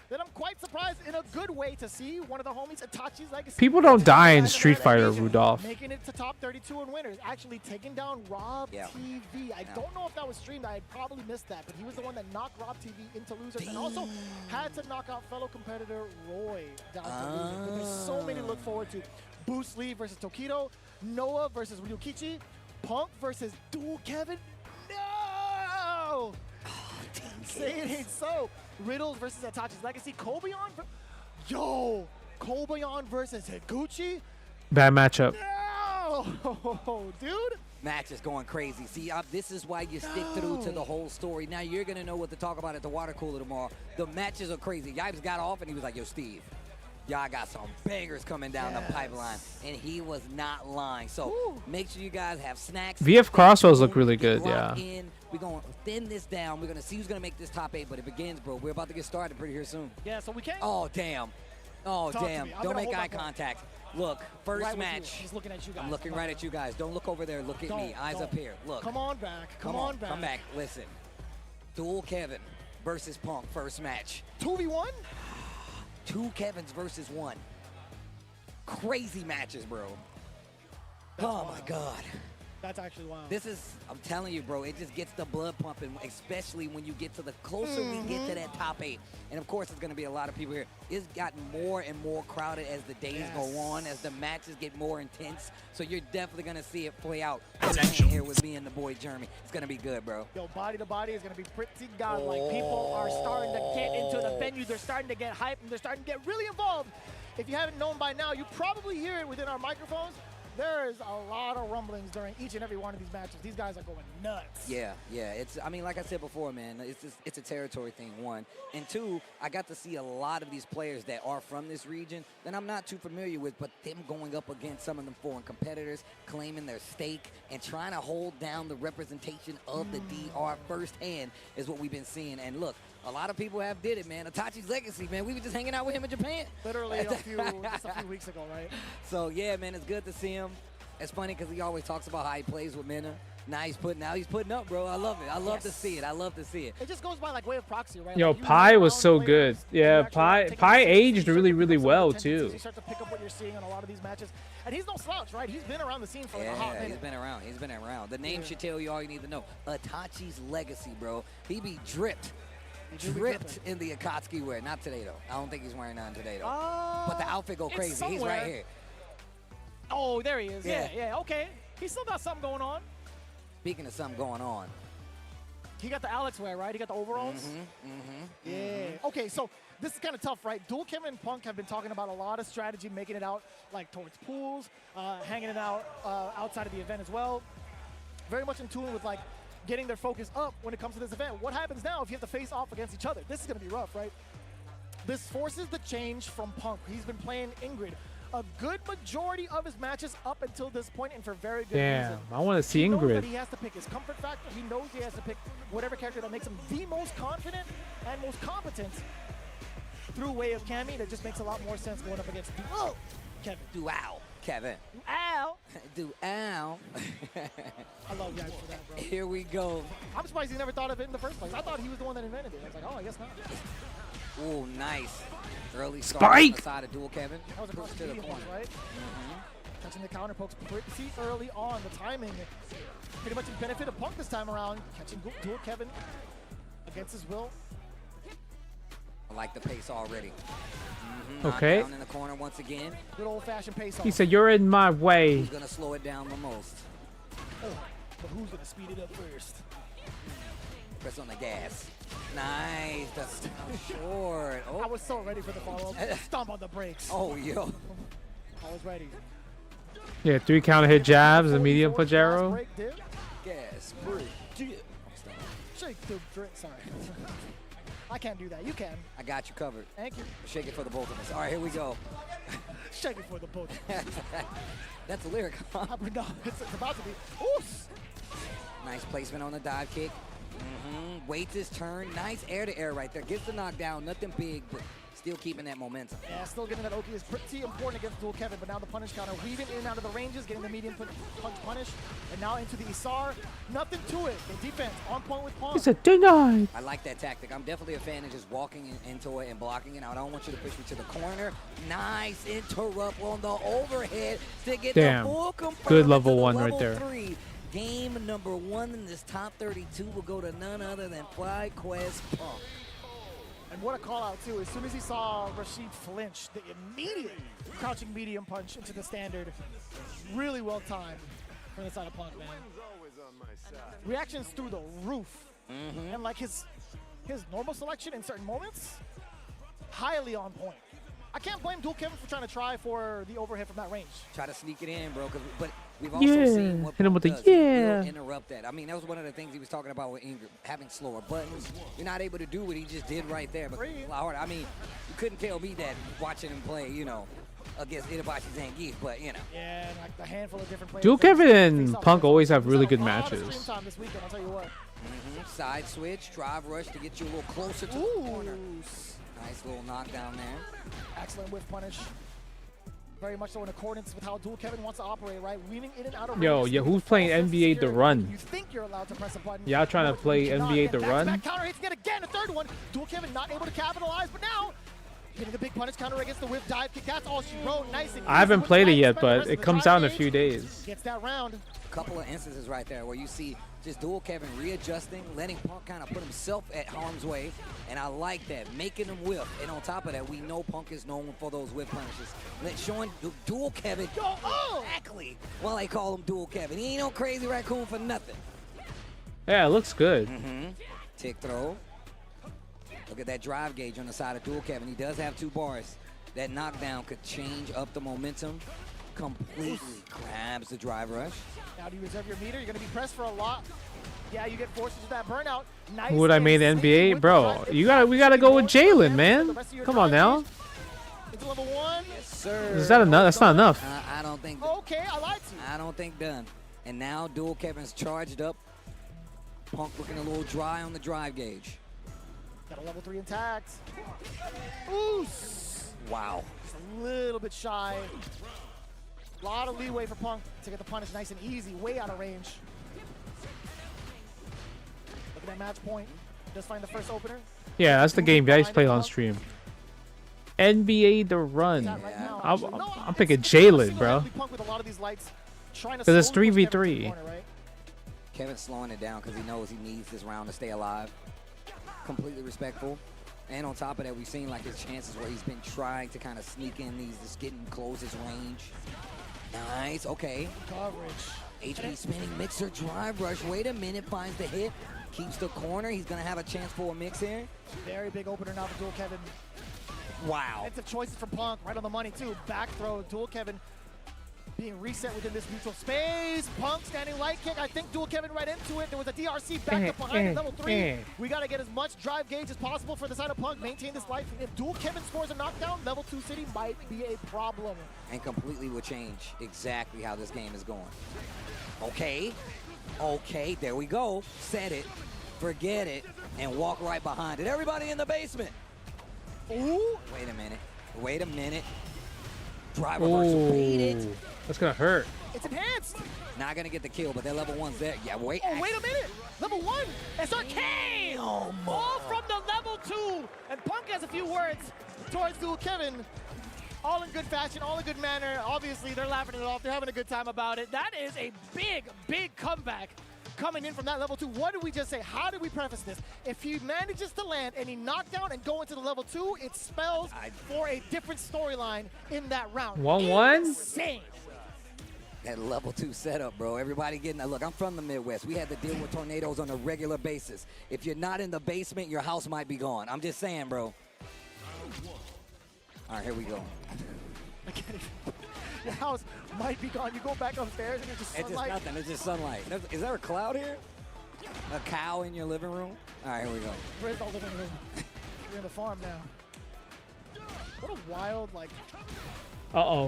that I'm quite surprised in a good way to see. One of the homies, Itachi's Legacy. People don't die in Street Fighter, Rudolph. Making it to top 32 in winners. Actually taking down Rob TV. I don't know if that was streamed. I had probably missed that, but he was the one that knocked Rob TV into losers and also had to knock out fellow competitor Roy down to losers. But there's so many to look forward to. Boost Lee versus Tokido. Noah versus Ryukichi. Punk versus Dual Kevin. No! Say it ain't so. Riddles versus Itachi's Legacy. Kobayon. Yo! Kobayon versus Higuchi. Bad matchup. No! Dude. Match is going crazy. See, this is why you stick through to the whole story. Now you're going to know what to talk about at the water cooler tomorrow. The matches are crazy. Yipes got off and he was like, yo, Steve, y'all got some bangers coming down the pipeline. And he was not lying. So make sure you guys have snacks. VF Crossbows look really good, yeah. We're going to thin this down. We're going to see who's going to make this top 8, but it begins, bro. We're about to get started pretty here soon. Yeah, so we can't. Oh, damn. Oh, damn. Don't make eye contact. Look, first match. He's looking at you guys. I'm looking right at you guys. Don't look over there. Look at me. Eyes up here. Look. Come on back. Come on back. Come back. Listen. Dual Kevin versus Punk. First match. 2v1? 2 Kevins versus 1. Crazy matches, bro. Oh, my God. That's actually wild. This is, I'm telling you, bro, it just gets the blood pumping, especially when you get to the closer we get to that top 8. And of course, there's going to be a lot of people here. It's gotten more and more crowded as the days go on, as the matches get more intense. So you're definitely going to see it play out. Here with me and the boy Jeremy. It's going to be good, bro. Yo, body to body is going to be pretty godlike. People are starting to get into the venue. They're starting to get hyped, and they're starting to get really involved. If you haven't known by now, you probably hear it within our microphones. There is a lot of rumblings during each and every one of these matches. These guys are going nuts. Yeah. It's, I mean, like I said before, man, it's a territory thing, one. And two, I got to see a lot of these players that are from this region that I'm not too familiar with, but them going up against some of them foreign competitors, claiming their stake, and trying to hold down the representation of the DR firsthand is what we've been seeing. And look, a lot of people have did it, man. Itachi's legacy, man. We were just hanging out with him in Japan. Literally just a few weeks ago, right? So, yeah, man, it's good to see him. It's funny because he always talks about how he plays with Minna. Now he's putting up, bro. I love it. I love to see it. I love to see it. It just goes by like way of proxy, right? Yo, like Pi was so good. Yeah, Pi aged really well too. You start to pick up what you're seeing on a lot of these matches, and he's no slouch, right? He's been around the scene for like a hot minute. He's been around. He's been around. The name should tell you all you need to know. Itachi's legacy, bro. He be dripped in the Akatsuki wear. Not today though. I don't think he's wearing none today though. But the outfit go crazy. He's right here. Oh, there he is. Yeah. Okay. He's still got something going on. Speaking of something going on. He got the Alex wear, right? He got the overalls? Yeah. Okay, so this is kind of tough, right? Dual Kim and Punk have been talking about a lot of strategy, making it out like towards pools, hanging it out outside of the event as well. Very much in tune with like getting their focus up when it comes to this event. What happens now if you have to face off against each other? This is going to be rough, right? This forces the change from Punk. He's been playing Ingrid a good majority of his matches up until this point, and for very good reason. I want to see He knows Ingrid. that he has to pick his comfort factor. He knows he has to pick whatever character that makes him the most confident and most competent through way of Cammy. That just makes a lot more sense going up against Kevin. Kevin. Ow. Ow. I love you guys for that, bro. Here we go. I'm surprised he never thought of it in the first place. I thought he was the one that invented it. I was like, oh, I guess not. Oh, nice. Early start on the side of Dual Kevin. That was a Push to the corner. Right? Catching the counter pokes pretty early on. The timing pretty much in benefit of Punk this time around. Catching Dual Kevin against his will. I like the pace already. Okay. Down in the corner once again. Good old-fashioned pace off. He said, "You're in my way." Who's gonna slow it down the most? But who's gonna speed it up first? Press on the gas. Nice. That's short. I was so ready for the follow-up. Stomp on the brakes. Oh, yo. I was ready. Yeah, 3 counter hit jabs, a medium punch arrow. Gas, break, dip. Shake the drink. Sorry. I can't do that. You can. I got you covered. Thank you. Shake it for the both of us. All right, here we go. Shake it for the both of us. That's a lyric, huh? No, it's about to be. Oof. Nice placement on the dive kick. Waits his turn. Nice air-to-air right there. Gets the knockdown. Nothing big, but still keeping that momentum. Yeah, still getting that Oki is pretty important against Dual Kevin, but now the punish counter weaving in and out of the ranges, getting the medium punch punish, and now into the Isar. Nothing to it. The defense on point with Punk. It's a denied. I like that tactic. I'm definitely a fan of just walking into it and blocking it. I don't want you to push me to the corner. Nice interrupt on the overhead to get the full confirm. Good level 1 right there. 3. Game number 1 in this top 32 will go to none other than FlyQuest Punk. And what a call out too. As soon as he saw Rashid flinch, the immediate crouching medium punch into the standard. Really well timed from the side of Punk, man. Reactions through the roof. And like his normal selection in certain moments, highly on point. I can't blame Dual Kevin for trying to try for the overhead from that range. Try to sneak it in, bro. But we've also seen what hit him with the does. He will interrupt that. I mean, that was one of the things he was talking about with Ingrid, having slower buttons. You're not able to do what he just did right there. But I mean, you couldn't tell me that watching him play, you know, against Itabashi Zangief, but you know. Yeah, and like a handful of different players. Dual Kevin and Punk always have really good matches. Time this weekend, I'll tell you what. Side switch, drive rush to get you a little closer to the corner. Nice little knockdown there. Excellent whiff punish. Very much so in accordance with how Dual Kevin wants to operate, right? Weaving in and out of Yo, who's playing NBA The Run? You think you're allowed to press a button. Y'all trying to play NBA The Run? Back counter hits again, a third one. Dual Kevin not able to capitalize, but now Getting the big punish counter against the whip dive kick. That's all she wrote. Nice and I haven't easy played it with yet, the but rest it of the comes drive out in a gauge. few days. Gets that round. Couple of instances right there where you see just dual Kevin readjusting, letting Punk kind of put himself at harm's way, and I like that, making him whip. And on top of that, we know Punk is known for those whip punishes. Showing dual Kevin exactly why they call him dual Kevin. He ain't no crazy raccoon for nothing. Yeah, it looks good. Tick throw. Look at that drive gauge on the side of dual Kevin. He does have 2 bars. That knockdown could change up the momentum completely. Grabs the drive rush. Now do you reserve your meter? You're going to be pressed for a lot. Yeah, you get forced into that burnout. Nice. Who would I made NBA, bro? We gotta go with Jalen, man. Come on now. Into level 1. Yes, sir. Is that enough? That's not enough. I don't think. Okay, I lied to you. I don't think done. And now dual Kevin's charged up. Punk looking a little dry on the drive gauge. Got a level 3 intact. Ooh. Wow. Just a little bit shy. A lot of leeway for Punk to get the punish nice and easy, way out of range. Look at that match point. Just find the first opener. Yeah, that's the game guys play on stream. NBA The Run. I'm picking Jalen, bro. Because it's 3v3. Kevin's slowing it down because he knows he needs this round to stay alive. Completely respectful. And on top of that, we've seen like his chances where he's been trying to kind of sneak in these, just getting close his range. Nice, okay. Coverage. HP spinning mixer drive rush. Wait a minute, finds the hit. Keeps the corner. He's going to have a chance for a mix here. Very big opener now for dual Kevin. Wow. It's a choices from Punk. Right on the money, too. Back throw. Dual Kevin being reset within this neutral space. Punk standing light kick. I think dual Kevin right into it. There was a DRC back up behind it, level 3. We got to get as much drive gauge as possible for the side of Punk. Maintain this life. If dual Kevin scores a knockdown, level 2 city might be a problem. And completely will change exactly how this game is going. Okay. Okay, there we go. Set it. Forget it. And walk right behind it. Everybody in the basement. Ooh. Wait a minute. Wait a minute. Drive reversal. Beat it. That's gonna hurt. It's enhanced. Not gonna get the kill, but that level 1's there. Yeah, wait. Oh, wait a minute. Level 1. SRK. Oh, my. All from the level 2. And Punk has a few words towards dual Kevin. All in good fashion, all in good manner. Obviously, they're laughing it off. They're having a good time about it. That is a big, big comeback coming in from that level 2. What did we just say? How did we preface this? If he manages to land any knockdown and go into the level 2, it spells for a different storyline in that round. 1-1? Insane. That level 2 setup, bro. Everybody getting that. Look, I'm from the Midwest. We had to deal with tornadoes on a regular basis. If you're not in the basement, your house might be gone. I'm just saying, bro. All right, here we go. Your house might be gone. You go back upstairs and it's just sunlight. It's just nothing. It's just sunlight. Is there a cloud here? A cow in your living room? All right, here we go. Where's the living room? You're in the farm now. What a wild, like,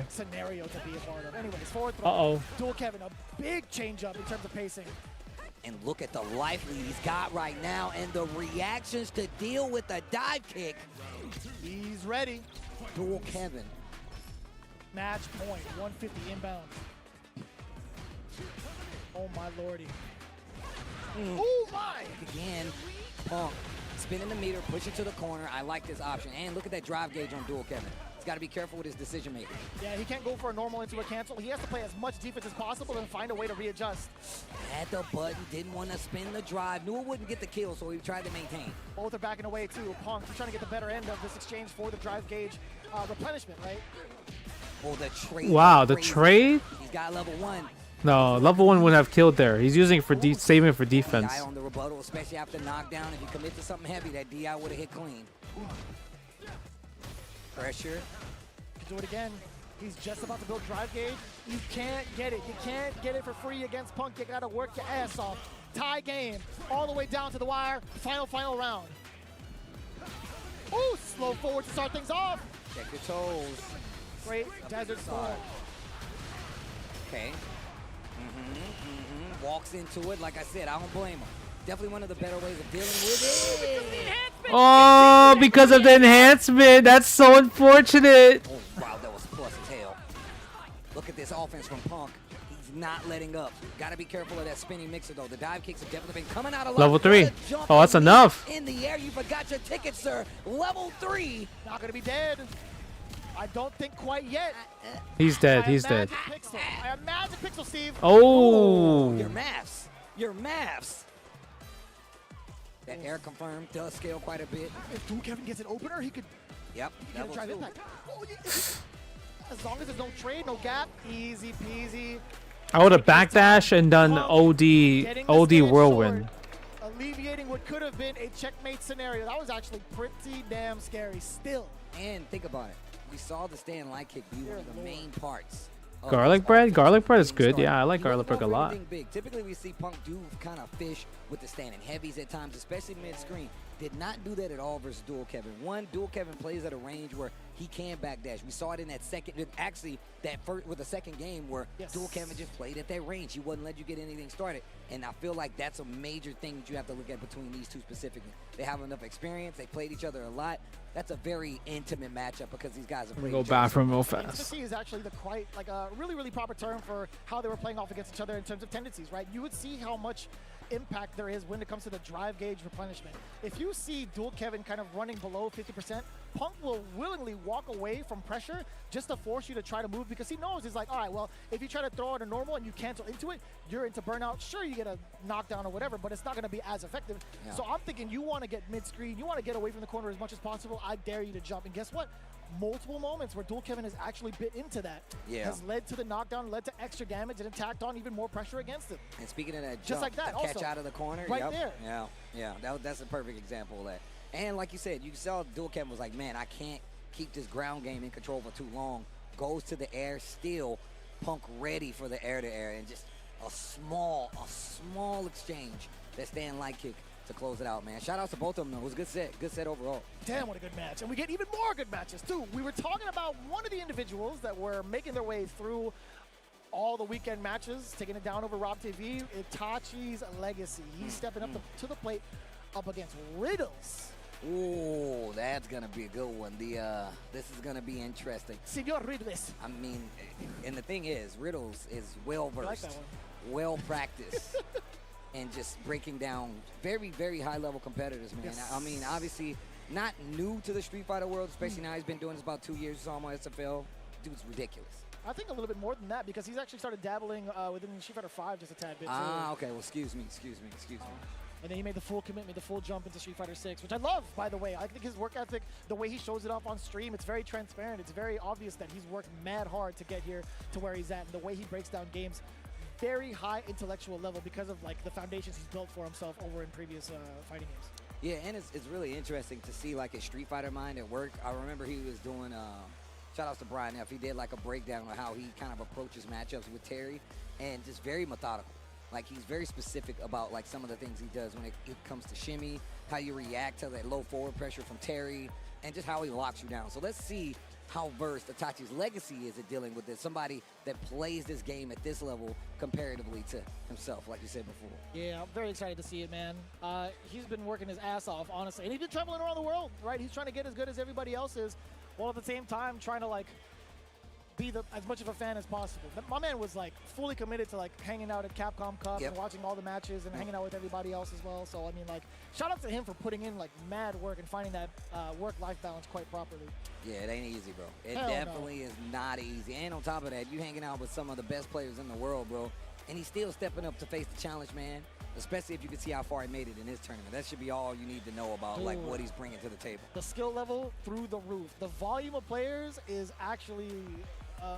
scenario to be a part of. Anyways, forward throw. Dual Kevin, a big change up in terms of pacing. And look at the life lead he's got right now and the reactions to deal with the dive kick. He's ready. Dual Kevin. Match point, 150 inbound. Oh my lordy. Oh my! Again, Punk spinning the meter, push it to the corner. I like this option. And look at that drive gauge on dual Kevin. He's got to be careful with his decision making. Yeah, he can't go for a normal into a cancel. He has to play as much defense as possible and find a way to readjust. Had the button, didn't want to spin the drive, knew it wouldn't get the kill, so he tried to maintain. Both are backing away too. Punk, he's trying to get the better end of this exchange for the drive gauge replenishment, right? Oh, the trade. Wow, the trade? He's got level 1. No, level 1 wouldn't have killed there. He's using it for saving for defense. DI on the rebuttal, especially after knockdown. If you commit to something heavy, that DI would have hit clean. Pressure. Do it again. He's just about to build drive gauge. You can't get it. You can't get it for free against Punk. You gotta work your ass off. Tie game. All the way down to the wire. Final round. Ooh, slow forward to start things off. Check your toes. Great Desert Storm. Okay. Walks into it. Like I said, I don't blame him. Definitely one of the better ways of dealing with it. Oh, because of the enhancement. That's so unfortunate. Oh, wow, that was plus tail. Look at this offense from Punk. He's not letting up. Got to be careful of that spinning mixer, though. The dive kicks have definitely been coming out a lot. Level 3. Oh, that's enough. In the air, you forgot your ticket, sir. Level 3. Not going to be dead. I don't think quite yet. He's dead. He's dead. I imagine Pixel, Steve. Oh. Your maths. Your maths. That air confirmed does scale quite a bit. If JWong gets an opener, he could. Yep. Get a drive impact. Oh, as long as there's no trade, no gap, easy peasy. I would have backdash and done OD whirlwind. Alleviating what could have been a checkmate scenario. That was actually pretty damn scary still. And think about it. We saw the stand light kick be one of the main parts. Garlic bread? Garlic bread is good. Yeah, I like garlic bread a lot. Big. Typically, we see Punk do kind of fish with the standing heavies at times, especially mid-screen. Did not do that at all versus Dual Kevin. Dual Kevin plays at a range where he can backdash. We saw it in that second, actually, that first with the second game where Dual Kevin just played at that range. He wouldn't let you get anything started. And I feel like that's a major thing that you have to look at between these two specifically. They have enough experience. They played each other a lot. That's a very intimate matchup because these guys have played Go bathroom real fast. Intimacy is actually like a really proper term for how they were playing off against each other in terms of tendencies, right? You would see how much impact there is when it comes to the drive gauge replenishment. If you see Dual Kevin kind of running below 50%, Punk will willingly walk away from pressure just to force you to try to move because he knows he's like, all right, well, if you try to throw out a normal and you cancel into it, you're into burnout. Sure, you get a knockdown or whatever, but it's not going to be as effective. Yeah. So I'm thinking you want to get mid-screen, you want to get away from the corner as much as possible. I dare you to jump. And guess what? Multiple moments where Dual Kevin has actually bit into that has led to the knockdown, led to extra damage, and tacked on even more pressure against him. And speaking of that jump, just like that, catch out of the corner, right there. Yeah, that's a perfect example of that. And like you said, you saw Dual Kevin was like, man, I can't keep this ground game in control for too long. Goes to the air, still Punk ready for the air-to-air, and just a small exchange. That stand light kick to close it out, man. Shout out to both of them, though. It was a good set overall. Damn, what a good match. And we get even more good matches, too. We were talking about one of the individuals that were making their way through all the weekend matches, taking it down over Rob TV, Itachi's Legacy. He's stepping up to the plate up against Riddles. Ooh, that's going to be a good one. This is going to be interesting. Senor Riddles. I mean, and the thing is, Riddles is well-versed, well-practiced. And just breaking down very high-level competitors, man. Yes. I mean, obviously, not new to the Street Fighter world, especially now he's been doing this about 2 years. Saw him on SFL. Dude's ridiculous. I think a little bit more than that because he's actually started dabbling within Street Fighter 5 just a tad bit. Okay. Well, excuse me. And then he made the full commitment, the full jump into Street Fighter 6, which I love, by the way. I think his work ethic, the way he shows it off on stream, it's very transparent. It's very obvious that he's worked mad hard to get here to where he's at. And the way he breaks down games, very high intellectual level because of like the foundations he's built for himself over in previous fighting games. Yeah, and it's really interesting to see like his Street Fighter mind at work. I remember he was doing, shout outs to Brian F. He did like a breakdown of how he kind of approaches matchups with Terry and just very methodical. Like he's very specific about like some of the things he does when it comes to shimmy, how you react to that low forward pressure from Terry, and just how he locks you down. So let's see how versed Itachi's Legacy is at dealing with this. Somebody that plays this game at this level comparatively to himself, like you said before. Yeah, I'm very excited to see it, man. He's been working his ass off, honestly. And he's been traveling around the world, right? He's trying to get as good as everybody else is, while at the same time trying to, like, be as much of a fan as possible. My man was, like, fully committed to, like, hanging out at Capcom Cup and watching all the matches and hanging out with everybody else as well. So, I mean, like, shout out to him for putting in, like, mad work and finding that work-life balance quite properly. Yeah, it ain't easy, bro. It Hell definitely is not easy. And on top of that, you hanging out with some of the best players in the world, bro. And he's still stepping up to face the challenge, man. Especially if you can see how far he made it in his tournament. That should be all you need to know about, like, what he's bringing to the table. The skill level through the roof. The volume of players is actually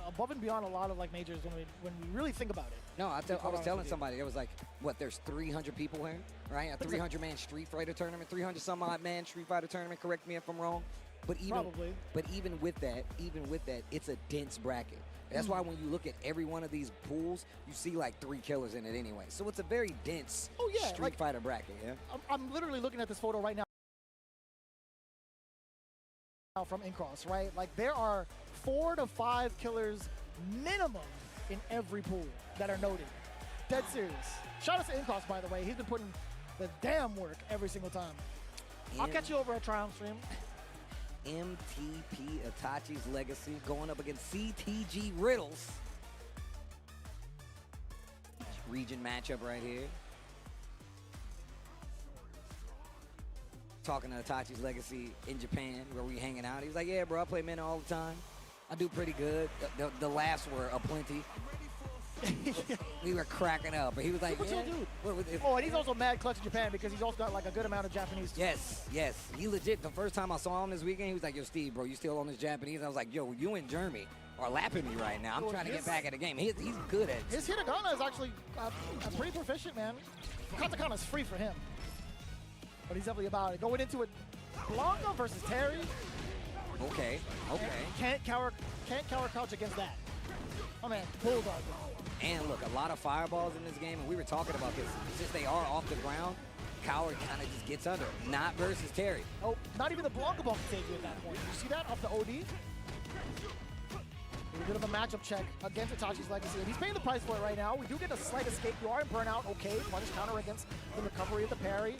above and beyond a lot of, like, majors when we really think about it. No, I was telling somebody, it was like, what, there's 300 people here, right? A 300-man Street Fighter tournament, 300-some-odd-man Street Fighter tournament. Correct me if I'm wrong. But even with that, it's a dense bracket. That's why when you look at every one of these pools, you see like 3 killers in it anyway. So it's a very dense Street Fighter bracket. Yeah. I'm literally looking at this photo right now from Incross, right? Like there are 4 to 5 killers minimum in every pool that are noted. Dead serious. Shout out to Incross, by the way. He's been putting the damn work every single time. I'll catch you over at Triumph Stream. MTP Itachi's Legacy going up against CTG Riddles. region matchup right here. Talking to Itachi's Legacy in Japan, where we hanging out. He was like, yeah, bro, I play Mena all the time. I do pretty good. The laughs were aplenty. We were cracking up, but he was like, yeah. Oh, and he's also mad clutch in Japan because he's also got like a good amount of Japanese. Yes. He legit, the first time I saw him this weekend, he was like, yo, Steve, bro, you still on this Japanese? I was like, yo, you and Jeremy are lapping me right now. I'm trying to get back at the game. He's good at it. His Hiragana is actually pretty proficient, man. Katakana is free for him. But he's definitely about it. Going into it, Blanca versus Terry. Okay. Can't cower couch against that. Oh man, bulldog. And look, a lot of fireballs in this game, and we were talking about this. Since they are off the ground, Coward kind of just gets under. Not versus Terry. Oh, not even the Blanca ball can save you at that point. You see that off the OD? A bit of a matchup check against Itachi's Legacy, and he's paying the price for it right now. We do get a slight escape. You are in burnout, okay. Punish counter against the recovery of the parry.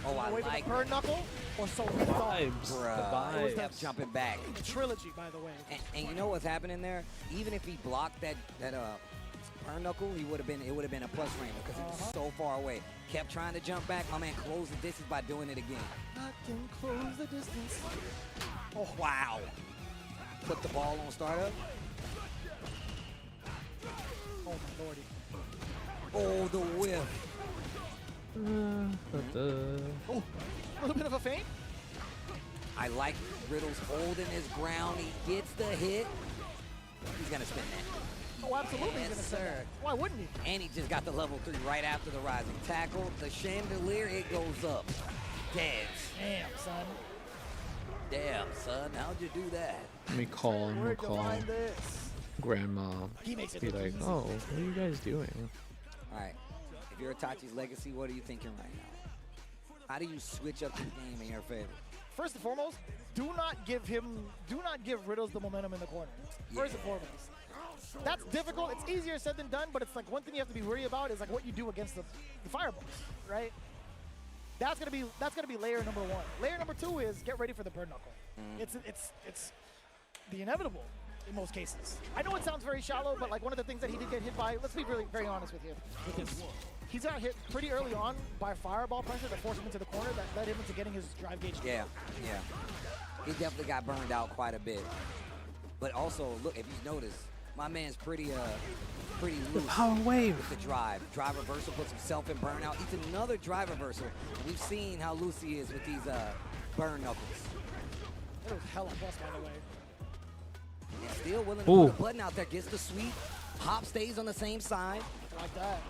Oh, I like the burn knuckle, or so we thought. Bruh, he kept jumping back. Trilogy, by the way. And you know what's happening there? Even if he blocked that burn knuckle, it would have been a plus frame because he was so far away. Kept trying to jump back. My man closed the distance by doing it again. I can close the distance. Oh, wow. Put the ball on startup. Oh, my lordy. Oh, the whiff. Oh, a little bit of a feint. I like Riddle's holding his ground. He gets the hit. He's going to spin that. Oh, absolutely. Yes, he's gonna sir. that. Why wouldn't he? And he just got the level 3 right after the rising tackle. The chandelier, it goes up. Dead. Damn, son. How'd you do that? Let me call him. We'll call Grandma. He makes it be look like, easy. oh, what are you guys doing? All right. If you're Itachi's Legacy, what are you thinking right now? How do you switch up the game in your favor? First and foremost, do not give Riddles the momentum in the corner. First and foremost. That's difficult. It's easier said than done, but it's like one thing you have to be worried about is like what you do against the fireballs, right? That's gonna be layer number 1. Layer number 2 is get ready for the bird knuckle. It's the inevitable in most cases. I know it sounds very shallow, but like one of the things that he did get hit by, let's be really very honest with you. He's got hit pretty early on by fireball pressure that forced him into the corner that led him into getting his drive gauge. Yeah. He definitely got burned out quite a bit. But also, look, if you notice, my man's pretty loose power wave with the drive. Drive reversal puts himself in burnout. Eats another drive reversal. We've seen how loose he is with these burn knuckles. It was hella plus, by the way. And still willing to put a button out there. Gets the sweep. Hop stays on the same side. Like that.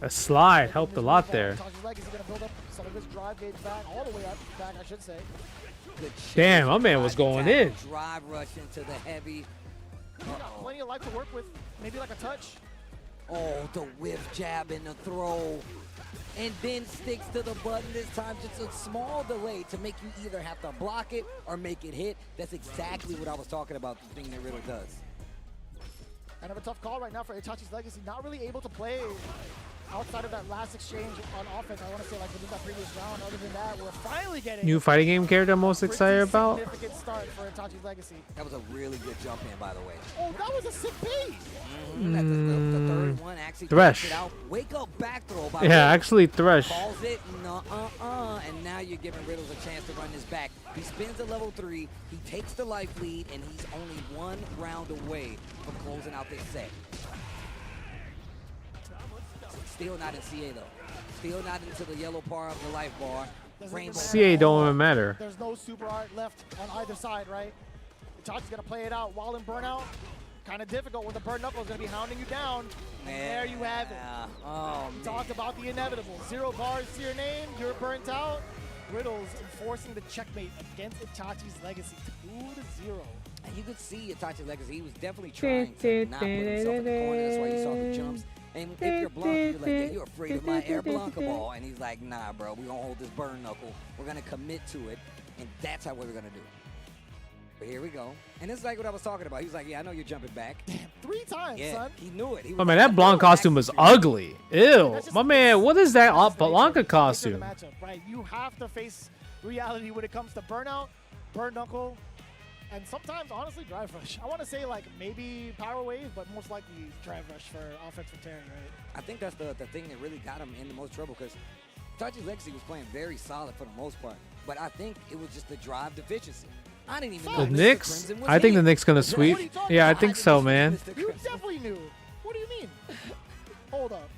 A slide helped a lot there. Itachi's Legacy gonna build up some of his drive gauge back, all the way up back, I should say. Damn, my man was going in. Drive rush into the heavy. He's got plenty of life to work with. Maybe like a touch. Oh, the whiff jab and the throw. And then sticks to the button this time. Just a small delay to make you either have to block it or make it hit. That's exactly what I was talking about, the thing that Riddle does. Kind of a tough call right now for Itachi's Legacy. Not really able to play outside of that last exchange on offense. I want to say like within that previous round. Other than that, we're finally getting New fighting game character I'm most excited about? Significant start for Itachi's Legacy. That was a really good jump in, by the way. Oh, that was a sick piece. That's the third one actually. Thresh. Wake up back throw. By Yeah, actually Thresh. Calls it, and now you're giving Riddles a chance to run this back. He spins the level 3, he takes the life lead, and he's only 1 round away from closing out this set. Still not in CA though. Still not into the yellow part of the life bar. CA don't even matter. There's no super art left on either side, right? Itachi's gonna play it out while in burnout. Kind of difficult when the burn knuckle is gonna be hounding you down. And there you have it. Oh, we talked about the inevitable. 0 bars to your name, you're burnt out. Riddles enforcing the checkmate against Itachi's Legacy, 2-0. And you could see Itachi's Legacy, he was definitely trying to not put himself in the corner. That's why you saw the jumps. And if you're Blanca, you're like, yeah, you're afraid of my Air Blanca ball. And he's like, nah, bro, we're going to hold this burn knuckle. We're going to commit to it. And that's how we're going to do it. But here we go. And this is like what I was talking about. He was like, yeah, I know you're jumping back. Damn, 3 times, son. He knew it. He Oh man, that Blanc costume was ugly. Ew. My man, what is that Blanca costume? Matchup, right? You have to face reality when it comes to burnout, burn knuckle, And sometimes, honestly, drive rush. I want to say like maybe power wave, but most likely drive rush for offense from Terry, right? I think that's the thing that really got him in the most trouble because Tachi's Legacy was playing very solid for the most part, but I think it was just the drive deficiency. I didn't even know The Mr. Knicks? Crimson was I think here. the Knicks gonna sweep. Yeah, I think so, man. You definitely knew. What do you mean? Hold up.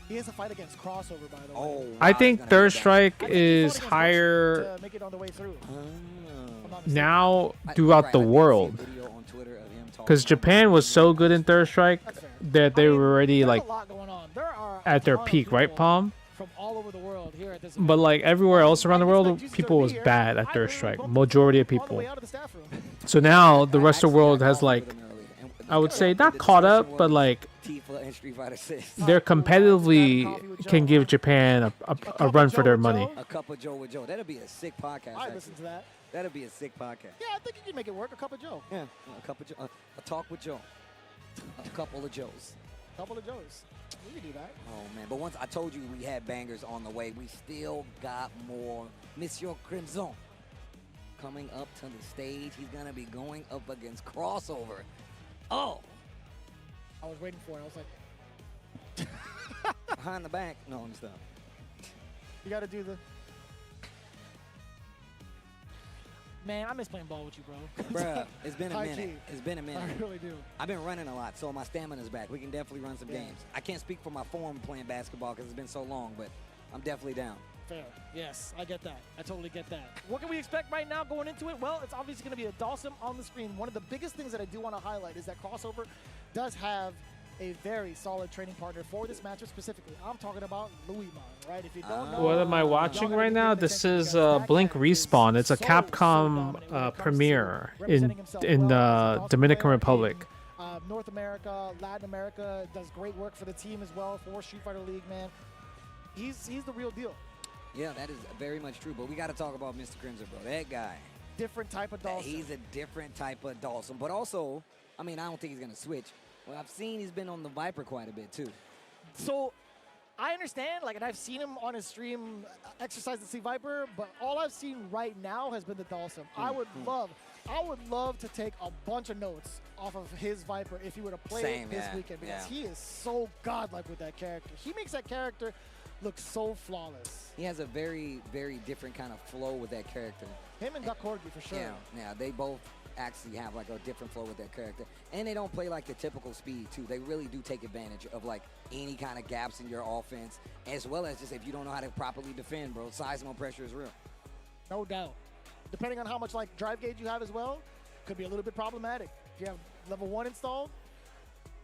He has a fight against Crossover, by the way. Oh, I think Third Strike is higher to make it on the way through. now throughout the world. Because Japan was so good in Third Strike that they were already like at their peak, right, Palm? From all over the world here at this But like everywhere else around the world, people was bad at Third Strike. Majority of people. So now the rest of the world has like, I would say not caught up, but like they're competitively can give Japan a run for their money. A cup of Joe with Joe. That'd be a sick podcast. I listen to that. That'd be a sick podcast. Yeah, I think you can make it work. A cup of Joe. Yeah, a cup of Joe. A talk with Joe. A couple of Joes. A couple of Joes. We can do that. Oh, man. But once I told you we had bangers on the way, we still got more. Monsieur Crimson coming up to the stage. He's going to be going up against Crossover. Oh. I was waiting for it. I was like. Behind the back. No, I'm stuck. You got to do the. Man, I miss playing ball with you, bro. Bruh, it's been a High minute. key. It's been a minute. I really do. I've been running a lot, so my stamina's back. We can definitely run some games. I can't speak for my form playing basketball because it's been so long, but I'm definitely down. Fair. Yes, I get that. I totally get that. What can we expect right now going into it? Well, it's obviously going to be a Dawson on the screen. One of the biggest things that I do want to highlight is that Crossover does have a very solid training partner for this matchup specifically. I'm talking about Louis Mon, right? If you don't know, What am I watching right now? This is Blink Respawn. It's a Capcom premiere in the Dominican Republic. North America, Latin America does great work for the team as well for Street Fighter League, man. He's the real deal. Yeah, that is very much true. But we got to talk about Mr. Crimson, bro. That guy. Different type of Dawson. He's a different type of Dawson. But also, I mean, I don't think he's going to switch. Well, I've seen he's been on the Viper quite a bit, too. So, I understand, like, and I've seen him on his stream exercise the Sea Viper, but all I've seen right now has been the Dawson. I would love to take a bunch of notes off of his Viper if he were to play it this weekend, because he is so godlike with that character. He makes that character look so flawless. He has a very, very different kind of flow with that character. Him and Duck Corgi, for sure. Yeah, they both actually have like a different flow with their character, and they don't play like the typical speed too. They really do take advantage of like any kind of gaps in your offense, as well as just if you don't know how to properly defend, bro. Seismo pressure is real. No doubt. Depending on how much like drive gauge you have as well, could be a little bit problematic. If you have level 1 installed,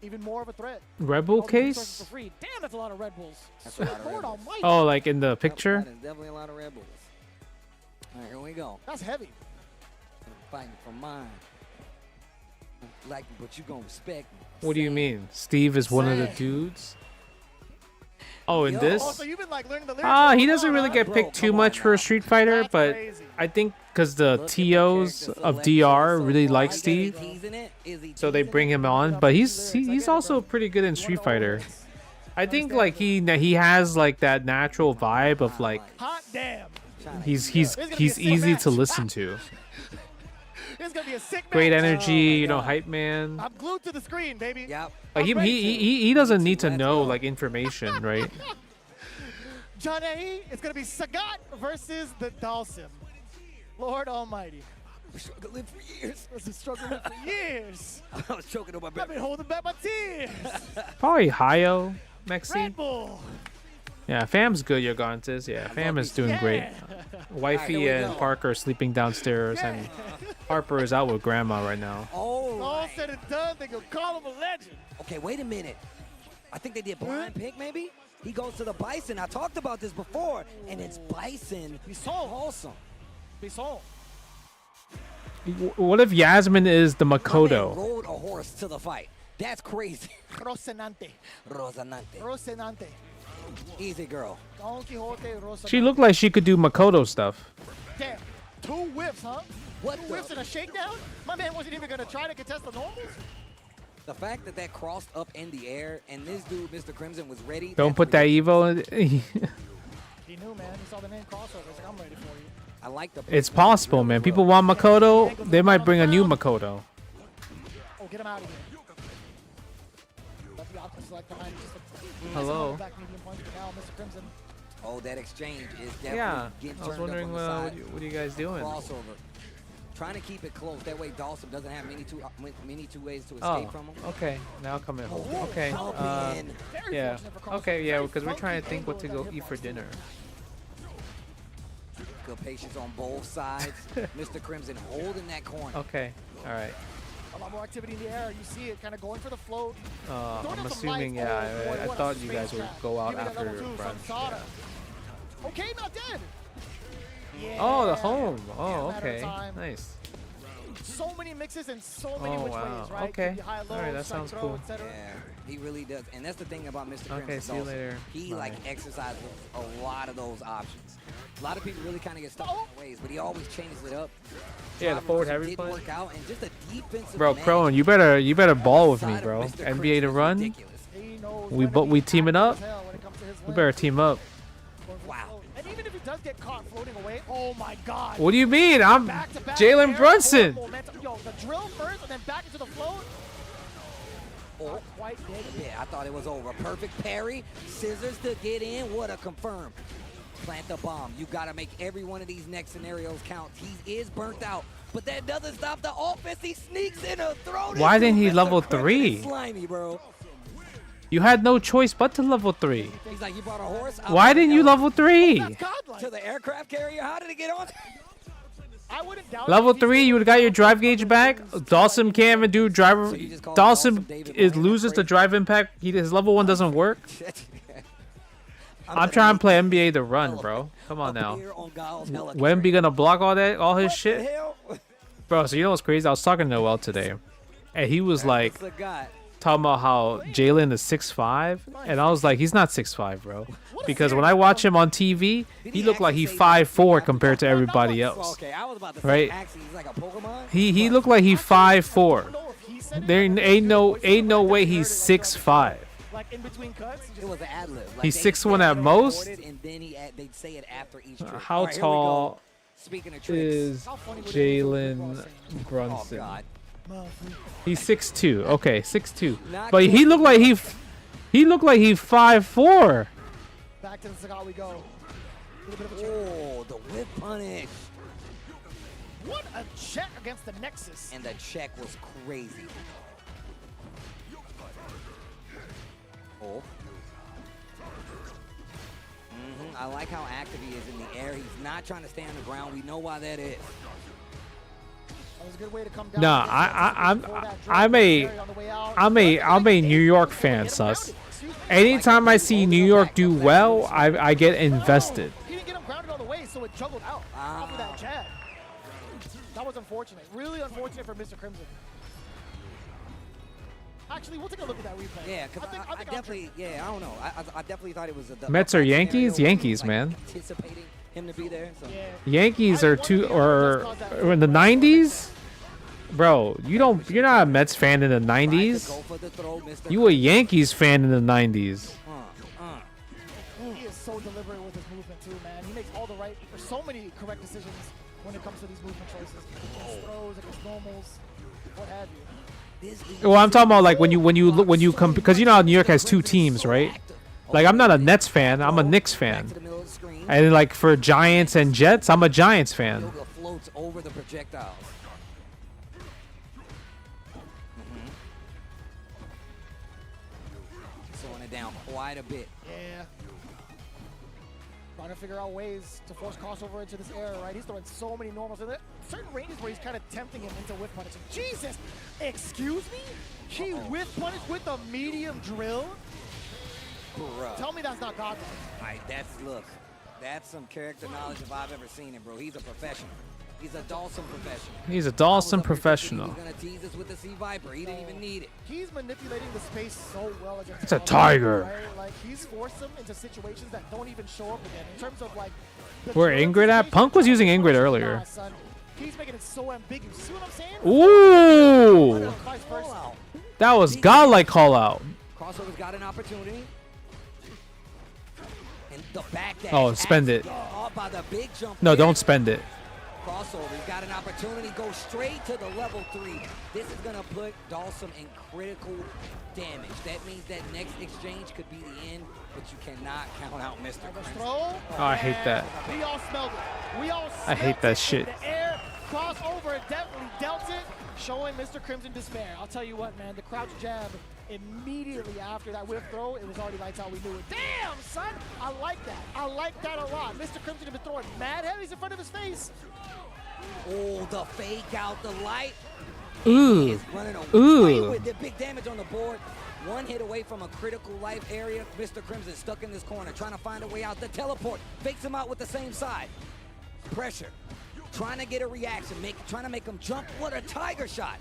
even more of a threat. Red Bull case? For free. Damn, that's a lot of Red Bulls. That's a lot of Red Bulls. Oh, like in the picture? That is definitely a lot of Red Bulls. All right, here we go. That's heavy. Fighting for mine. Like, but you gonna respect me. What do you mean? Steve is one of the dudes? Oh, in this? Oh, so you've been, like, learning the lyrics He doesn't really get picked too much for a Street Fighter, but I think because the TOs of DR really like Steve, so they bring him on. But he's also pretty good in Street Fighter. I think like he has like that natural vibe of like hot damn. He's easy to listen to. It's gonna be a sick Great match. energy, you know, hype man. I'm glued to the screen, baby. Yep. Like he doesn't need to know like information, right? Johnny, it's gonna be Sagat versus the Dawson. Lord Almighty. We're struggling for years. This is struggling for years. I was choking on my breath. I've been holding back my tears. Probably Hayo, Mexi. Red Bull. Yeah, Fam's good, Yogantis. Yeah, Fam is doing great. Wifey and Parker are sleeping downstairs, and Harper is out with Grandma right now. All said and done, they gonna call him a legend. Okay, wait a minute. I think they did blind pick, maybe? He goes to the Bison. I talked about this before, and it's Bison. He's so awesome. He's so. What if Yasmin is the My Makoto? man rode a horse to the fight. That's crazy. Rocinante. Rocinante. Rocinante. Easy, girl. Don Quixote, Rocinante. She looked like she could do Makoto stuff. Damn. 2 whips, huh? What? 2 whips and a shakedown? My man wasn't even gonna try to contest the normals? The fact that crossed up in the air, and this dude, Mr. Crimson, was ready. Don't put that Evo in. He knew, man. He saw the name crossover. He's like, I'm ready for you. I like the. It's possible, man. People want Makoto. They might bring a new Makoto. Oh, get him out of here. Let the Optimus select behind just Hello. back medium punch, but now Mr. Crimson. Oh, that exchange is definitely Yeah. getting I was turned wondering up on the side. what are you guys doing? Crossover. Trying to keep it close. That way Dawson doesn't have many two ways to escape from him. Okay. Now come in. Oh, Okay. jump in. Yeah. Okay. Yeah. Because we're trying to think what to go eat for dinner. Good patience on both sides. Mr. Crimson holding that corner. Okay. All right. A lot more activity in the air. You see it kind of going for the float. I'm assuming. Yeah. I thought you guys would go out after brunch. Yeah. Okay, not dead. Yeah, Oh, the home. Oh, matter of okay. time. Nice. So many mixes and so many Oh, which wow. ways, right? Okay. Could be high, low, All right, that strike, sounds throw, cool. etc. Yeah, he really does. And that's the thing about Mr. Crimson. Okay, see you later. He Bye. like exercises a lot of those options. A lot of people really kind of get stuck in their ways, but he always changes it up. Yeah, the forward heavy didn't play. work out, and just a defensive Bro, man Crone, you better ball with me, outside of bro. Mr. NBA to Crimson is run. ridiculous. We teaming up. We better team up. Wow. And even if he does get caught floating away, oh my God. What do you mean? I'm Back-to-back Jalen air, Brunson. forward momentum. Yo, the drill first and then back into the float. Oh, quite dead. Yeah, I thought it was over. Perfect parry, scissors to get in. What a confirm. Plant the bomb. You got to make every one of these next scenarios count. He is burnt out, but that doesn't stop the offense. He sneaks in a throw. Why didn't he Mr. level Crimson 3? is Slimy, bro. You had no choice but to level 3. He's like, you brought a horse? Why didn't you level 3? To the aircraft carrier? How did it get on? I wouldn't doubt Level 3, you would have got your drive gauge back. Dawson can't even do driver. Dawson loses the drive impact. His level 1 doesn't work. I'm trying to play NBA to run, bro. Come on now. Wemby gonna block all his shit? Bro, so you know what's crazy? I was talking to Noel today, and he was like talking about how Jalen is 6'5", and I was like, he's not 6'5", bro. Because when I watch him on TV, he looked like he's 5'4" compared to everybody else. Right? He looked like he's 5'4". There ain't no way he's 6'5". Like in between cuts, it was an ad lib. Like He's 6'1" at most. And then they'd say it after each trick. How tall Speaking of is Jalen Brunson? He's 6'2". Okay, 6'2". But he looked like he 5'4". Back to the cigar we go. Oh, the whip punish. What a check against the Nexus. And the check was crazy. Oh. I like how active he is in the air. He's not trying to stay on the ground. We know why that is. That was a good way to come down. Nah, I'm a New York fan, sus. Anytime I see New York do well, I get invested. He didn't get him grounded on the way, so it juggled out off of that jab. That was unfortunate. Really unfortunate for Mr. Crimson. Actually, we'll take a look at that replay. Yeah, because I definitely, I don't know. I definitely thought it was a Mets or Yankees? Yankees, man. Anticipating him to be there. So. Yeah. Yankees are in the 90s? Bro, you're not a Mets fan in the 90s. You a Yankees fan in the 90s. He is so deliberate with his movement too, man. He makes all the right, or so many correct decisions when it comes to these movement choices. Against throws, against normals, what have you. Well, I'm talking about like when you come, because you know how New York has 2 teams, right? Like I'm not a Nets fan, I'm a Knicks fan. And like for Giants and Jets, I'm a Giants fan. Yoga floats over the projectiles. Slowing it down quite a bit. Yeah. Trying to figure out ways to force crossover into this area, right? He's throwing so many normals in there. Certain ranges where he's kind of tempting him into whiff punishing. Jesus! Excuse me? He whiff punished with a medium drill? Bruh. Tell me that's not godlike. That's some character knowledge if I've ever seen it, bro. He's a professional. He's a Dawson professional. He's a Dawson professional. He's gonna tease us with the Sea Viper. He didn't even need it. He's manipulating the space so well against. It's a tiger. Right? Like he's forced him into situations that don't even show up again. In terms of like. Where Ingrid at? Punk was using Ingrid earlier. He's making it so ambiguous. See what I'm saying? Ooh! That was godlike call out. Crossover's got an opportunity. And The back dash. Oh, spend it. By the big jump No, there. don't spend it. Crossover. He's got an opportunity. Go straight to the level 3. This is going to put Dawson in critical damage. That means that next exchange could be the end, but you cannot count out Mr. Crimson. Oh, I hate that. We all smelled it. We all I hate that shit. The air crossover definitely dealt it, showing Mr. Crimson despair. I'll tell you what, man, the crouch jab immediately after that whip throw, it was already lights out. We knew it. Damn, son! I like that. I like that a lot. Mr. Crimson had been throwing mad heavies in front of his face. Oh, the fake out, the light. Ooh. Is running away Ooh. with the big damage on the board. One hit away from a critical life area. Mr. Crimson stuck in this corner, trying to find a way out. The teleport fakes him out with the same side. Pressure. Trying to get a reaction, trying to make him jump. What a tiger shot.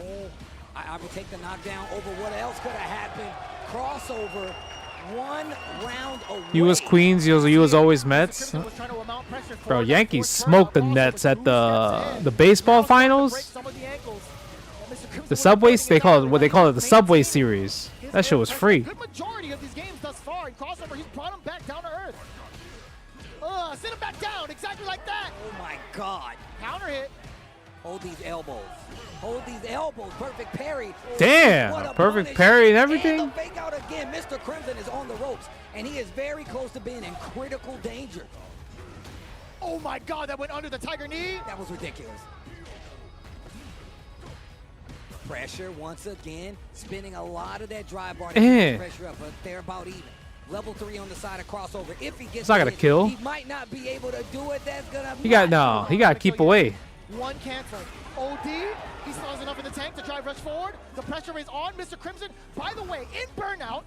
Oh, I would take the knockdown over what else could have happened. Crossover, 1 round away. You was Queens, you was always Mets. Bro, Yankees smoked the Nets at the baseball finals. The Subways, they call it the Subway Series. That shit was free. Good majority of these games thus far in crossover, he's brought him back down to earth. Sit him back down, exactly like that. Oh my God. Counter hit. Hold these elbows. Hold these elbows. Perfect parry. Damn, perfect punish. parry and everything. And the fake out again. Mr. Crimson is on the ropes, and he is very close to being in critical danger. Oh my God, that went under the tiger knee. That was ridiculous. Pressure once again, spinning a lot of that drive bar to get the pressure up, but they're about even. Level 3 on the side of crossover. If he gets It's not gonna kill. he might not be able to do it. That's gonna. He got to keep away. One cancel. OD, he still has enough in the tank to drive rush forward. The pressure is on Mr. Crimson. By the way, in burnout.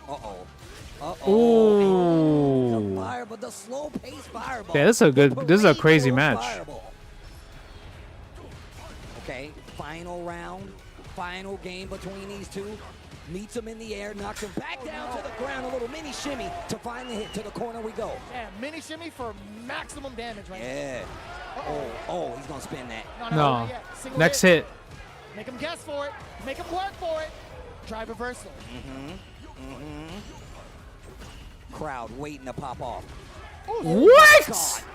Uh-oh. Ooh. The fire, but the slow pace fireball. Yeah, this is a crazy match. Fireball. Okay, final round, final game between these two. Meets him in the air, knocks him back down to the ground. A little mini shimmy to find the hit. To the corner we go. Yeah, mini shimmy for maximum damage right Yeah. Oh, he's going to spin that. No. Next hit. Make him guess for it. Make him work for it. Drive reversal. Crowd waiting to pop off. What?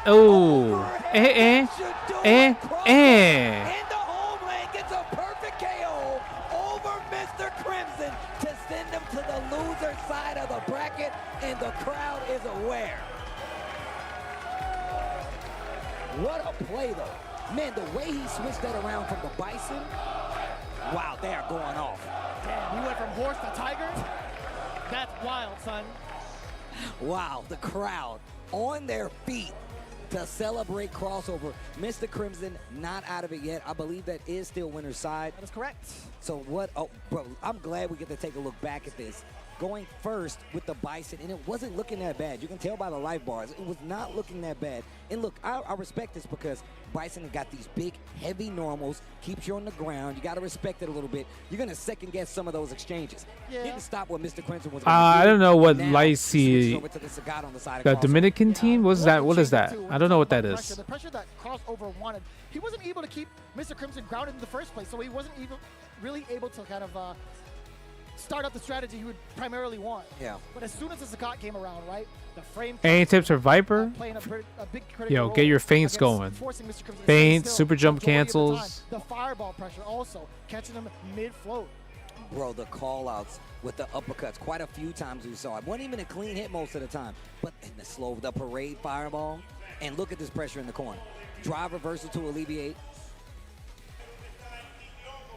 Oh. And the homeland gets a perfect KO over Mr. Crimson to send him to the loser side of the bracket, and the crowd is aware. What a play, though. Man, the way he switched that around from the Bison, wow, they are going off. Damn, he went from horse to tiger? That's wild, son. Wow, the crowd on their feet to celebrate crossover. Mr. Crimson not out of it yet. I believe that is still winner's side. That is correct. So what, oh, bro, I'm glad we get to take a look back at this. Going first with the Bison, and it wasn't looking that bad. You can tell by the life bars. It was not looking that bad. And look, I respect this because Bison has got these big, heavy normals, keeps you on the ground. You got to respect it a little bit. You're going to second guess some of those exchanges. Yeah. Didn't stop what Mr. Crimson was I don't know what now, Lycee, over to the Sagat on the side of the crossover. Dominican team. What is that? What is that? I don't know what that is. The pressure that crossover wanted. He wasn't able to keep Mr. Crimson grounded in the first place, so he wasn't even really able to kind of start up the strategy he would primarily want. Yeah. But as soon as the Sagat came around, right, the frame. Any tips for Viper? Playing a big critical Yo, role get your feints against going. forcing Mr. Crimson to Feint, stay still super jump majority of the time. cancels. The fireball pressure also catching him mid-float. Bro, the call-outs with the uppercuts, quite a few times we saw it. Wasn't even a clean hit most of the time. But in the parade fireball, and look at this pressure in the corner. Drive reversal to alleviate.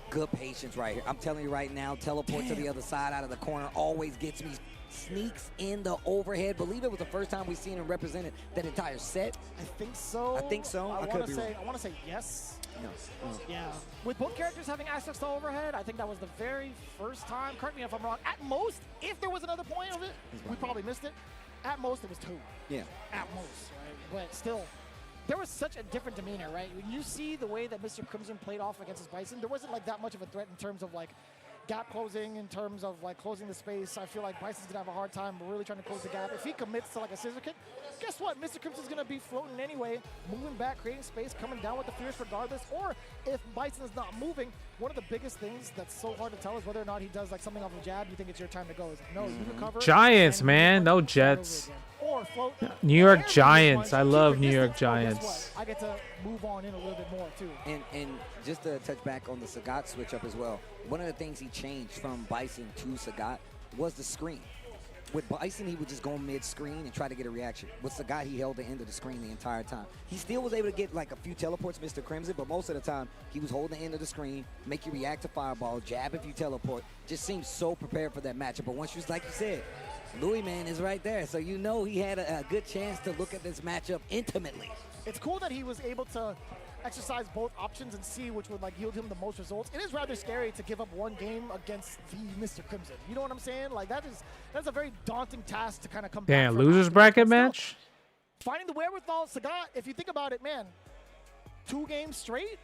Good patience right here. I'm telling you right now, teleport to the other side out of the corner always gets me. Sneaks in the overhead. Believe it was the first time we've seen him represented that entire set. I think so. I think so. I could be wrong. I want to say yes. No. Yeah. With both characters having access to overhead, I think that was the very first time. Correct me if I'm wrong. At most, if there was another point of it, we probably missed it. At most, it was 2. Yeah. At most, right? But still, there was such a different demeanor, right? When you see the way that Mr. Crimson played off against his Bison, there wasn't like that much of a threat in terms of like gap closing in terms of like closing the space. I feel like Bison's gonna have a hard time really trying to close the gap. If he commits to like a scissor kick, guess what? Mr. Crimson's gonna be floating anyway, moving back, creating space, coming down with the fierce regardless. Or if Bison is not moving, one of the biggest things that's so hard to tell is whether or not he does like something off a jab. You think it's your time to go? Is no, you recover. Giants, man, no Jets. Or float. New York Giants. I love New York Giants. I get to move on in a little bit more too. And just to touch back on the Sagat switch up as well, one of the things he changed from Bison to Sagat was the screen. With Bison, he would just go mid-screen and try to get a reaction. With Sagat, he held the end of the screen the entire time. He still was able to get like a few teleports, Mr. Crimson, but most of the time, he was holding the end of the screen, make you react to fireball, jab if you teleport. Just seems so prepared for that matchup. But once you, like you said, Louis Man is right there, so you know he had a good chance to look at this matchup intimately. It's cool that he was able to exercise both options and see which would like yield him the most results. It is rather scary to give up one game against the Mr. Crimson. You know what I'm saying? Like that's a very daunting task to kind of come back. Damn, losers bracket match. Finding the wherewithal, Sagat. If you think about it, man, 2 games straight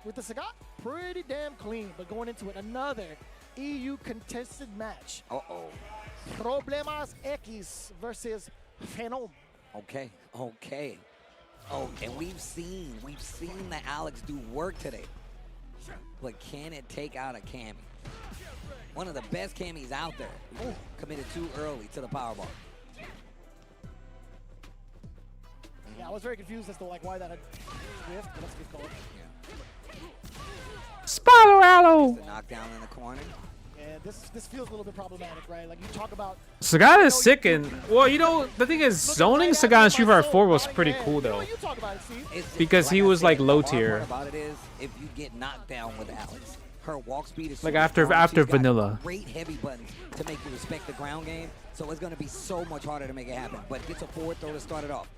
with the Sagat, pretty damn clean. But going into it, another EU contested match. Problemas X versus Phenom. Okay. Oh, and we've seen the Alex do work today. But can it take out a Cammy? One of the best Cammies out there. Ooh, committed too early to the powerball. Yeah, I was very confused as to like why that had whiffed, but let's get going. Spiralo! The knockdown in the corner. Yeah, this feels a little bit problematic, right? Like you talk about Sagat is sick, and well, you know the thing is, zoning Sagat in Street Fighter 4 was pretty cool though, because he was like low tier. The part about it is, if you get knocked down with Alex, her walk speed is Like so after strong, she's got vanilla. great heavy buttons to make you respect the ground game. So it's going to be so much harder to make it happen. But gets a forward throw to start it off.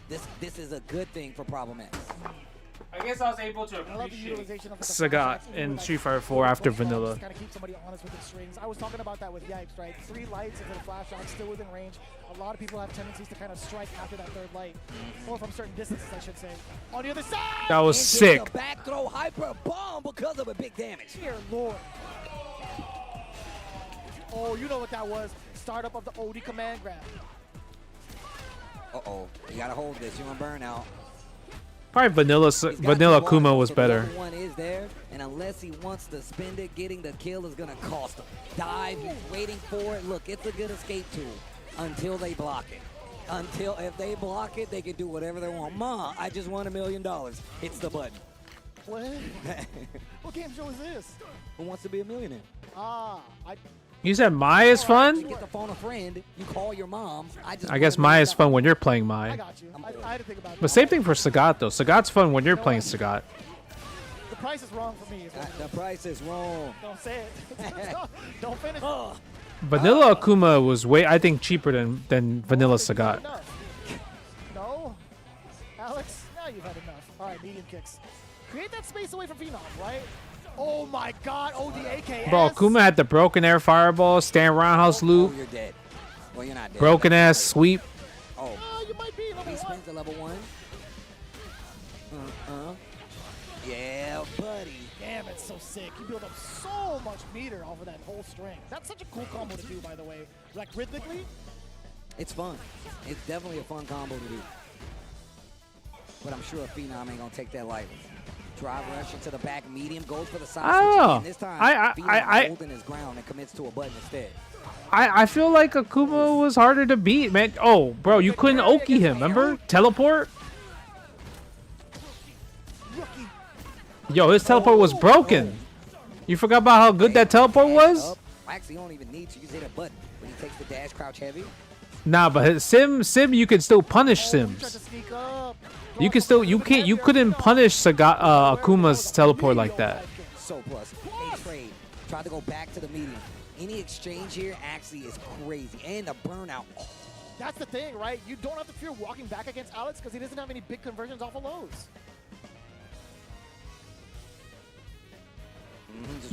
This is a good thing for Problem X. I guess I was able to appreciate Sagat in Street Fighter 4 after vanilla. Kind of keep somebody honest with the strings. I was talking about that with Yipes, right? 3 lights into the flash shot, still within range. A lot of people have tendencies to kind of strike after that 3rd light, or from certain distances, I should say. On the other side, that was sick. Back throw hyper bomb because of a big damage. Dear Lord. Oh, you know what that was? Startup of the OD command grab. You gotta hold this. You want burnout. Probably vanilla Kuma was better. One is there, and unless he wants to spend it, getting the kill is gonna cost him. Dive, he's waiting for it. Look, it's a good escape tool until they block it. If they block it, they can do whatever they want. Ma, I just won $1 million. Hits the button. What? What game show is this? Who Wants to Be a Millionaire? You said Mai is fun? You get to phone a friend, you call your mom. I guess Mai is fun when you're playing Mai. I got you. I had to think about that. But same thing for Sagat though. Sagat's fun when you're playing Sagat. The price is wrong for me. The price is wrong. Don't say it. Don't finish. Vanilla Akuma was I think, cheaper than vanilla Sagat. No? Alex, now you've had enough. All right, medium kicks. Create that space away from Phenom, right? Oh my god, ODAKS. Bro, Akuma had the broken air fireball, stand roundhouse loop. You're dead. Well, you're not dead. Broken ass sweep. You might be level 1. He spins to level 1. Yeah, buddy. Damn, it's so sick. You build up so much meter off of that whole string. That's such a cool combo to do, by the way. Like, rhythmically. It's fun. It's definitely a fun combo to do. But I'm sure Phenom ain't going to take that lightly. Drive rush into the back, medium, goes for the side switch. And this time, Phenom holding his ground and commits to a button instead. I feel like Akuma was harder to beat, man. Oh, bro, you couldn't Oki him, remember? Teleport? Yo, his teleport was broken. You forgot about how good that teleport was? Actually, you don't even need to. You just hit a button when he takes the dash crouch heavy. Nah, but Sim, you can still punish Sims. You couldn't punish Akuma's teleport like that. So plus, a trade. Tried to go back to the medium. Any exchange here actually is crazy. And the burnout. That's the thing, right? You don't have to fear walking back against Alex because he doesn't have any big conversions off of lows.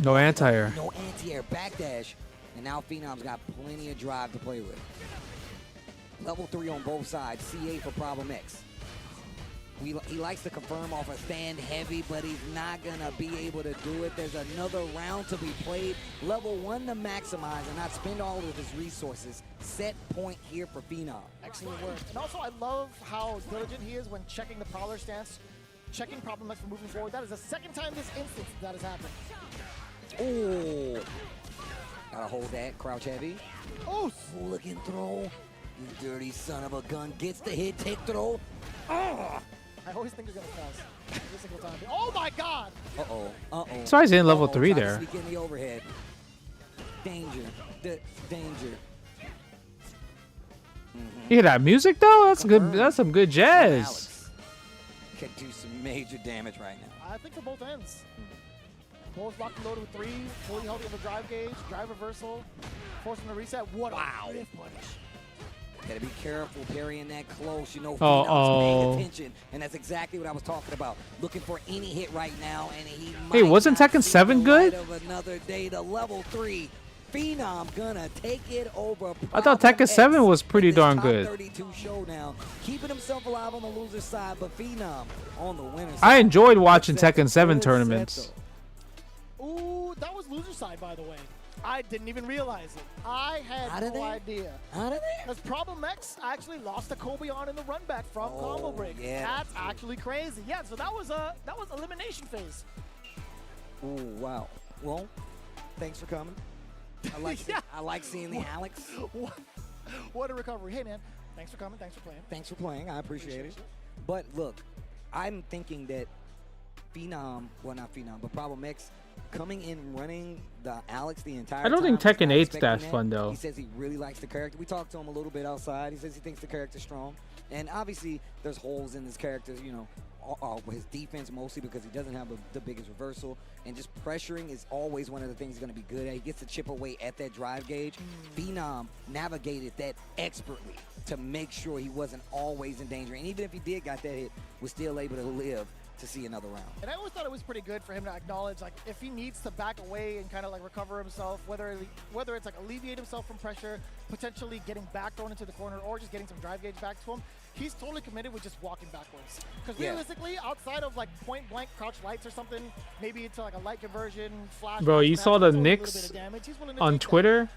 No anti-air. No anti-air. Backdash. And now Phenom's got plenty of drive to play with. Level 3 on both sides. CA for Problem X. He likes to confirm off a stand heavy, but he's not going to be able to do it. There's another round to be played. Level 1 to maximize and not spend all of his resources. Set point here for Phenom. Excellent work. And also, I love how diligent he is when checking the Prowler stance, checking problem X for moving forward. That is the second time this instance that has happened. Oh. Gotta hold that. Crouch heavy. Oh. Look and throw. You dirty son of a gun. Gets the hit. Take throw. Oh. I always think you're gonna pass every single time. Oh my God! Uh-oh. Uh-oh. So he's in level 3 there. Sneak in the overhead. Danger. Danger. You hear that music though? That's good. That's some good jazz. Could do some major damage right now. I think for both ends. Both locked and loaded with 3, fully healthy of a drive gauge, drive reversal, forcing the reset. What a whiff punish. Gotta be careful parrying that close. You know, Uh-oh. paying attention, and that's exactly what I was talking about. Looking for any hit right now, and he Hey, wasn't Tekken 7 good? of another day to level 3. Phenom gonna take it over. I thought Tekken 7 was pretty darn Top good. 32 showdown, keeping himself alive on the loser side, but Phenom on the winner side. I enjoyed watching Tekken 7 tournaments. Ooh, that was loser side, by the way. I didn't even realize it. I had no idea. Out of there? Because Problem X actually lost to Kobe on in the run back from Combo Break. yeah. That's actually crazy. Yeah, so that was elimination phase. Ooh, wow. Well, thanks for coming. I like seeing the Alex. What a recovery. Hey, man, thanks for coming. Thanks for playing. Thanks for playing. I appreciate it. But look, I'm thinking that Phenom, well, not Phenom, but Problem X coming in running the Alex the entire time. I don't think was Tekken not 8's that expecting fun though. He says he really likes the character. We talked to him a little bit outside. He says he thinks the character's strong. And obviously, there's holes in this character, you know, his defense mostly because he doesn't have the biggest reversal. And just pressuring is always one of the things he's going to be good at. He gets to chip away at that drive gauge. Phenom navigated that expertly to make sure he wasn't always in danger. And even if he did got that hit, was still able to live to see another round. And I always thought it was pretty good for him to acknowledge, like, if he needs to back away and kind of like recover himself, whether it's like alleviate himself from pressure, potentially getting back thrown into the corner, or just getting some drive gauge back to him, he's totally committed with just walking backwards. Because realistically, outside of like point blank crouch lights or something, maybe it's like a light conversion, flash. Bro, you saw the Knicks on Twitter?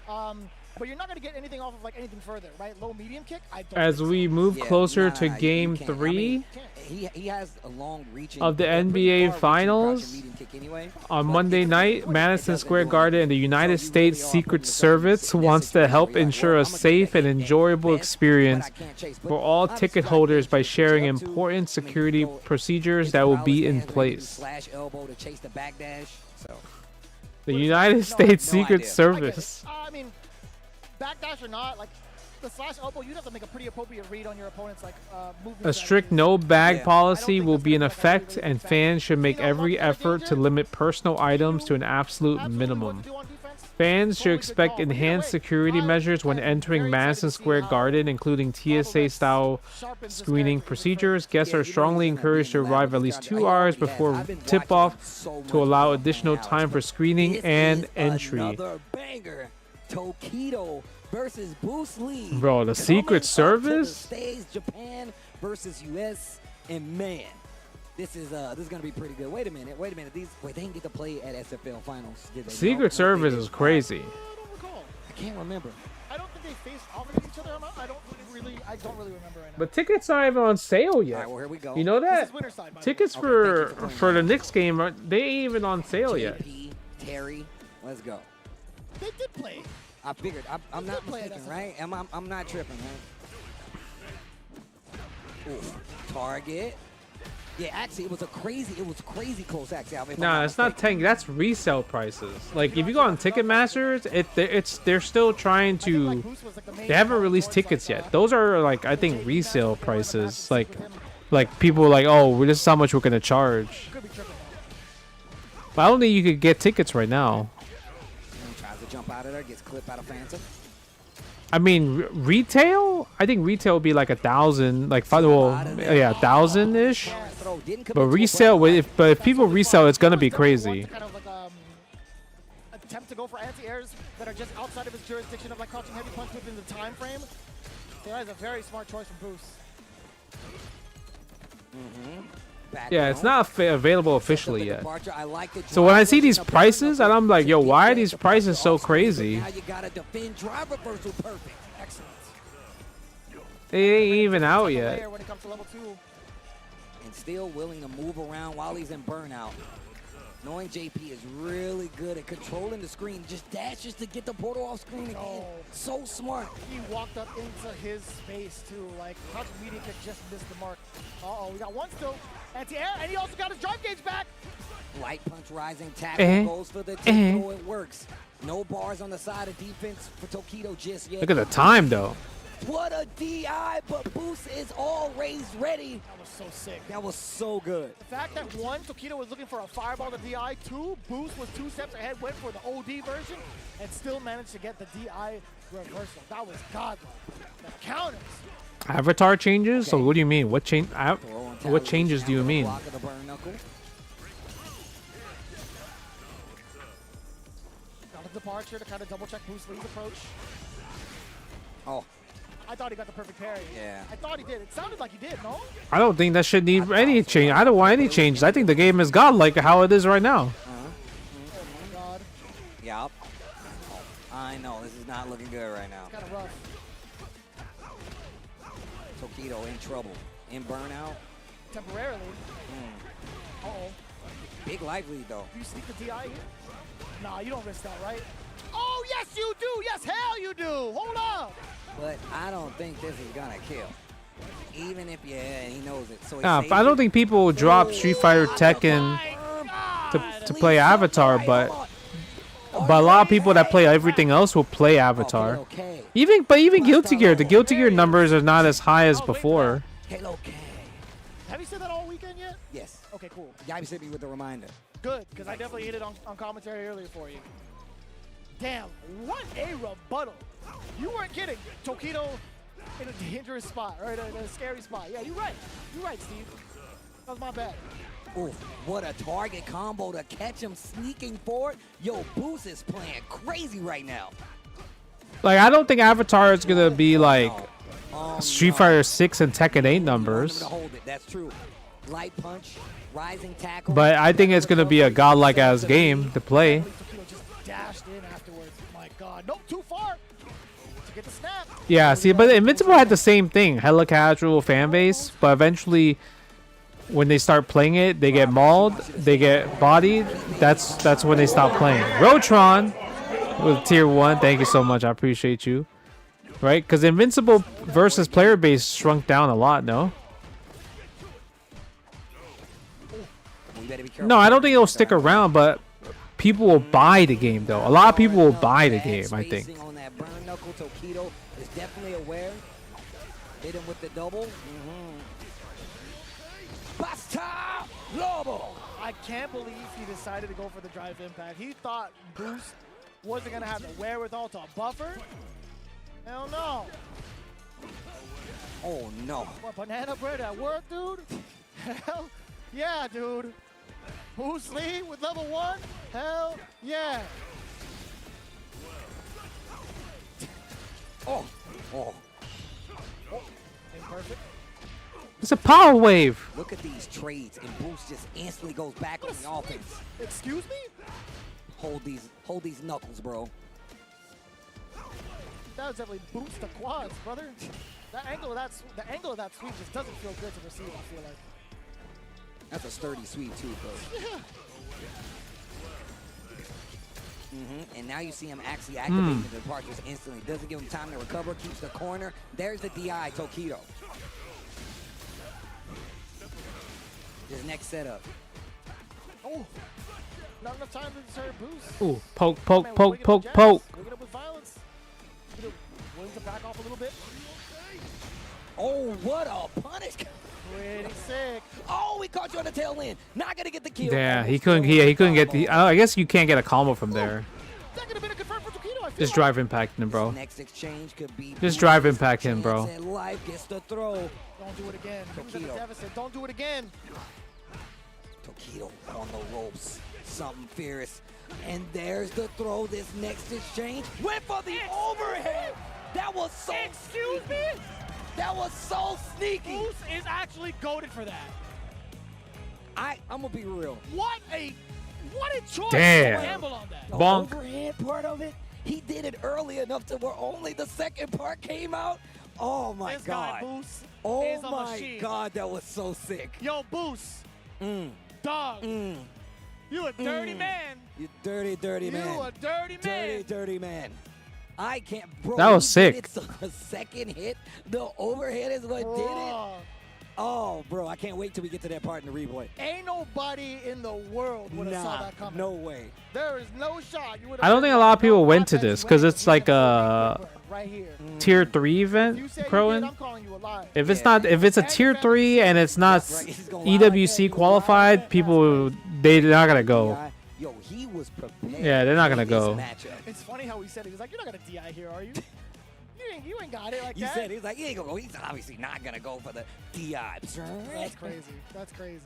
But you're not going to get anything off of like anything further, right? Low medium kick, I don't As we move closer to Game 3 he has a long reaching of the NBA Finals on Monday night, Madison Square Garden and the United States Secret Service wants to help ensure a safe and enjoyable experience for all ticket holders by sharing important security procedures that will be in place. The United States Secret Service. I mean, backdash or not, like the slash elbow, you'd have to make a pretty appropriate read on your opponent's like movement. A strict no bag policy will be in effect, and fans should make every effort to limit personal items to an absolute minimum. Fans should expect enhanced security measures when entering Madison Square Garden, including TSA-style screening procedures. Guests are strongly encouraged to arrive at least 2 hours before tip-off to allow additional time for screening and entry. Another banger. Tokido versus Bruce Lee. Bro, the Secret Service? Stage Japan versus US, and man, this is gonna be pretty good. Wait a minute. They didn't get to play at SFL finals, did they? Secret Service is crazy. I can't remember. I don't think they faced off against each other. I don't really remember right now. But tickets aren't even on sale yet. All right, well, here we go. You know that? Tickets for the Knicks game, they ain't even on sale yet. Terry, let's go. They did play. I figured. I'm not mistaken, right? I'm not tripping, right? Ooh, target. Yeah, actually, it was crazy close, actually. Nah, it's not 10. That's resale prices. Like, if you go on Ticketmasters, they're still trying to. They haven't released tickets yet. Those are like, I think, resale prices. Like people are like, oh, this is how much we're gonna charge. But I don't think you could get tickets right now. Tries to jump out of there, gets clipped out of Phantom. I mean, retail? I think retail would be like 1,000, like 1,000-ish. But resale, if people resell, it's gonna be crazy. Kind of like attempt to go for anti-airs that are just outside of his jurisdiction of like crouching heavy punch within the time frame. So that is a very smart choice from Boost. Yeah, it's not available officially yet. So when I see these prices, and I'm like, yo, why are these prices so crazy? Now you gotta defend drive reversal perfect. Excellent. They ain't even out yet. When it comes to level 2. And still willing to move around while he's in burnout. Knowing JP is really good at controlling the screen, just dashes to get the portal off screen again. So smart. He walked up into his space too. Like, Hutch Media could just miss the mark. Uh-oh, we got one still. Anti-air, and he also got his drive gauge back. Light punch rising tackle goes for the tempo. It works. No bars on the side of defense for Tokido just yet. Look at the time, though. What a DI, but Boost is always ready. That was so sick. That was so good. The fact that 1, Tokido was looking for a fireball to DI, 2, Boost was 2 steps ahead, went for the OD version, and still managed to get the DI reversal. That was godlike. The counters. Avatar changes? So what do you mean? What change? What changes do you mean? Got a departure to kind of double check Bruce Lee's approach. Oh. I thought he got the perfect parry. Yeah. I thought he did. It sounded like he did, no? I don't think that should need any change. I don't want any changes. I think the game is godlike how it is right now. Oh my god. Yup. I know, this is not looking good right now. It's kind of rough. Tokido in trouble. In burnout. Temporarily. Uh-oh. Big life lead, though. Do you sneak the DI here? Nah, you don't risk that, right? Oh, yes, you do. Yes, hell you do. Hold up. But I don't think this is gonna kill. Even if, yeah, he knows it. So I don't think people will drop Street Fighter Tekken to play Avatar, but a lot of people that play everything else will play Avatar. Even Guilty Gear, the Guilty Gear numbers are not as high as before. Halo K. Have you said that all weekend yet? Yes. Okay, cool. Yabi hit me with a reminder. Good, because I definitely hit it on commentary earlier for you. Damn, what a rebuttal. You weren't kidding. Tokido in a dangerous spot, right? In a scary spot. Yeah, you're right. You're right, Steve. That was my bad. Ooh, what a target combo to catch him sneaking forward. Yo, Boost is playing crazy right now. Like, I don't think Avatar is going to be like Street Fighter 6 and Tekken 8 numbers. That's true. Light punch, rising tackle. But I think it's going to be a godlike ass game to play. Tokido just dashed in afterwards. My god. Nope, too far to get the snap. Yeah, see, but Invincible had the same thing. Hella casual fan base, but eventually when they start playing it, they get mauled, they get bodied. That's when they stop playing. Rotron with tier 1. Thank you so much. I appreciate you. Right? Because Invincible versus player base shrunk down a lot, no? No, I don't think it'll stick around, but people will buy the game, though. A lot of people will buy the game, I think. On that burn knuckle, Tokido is definitely aware. Hit him with the double. Basta Lobo! I can't believe he decided to go for the drive impact. He thought Boost wasn't going to have the wherewithal to buffer. Hell no. Oh, no. What, banana bread at work, dude? Hell yeah, dude. Bruce Lee with level 1? Hell yeah. Oh. Imperfect. It's a power wave. Look at these trades, and Boost just instantly goes back on the offense. Excuse me? Hold these knuckles, bro. That was definitely Boost the quads, brother. The angle of that sweep just doesn't feel good to receive, I feel like. That's a sturdy sweep too, bro. Yeah. And now you see him actually activating the departures instantly. Doesn't give him time to recover, keeps the corner. There's the DI, Tokido. His next setup. Oh, not enough time to deter Boost. Ooh, poke. Bring it up with violence. Willing to back off a little bit. Oh, what a punish! Pretty sick. Oh, he caught you on the tail end. Not gonna get the kill. Yeah, he couldn't get the. I guess you can't get a combo from there. That could have been a confirm for Tokido, I feel Just drive impact him, bro. Next exchange could be. Just drive impact him, bro. Life gets the throw. Don't do it again. Who's at the deficit? Don't do it again. Tokido on the ropes. Something fierce. And there's the throw. This next exchange went for the overhead. That was so. Excuse me? That was so sneaky. Boost is actually goated for that. I'm gonna be real. What a choice! Damn. Gamble on that. The Bonk. overhead part of it, he did it early enough to where only the second part came out. Oh my This God. guy, Boost, Oh is a my machine. God, that was so sick. Yo, Boost. Dog. You a dirty man. You dirty, dirty man. You a dirty man. Dirty, dirty man. I can't, bro. That was he did sick. it, so the second hit, the overhead is what did it. Oh, bro, I can't wait till we get to that part in the replay. Ain't nobody in the world would have saw that coming. No way. There is no shot. You I don't think a lot of people went to this because it's like a right here. tier 3 event, Crowan. If it's not, if it's a tier 3 and it's not EWC qualified, people they're not gonna go. Yo, he was prepared. Yeah, they're not gonna go. It's funny how he said it. He's like, you're not gonna DI here, are you? You ain't got it like You that. said he's like, he ain't gonna go. He's obviously not gonna go for the DI. That's crazy. That's crazy.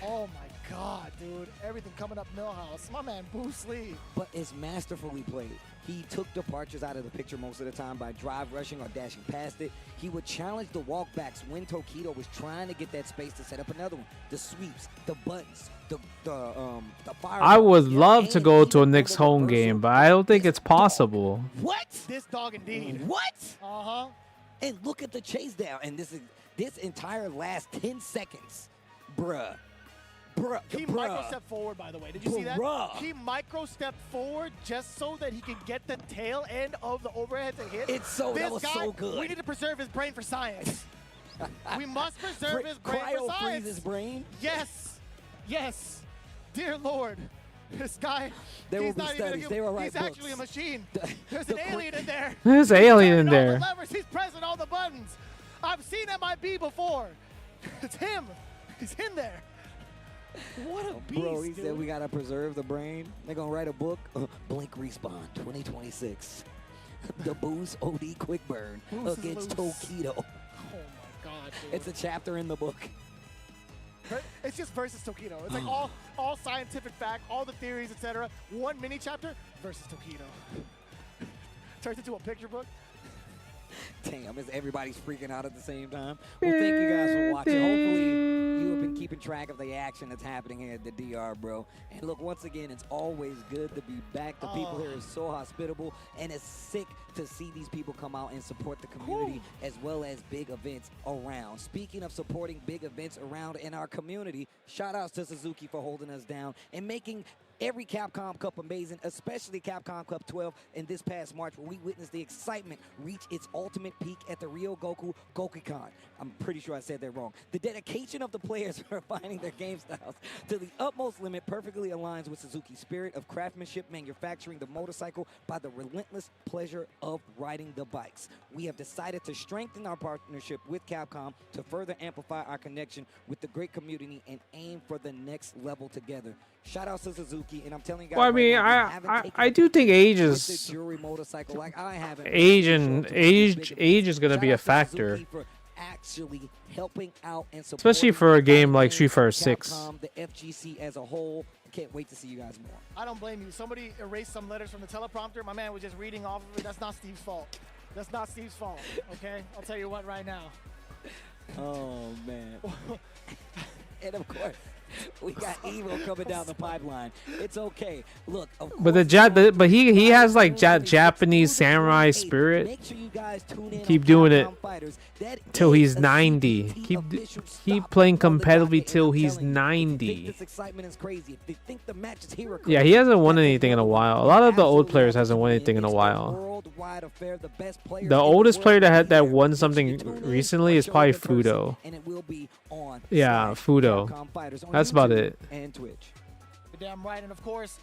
Oh my God, dude. Everything coming up Millhouse. My man, Bruce Lee. But it's masterfully played. He took departures out of the picture most of the time by drive rushing or dashing past it. He would challenge the walkbacks when Tokido was trying to get that space to set up another one. The sweeps, the buttons, the fire. I would love to go to a Knicks home game, but I don't think it's possible. What? This dog indeed. What? Uh-huh. And look at the chase down. And this entire last 10 seconds. Bruh. He micro-stepped forward, by the way. Did you see that? He micro-stepped forward just so that he could get the tail end of the overhead to hit. That was so good. We need to preserve his brain for science. We must preserve his brain for Cryo-freeze science. his brain? Yes. Yes. Dear Lord. This guy, There will he's be not studies. even They will he's write actually a books. machine. There's an alien in there. There's an alien in He's turning all there. the levers. He's pressing all the buttons. I've seen MIB before. It's him. He's in there. What a beast, Bro, he dude. said we gotta preserve the brain. They're gonna write a book. Blink Respawn 2026. The Boost OD Quick Burn Boost is against loose. Tokido. Oh my God, dude. It's a chapter in the book. It's just versus Tokido. It's like all scientific fact, all the theories, etc. One mini chapter versus Tokido. Turns into a picture book. Damn, everybody's freaking out at the same time. Well, thank you guys for watching. Hopefully, you have been keeping track of the action that's happening here at the DR, bro. And look, once again, it's always good to be back. The people here are so hospitable, and it's sick to see these people come out and support the community as well as big events around. Speaking of supporting big events around in our community, shout outs to Suzuki for holding us down and making every Capcom Cup amazing, especially Capcom Cup 12 in this past March, where we witnessed the excitement reach its ultimate peak at the Rio Goku Gokicon. I'm pretty sure I said that wrong. The dedication of the players refining their game styles to the utmost limit perfectly aligns with Suzuki's spirit of craftsmanship, manufacturing the motorcycle by the relentless pleasure of riding the bikes. We have decided to strengthen our partnership with Capcom to further amplify our connection with the great community and aim for the next level together. Shout out to Suzuki, and I'm telling you guys. Well, I mean, I do think age is motorcycle like I haven't. age is gonna be a factor, for actually helping out and especially for a game like Street Fighter 6. The FGC as a whole. Can't wait to see you guys more. I don't blame you. Somebody erased some letters from the teleprompter. My man was just reading off of it. That's not Steve's fault. That's not Steve's fault, okay? I'll tell you what right now. Oh, man. And of course, we got Evo coming down the pipeline. It's okay. Look, But but he has like Japanese samurai spirit. make sure you guys tune in Keep on doing it Capcom Fighters. That till is he's a 90. Keep playing competitively till he's 90. This excitement is crazy. If they think the match is here, Yeah, he hasn't won anything in a while. A lot of the old players hasn't won anything in a while. worldwide affair. The best players The in oldest world player will be that there. won something recently is probably Fudo. And it will be on Yeah, Fudo. Capcom Fighters on That's about YouTube it. and Twitch. You're damn right. And of course,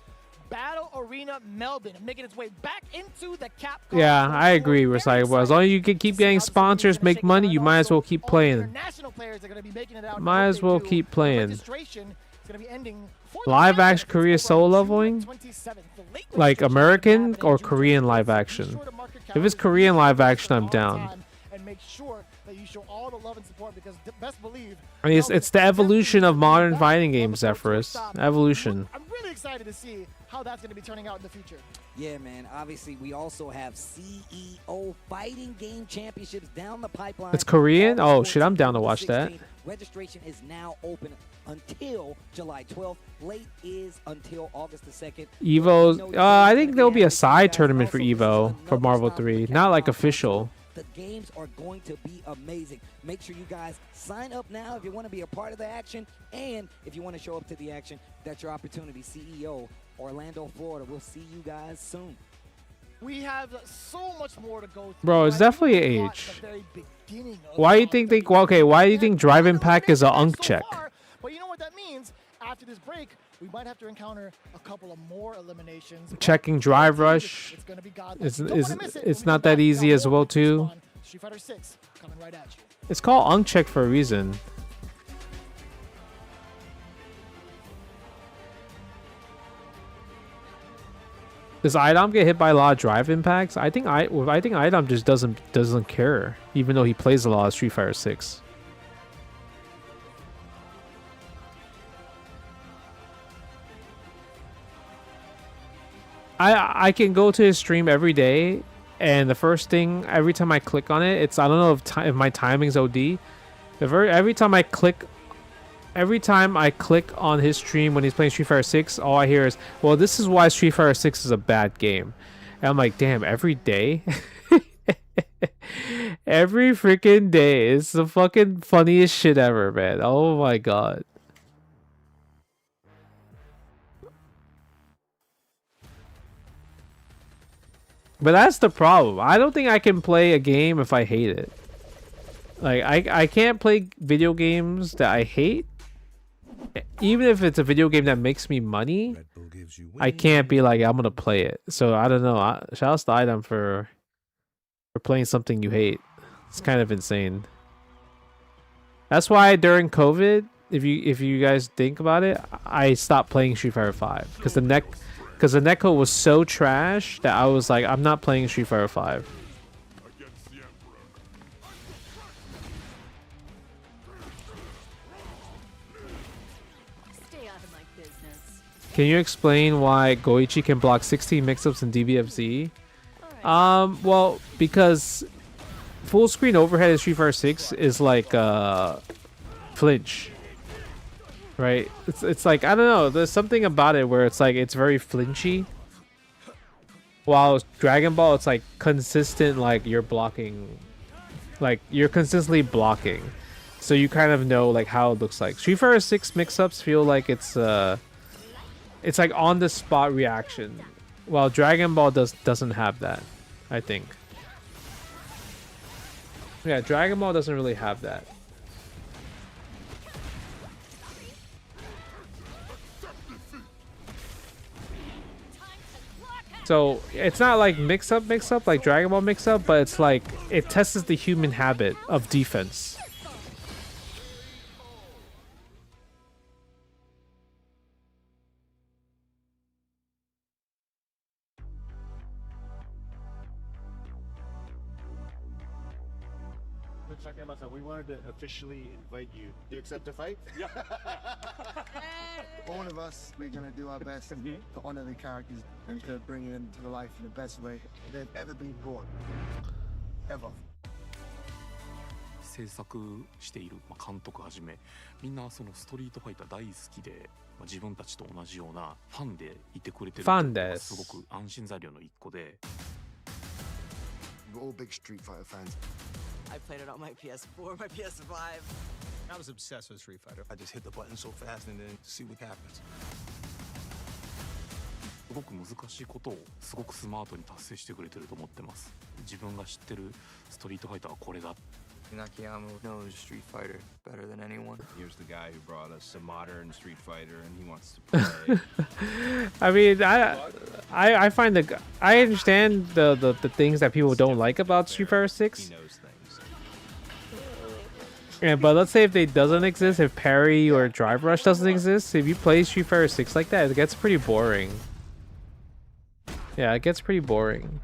Battle Arena Melbourne making its way back into the Capcom. Yeah, I agree, Recyclable. As long as you can keep getting sponsors, make money, you might as well keep playing. International players are going to be making it out. Might as well keep playing. Registration is going to be ending for the Live Champions action Korea solo leveling? 27th. The late Like registration American happening or June Korean 26th. live Be action? sure to mark your If it's calendars. Korean live Register action, I'm on down. time and make sure that you show all the love and support because best believe. I mean, it's the evolution of modern fighting games, Zephyrus. Evolution. I'm really really excited to see how that's going to be turning out in the future. Yeah, man. Obviously, we also have CEO Fighting Game Championships down the pipeline. It's Korean? Oh, August shit, I'm down to 14th watch that. 16th. Registration is now open until July 12th. Late is until August the 2nd. Evo's. I think there'll be a side tournament for Evo for Marvel 3, not like official. The games are going to be amazing. Make sure you guys sign up now if you want to be a part of the action, and if you want to show up to the action, that's your opportunity. CEO, Orlando, Florida. We'll see you guys soon. We have so much more to go through. Bro, it's definitely age. Why do you think they? Okay, why do you think Drive Impact is a unk check? But you know what that means? After this break, we might have to encounter a couple of more eliminations. Checking Drive Rush. It's not that easy as well too. Street Fighter 6 coming right at you. It's called unk check for a reason. Does Idom get hit by a lot of drive impacts? I think Idom just doesn't care, even though he plays a lot of Street Fighter 6. I can go to his stream every day, and the first thing every time I click on it, I don't know if my timing's OD. Every time I click on his stream when he's playing Street Fighter 6, all I hear is, well, this is why Street Fighter 6 is a bad game. And I'm like, damn, every day? Every freaking day. It's the fucking funniest shit ever, man. Oh my god. But that's the problem. I don't think I can play a game if I hate it. Like, I can't play video games that I hate. Even if it's a video game that makes me money, I can't be like, I'm gonna play it. So I don't know. Shout out to Idom for playing something you hate. It's kind of insane. That's why during COVID, if you guys think about it, I stopped playing Street Fighter 5 because the netcode was so trash that I was like, I'm not playing Street Fighter 5. Can you explain why Goichi can block 16 mix-ups in DBFZ? Well, because full screen overhead in Street Fighter 6 is like flinch, right? It's like, I don't know, there's something about it where it's like it's very flinchy. While Dragon Ball, it's like consistent, like you're blocking, like you're consistently blocking, so you kind of know like how it looks like. Street Fighter 6 mix-ups feel like it's like on the spot reaction, while Dragon Ball doesn't have that, I think. Yeah, Dragon Ball doesn't really have that. So it's not like mix up like Dragon Ball mix up, but it's like it tests the human habit of defense. We wanted to officially invite you. Do you accept a fight? Yeah. All of us, we're going to do our best to honor the characters and to bring them to the life in the best way they've ever been born. Ever. 制作している監督はじめ、みんなそのストリートファイター大好きで、自分たちと同じようなファンでいてくれてるのがすごく安心材料の一個で。We're all big Street Fighter fans. I played it on my PS4, my PS5. I was obsessed with Street Fighter. I just hit the button so fast and then see what happens. すごく難しいことをすごくスマートに達成してくれてると思ってます。自分が知ってるストリートファイターはこれだ。Nakayama knows Street Fighter better than anyone. Here's the guy who brought us a modern Street Fighter, and he wants to play. I mean, I find I understand the things that people don't like about Street Fighter 6. He knows things. Yeah, but let's say if it doesn't exist, if parry or drive rush doesn't exist, if you play Street Fighter 6 like that, it gets pretty boring. Yeah, it gets pretty boring.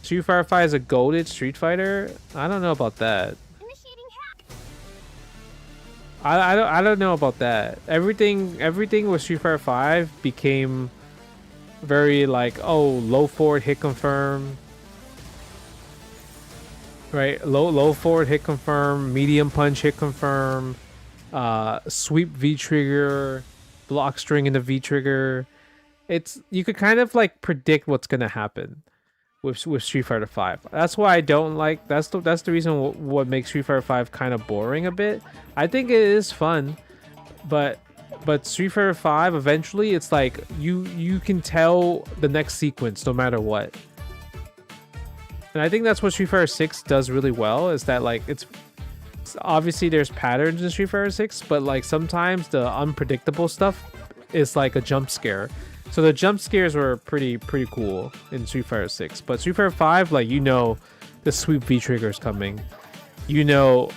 Street Fighter 5 is a goated Street Fighter? I don't know about that. I don't know about that. Everything with Street Fighter 5 became very like, oh, low forward hit confirm. Right, low forward hit confirm, medium punch hit confirm, sweep V trigger, block string in the V trigger. You could kind of like predict what's gonna happen with Street Fighter 5. That's why I don't like. That's the reason what makes Street Fighter 5 kind of boring a bit. I think it is fun, but Street Fighter 5 eventually it's like you can tell the next sequence no matter what. And I think that's what Street Fighter 6 does really well, is that like it's obviously there's patterns in Street Fighter 6, but like sometimes the unpredictable stuff is like a jump scare. So the jump scares were pretty cool in Street Fighter 6. But Street Fighter 5, like, you know the sweep V trigger is coming. You know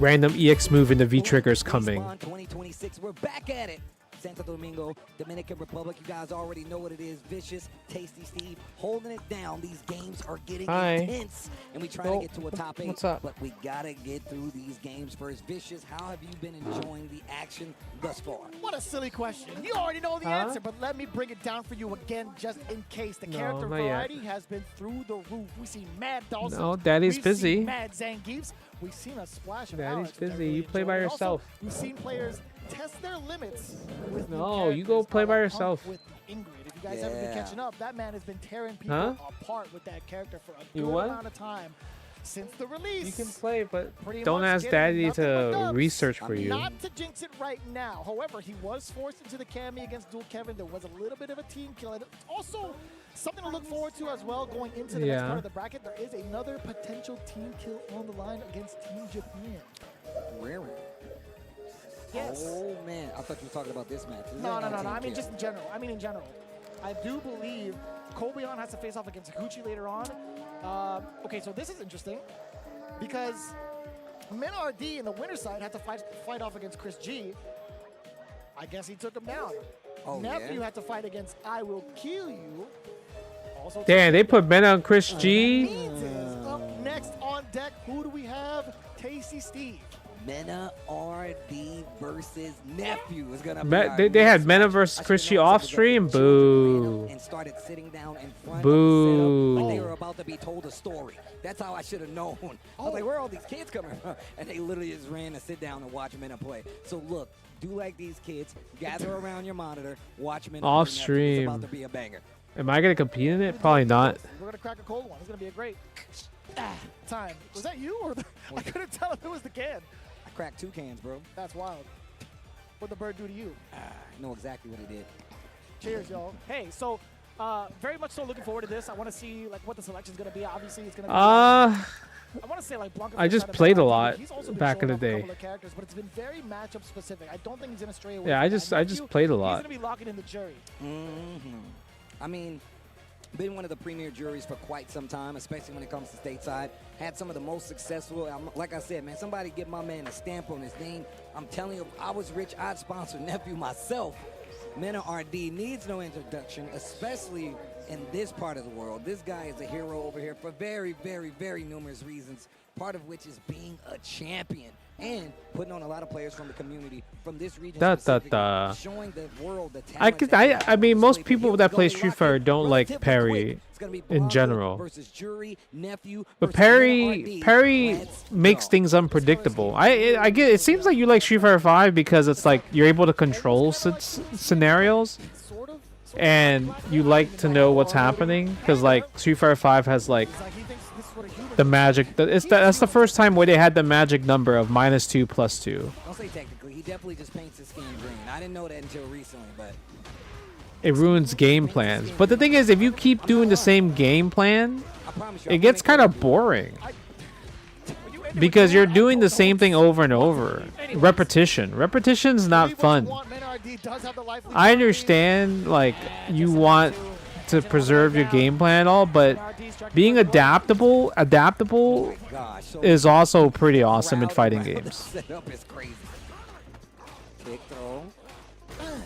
random EX move in the V trigger is coming. 2026, we're back at it. Santo Domingo, Dominican Republic, you guys already know what it is. Vicious, Tasty Steve, holding it down. These games are getting intense, and we try to get to a top 8, but we gotta get through these games first. Vicious, how have you been enjoying the action thus far? What a silly question. You already know the answer, but let me bring it down for you again just in case. The character variety has been through the roof. We've seen Mad Dawson. No, Daddy's busy. Seen Mad Zangiefs. We've seen a splash of Daddy's Alex, busy. Really you play by yourself. Also, we've seen players test their limits with no, you go play by yourself. With Ingrid. If you guys haven't been catching up, that man has been tearing people apart with that character for a good amount of time since the release. You can play, but don't ask Daddy to research for you. Not to jinx it right now. However, he was forced into the Cammy against Dual Kevin. There was a little bit of a team kill. And also, something to look forward to as well going into the next part of the bracket. There is another potential team kill on the line against Team Japan. Rare. Yes. Oh man, I thought you were talking about this match. No. I mean just in general. I do believe Kobeon has to face off against Higuchi later on. Okay, so this is interesting because Min RD in the winner's side had to fight off against Chris G. I guess he took him down. Nephew had to fight against I Will Kill You. Also damn, they put Ben on Chris G. Up next on deck, who do we have? Tasty Steve. Mena RD versus Nephew is gonna be they had Mena versus Chris G off stream. Boo. And started sitting down in front Boo. of the setup, like they were about to be told a story. That's how I should have known. I was like, where are all these kids coming from? And they literally just ran to sit down and watch Mena play. So look, do like these kids, gather around your monitor, watch Mena off play. stream. It's about to be a banger. Am I gonna compete in it? Probably not. We're gonna crack a cold one. It's gonna be a great time. Was that you or I couldn't tell if it was the can. Cracked 2 cans, bro. That's wild. What'd the bird do to you? I know exactly what he did. Cheers, y'all. Hey, so very much so looking forward to this. I want to see like what the selection's gonna be. Obviously, it's gonna be. I want to say like Blanca. I just played a lot back in the day. Characters, but it's been very matchup specific. I don't think he's gonna stray away. Yeah, I just played a lot. He's gonna be locking in the jury. I mean, been one of the premier juries for quite some time, especially when it comes to stateside. Had some of the most successful. Like I said, man, somebody give my man a stamp on his name. I'm telling you, if I was rich, I'd sponsor Nephew myself. Mena RD needs no introduction, especially in this part of the world. This guy is a hero over here for very, very, very numerous reasons, part of which is being a champion and putting on a lot of players from the community from this region, showing the world the talent. I mean, most people that play Street Fighter don't like Parry in general. But Parry makes things unpredictable. I get it. Seems like you like Street Fighter 5 because it's like you're able to control scenarios, and you like to know what's happening because like Street Fighter 5 has like the magic. That's the first time where they had the magic number of -2 +2. I'll say technically, he definitely just paints his skin green. I didn't know that until recently, but it ruins game plans. But the thing is, if you keep doing the same game plan, it gets kind of boring because you're doing the same thing over and over. Repetition's not fun. I understand like you want to preserve your game plan and all, but being adaptable is also pretty awesome in fighting games.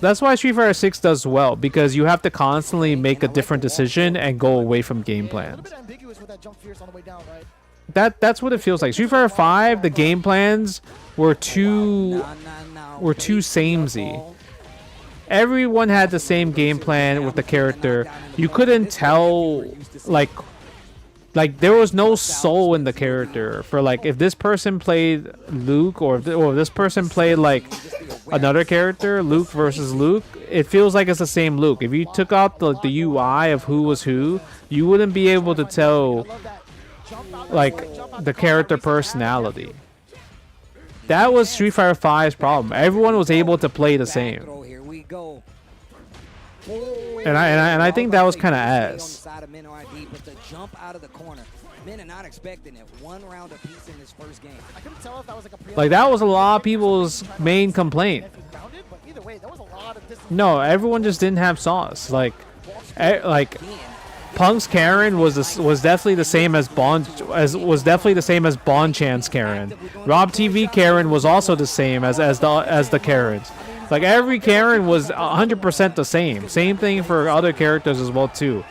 That's why Street Fighter 6 does well, because you have to constantly make a different decision and go away from game plans. that's what it feels like. Street Fighter 5, the game plans were too samey. Everyone had the same game plan with the character. You couldn't tell like there was no soul in the character. For like if this person played Luke or if this person played like another character, Luke versus Luke, it feels like it's the same Luke. If you took out the UI of who was who, you wouldn't be able to tell like the character personality. That was Street Fighter 5's problem. Everyone was able to play the same. And I think that was kind of ass. Men are not expecting it. One round apiece in this first game. I couldn't tell if that was like a Like that was a lot of people's main complaint. No, everyone just didn't have sauce. Like Punk's Karen was definitely the same as Bonchan's Karen. Rob TV Karen was also the same as the Karens. Like every Karen was 100% the same. Same thing for other characters as well too.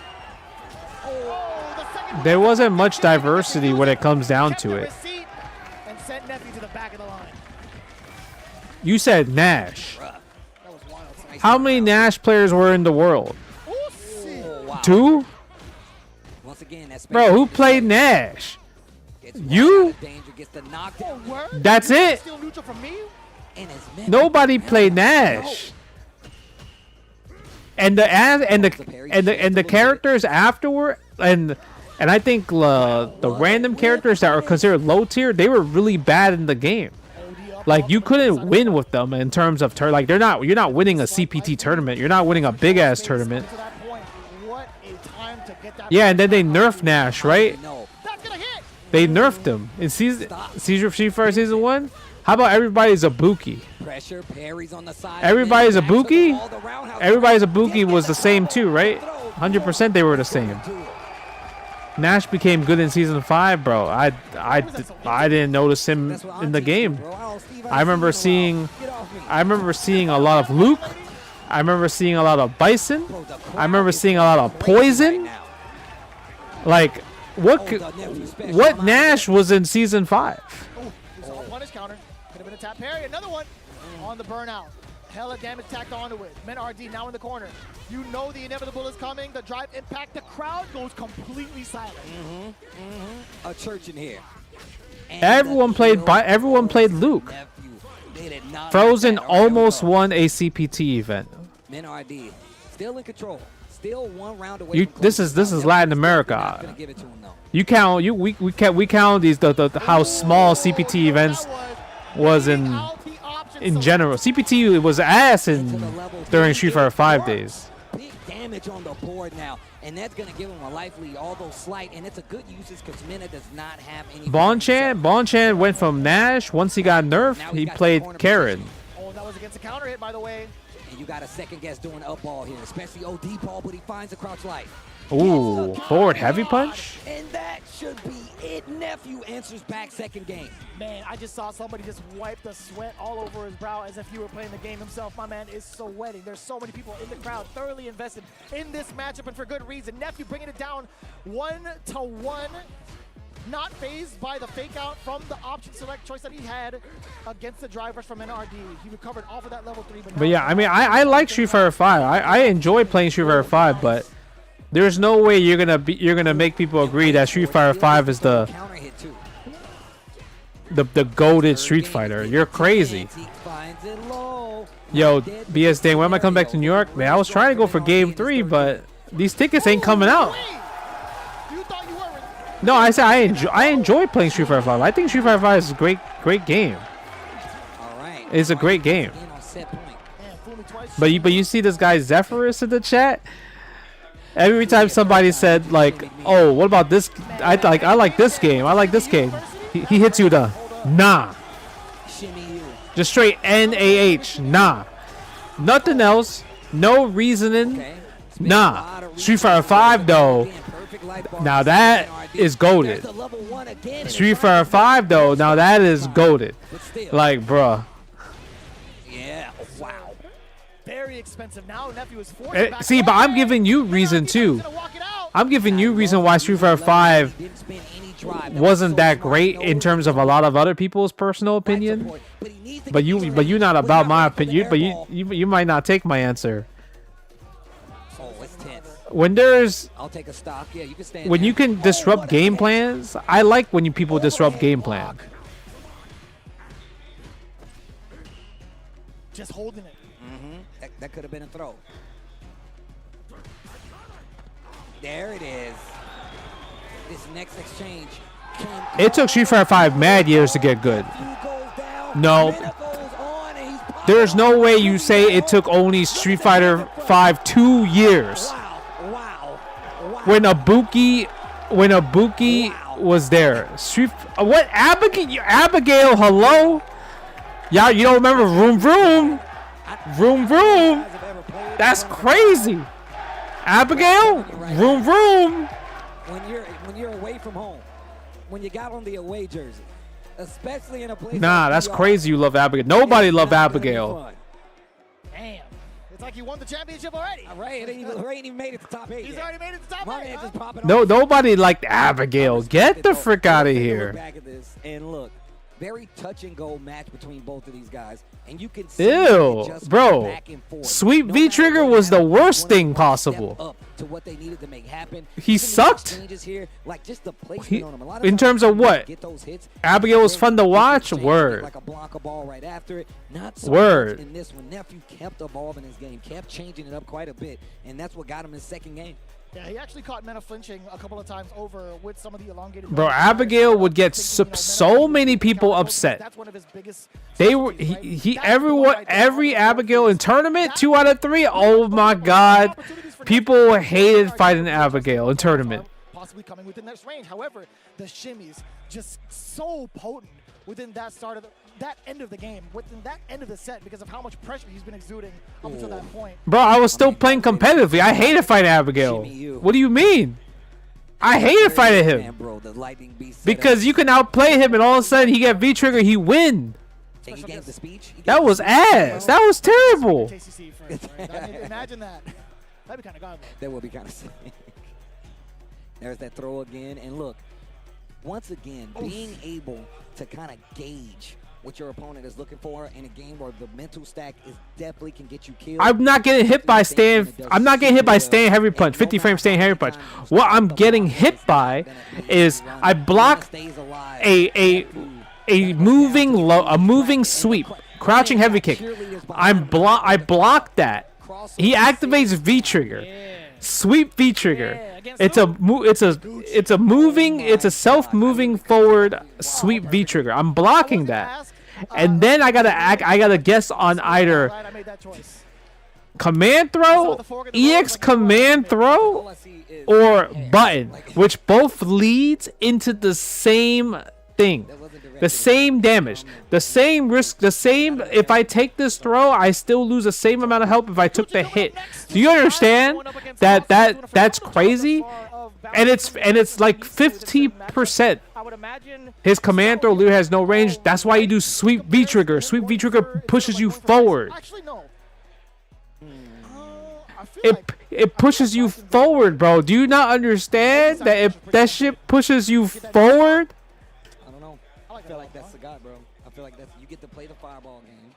There wasn't much diversity when it comes down to it. You said Nash. How many Nash players were in the world? 2? Bro, who played Nash? You? That's it? Nobody played Nash. And the characters afterward and I think the random characters that are considered low tier, they were really bad in the game. Like you couldn't win with them in terms of like you're not winning a CPT tournament. You're not winning a big ass tournament. Yeah, and then they nerfed Nash, right? They nerfed him in Street Fighter Season 1. How about everybody's Ibuki? Everybody's Ibuki? Everybody's Ibuki was the same too, right? 100% they were the same. Nash became good in Season 5, bro. I didn't notice him in the game. I remember seeing a lot of Luke. I remember seeing a lot of Bison. I remember seeing a lot of Poison. Like what Nash was in Season 5? Punish counter. Could have been a tap parry. Another one on the burnout. Hella damage tacked onto it. Men RD now in the corner. You know the inevitable is coming. The drive impact. The crowd goes completely silent. A church in here. Everyone played Luke. Frozen almost won a CPT event. Men RD still in control. Still one round away. This is Latin America. You count we count these the how small CPT events was in general. CPT was ass during Street Fighter 5 days. Big damage on the board now, and that's gonna give him a life lead, although slight, and it's a good usage because Mina does not have any. Bonchan went from Nash. Once he got nerfed, he played Karen. Oh, that was against a counter hit, by the way. And you got a second guess doing up ball here, especially OD ball, but he finds the crouch light. Ooh, forward heavy punch. And that should be it. Nephew answers back second game. Man, I just saw somebody just wipe the sweat all over his brow as if he were playing the game himself. My man is sweating. There's so many people in the crowd thoroughly invested in this matchup, and for good reason. Nephew bringing it down 1-1. Not phased by the fake out from the option select choice that he had against the drivers from NRD. He recovered off of that level 3. But yeah, I mean, I like Street Fighter 5. I enjoy playing Street Fighter 5, but there's no way you're gonna make people agree that Street Fighter 5 is the goated Street Fighter. You're crazy. Yo, BS Dang, when am I coming back to New York? Man, I was trying to go for Game 3, but these tickets ain't coming out. No, I said I enjoy playing Street Fighter 5. I think Street Fighter 5 is a great game. It's a great game. But you see this guy Zephyrus in the chat? Every time somebody said like, "Oh, what about this? I like this game. I like this game." He hits you the nah. Just straight NAH. Nah. Nothing else. No reasoning. Nah. Street Fighter 5 though. Now that is goated. Street Fighter 5 though. Now that is goated. Like, bruh. Yeah. Wow. very expensive. Now nephew is forced back. See, but I'm giving you reason too. I'm giving you reason why Street Fighter 5 wasn't that great in terms of a lot of other people's personal opinion. But you're not about my opinion. But you might not take my answer. Oh, it's tense. When there's I'll take a stock. Yeah, you can stand when there. you can disrupt game plans, I like when you people disrupt game plan. Just holding it. That could have been a throw. There it is. This next exchange. It took Street Fighter 5 mad years to get good. No. There's no way you say it took only Street Fighter 5 2 years. When Ibuki was there. What? Abigail, hello? Y'all, you don't remember Vroom Vroom? Vroom Vroom. That's crazy. Abigail? Vroom Vroom. When you're away from home, when you got on the away jersey, especially in a place Nah, like that's PR, crazy you love Abigail. Nobody loved Abigail. Damn. It's like you won the championship already. Ray ain't even made it to top 8 He's yet. already made it to top 8. Just popping No, off. nobody liked Abigail. Get the frick out of Look here. back at this and look, very touch and go match between both of these guys, and you can see Ew, it just bro. back and forth. Sweet No V matter Trigger what was the happened, worst one thing of them possible. stepped up to what they needed to make happen. He Even the sucked. exchanges here, like just the placement on him. A lot of In times terms of when you what? get those hits, Abigail was then fun to you can watch. exchange, Word. like a block a ball right after it. Not so Word. much in this one. Nephew kept evolving his game, kept changing it up quite a bit, and that's what got him his second game. Yeah, he actually caught Mena flinching a couple of times over with some of the elongated. Bro, Abigail would get so many people upset. That's one of his biggest. They were every Abigail in tournament 2 out of 3. Oh my God, people hated fighting Abigail in tournament. Possibly coming within that range. However, the shimmies just so potent within that that end of the game, within that end of the set, because of how much pressure he's been exuding up until that point. Bro, I was still playing competitively. I hated fighting Abigail. What do you mean? I hated fighting him. Because you can outplay him and all of a sudden he get V-trigger, he win. That was ass. That was terrible. Imagine that. That'd be kind of godly. That would be kind of sick. There's that throw again. And look, once again, being able to kind of gauge what your opponent is looking for in a game where the mental stack is definitely can get you killed. I'm not getting hit by stand. I'm not getting hit by stand heavy punch. 50 frame stand heavy punch. What I'm getting hit by is I block a moving sweep, crouching heavy kick. I block that. He activates V trigger, sweep V trigger. It's a self-moving forward sweep V trigger. I'm blocking that. And then I gotta guess on either command throw, EX command throw, or button, which both leads into the same thing. The same damage, the same risk, the same. If I take this throw, I still lose the same amount of health if I took the hit. Do you understand that's crazy? And it's like 50%. His command throw literally has no range. That's why you do sweep V trigger. Sweep V trigger pushes you forward. It pushes you forward, bro. Do you not understand that if that shit pushes you forward? I feel like that's the guy, bro. I feel like you get to play the fireball game.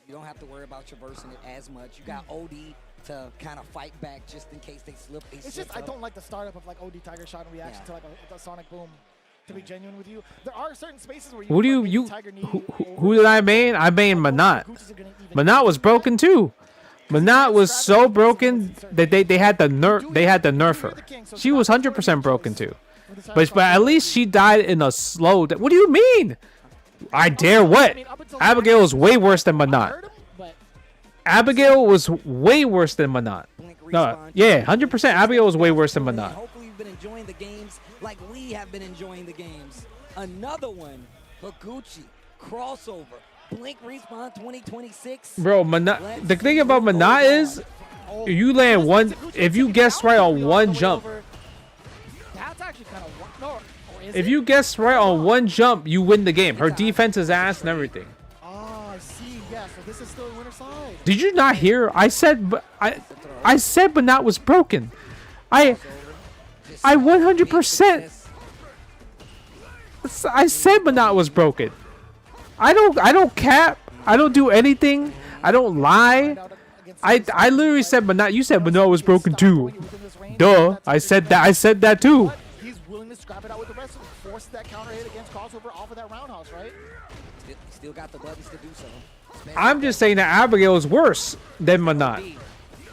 You don't have to worry about traversing it as much. You got OD to kind of fight back just in case they slip. It's just I don't like the startup of like OD Tiger Shot in reaction to like a Sonic Boom. To be genuine with you, there are certain spaces where you. Who did I main? I main Manat. Manat was broken too. Manat was so broken that they had to nerf her. She was 100% broken too. But at least she died in a slow. What do you mean? I dare what? Abigail was way worse than Manat. Abigail was way worse than Manat. No, yeah, 100%. Abigail was way worse than Manat. Hopefully you've been enjoying the games like we have been enjoying the games. Another one, Higuchi crossover. Blink Respawn 2026. Bro, Manat. The thing about Manat is, you land one. If you guess right on one jump. If you guess right on one jump, you win the game. Her defense is ass and everything. Oh, I see. Yeah, so this is still a winner's side. Did you not hear? I said, but I said, but not was broken. I 100%. I said, but not was broken. I don't cap. I don't do anything. I don't lie. I literally said, but not. You said, but no, it was broken too. Duh. I said that. I said that too. He's willing to scrap it out with the rest of them. Force that counter hit against crossover off of that roundhouse, right? Still got the buttons to do so. I'm just saying that Abigail is worse than Manat.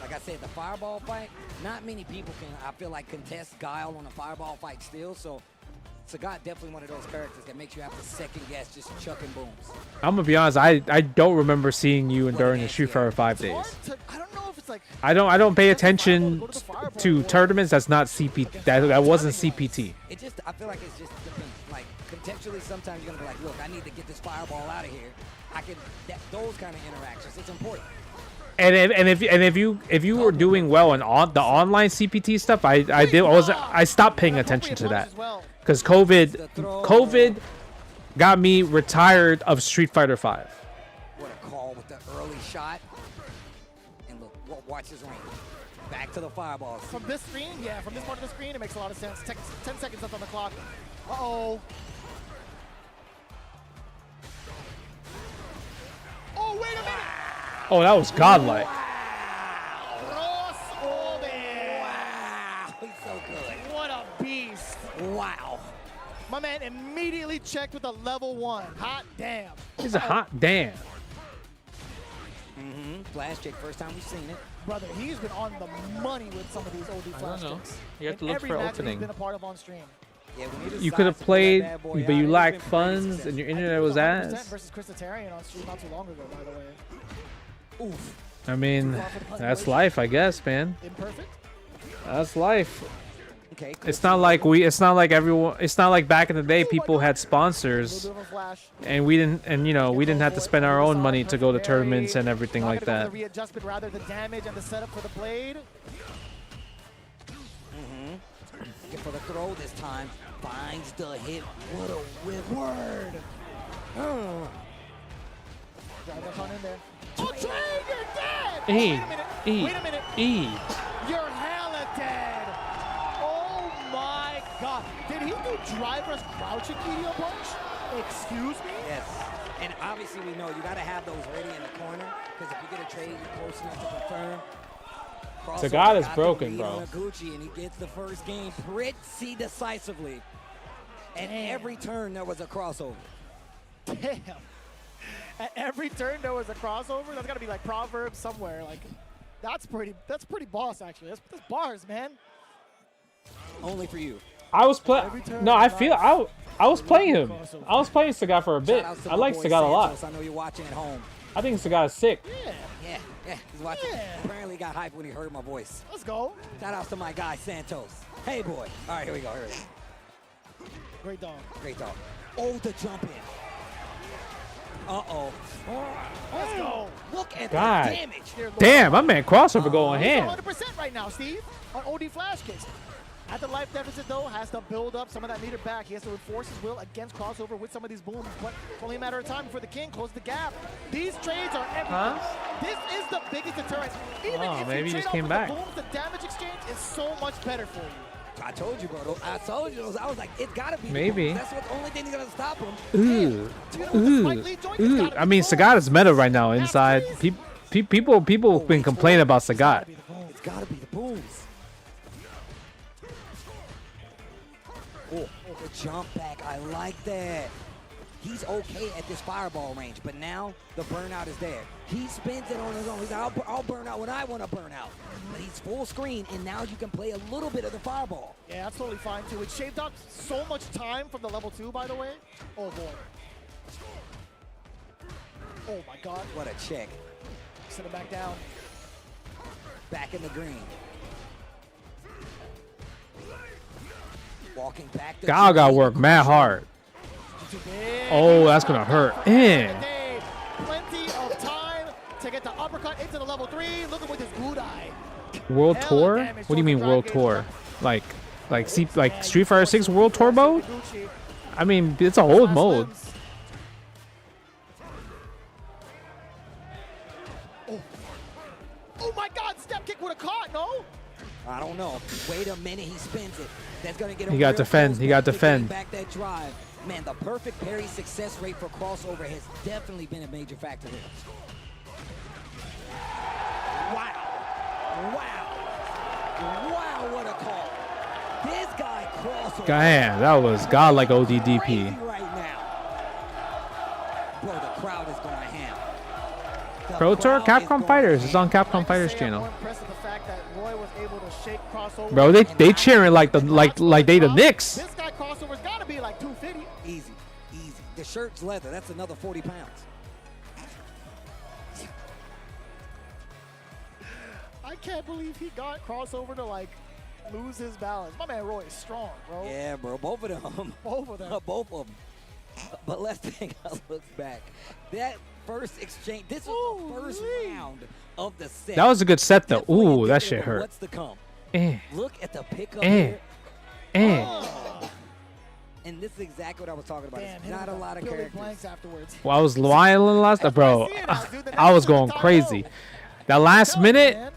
Like I said, the fireball fight, not many people can, I feel like, contest Guile on a fireball fight still. So Sagat definitely one of those characters that makes you have to second guess just chucking booms. I'm gonna be honest. I don't remember seeing you during the Street Fighter 5 days. I don't know if it's like. I don't pay attention to tournaments. That's not CPT. That wasn't CPT. It just, I feel like it's just depends. Like contextually, sometimes you're gonna be like, look, I need to get this fireball out of here. I can those kind of interactions. It's important. And if you were doing well in the online CPT stuff, I stopped paying attention to that because COVID got me retired of Street Fighter 5. What a call with the early shot. And look, watch his range. Back to the fireballs. From this screen, yeah, from this part of the screen, it makes a lot of sense. 10 seconds left on the clock. Uh-oh. Oh, wait a minute. Oh, that was godlike. Wow. He's so good. What a beast. Wow. My man immediately checked with a level 1. Hot damn. He's a hot damn. Flash kick, first time we've seen it. Brother, he's been on the money with some of these OD flash kicks. You have to look for opening. He's been a part of on stream. Yeah, you could have played, but you lacked funds and your internet was ass. Versus Christitarian on stream not too long ago, by the way. Oof. I mean, that's life, I guess, man. Imperfect? That's life. Okay. It's not like everyone. It's not like back in the day people had sponsors, and we didn't have to spend our own money to go to tournaments and everything like that. The readjustment, rather the damage and the setup for the blade. For the throw this time, finds the hit. What a whip. Word. Drive that on in there. Oh, Train, you're dead! Wait a minute. You're hella dead. Oh my god. Did he do driver's crouching medium punch? Excuse me? Yes. And obviously we know you got to have those ready in the corner, because if you get a trade, you're close enough to confirm. Sagat is broken, bro. Gucci, and he gets the first game pretty decisively. And every turn there was a crossover. Damn. At every turn there was a crossover. That's got to be like Proverbs somewhere. Like, that's pretty boss actually. That's bars, man. Only for you. I was playing. No, I was playing him. I was playing Sagat for a bit. I like Sagat a lot. I know you're watching at home. I think Sagat is sick. Yeah, he's watching. Apparently got hyped when he heard my voice. Let's go. Shout out to my guy, Santos. Hey, boy. All right, here we go. Great dog. Great dog. Oh, the jump in. Uh-oh. Let's go. Look at God. the damage. Damn, my man crossover going ham. 100% right now, Steve, on OD flash kicks. At the life deficit, though, has to build up some of that meter back. He has to enforce his will against crossover with some of these booms, but it's only a matter of time before the king closes the gap. These trades are everything. This is the biggest deterrent. Even if maybe you he just trade came off back. with the booms, the damage exchange is so much better for you. I told you, bro. I told you. I was like, it's got to be. Maybe. That's the only thing that's going to stop him. Ooh. I mean, Sagat is meta right now inside. People have been complaining about Sagat. It's got to be the booms. Oh, the jump back. I like that. He's okay at this fireball range, but now the burnout is there. He spins it on his own. He's like, I'll burn out when I want to burn out. But he's full screen, and now you can play a little bit of the fireball. Yeah, that's totally fine, too. It shaved up so much time from the level 2, by the way. Oh, boy. Oh, my God. What a check. Send it back down. Back in the green. Walking back. Gal got work mad hard. Oh, that's gonna hurt. Plenty of time to get the uppercut into the level 3. Look at with his good eye. World Tour? What do you mean World Tour? Like Street Fighter 6 World Tour mode? I mean, it's a old mode. Oh my God, step kick would have caught, no? I don't know. Wait a minute, he spins it. That's gonna get him. He got defend. He got defend. Back that drive. Man, the perfect parry success rate for crossover has definitely been a major factor here. Wow. Wow, what a call. This guy crossover. Damn, that was godlike ODDP. Right now. Bro, the crowd is going ham. Pro Tour Capcom Fighters. It's on Capcom Fighters channel. Bro, they cheering like they the Knicks. This guy crossover's gotta be like 250. Easy. The shirt's leather. That's another 40 pounds. I can't believe he got crossover to like lose his balance. My man Roy is strong, bro. Yeah, bro. Both of them. Both of them. Both of them. But let's take a look back. That first exchange. This was the first round of the set. That was a good set though. Ooh, that shit hurt. What's to come? Look at the pickup here. And this is exactly what I was talking about. It's not a lot of characters. Afterwards. Well, I was wilding last, bro. I was going crazy. That last minute,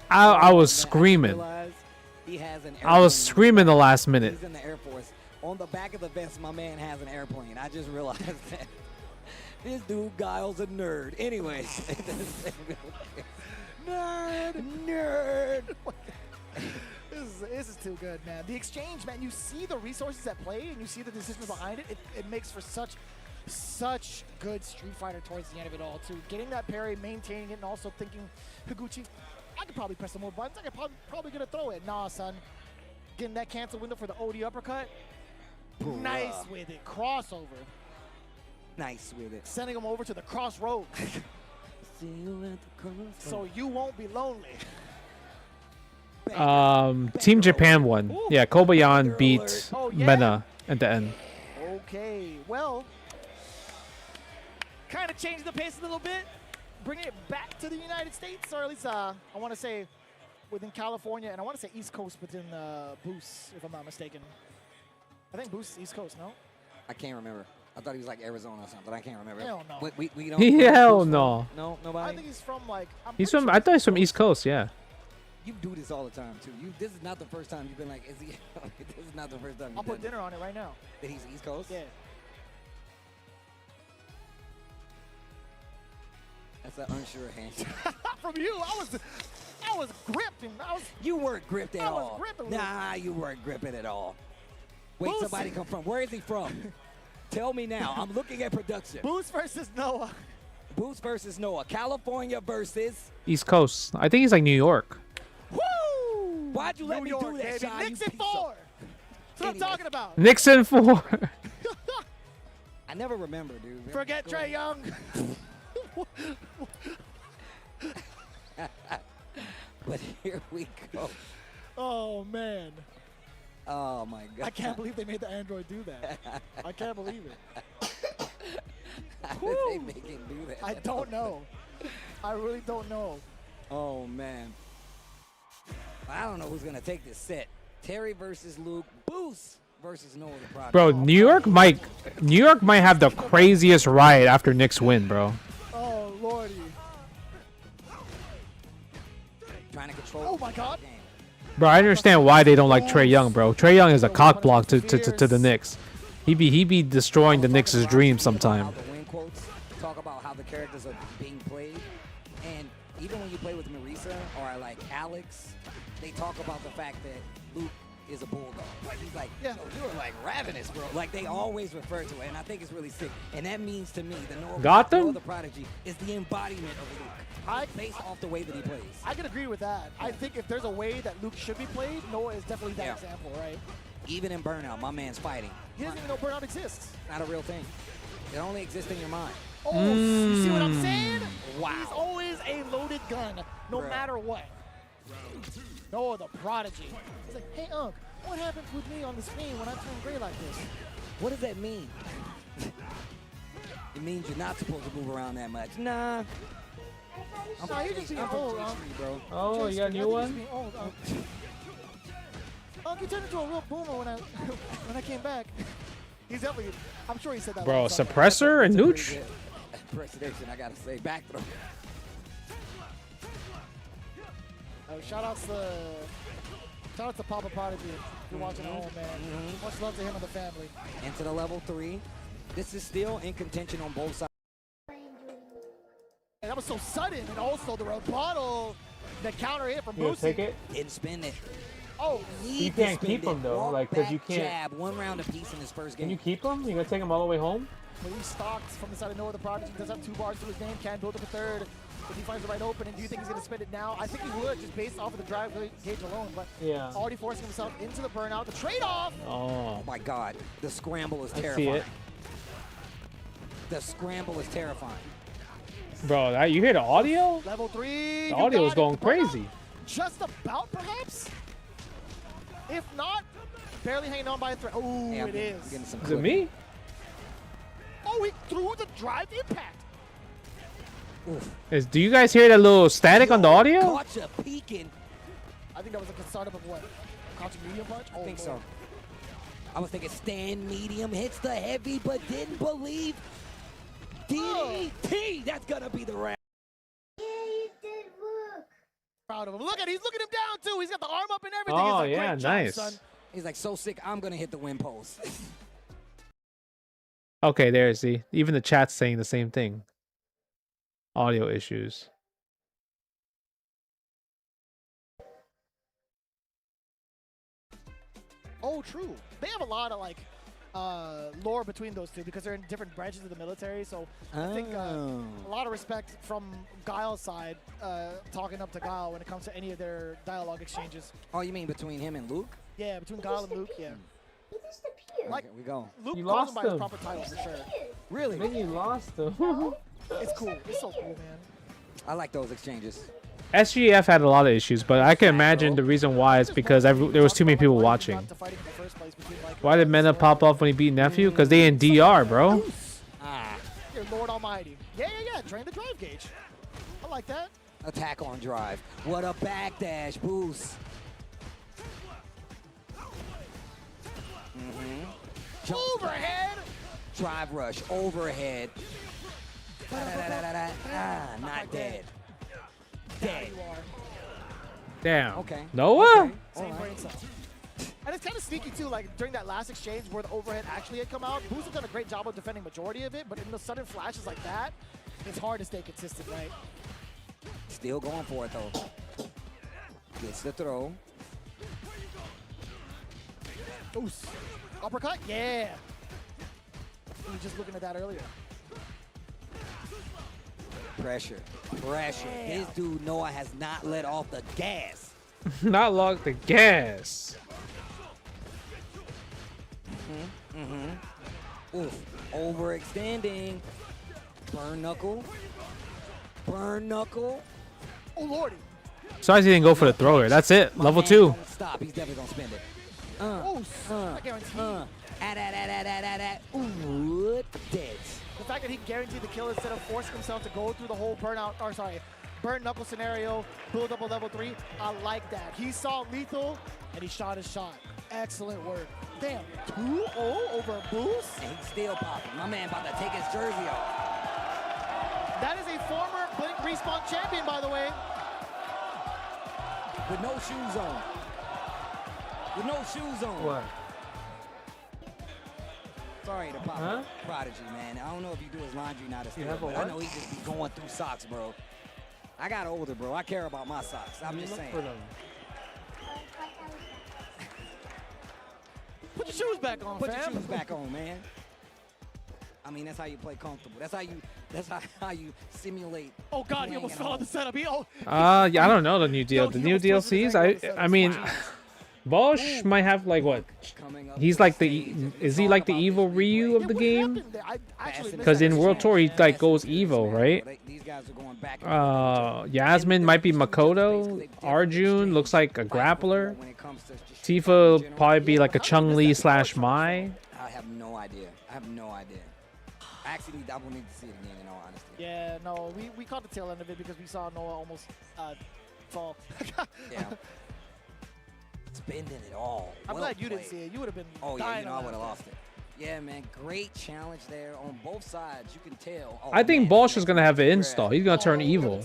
I was screaming. I was screaming the last minute. He's in the Air Force. On the back of the vest, my man has an airplane. I just realized that. This dude Guile's a nerd. Anyways. Nerd. This is too good, man. The exchange, man, you see the resources at play and you see the decisions behind it. It makes for such good Street Fighter towards the end of it all, too. Getting that parry, maintaining it, and also thinking, Higuchi, I could probably press some more buttons. I could probably gonna throw it. Nah, son. Getting that cancel window for the OD uppercut. Nice with it. Crossover. Nice with it. Sending him over to the crossroads. So you won't be lonely. Team Japan won. Yeah, Kobayan beat Mena at the end. Okay, well, kind of changed the pace a little bit, bringing it back to the United States, or at least I want to say within California, and I want to say East Coast within Boost, if I'm not mistaken. I think Boost is East Coast, no? I can't remember. I thought he was like Arizona or something. I can't remember. Hell no. We don't. Hell no. No, nobody. I think he's from like. I thought he's from East Coast. Yeah. You do this all the time too. This is not the first time you've been like, is he? This is not the first time. I'll put dinner on it right now. That he's East Coast. Yeah. That's an unsure handshake. From you, I was gripping. You weren't gripped at all. I was gripping. Nah, you weren't gripping at all. Wait, somebody come from. Where is he from? Tell me now. I'm looking at production. Boost versus Noah. Boost versus Noah. California versus East Coast. I think he's like New York. Woo! Why'd you let me do that, Shy? Nixon 4. That's what I'm talking about. Nixon 4. I never remember, dude. Forget JWong. But here we go. Oh, man. Oh, my God. I can't believe they made the Android do that. I can't believe it. How did they make him do that? I don't know. I really don't know. Oh, man. I don't know who's going to take this set. Terry versus Luke. Boost versus Noah the Prodigy. Bro, New York might have the craziest riot after Knicks win, bro. Oh, lordy. Trying to control. Oh, my God. Bro, I understand why they don't like Trae Young, bro. Trae Young is a cock block to the Knicks. He be destroying the Knicks' dreams sometime. The win quotes talk about how the characters are being played, and even when you play with Marisa or like Alex, they talk about the fact that Luke is a bulldog. Like he's like, yo, you're like ravenous, bro. Like they always refer to it, and I think it's really sick. And that means to me, Noah the Prodigy is the embodiment of Luke. Based off the way that he plays. I can agree with that. I think if there's a way that Luke should be played, Noah is definitely that example, right? Even in Burnout, my man's fighting. He doesn't even know Burnout exists. Not a real thing. It only exists in your mind. Oh, you see what I'm saying? Wow. He's always a loaded gun, no matter what. Noah the Prodigy. He's like, hey, Unc, what happens with me on the screen when I turn gray like this? What does that mean? It means you're not supposed to move around that much. Nah. You're just being old, bro. Oh, you got a new one? Unc, you turned into a real boomer when I came back. He's definitely, I'm sure he said that. Bro, Suppressor and Nooch? Impersonation, I gotta say. Back throw. Shout out to Papa Prodigy. If you're watching at home, man. Much love to him and the family. Into the level 3. This is still in contention on both sides. And that was so sudden, and also the rebuttal, the counter hit from You gonna Boosie. take it? Didn't spin it. Oh, You can't keep him though, Walk like, cause back you can't. Jab, 1 round apiece in his first game. Can you keep him? You gonna take him all the way home? But he stalks from the side of nowhere. The Prodigy does have 2 bars to his name, can build up a third. If he finds the right opening, do you think he's going to spend it now? I think he would, just based off of the drive gauge alone. But yeah, already forcing himself into the burnout. The trade-off! Oh my God. The scramble is I terrifying. see it. The scramble is terrifying. Bro, you hear the audio? Level 3. The audio is going crazy. Just about, perhaps? If not, barely hanging on by a thread. Oh, it is. Is it me? Oh, he threw the drive impact. Do you guys hear that little static on the audio? Gotcha peeking. I think that was like a startup of what? Gotcha medium punch? I think so. I was thinking stand medium, hits the heavy, but didn't believe. DDT, that's gonna be the round. Proud of him. Look at he's looking him down too. He's got the arm up and everything. Oh, He's like, yeah, great job, nice. son. He's like, so sick, I'm gonna hit the win post. Okay, there, see? Even the chat's saying the same thing. Audio issues. Oh, true. They have a lot of like lore between those two because they're in different branches of the military. So I think a lot of respect from Guile's side, talking up to Guile when it comes to any of their dialogue exchanges. Oh, you mean between him and Luke? Yeah, between Guile and Luke, yeah. Like, here we go. Luke You calls him lost by his him. proper title for sure. Really? Man, you lost him. It's cool. It's so cool, man. I like those exchanges. SGF had a lot of issues, but I can imagine the reason why is because there was too many people watching. Why did Mena pop off when he beat Nephew? Because they in DR, bro. Your Lord Almighty. Yeah. Drain the drive gauge. I like that. Attack on drive. What a backdash boost. Overhead. Drive rush. Overhead. Not dead. Dead. Damn. Okay. Noah? Same brain cells. And it's kind of sneaky too, like during that last exchange where the overhead actually had come out, Boost has done a great job of defending majority of it, but in the sudden flashes like that, it's hard to stay consistent, right? Still going for it though. Gets the throw. Oof. Uppercut? Yeah. We were just looking at that earlier. Pressure. Pressure. Damn. This dude Noah has not let off the gas. Not lock the gas. Oof. Overextending. Burn knuckle. Burn knuckle. Oh, Lordy. Sorry he didn't go for the thrower. That's it. Level 2. Stop. He's definitely going to spend it. I guarantee. Ooh, dead. The fact that he guaranteed the kill instead of forcing himself to go through the whole burn knuckle scenario, build up a level 3, I like that. He saw lethal and he shot his shot. Excellent work. Damn, 2-0 over a Boost? And he's still popping. My man about to take his jersey off. That is a former Blink Respawn champion, by the way. With no shoes on. With no shoes on. What? Sorry to pop Prodigy, man. I don't know if you do his laundry now to steal, but I know he just be going through socks, bro. I got older, bro. I care about my socks. I'm just saying. Put your shoes back on, Put fam. your shoes back on, man. I mean, that's how you play comfortable. That's how you simulate. Oh God, he almost fell on the setup. Yeah, I don't know the new deal. The new DLCs. I mean, Bosch might have like what? He's like is he like the evil Ryu of the game? Because in World Tour he like goes evil, right? Yasmin might be Makoto. Arjun looks like a grappler. Tifa will probably be like a Chun-Li / Mai. I have no idea. Actually, I will need to see it again, in all honesty. Yeah, no, we caught the tail end of it because we saw Noah almost fall. Yeah. Spending it all. I'm glad you didn't see it. You would have been dying. I would have lost it. Yeah, man, great challenge there on both sides. You can tell. Oh, I think man, Bosch is gonna have an install. He's gonna turn evil.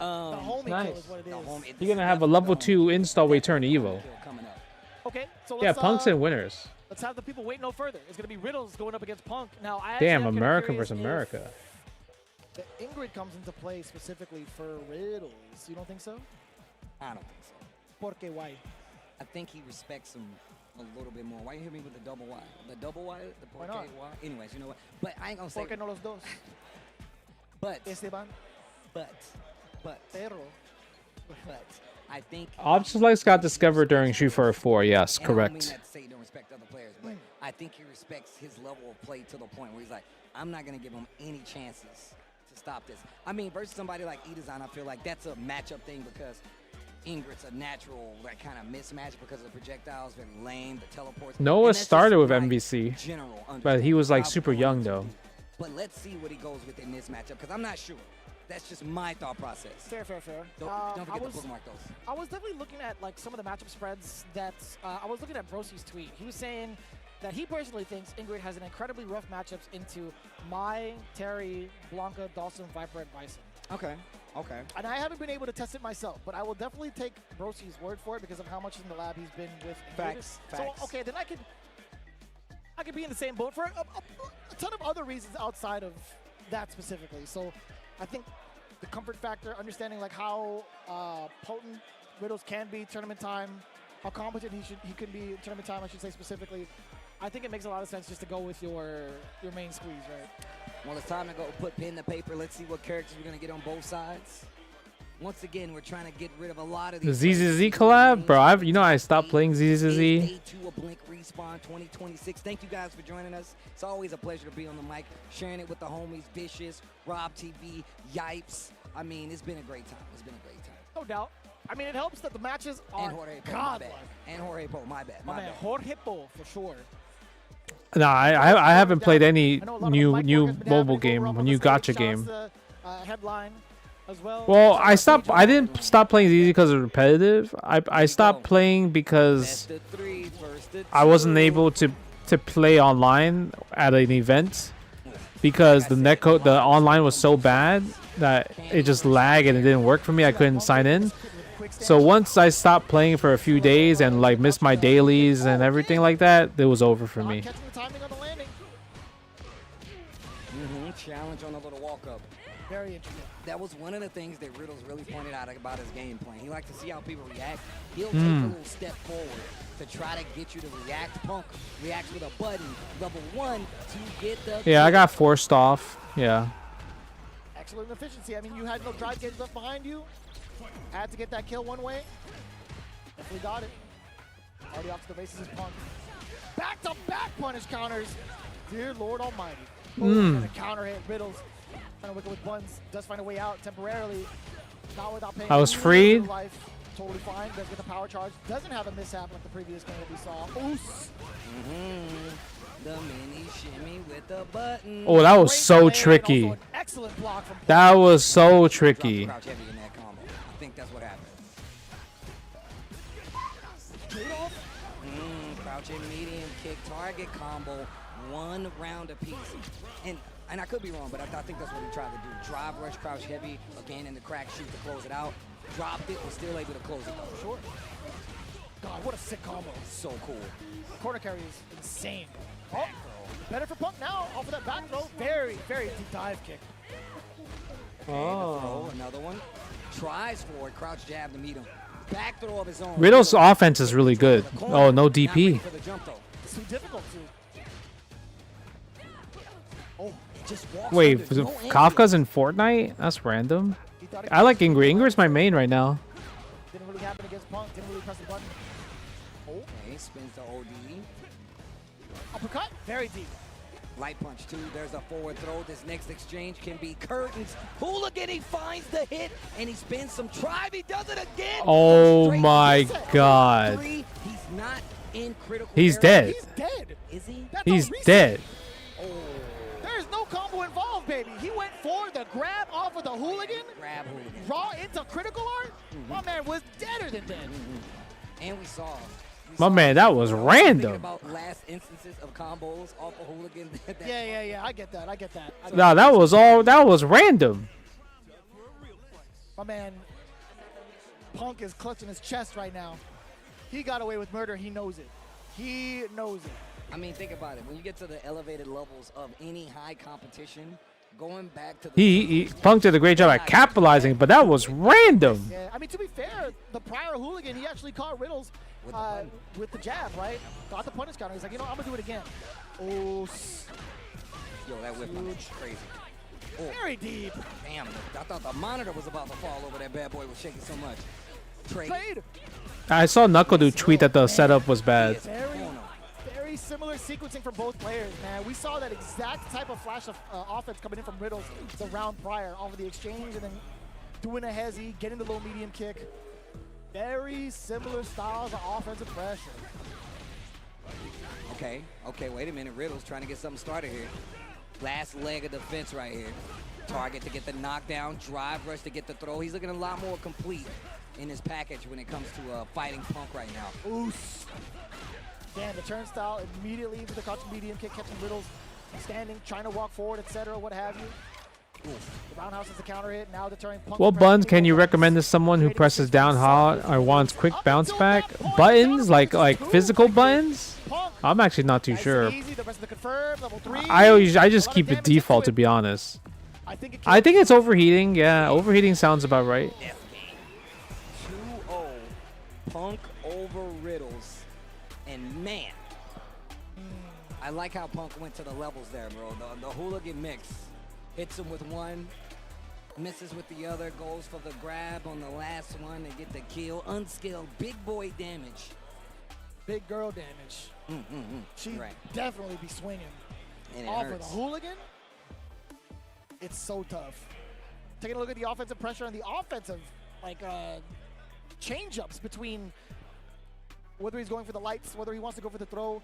homie Nice. kill is what it is. You're gonna have a level 2 install return Evo. Okay, so Yeah, let's, Punk's in winners. let's have the people wait no further. It's going to be Riddles going up against Punk. Now, I Damn, actually am kinda America curious versus if America. The Ingrid comes into play specifically for Riddles. You don't think so? I don't think so. Porque why? I think he respects him a little bit more. Why you hit me with the double Y? The double Y? The Why porque not? Y? Anyways, you know what? But I ain't gonna say. Porque no los dos? But. Esteban. But. Pero. But. I think. Objects like got discovered during Street Fighter 4. Yes, and I don't mean correct. that to say you don't respect other players, but I think he respects his level of play to the point where he's like, I'm not gonna give him any chances to stop this. I mean, versus somebody like E-Design, I feel like that's a matchup thing because Ingrid's a natural like kind of mismatch because of the projectiles, very lame, the teleports. Noah And that's started just with my MVC, general but he was like understanding. super young though. But let's see what he goes with in this matchup because I'm not sure. That's just my thought process. Fair. Don't forget to bookmark those. I was definitely looking at like some of the matchup spreads that I was looking at Brosy's tweet. He was saying that he personally thinks Ingrid has an incredibly rough matchups into Mai, Terry, Blanca, Dawson, Viper, and Bison. Okay. And I haven't been able to test it myself, but I will definitely take Brosy's word for it because of how much in the lab he's been with Ingrid. Facts. So okay, then I could be in the same boat for a ton of other reasons outside of that specifically. So I think the comfort factor, understanding like how potent Riddles can be tournament time, how competent he can be in tournament time, I should say specifically. I think it makes a lot of sense just to go with your main squeeze, right? Well, it's time to go put pen to paper. Let's see what characters we're gonna get on both sides. Once again, we're trying to get rid of a lot of The these. ZZZ collab, bro. I stopped playing ZZZ. Day 2 of Blink Respawn 2026. Thank you guys for joining us. It's always a pleasure to be on the mic, sharing it with the homies, Vicious, Rob TV, Yipes. I mean, it's been a great time. No doubt. I mean, it helps that the matches are And Jorge Po, my godlike. bad. And Jorge Po, my bad. My man, Jorge Po, for sure. No, I haven't played any I know a lot of new mic work has been mobile happening game, over on new the stage. gotcha Shouts game. to, headline as well. Well, I didn't stop playing ZZ because of repetitive. I stopped playing because I wasn't able to play online at an event because the online was so bad that it just lagged and it didn't work for me. I couldn't sign in. So once I stopped playing for a few days and like missed my dailies and everything like that, it was over for me. Challenge on a little walk up. Very interesting. That was one of the things that Riddles really pointed out about his game plan. He likes to see how people react. He'll take a little step forward to try to get you to react. Punk reacts with a button, level 1, to get the... Yeah, I got forced off. Yeah. Excellent efficiency. I mean, you had no drive gauge left behind you. Had to get that kill one way. Definitely got it. Already off to the races is Punk. Back-to-back punish counters. Dear Lord Almighty. Gonna counter hit Riddles. Trying to wiggle with buns. Does find a way out temporarily. Not without paying. I was any freed. Life. Totally fine. Does get the power charge. Doesn't have a mishap like the previous game that we saw. Oos. The mini shimmy with the button. Oh, that was so tricky. Excellent block from That was so tricky. Crouch heavy in that combo. I think that's what happened. Crouch in medium kick target combo. 1 round apiece. And I could be wrong, but I think that's what he tried to do. Drive rush, crouch heavy, again in the crack shoot to close it out. Dropped it, was still able to close it out. Sure. God, what a sick combo. So cool. Corner carry is insane. Oh, better for Punk now. Off of that back throw. Very, very deep dive kick. Throw, another one. Tries for it, crouch jab to meet him. Back throw of his own. Riddle's offense is really good. Oh, no DP. It's too difficult to. Oh, just walks Wait, under, no Kafka's in Fortnite? That's random. I like Ingrid. Ingrid's my main right now. Didn't really happen against Punk. Didn't really press the button. Okay, spins the OD. Uppercut. Very deep. Light punch, too. There's a forward throw. This next exchange can be curtains. Hooligan, he finds the hit, and he spins some drive. He does it again. Oh my God. He's not in critical He's area. dead. He's dead. Is he? He's dead. There's no combo involved, baby. He went for the grab off of the hooligan. Grab hooligan. Raw into critical art. My man was deader than dead. And we saw. My man, that was Thinking random. about last instances of combos off a hooligan. Yeah. I get that. Nah, that was random. My man, Punk is clutching his chest right now. He got away with murder. He knows it. He knows it. I mean, think about it. When you get to the elevated levels of any high competition, going back to the Punk did a great job at capitalizing, but that was random. Yeah, I mean, to be fair, the prior hooligan, he actually caught Riddles with the jab, right? Got the punish counter. He's like, you know, I'm going to do it again. Oh, yo, that whip was crazy. Oh. Very deep. Damn, I thought the monitor was about to fall over. That bad boy was shaking so much. Trade. I saw Knuckledude tweet that the setup was bad. Very similar sequencing from both players, man. We saw that exact type of flash of offense coming in from Riddles the round prior, off of the exchange and then doing a hezzy, getting the low medium kick. Very similar styles of offensive pressure. Okay, wait a minute. Riddles trying to get something started here. Last leg of defense right here. Target to get the knockdown, drive rush to get the throw. He's looking a lot more complete in his package when it comes to fighting Punk right now. Oos. Damn, the turnstile immediately into the crouching medium kick, catching Riddles standing, trying to walk forward, etc., what have you. The roundhouse is the counter hit, now deterring Punk. What buttons can you recommend to someone who presses down hard or wants quick bounce back? Buttons? Like physical buttons? I'm actually not too sure. I just keep it default, to be honest. I think it's overheating. Yeah, overheating sounds about right. 2-0. Punk over Riddles. And man, I like how Punk went to the levels there, bro. The hooligan mix. Hits him with one, misses with the other, goes for the grab on the last one and get the kill. Unskilled, big boy damage. Big girl damage. She'd definitely be swinging. And off of the hooligan, it's so tough. Taking a look at the offensive pressure and the offensive, change-ups between whether he's going for the lights, whether he wants to go for the throw.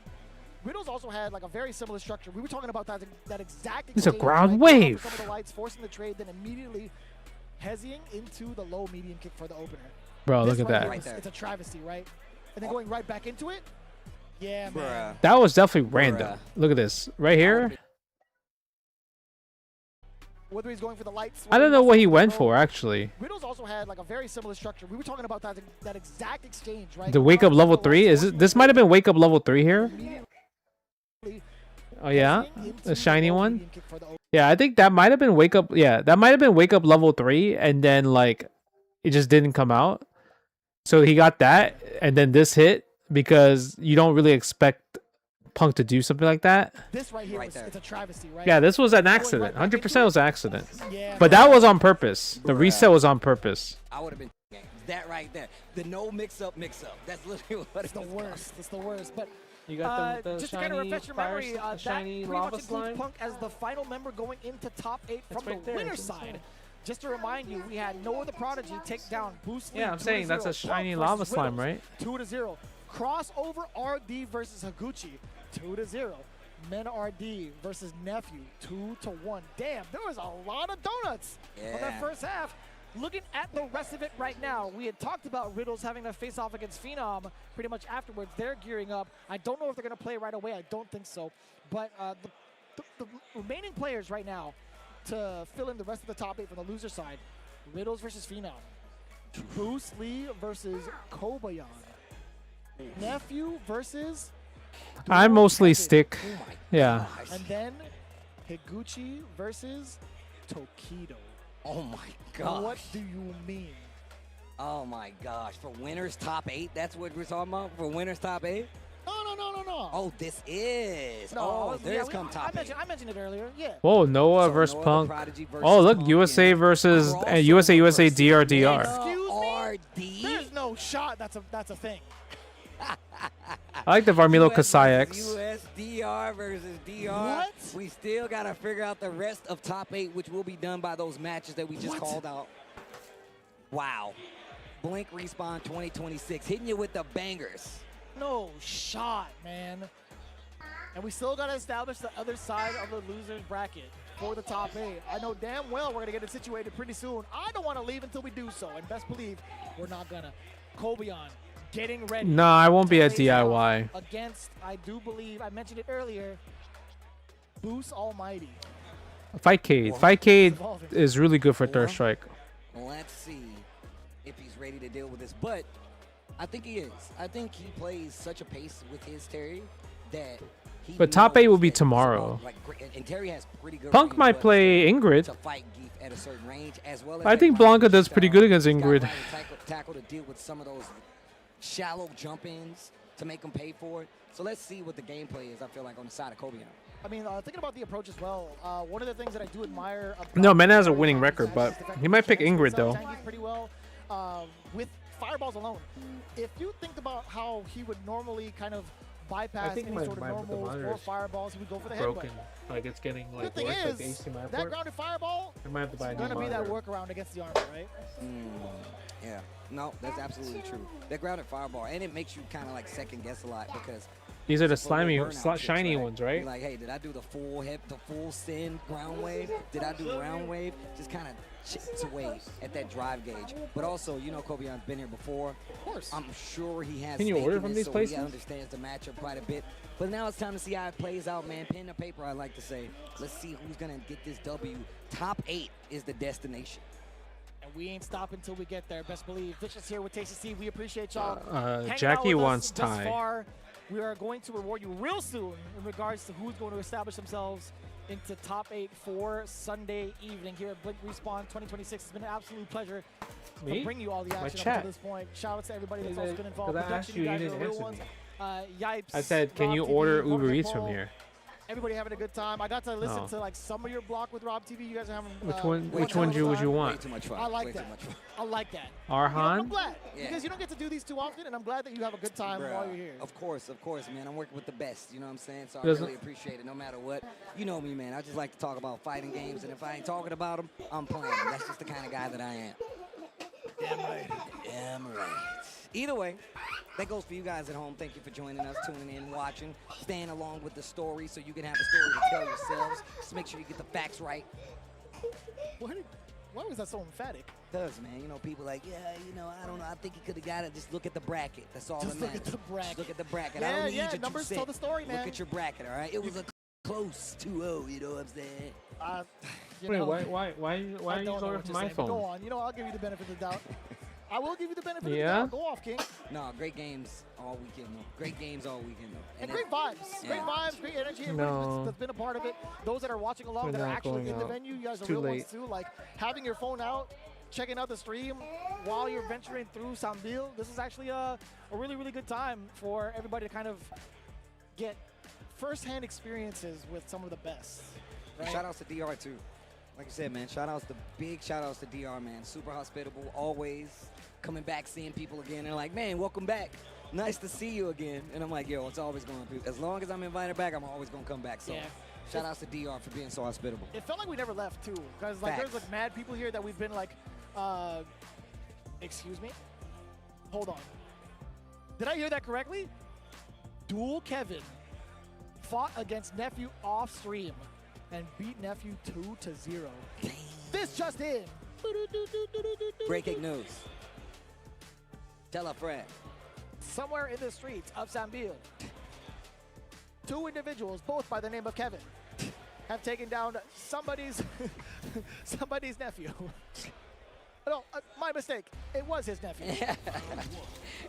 Riddles also had a very similar structure. We were talking about that exact. It's a ground wave. Some of the lights, forcing the trade, then immediately hezzying into the low medium kick for the opener. Bro, look at that. It's a travesty, right? And then going right back into it. Yeah, man. That was definitely random. Look at this right here. Whether he's going for the lights. I don't know what he went for, actually. Riddles also had a very similar structure. We were talking about that exact exchange, right? The wake up level 3 this might have been wake up level 3 here. Oh yeah, the shiny one. Yeah, I think that might have been wake up. Yeah, that might have been wake up level 3, and then it just didn't come out. So he got that, and then this hit because you don't really expect Punk to do something like that. This right here, it's a travesty, right? Yeah, this was an accident. 100% was an accident. But that was on purpose. The reset was on purpose. I would have been that right there. The no mix-up. That's literally what it's the worst. It's the worst. But you got the just to kind of refresh your memory, that pretty much includes Punk as the final member going into top 8 from the winner's side. Just to remind you, we had Noah the Prodigy take down Boost Lee. Yeah, I'm saying that's a shiny lava slime, right? 2-0. Crossover RD versus Higuchi, 2-0. Men RD versus Nephew, 2-1. Damn, there was a lot of donuts on that first half. Looking at the rest of it right now, we had talked about Riddles having to face off against Phenom pretty much afterwards. They're gearing up. I don't know if they're going to play right away. I don't think so. But the remaining players right now to fill in the rest of the top 8 from the loser side, Riddles versus Phenom. Bruce Lee versus Kobayan. Nephew versus... I mostly stick. Yeah. And then Higuchi versus Tokido. Oh my gosh. What do you mean? Oh my gosh. For winners top 8, that's what we're talking about? For winners top 8? No. Oh, this is. No, there's come top 8. I mentioned it earlier. Yeah. Whoa, Noah versus Punk. Oh, look, USA versus USA DRDR. Excuse me? There's no shot. That's a thing. I like the Varmilo Kasai X. USDR versus DR. What? We still got to figure out the rest of top 8, which will be done by those matches that we just called out. Wow. Blink Respawn 2026, hitting you with the bangers. No shot, man. And we still got to establish the other side of the loser's bracket for the top 8. I know damn well we're going to get it situated pretty soon. I don't want to leave until we do so. And best believe we're not going to. Kobayan getting ready. No, I won't be at DIY. Against, I do believe, I mentioned it earlier, Boost Almighty. Fightcade. Fightcade is really good for Third Strike. Let's see if he's ready to deal with this. But I think he is. I think he plays such a pace with his Terry that he But top 8 will be knows that tomorrow. like, and Terry has pretty good Punk range might weapons play Ingrid. to fight Geef at a certain range, as well as I that think Viking Blanca does pretty good against He's got Ingrid. Viking tackle to deal with some of those shallow jump-ins to make him pay for it. So let's see what the gameplay is, I feel like, on the side of Kobe. I mean, thinking about the approach as well, one of the things that I do admire about No, Mena has a winning record, but he might pick Ingrid though. pretty well with fireballs alone. If you think about how he would normally kind of bypass any sort of normal or fireballs, he would go for the headbutt. Like it's getting Good thing is, that grounded fireball is going to be that workaround against the armor, right? Yeah, no, that's absolutely true. That grounded fireball, and it makes you kind of like second guess a lot because These are the for little slimy, burnout shiny kicks, ones, right? You're like, hey, did I do the full send ground wave? Did I do round wave? Just kind of chips away at that drive gauge. But also, you know, Kobeon's been here before. Of course. I'm sure he has. Can you stake order in from this, these so places? He understands the matchup quite a bit. But now it's time to see how it plays out, man. Pen to paper, I like to say. Let's see who's gonna get this W. Top 8 is the destination. And we ain't stopping until we get there. Best believe. Vicious here with Tasty C. We appreciate y'all. Jackie wants thus Ty. far. We are going to reward you real soon in regards to who's going to establish themselves into top 8 for Sunday evening here at Blink Respawn 2026. It's been an absolute pleasure to bring you all the action up to this point. Shout out to everybody that's also been involved. Production, you guys are the real ones. Yipes. I said, can Rob you TV, order Motor Uber Eats Paul, from here? Everybody having a good time. I got to listen No. to like some of your block with Rob TV. You guys are having Which one would you want? Way too much fun. I like Way that. too much fun. I like that. Arhan? You know, I'm glad Yeah. because you don't get to do these too often, and I'm glad that you have a good time while you're here. Of course, man. I'm working with the best, you know what I'm saying? So I Doesn't- really appreciate it no matter what. You know me, man. I just like to talk about fighting games, and if I ain't talking about them, I'm playing them. That's just the kind of guy that I am. Damn right. Damn right. Either way, that goes for you guys at home. Thank you for joining us, tuning in, watching, staying along with the story so you can have a story to tell yourselves. Just make sure you get the facts right. Why was that so emphatic? Because, man, you know, people like, yeah, you know, I don't know. I think he could have got it. Just look at the bracket. That's all Just that look matters. at the bracket. Just look at the bracket. Yeah, I don't need yeah, your numbers 2 tell the story, man. Look at your bracket, all right? It was a close 2-0, you know what I'm saying? You Wait, know, why I are you don't know ordering what from you're my saying, but Go phone? on. You know, I'll give you the benefit of the doubt. I will give you the benefit of the Yeah? doubt. Go off, King. No, great games all weekend, though. Great games all weekend, though. And great vibes. Great vibes, great energy. Everybody that's been a part of it. Those that are watching along, We're that are not actually going in the out. venue, you guys are Too real late. ones too. Like having your phone out, checking out the stream while you're venturing through Sambil. This is actually a really, really good time for everybody to kind of get first-hand experiences with some of the best. Right? Shout outs to DR, too. Like you said, man, big shout outs to DR, man. Super hospitable, always coming back, seeing people again. They're like, man, welcome back. Nice to see you again. And I'm like, yo, it's always going to be. As long as I'm invited back, I'm always going to come back. So Yeah. shout outs to DR for being so hospitable. It felt like we never left too, because like there's like mad people here that we've been like, excuse me, hold on, did I hear that correctly? Dual Kevin fought against Nephew off stream and beat Nephew 2-0. This just in. Breaking news. Tell a friend. Somewhere in the streets of Sambil, 2 individuals, both by the name of Kevin, have taken down somebody's nephew. No, my mistake. It was his nephew.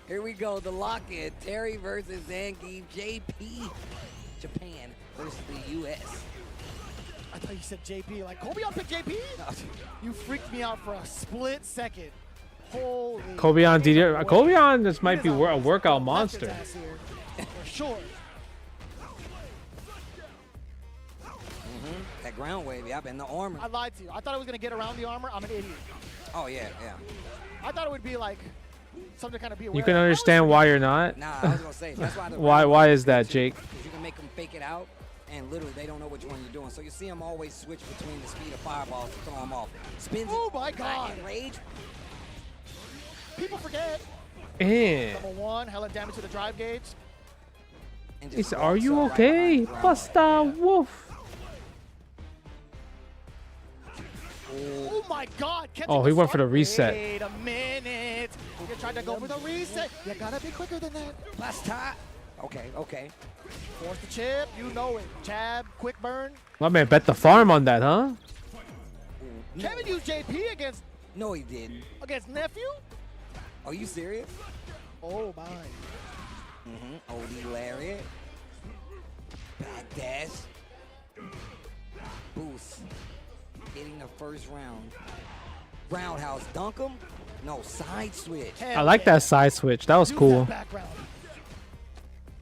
Here we go. The lock-in. Terry versus Zangief. JP. Japan versus the U.S. I thought you said JP. Like, Kobeon picked JP? You freaked me out for a split second. Holy. Kobeon DDR. Kobeon, this might be a workout monster. For sure. That ground wave, yep, and the armor. I lied to you. I thought I was going to get around the armor. I'm an idiot. Oh, yeah. I thought it would be like something to kind of be aware You can of. understand why you're not? Nah, I was going to say, that's why. Why is that, Jake? Because you can make them fake it out, and literally they don't know which one you're doing. So you see them always switch between the speed of fireballs to throw them off. Spins Oh, my God. Rage. People forget. Eh. Number 1, hella damage to the drive gauge. He said, are you okay? Busta Wolf. Oh my God! Oh, he went for the reset. Wait a minute. You tried to go for the reset. You gotta be quicker than that. Last time. Okay. Force the chip. You know it. Jab, quick burn. My man bet the farm on that, huh? Kevin used JP against No, he didn't. Against nephew? Are you serious? Oh my. OD lariat. Back dash. Boost. Hitting the first round. Roundhouse dunk him? No, side switch. I like that side switch. That was cool.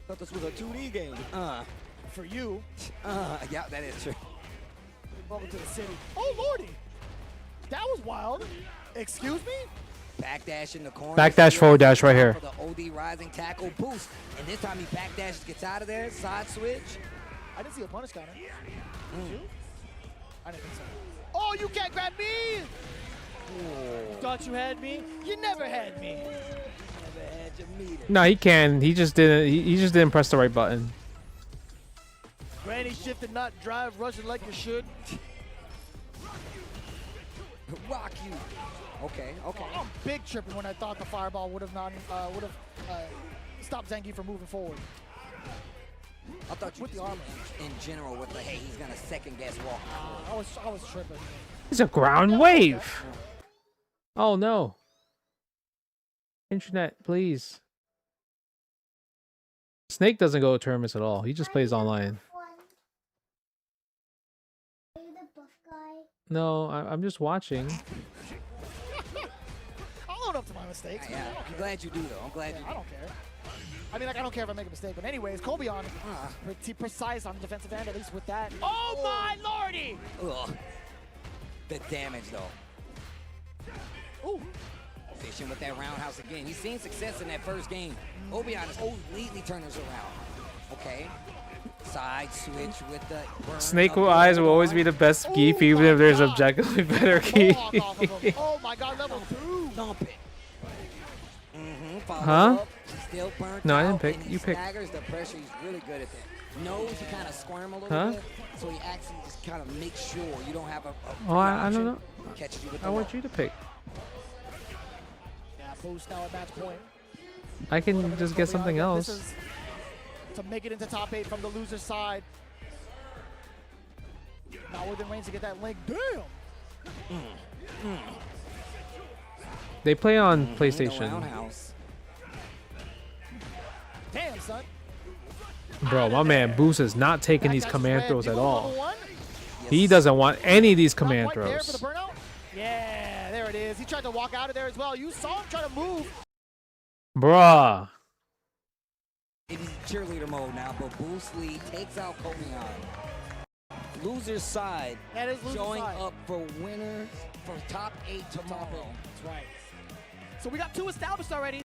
Thought this was a 2D game. For you. Yeah, that is true. Welcome to the city. Oh lordy. That was wild. Excuse me? Backdash in the corner. Backdash, forward dash right here. For the OD rising tackle boost. And this time he backdashes, gets out of there. Side switch. I didn't see a punish counter. Did you? I didn't think so. Oh, you can't grab me! You thought you had me? You never had me. Never had your meter. No, he can. He just didn't. He just didn't press the right button. Granny shifted, not drive, rushing like you should. Rock you. Okay. I'm big tripping when I thought the fireball would have stopped Zangief from moving forward. I thought you with the armor in general with the hey, he's gonna second guess walking. I was tripping. It's a ground wave. Oh no. Internet, please. Snake doesn't go to tournaments at all. He just plays online. Are you the buff guy? No, I'm just watching. I'll own up to my mistakes. Yeah, I'm glad you do though. I'm glad you do. I don't care. I mean, like, I don't care if I make a mistake, but anyways, Kobeon, pretty precise on the defensive end, at least with that. Oh my lordy! Ugh. The damage though. Ooh. Fishing with that roundhouse again. He's seen success in that first game. Kobeon is completely turning us around. Okay. Side switch with the burn. Snake eyes will always be the best Geef, even if there's objectively better Geef. Oh my god, level 2! Dump it. Huh? Still burnt No, I didn't out, pick. and he You picked. staggers the pressure. He's really good at that. Knows he kind of squirm a little bit, so he actually just kind of makes sure you don't have a Oh, I don't know. catches you with the I want low. you to pick. Yeah, boost now at match point. I can just get something This else. is to make it into top 8 from the loser's side. Not within range to get that link. Damn! They play on No PlayStation. roundhouse. Damn, son. Bro, my man Boost is not taking these command throws at all. Level 1? He doesn't want any of these Not command quite there for throws. the burnout. Yeah, there it is. He tried to walk out of there as well. You saw him try to move. Bruh. It is cheerleader mode now, but Bruce Lee takes out Kobeon. Loser's side. That is loser's showing side. up for winners for top 8 tomorrow. That's right. So we got 2 established already.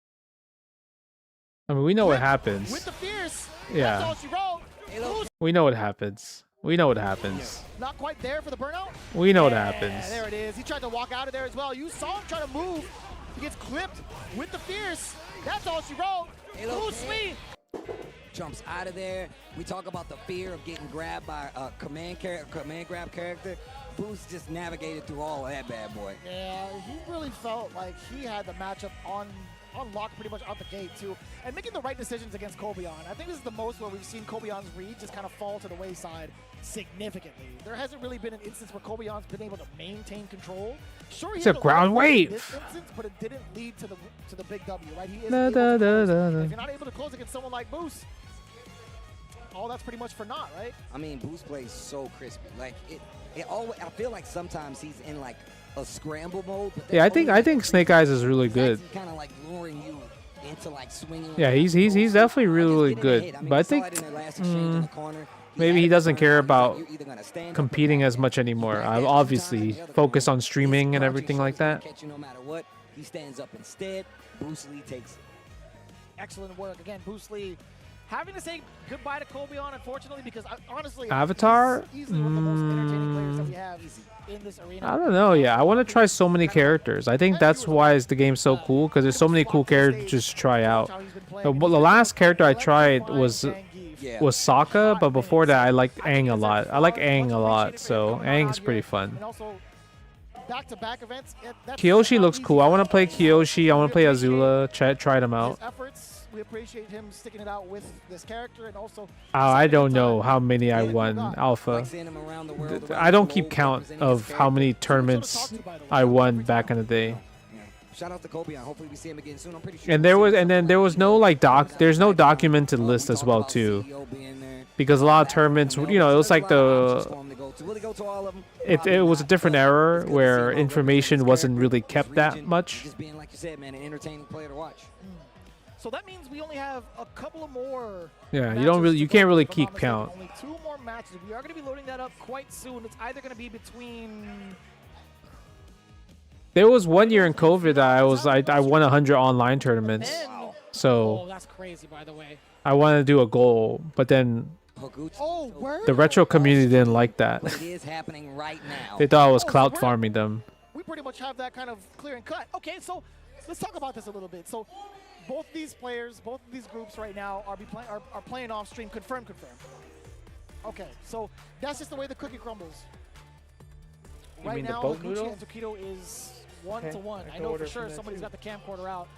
I mean, we know what happens. With the fierce. Yeah. That's all she wrote. Loser. We know what happens. We know what happens. Not quite there for the burnout. We know what Yeah, happens. there it is. He tried to walk out of there as well. You saw him try to move. He gets clipped with the fierce. That's all she wrote. Bruce Lee. Jumps out of there. We talk about the fear of getting grabbed by a command grab character. Bruce just navigated through all of that bad boy. Yeah, he really felt like he had the matchup on lock pretty much out the gate too, and making the right decisions against Kobeon. I think this is the most where we've seen Kobeon's read just kind of fall to the wayside significantly. There hasn't really been an instance where Kobeon's been able to maintain control. Sure, he It's had a ground lot of wave. this instance, but it didn't lead to the big W, right? He is Da, able da, to close. da, da, da. If you're not able to close against someone like Boost, all that's pretty much for naught, right? I mean, Boost plays so crispy. Like it always. I feel like sometimes he's in like a scramble mode. But Yeah, I think Snake Eyes is really good. Kind of like luring you into like swinging. Yeah, he's definitely really good. But I think maybe he doesn't care about competing as much anymore. I'm obviously focused on streaming and everything like that. Catch you no matter what. He stands up instead. Bruce Lee takes it. Excellent work. Again, Bruce Lee having to say goodbye to Kobeon, unfortunately, because honestly, Avatar? he's easily one of the most entertaining players that we have in this arena. I don't know. Yeah, I want to try so many characters. I think that's why the game's so cool, because there's so many cool characters to try out. The last character I tried was Sokka, but before that I liked Aang a lot. I like Aang a lot, so Aang's pretty fun. And also, back-to-back events. Kyoshi looks cool. I want to play Kyoshi. I want to play Azula. Try them out. His efforts We appreciate him sticking it out with this character and also. I don't know how many I won Alpha. I don't keep count of how many tournaments I won back in the day. Shout out to Kobe. Hopefully we see him again soon. I'm pretty sure. And there was no like there's no documented list as well too, because a lot of tournaments, you know, it was like it was a different era where information wasn't really kept that much. Just being, like you said, man, an entertaining player to watch. So that means we only have a couple of more. Yeah, you can't really keep count. Only 2 more matches. We are going to be loading that up quite soon. It's either going to be between. There was one year in COVID that I won 100 online tournaments. Wow. So that's crazy, by the way. I wanted to do a goal, but then the retro community didn't like that. But it is happening right now. They thought I was clout farming them. We pretty much have that kind of clear and cut. Okay, so let's talk about this a little bit. So both these players, both of these groups right now are playing off stream. Confirm. Okay, so that's just the way the cookie crumbles. You right mean now, the boat Gucci noodle? and Tokido is 1-to-1. I know for sure somebody's got the camcorder out,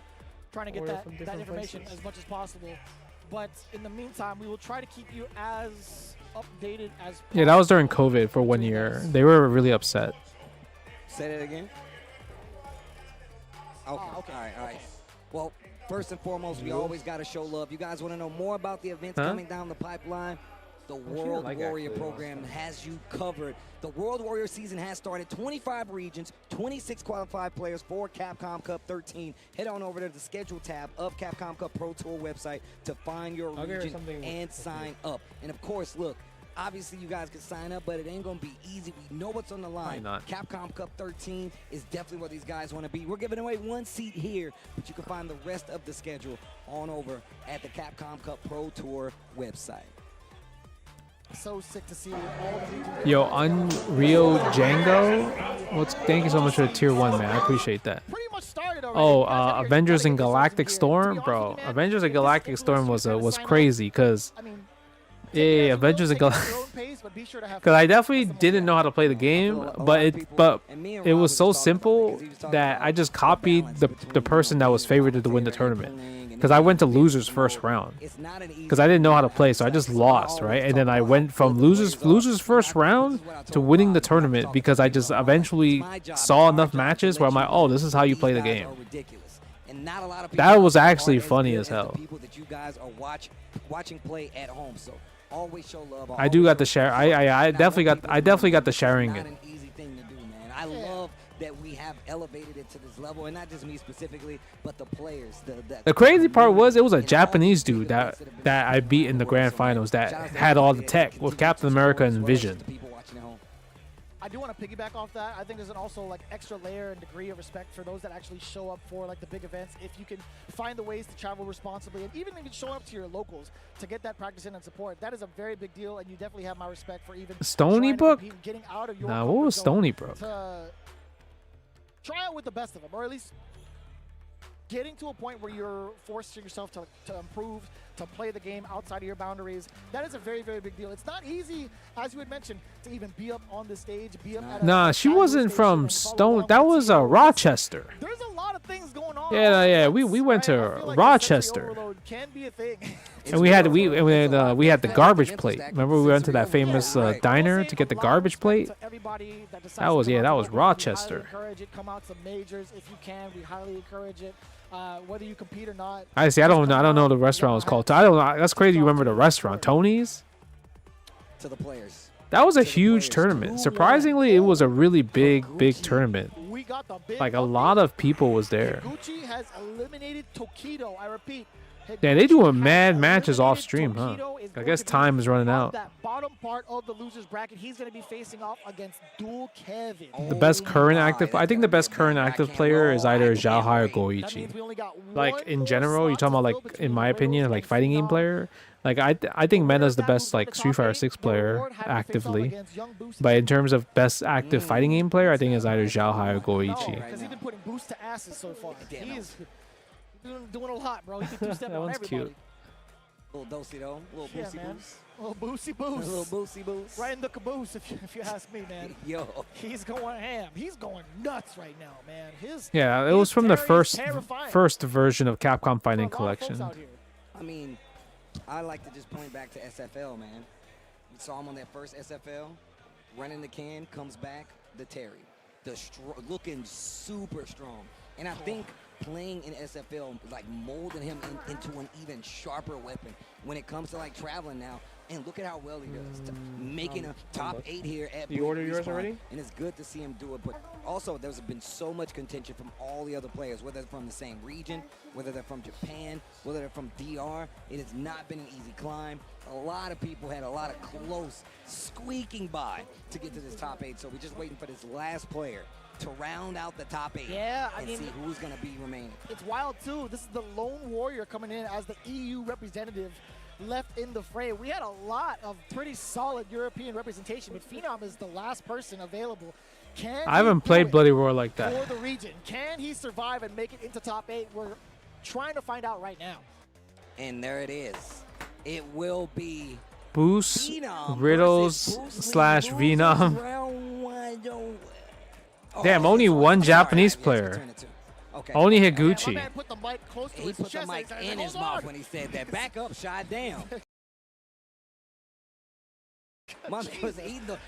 trying to get that information as much as possible. But in the meantime, we will try to keep you as updated as possible. Yeah, that was during COVID for 1 year. They were really upset. Say that again. Okay. Okay. All right. Well, first and foremost, we always got to show love. You guys want to know more about the events coming down the pipeline? The World Warrior program has you covered. The World Warrior season has started. 25 regions, 26 qualified players for Capcom Cup 13. Head on over to the schedule tab of Capcom Cup Pro Tour website to find your region and sign up. And of course, look, obviously you guys can sign up, but it ain't going to be easy. We know what's on the line. Capcom Cup 13 is definitely where these guys want to be. We're giving away 1 seat here, but you can find the rest of the schedule on over at the Capcom Cup Pro Tour website. So sick to see all the regions. Yo, Unreal Django. Thank you so much for the tier 1, man. I appreciate that. Oh, Avengers and Galactic Storm, bro. Avengers and Galactic Storm was crazy because Avengers and Galactic. Because I definitely didn't know how to play the game, but it was so simple that I just copied the person that was favored to win the tournament. Because I went to losers first round. Because I didn't know how to play, so I just lost, right? And then I went from losers first round to winning the tournament because I just eventually saw enough matches where I'm like, oh, this is how you play the game. That was actually funny as hell. Watching play at home, so always show love. I do got the share. I definitely got the sharing it. Not an easy thing to do, man. I love that we have elevated it to this level, and not just me specifically, but the players. The crazy part was it was a Japanese dude that I beat in the grand finals that had all the tech with Captain America and Vision. I do want to piggyback off that. I think there's an also like extra layer and degree of respect for those that actually show up for like the big events. If you can find the ways to travel responsibly, and even if you show up to your locals to get that practice in and support, that is a very big deal. And you definitely have my respect for even Stony Brook. Getting out of your Nah, what was Stony Brook? Try out with the best of them, or at least getting to a point where you're forcing yourself to improve, to play the game outside of your boundaries. That is a very, very big deal. It's not easy, as you had mentioned, to even be up on the stage, be up at Nah, she wasn't from Stone. That was Rochester. There's a lot of things going on. Yeah. We went to Rochester. Can be a thing. And we had the garbage plate. Remember we went to that famous diner to get the garbage plate? That was Rochester. Come out to majors if you can. We highly encourage it. Whether you compete or not. I don't know the restaurant was called. I don't know. That's crazy. You remember the restaurant, Tony's? To the players. That was a huge tournament. Surprisingly, it was a really big tournament. Like a lot of people was there. Gucci has eliminated Tokido. I repeat. Yeah, they doing mad matches off stream, huh? I guess time is running out. That bottom part of the losers bracket, he's going to be facing off against Dual Kevin. The best current active, I think the best current active player is either Xiaohai or Goichi. Like in general, you're talking about like in my opinion, like fighting game player. Like I think Meta's the best like Street Fighter 6 player actively, but in terms of best active fighting game player, I think it's either Xiaohai or Goichi. Because he's been putting boosts to asses so far. He is doing a lot, bro. He can two-step on everybody. Cute. Little dosey though, little boosty boost. Little boosty boost. Little boosty boost. Right in the caboose, if you ask me, man. Yo. He's going ham. He's going nuts right now, man. Yeah, it was from the first version of Capcom Fighting Collection. I mean, I like to just point back to SFL, man. We saw him on that first SFL, running the can, comes back, the Terry. Looking super strong. And I think playing in SFL, like molding him into an even sharper weapon when it comes to like traveling now. And look at how well he does. Making a top 8 here at You ordered yours already? And it's good to see him do it. But also, there's been so much contention from all the other players, whether they're from the same region, whether they're from Japan, whether they're from DR. It has not been an easy climb. A lot of people had a lot of close squeaking by to get to this top 8. So we're just waiting for this last player to round out the top 8 and see who's going to be remaining. It's wild, too. This is the lone warrior coming in as the EU representative left in the fray. We had a lot of pretty solid European representation, but Phenom is the last person available. I haven't played Bloody Roar like that. For the region. Can he survive and make it into top 8? We're trying to find out right now. And there it is. It will be Boost, Phenom Riddles / Venom. Damn, only one Japanese player. Okay. Only Higuchi. He put the mic in his mouth when he said that. Back up, Shy, down. My man was eating the...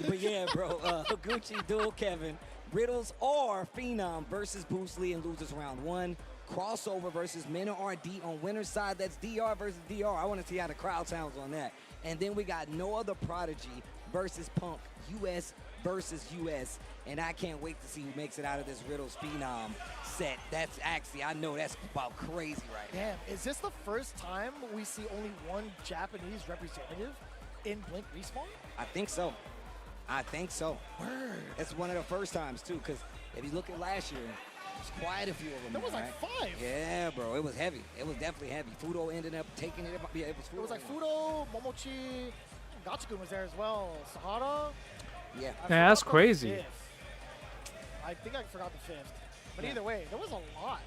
But yeah, bro, Higuchi, Dual Kevin, Riddles or Phenom versus Bruce Lee and losers round 1. Crossover versus Men RD on winner's side. That's DR versus DR. I want to see how the crowd sounds on that. And then we got No Other Prodigy versus Punk, US versus US. And I can't wait to see who makes it out of this Riddles Phenom set. That's actually, I know that's about crazy right now. Damn, is this the first time we see only one Japanese representative in Blink Respawn? I think so. I think so. Word. It's one of the first times, too, because if you look at last year, there's quite a few of them. There was like 5. Yeah, bro. It was heavy. It was definitely heavy. Fudo ended up taking it. Yeah, it was Fudo. It was like Fudo, Momochi, Gachikun was there as well. Sahara. Yeah. Yeah, that's crazy. 5th. I think I forgot the 5th. But either way, there was a lot.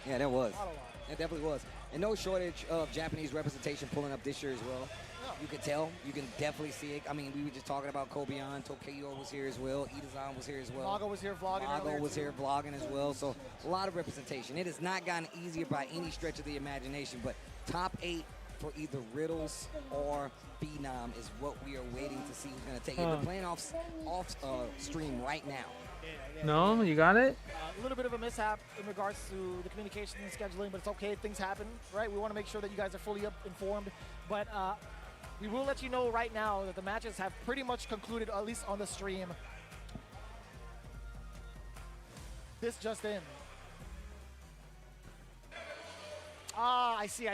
Yeah, there was. A lot. It definitely was. And no shortage of Japanese representation pulling up this year as well. No. You can tell. You can definitely see it. I mean, we were just talking about Kobeon. Tokyo was here as well. Idazan was here as well. Mago was here vlogging. Mago was here vlogging as well. So a lot of representation. It has not gotten easier by any stretch of the imagination. But top 8 for either Riddles or Phenom is what we are waiting to see who's going to take it. We're playing off stream right now. No, you got it? A little bit of a mishap in regards to the communication and scheduling, but it's okay. Things happen, right? We want to make sure that you guys are fully informed. But we will let you know right now that the matches have pretty much concluded, at least on the stream. This just in. I see.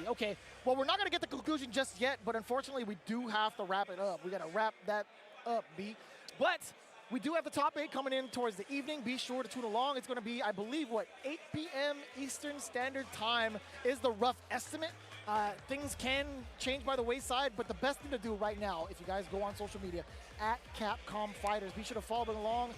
Okay. Well, we're not going to get the conclusion just yet, but unfortunately, we do have to wrap it up. We got to wrap that up, B. But we do have the top 8 coming in towards the evening. Be sure to tune along. It's going to be, I believe, 8 p.m. Eastern Standard Time is the rough estimate. Things can change by the wayside, but the best thing to do right now, if you guys go on social media, at Capcom Fighters, be sure to follow them along.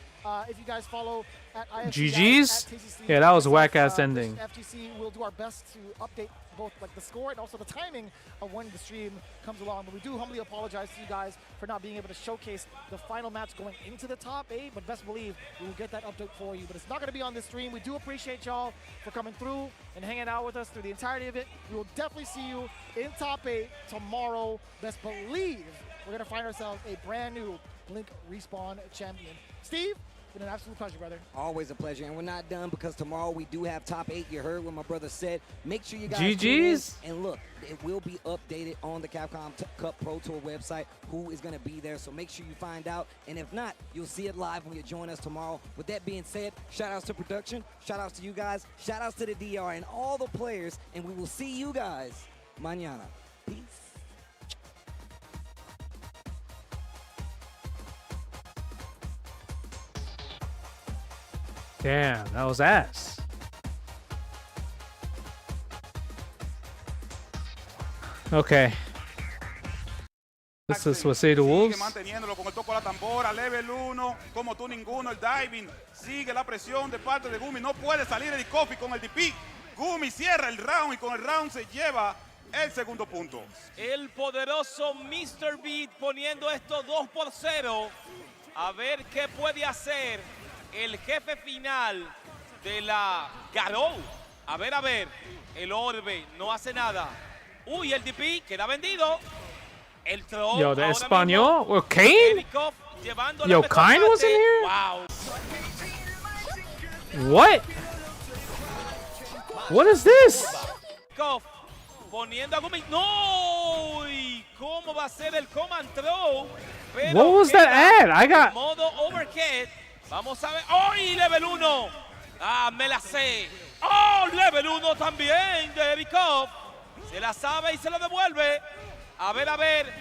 If you guys follow at IFC, GG's? at TCC, Yeah, that was whack-ass ending. FGC, we'll do our best to update both the score and also the timing of when the stream comes along. But we do humbly apologize to you guys for not being able to showcase the final match going into the top 8, but best believe we will get that update for you. But it's not going to be on this stream. We do appreciate y'all for coming through and hanging out with us through the entirety of it. We will definitely see you in top 8 tomorrow. Best believe we're going to find ourselves a brand new Blink Respawn champion. Steve, it's been an absolute pleasure, brother. Always a pleasure. And we're not done because tomorrow we do have top 8. You heard what my brother said. Make sure you guys GG's. And look, it will be updated on the Capcom Cup Pro Tour website who is going to be there. So make sure you find out. And if not, you'll see it live when you join us tomorrow. With that being said, shout outs to production. Shout outs to you guys. Shout outs to the DR and all the players. And we will see you guys mañana. Peace. Damn, that was ass. Okay. This is what say the Wolves. Manteniéndolo con el toco a la tambora, level 1, como tú ninguno, el diving, sigue la presión de parte de Gumi, no puede salir el Coffee con el DP. Gumi cierra el round y con el round se lleva el segundo punto. El poderoso Mr. Beat poniendo esto 2-0. A ver qué puede hacer el jefe final de la Garou A ver. El orbe no hace nada. Uy, el DP queda vendido. El throw. Yo, the Espanol? Well, Kane? Yo, Kane was in here? Wow. What? What is this? Poniendo a Gumi. ¡No! ¿Y cómo va a ser el command throw? Pero What was that ad? I got... Modo overhead. Vamos a ver. ¡Oh! Level 1. Ah, me la sé. ¡Oh! Level 1 también de Erikov. Se la sabe y se lo devuelve. A ver.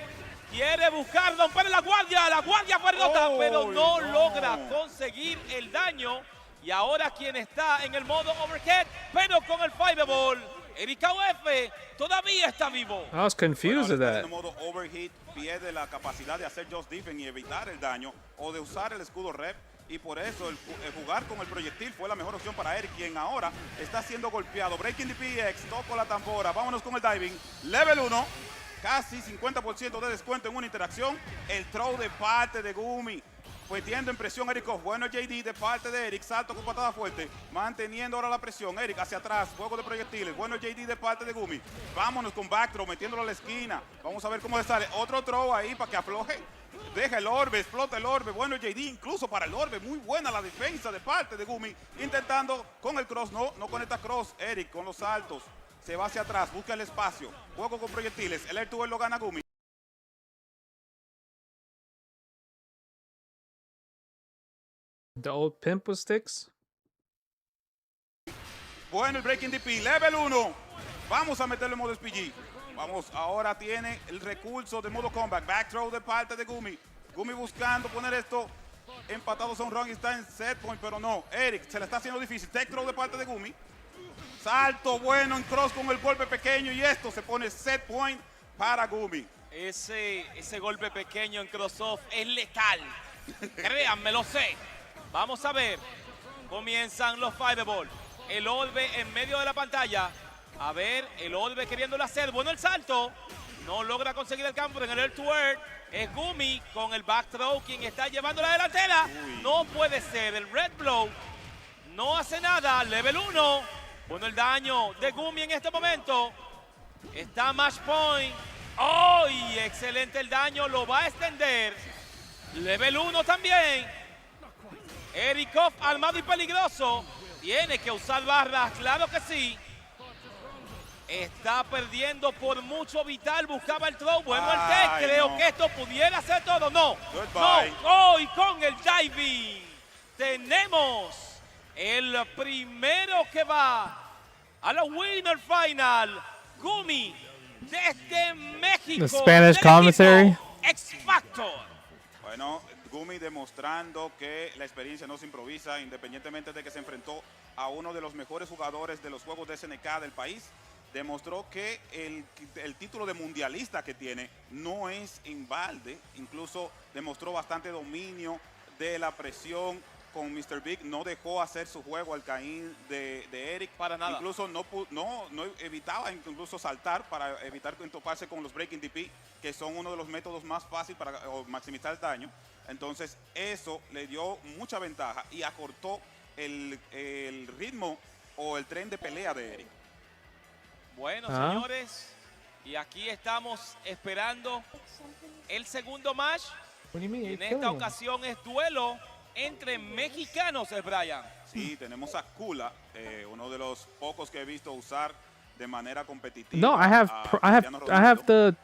Quiere buscar romper la guardia fue rota, pero no logra conseguir el daño. Y ahora quien está en el modo overhead, pero con el fireball, Erika UF todavía está vivo. I was confused with that. En el modo overheat pierde la capacidad de hacer just defense y evitar el daño o de usar el escudo rep. Y por eso el jugar con el proyectil fue la mejor opción para Eric, quien ahora está siendo golpeado. Breaking the PX, toco la tambora, vámonos con el diving. Level 1, casi 50% de descuento en una interacción. El throw de parte de Gumi, metiendo en presión Erikov. Bueno, JD de parte de Eric, salto con patada fuerte, manteniendo ahora la presión. Eric hacia atrás, juego de proyectiles. Bueno, JD de parte de Gumi. Vámonos con back throw, metiéndolo a la esquina. Vamos a ver cómo le sale. Otro throw ahí para que afloje. Deja el orbe, explota el orbe. Bueno, JD incluso para el orbe. Muy buena la defensa de parte de Gumi. Intentando con el cross. No conecta cross. Eric con los saltos. Se va hacia atrás, busca el espacio. Juego con proyectiles. El Air to Air lo gana Gumi. The old pimp with sticks. Bueno, el Breaking DP, level 1. Vamos a meterlo en modo SPG. Vamos, ahora tiene el recurso de modo comeback. Back throw de parte de Gumi. Gumi buscando poner esto empatados a un round y está en set point, pero no. Eric se le está haciendo difícil. Tech throw de parte de Gumi. Salto bueno en cross con el golpe pequeño y esto se pone set point para Gumi. Ese golpe pequeño en cross-off es letal. Créanme, lo sé. Vamos a ver. Comienzan los fireball. El orbe en medio de la pantalla. A ver, el orbe queriéndolo hacer. Bueno, el salto. No logra conseguir el campo en el air to air. Es Gumi con el back throw quien está llevando la delantera. Uy. No puede ser. El red blow no hace nada. Level 1. Bueno, el daño de Gumi en este momento. Está match point. ¡Oh! Y excelente el daño. Lo va a extender. Level 1 también. Erikov armado y peligroso. Tiene que usar barras. Claro que sí. Está perdiendo por mucho vital. Buscaba el throw. Bueno, el tech. Creo que esto pudiera ser todo. No. Oh, y con el diving. Tenemos el primero que va a la winner final. Gumi desde México. The Spanish commentary. X Factor. Bueno, Gumi demostrando que la experiencia no se improvisa, independientemente de que se enfrentó a uno de los mejores jugadores de los juegos de SNK del país. Demostró que el título de mundialista que tiene no es en balde. Incluso demostró bastante dominio de la presión con Mr. Big. No dejó hacer su juego al Caín de Eric. Para nada. Incluso no evitaba incluso saltar para evitar toparse con los Breaking DP, que son uno de los métodos más fáciles para maximizar el daño. Entonces eso le dio mucha ventaja y acortó el ritmo o el tren de pelea de Eric. Bueno, señores, y aquí estamos esperando el segundo match. En esta ocasión es duelo entre mexicanos, Brian. Sí, tenemos a Kula, uno de los pocos que he visto usar de manera competitiva. No, I have the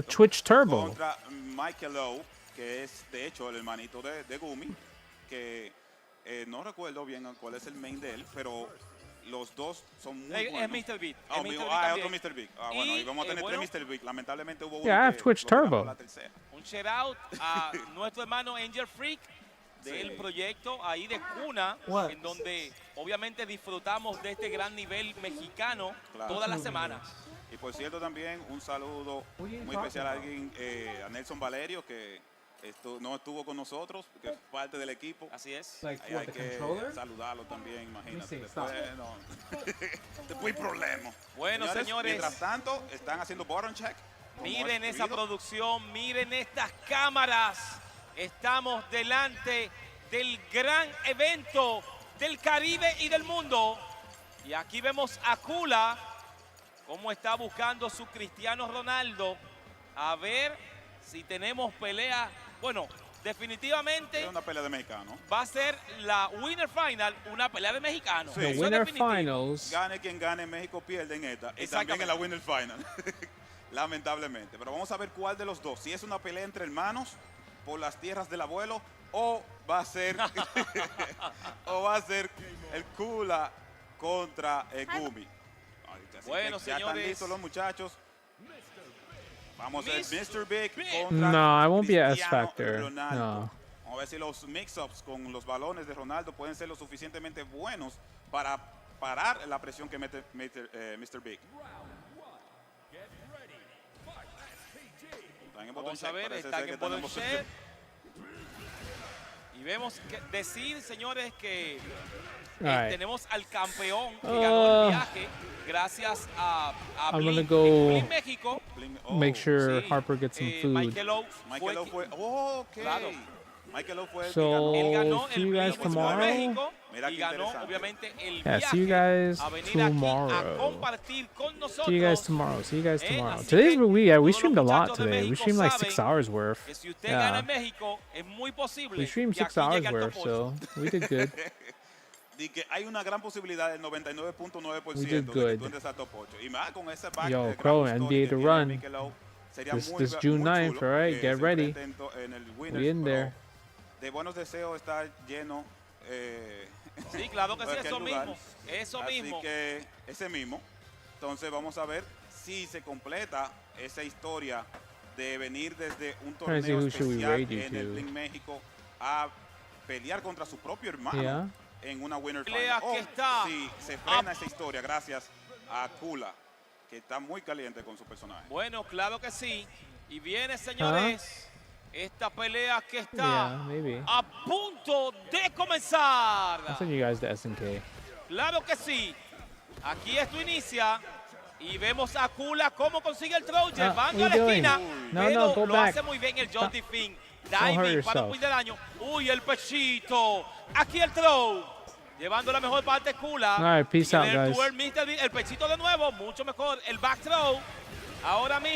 Twitch Turbo. Contra Michael O, que es de hecho el hermanito de Gumi, que no recuerdo bien cuál es el main de él, pero los dos son muy buenos. Es Mr. Beat. Otro Mr. Beat. Bueno, y vamos a tener tres Mr. Beat. Lamentablemente hubo uno I have Twitch Turbo. Un shout out a nuestro hermano Angel Freak del proyecto ahí de Cuna, en donde obviamente disfrutamos de este gran nivel mexicano todas las semanas. Y por cierto también un saludo muy especial a Nelson Valerio, que no estuvo con nosotros, que es parte del equipo. Así es. Hay que saludarlo también, imagínate. Después problema. Bueno, señores. Mientras tanto, están haciendo button check. Miren esa producción, miren estas cámaras. Estamos delante del gran evento del Caribe y del mundo. Y aquí vemos a Kula, cómo está buscando su Cristiano Ronaldo. A ver si tenemos pelea. Bueno, definitivamente es una pelea de mexicano. Va a ser la Winner Final, una pelea de mexicanos. Sí. The Winner Finals. Gane quien gane, México pierde en esta. Y también en la Winner Final. Lamentablemente. Pero vamos a ver cuál de los dos. Si es una pelea entre hermanos por las tierras del abuelo o va a ser el Kula contra Gumi. Bueno, ya señores. están listos los muchachos. Vamos a ver Mr. Big contra No, I won't be a S Cristiano factor. Ronaldo. No. Vamos a ver si los mix-ups con los balones de Ronaldo pueden ser lo suficientemente buenos para parar la presión que mete Mr. Big. Vamos a ver, está en botón check. Y vemos que decir, señores, que tenemos al campeón que ganó el viaje gracias a Blink en México. Make sure Harper gets some food. Michael O fue. Claro. Michael O fue el So, que ganó. see you guys tomorrow. Y ganó, obviamente, el Yeah, see you guys a venir aquí a tomorrow. compartir con nosotros. See you guys tomorrow. See you guys tomorrow. Today's we streamed a lot today. We streamed like 6 hours worth. Si usted gana Yeah. en México, es muy posible We streamed que 6 aquí hours llegue al worth, top so we did good. Y que hay una gran posibilidad del 99.9% We de did que good. tú entres a top 8. Y más con ese back Yo, de Crow, Grand NBA Story to que tiene run. Mikel O, sería This muy June 9th, chulo alright, que get se ready. enfrenten en el Winners, We in pero there. de buenos deseos está lleno. Sí, claro que sí, cualquier eso lugar. mismo. Eso Así mismo. que ese mismo. Entonces vamos a ver si se completa esa historia de venir desde un Trying to see torneo who should we especial raid you en el to. Blink México a pelear contra su propio hermano Yeah. en una Winner Pelea Final. que O está si se frena esa historia gracias a Kula, que está muy caliente con su personaje. Bueno, claro que sí. Y viene, señores, esta pelea que está Yeah, maybe. a punto de comenzar. I'll send you guys the SNK. Claro que sí. Aquí esto inicia y vemos a Kula cómo consigue el throw, llevando what a are la you esquina, doing? No, pero go lo back. hace muy bien el Jolty Finn. hurt Diving para yourself. un de daño. Uy, el pechito. Aquí el throw. Llevando la mejor parte Kula. All right, peace out, El guys. twirl, el pechito de nuevo, mucho mejor. El back throw. Ahora mismo.